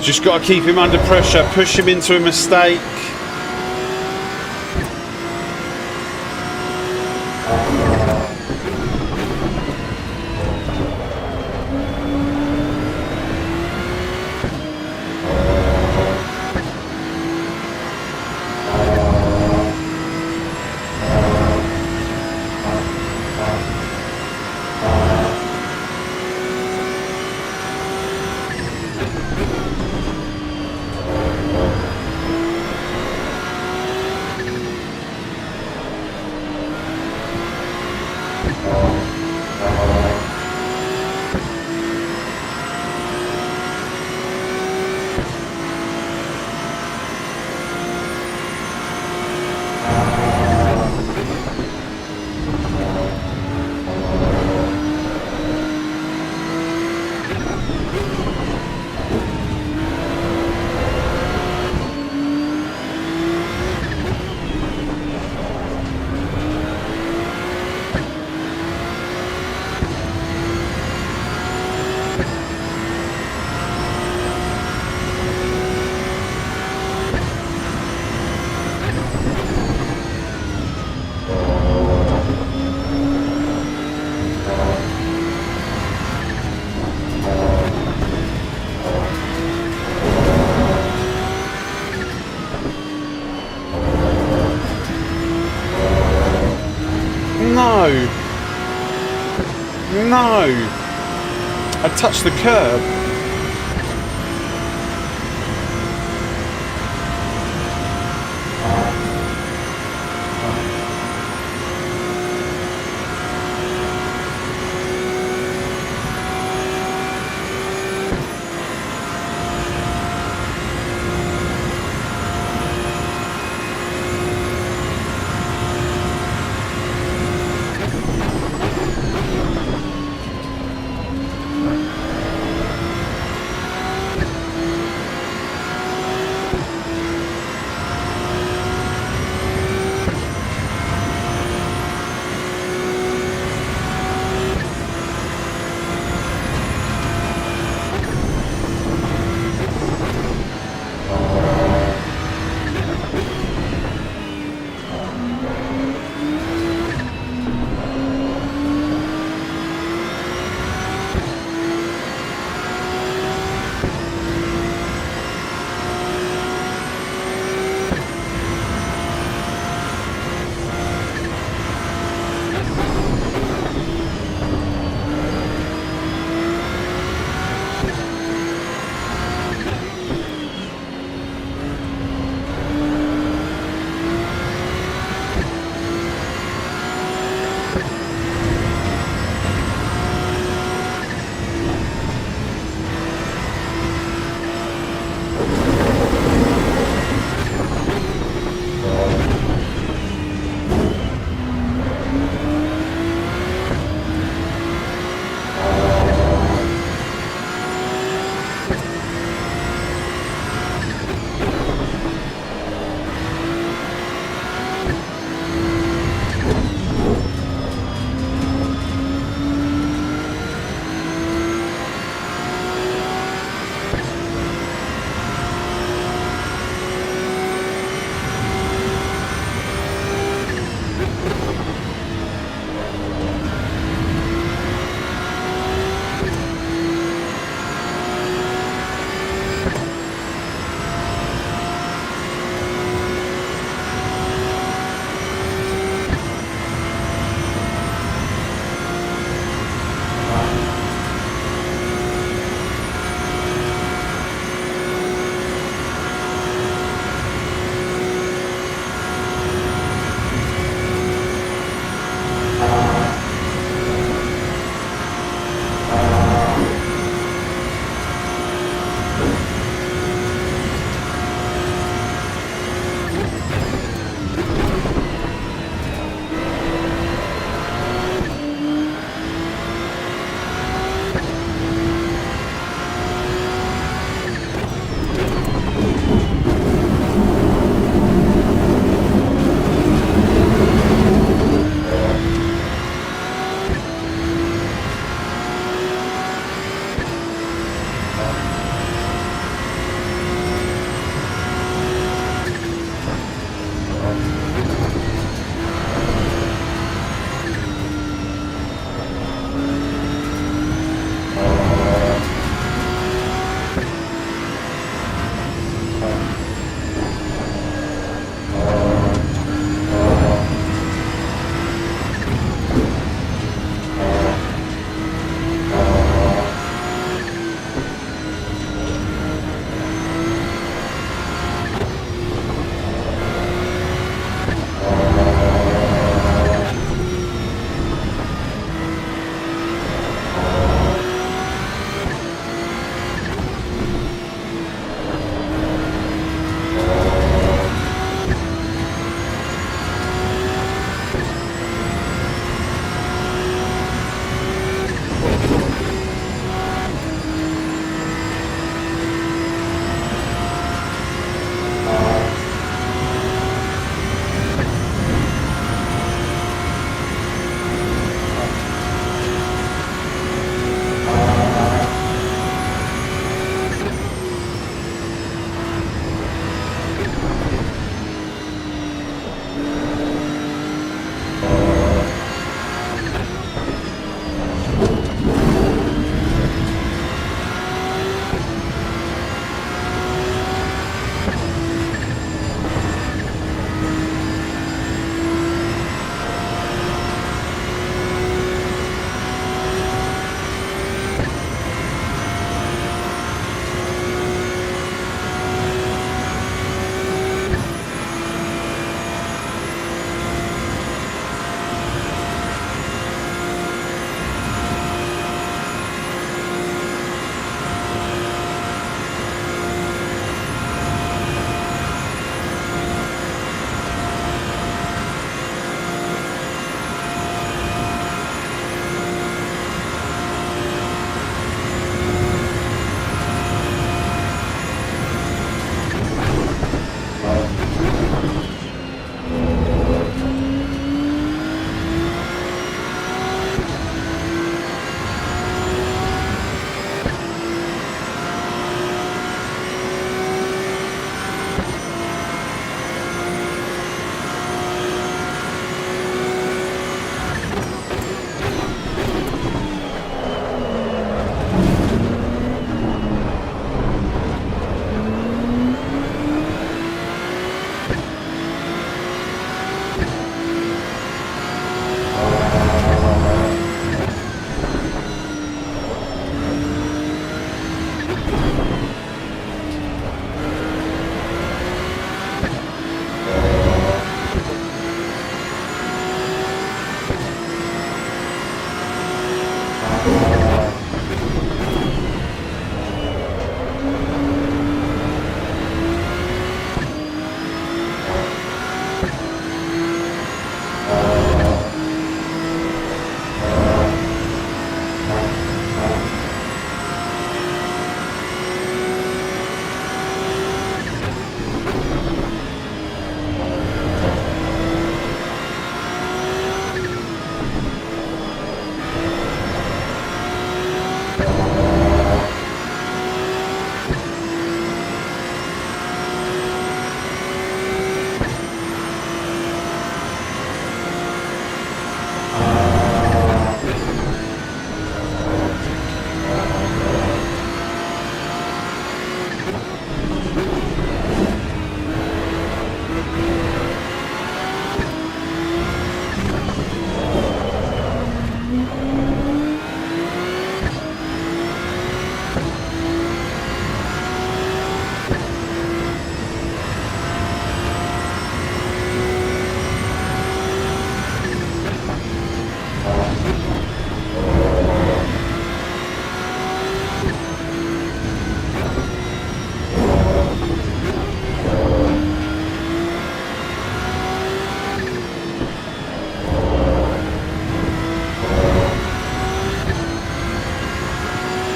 Just got to keep him under pressure, push him into a mistake. no! I touched the curb.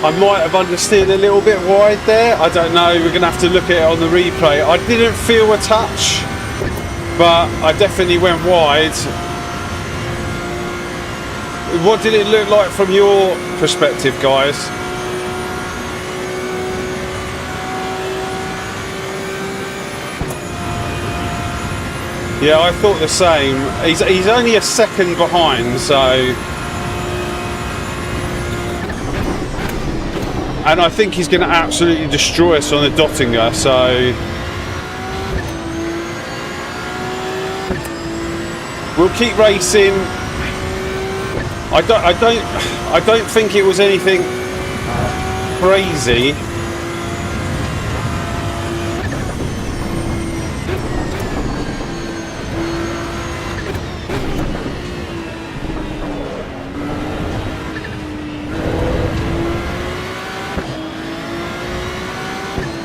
I might have understeered a little bit wide there. I don't know. We're going to have to look at it on the replay. I didn't feel a touch, but I definitely went wide. What did it look like from your perspective, guys? Yeah, I thought the same. He's only a second behind, so... And I think he's going to absolutely destroy us on the Dottinger, so... We'll keep racing. I don't think it was anything crazy.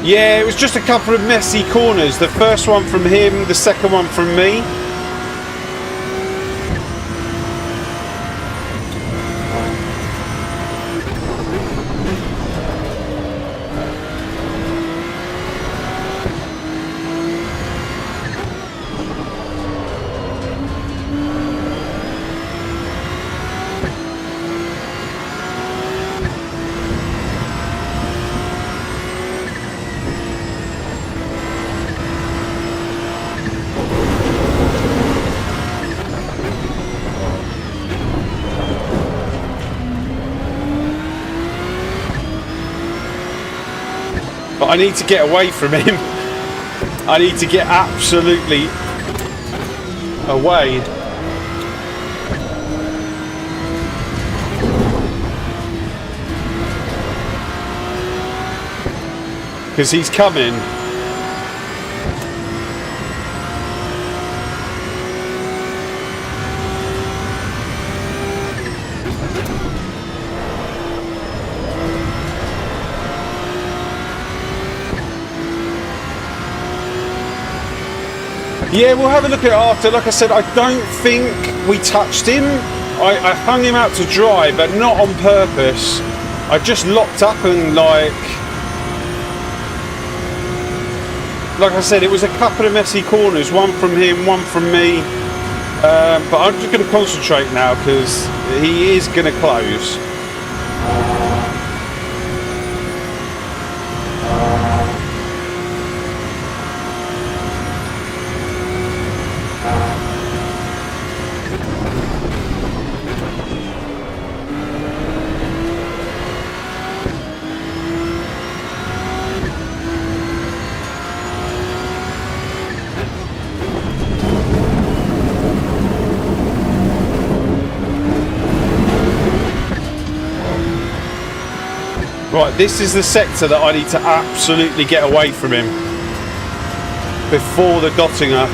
Yeah, it was just a couple of messy corners. The first one from him, the second one from me. But I need to get away from him. I need to get absolutely away. Because he's coming. Yeah, we'll have a look at it after. Like I said, I don't think we touched him. I hung him out to dry, but not on purpose. I just locked up and like I said, it was a couple of messy corners. One from him, one from me. But I'm just going to concentrate now because he is going to close. Right, this is the sector that I need to absolutely get away from him before the Göttinger.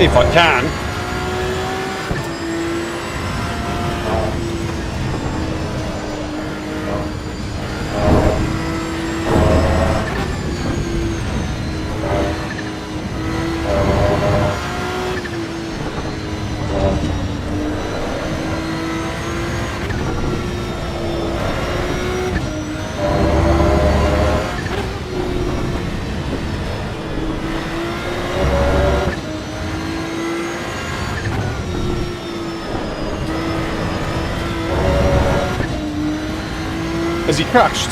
If I can. Has he crashed?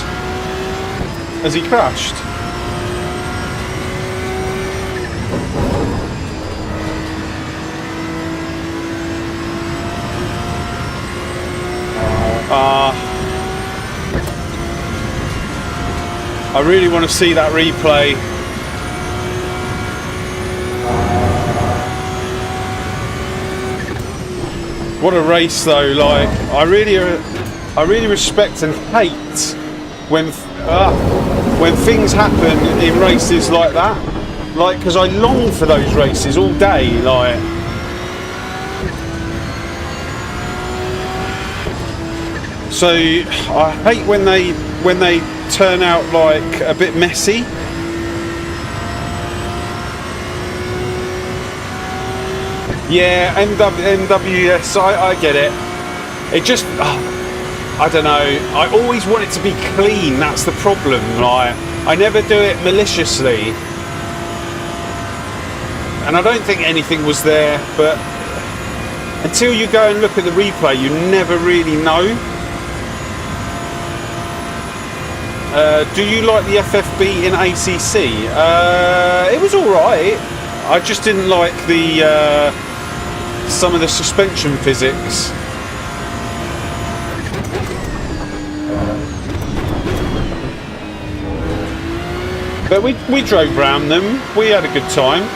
Has he crashed? I really want to see that replay. What a race though, like, I really respect and hate when things happen in races like that. Like, because I long for those races all day, like. So I hate when they turn out like a bit messy. Yeah, NWS, I get it. It just, I don't know. I always want it to be clean. That's the problem. Like, I never do it maliciously, and I don't think anything was there. But until you go and look at the replay, you never really know. Do you like the FFB in ACC? It was all right. I just didn't like the some of the suspension physics. But we drove round them. We had a good time.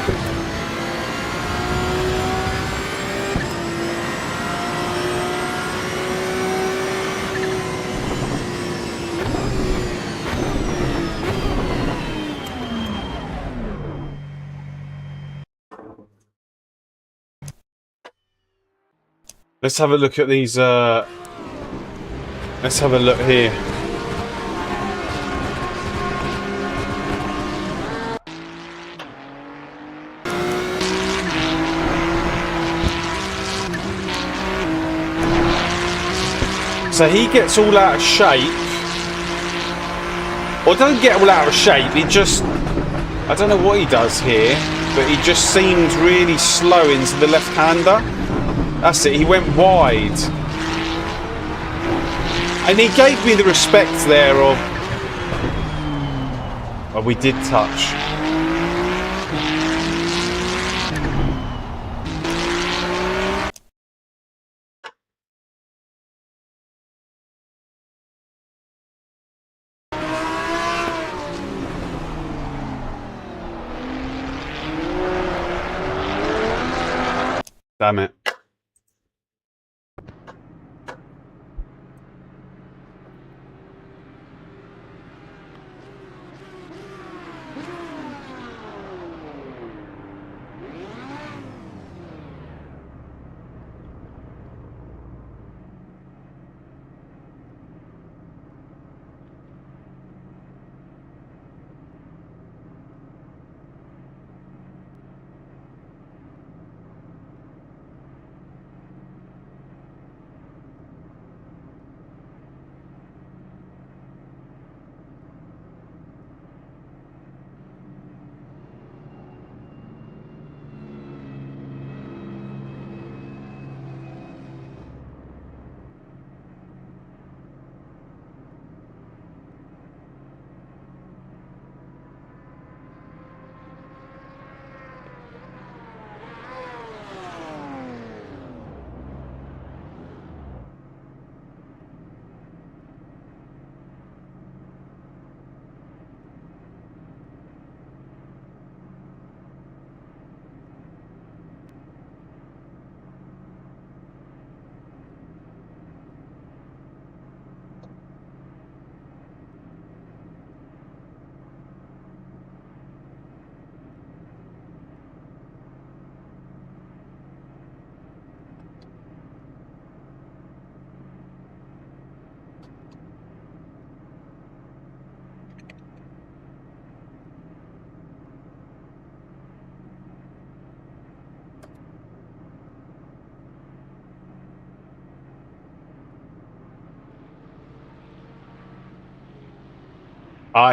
Let's have a look at these. Let's have a look here. So he gets all out of shape. Or doesn't get all out of shape, he just... I don't know what he does here, but he just seems really slow into the left-hander. That's it, he went wide. And he gave me the respect there of... Oh, we did touch. Damn it.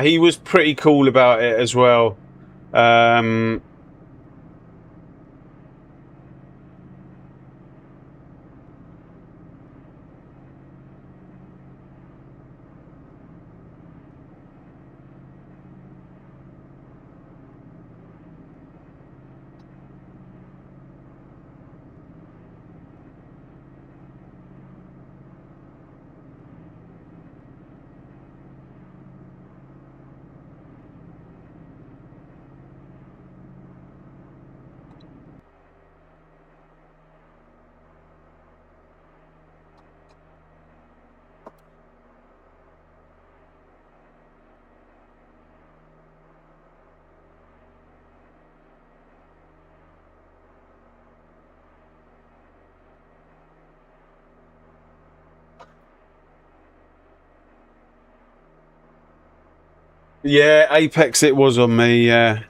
He was pretty cool about it as well. Yeah, Apex it was on me, yeah.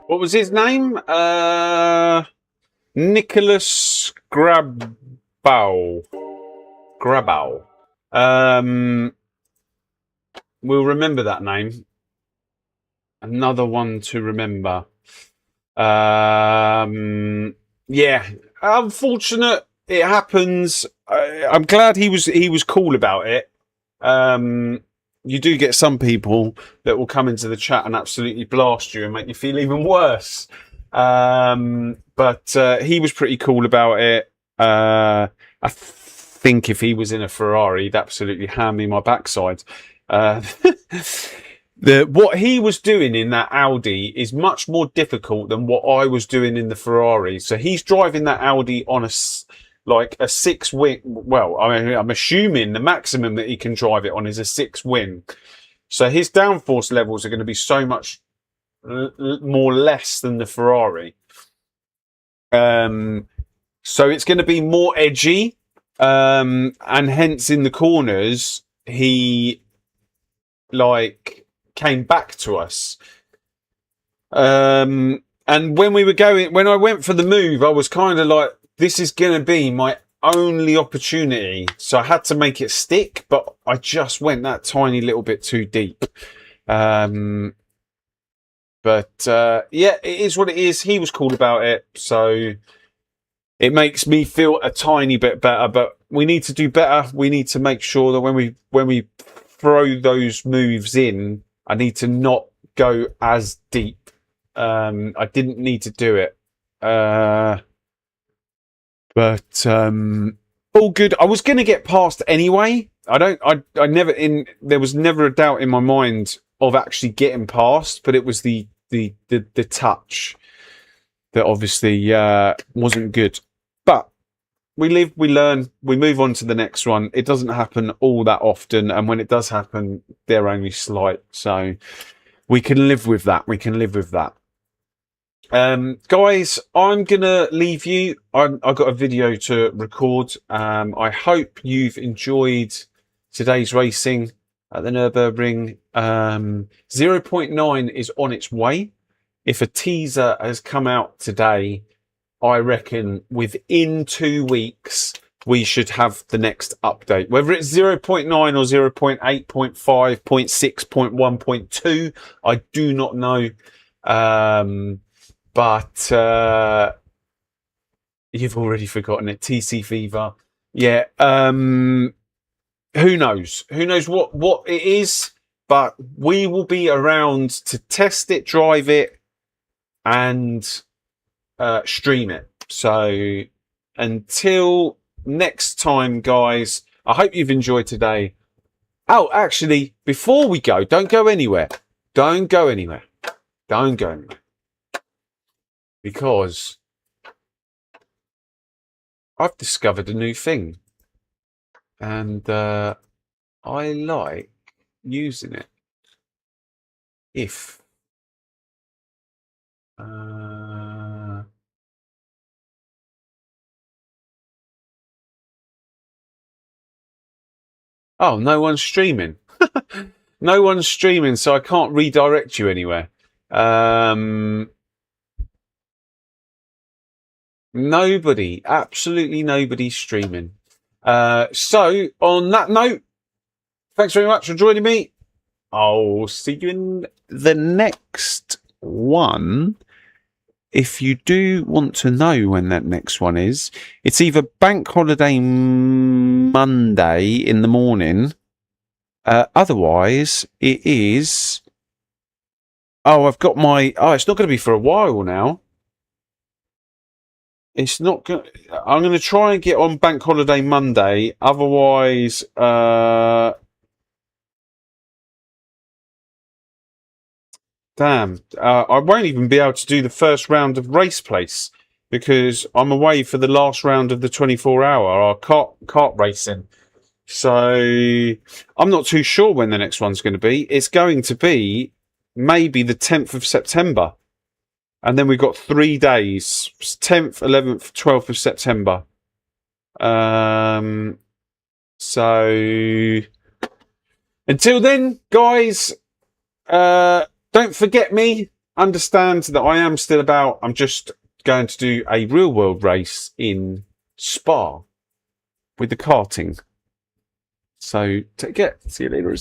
What was his name? Nicholas Grabau. We'll remember that name. Another one to remember. Yeah, unfortunate. It happens. I'm glad he was cool about it. You do get some people that will come into the chat and absolutely blast you and make you feel even worse. But he was pretty cool about it. I think if he was in a Ferrari, he'd absolutely hand me my backside. What he was doing in that Audi is much more difficult than what I was doing in the Ferrari. So he's driving that Audi on a 6-wing. Well, I'm assuming the maximum that he can drive it on is a 6-wing. So his downforce levels are going to be so much more less than the Ferrari. So it's going to be more edgy, and hence in the corners he came back to us. And when I went for the move, I was kind of like, this is going to be my only opportunity. So I had to make it stick, but I just went that tiny little bit too deep. Yeah, it is what it is. He was cool about it. So it makes me feel a tiny bit better, but we need to do better. We need to make sure that when we throw those moves in, I need to not go as deep. I didn't need to do it. But all good. I was going to get past anyway. There was never a doubt in my mind of actually getting past, but it was the touch that obviously wasn't good. But we live, we learn, we move on to the next one. It doesn't happen all that often, and when it does happen, they're only slight. So we can live with that. Guys, I'm gonna leave you. I've got a video to record. I hope you've enjoyed today's racing. at the Nürburgring. 0.9 is on its way. If a teaser has come out today, I reckon within 2 weeks, we should have the next update. Whether it's 0.9 or 0.8, 0.5, 0.6, 0.1, 0.2, I do not know. But you've already forgotten it. TC Fever. Yeah. Who knows? Who knows what it is? But we will be around to test it, drive it, and stream it. So until next time, guys, I hope you've enjoyed today. Oh, actually, before we go, don't go anywhere. Don't go anywhere. Don't go anywhere. Because I've discovered a new thing. And I like using it. If oh, no one's streaming. No one's streaming, so I can't redirect you anywhere. Nobody, absolutely nobody streaming. So on that note, thanks very much for joining me. I'll see you in the next one. If you do want to know when that next one is, it's either Bank Holiday Monday in the morning. Otherwise, it is... Oh, I've got my... Oh, it's not going to be for a while now. It's not going... I'm going to try and get on Bank Holiday Monday. Otherwise... Damn, I won't even be able to do the first round of Race Place because I'm away for the last round of the 24-hour, our kart racing. So I'm not too sure when the next one's going to be. It's going to be maybe the 10th of September. And then we've got 3 days, 10th, 11th, 12th of September. So until then, guys, don't forget me. Understand that I am still about. I'm just going to do a real world race in Spa with the karting. So take care. See you later.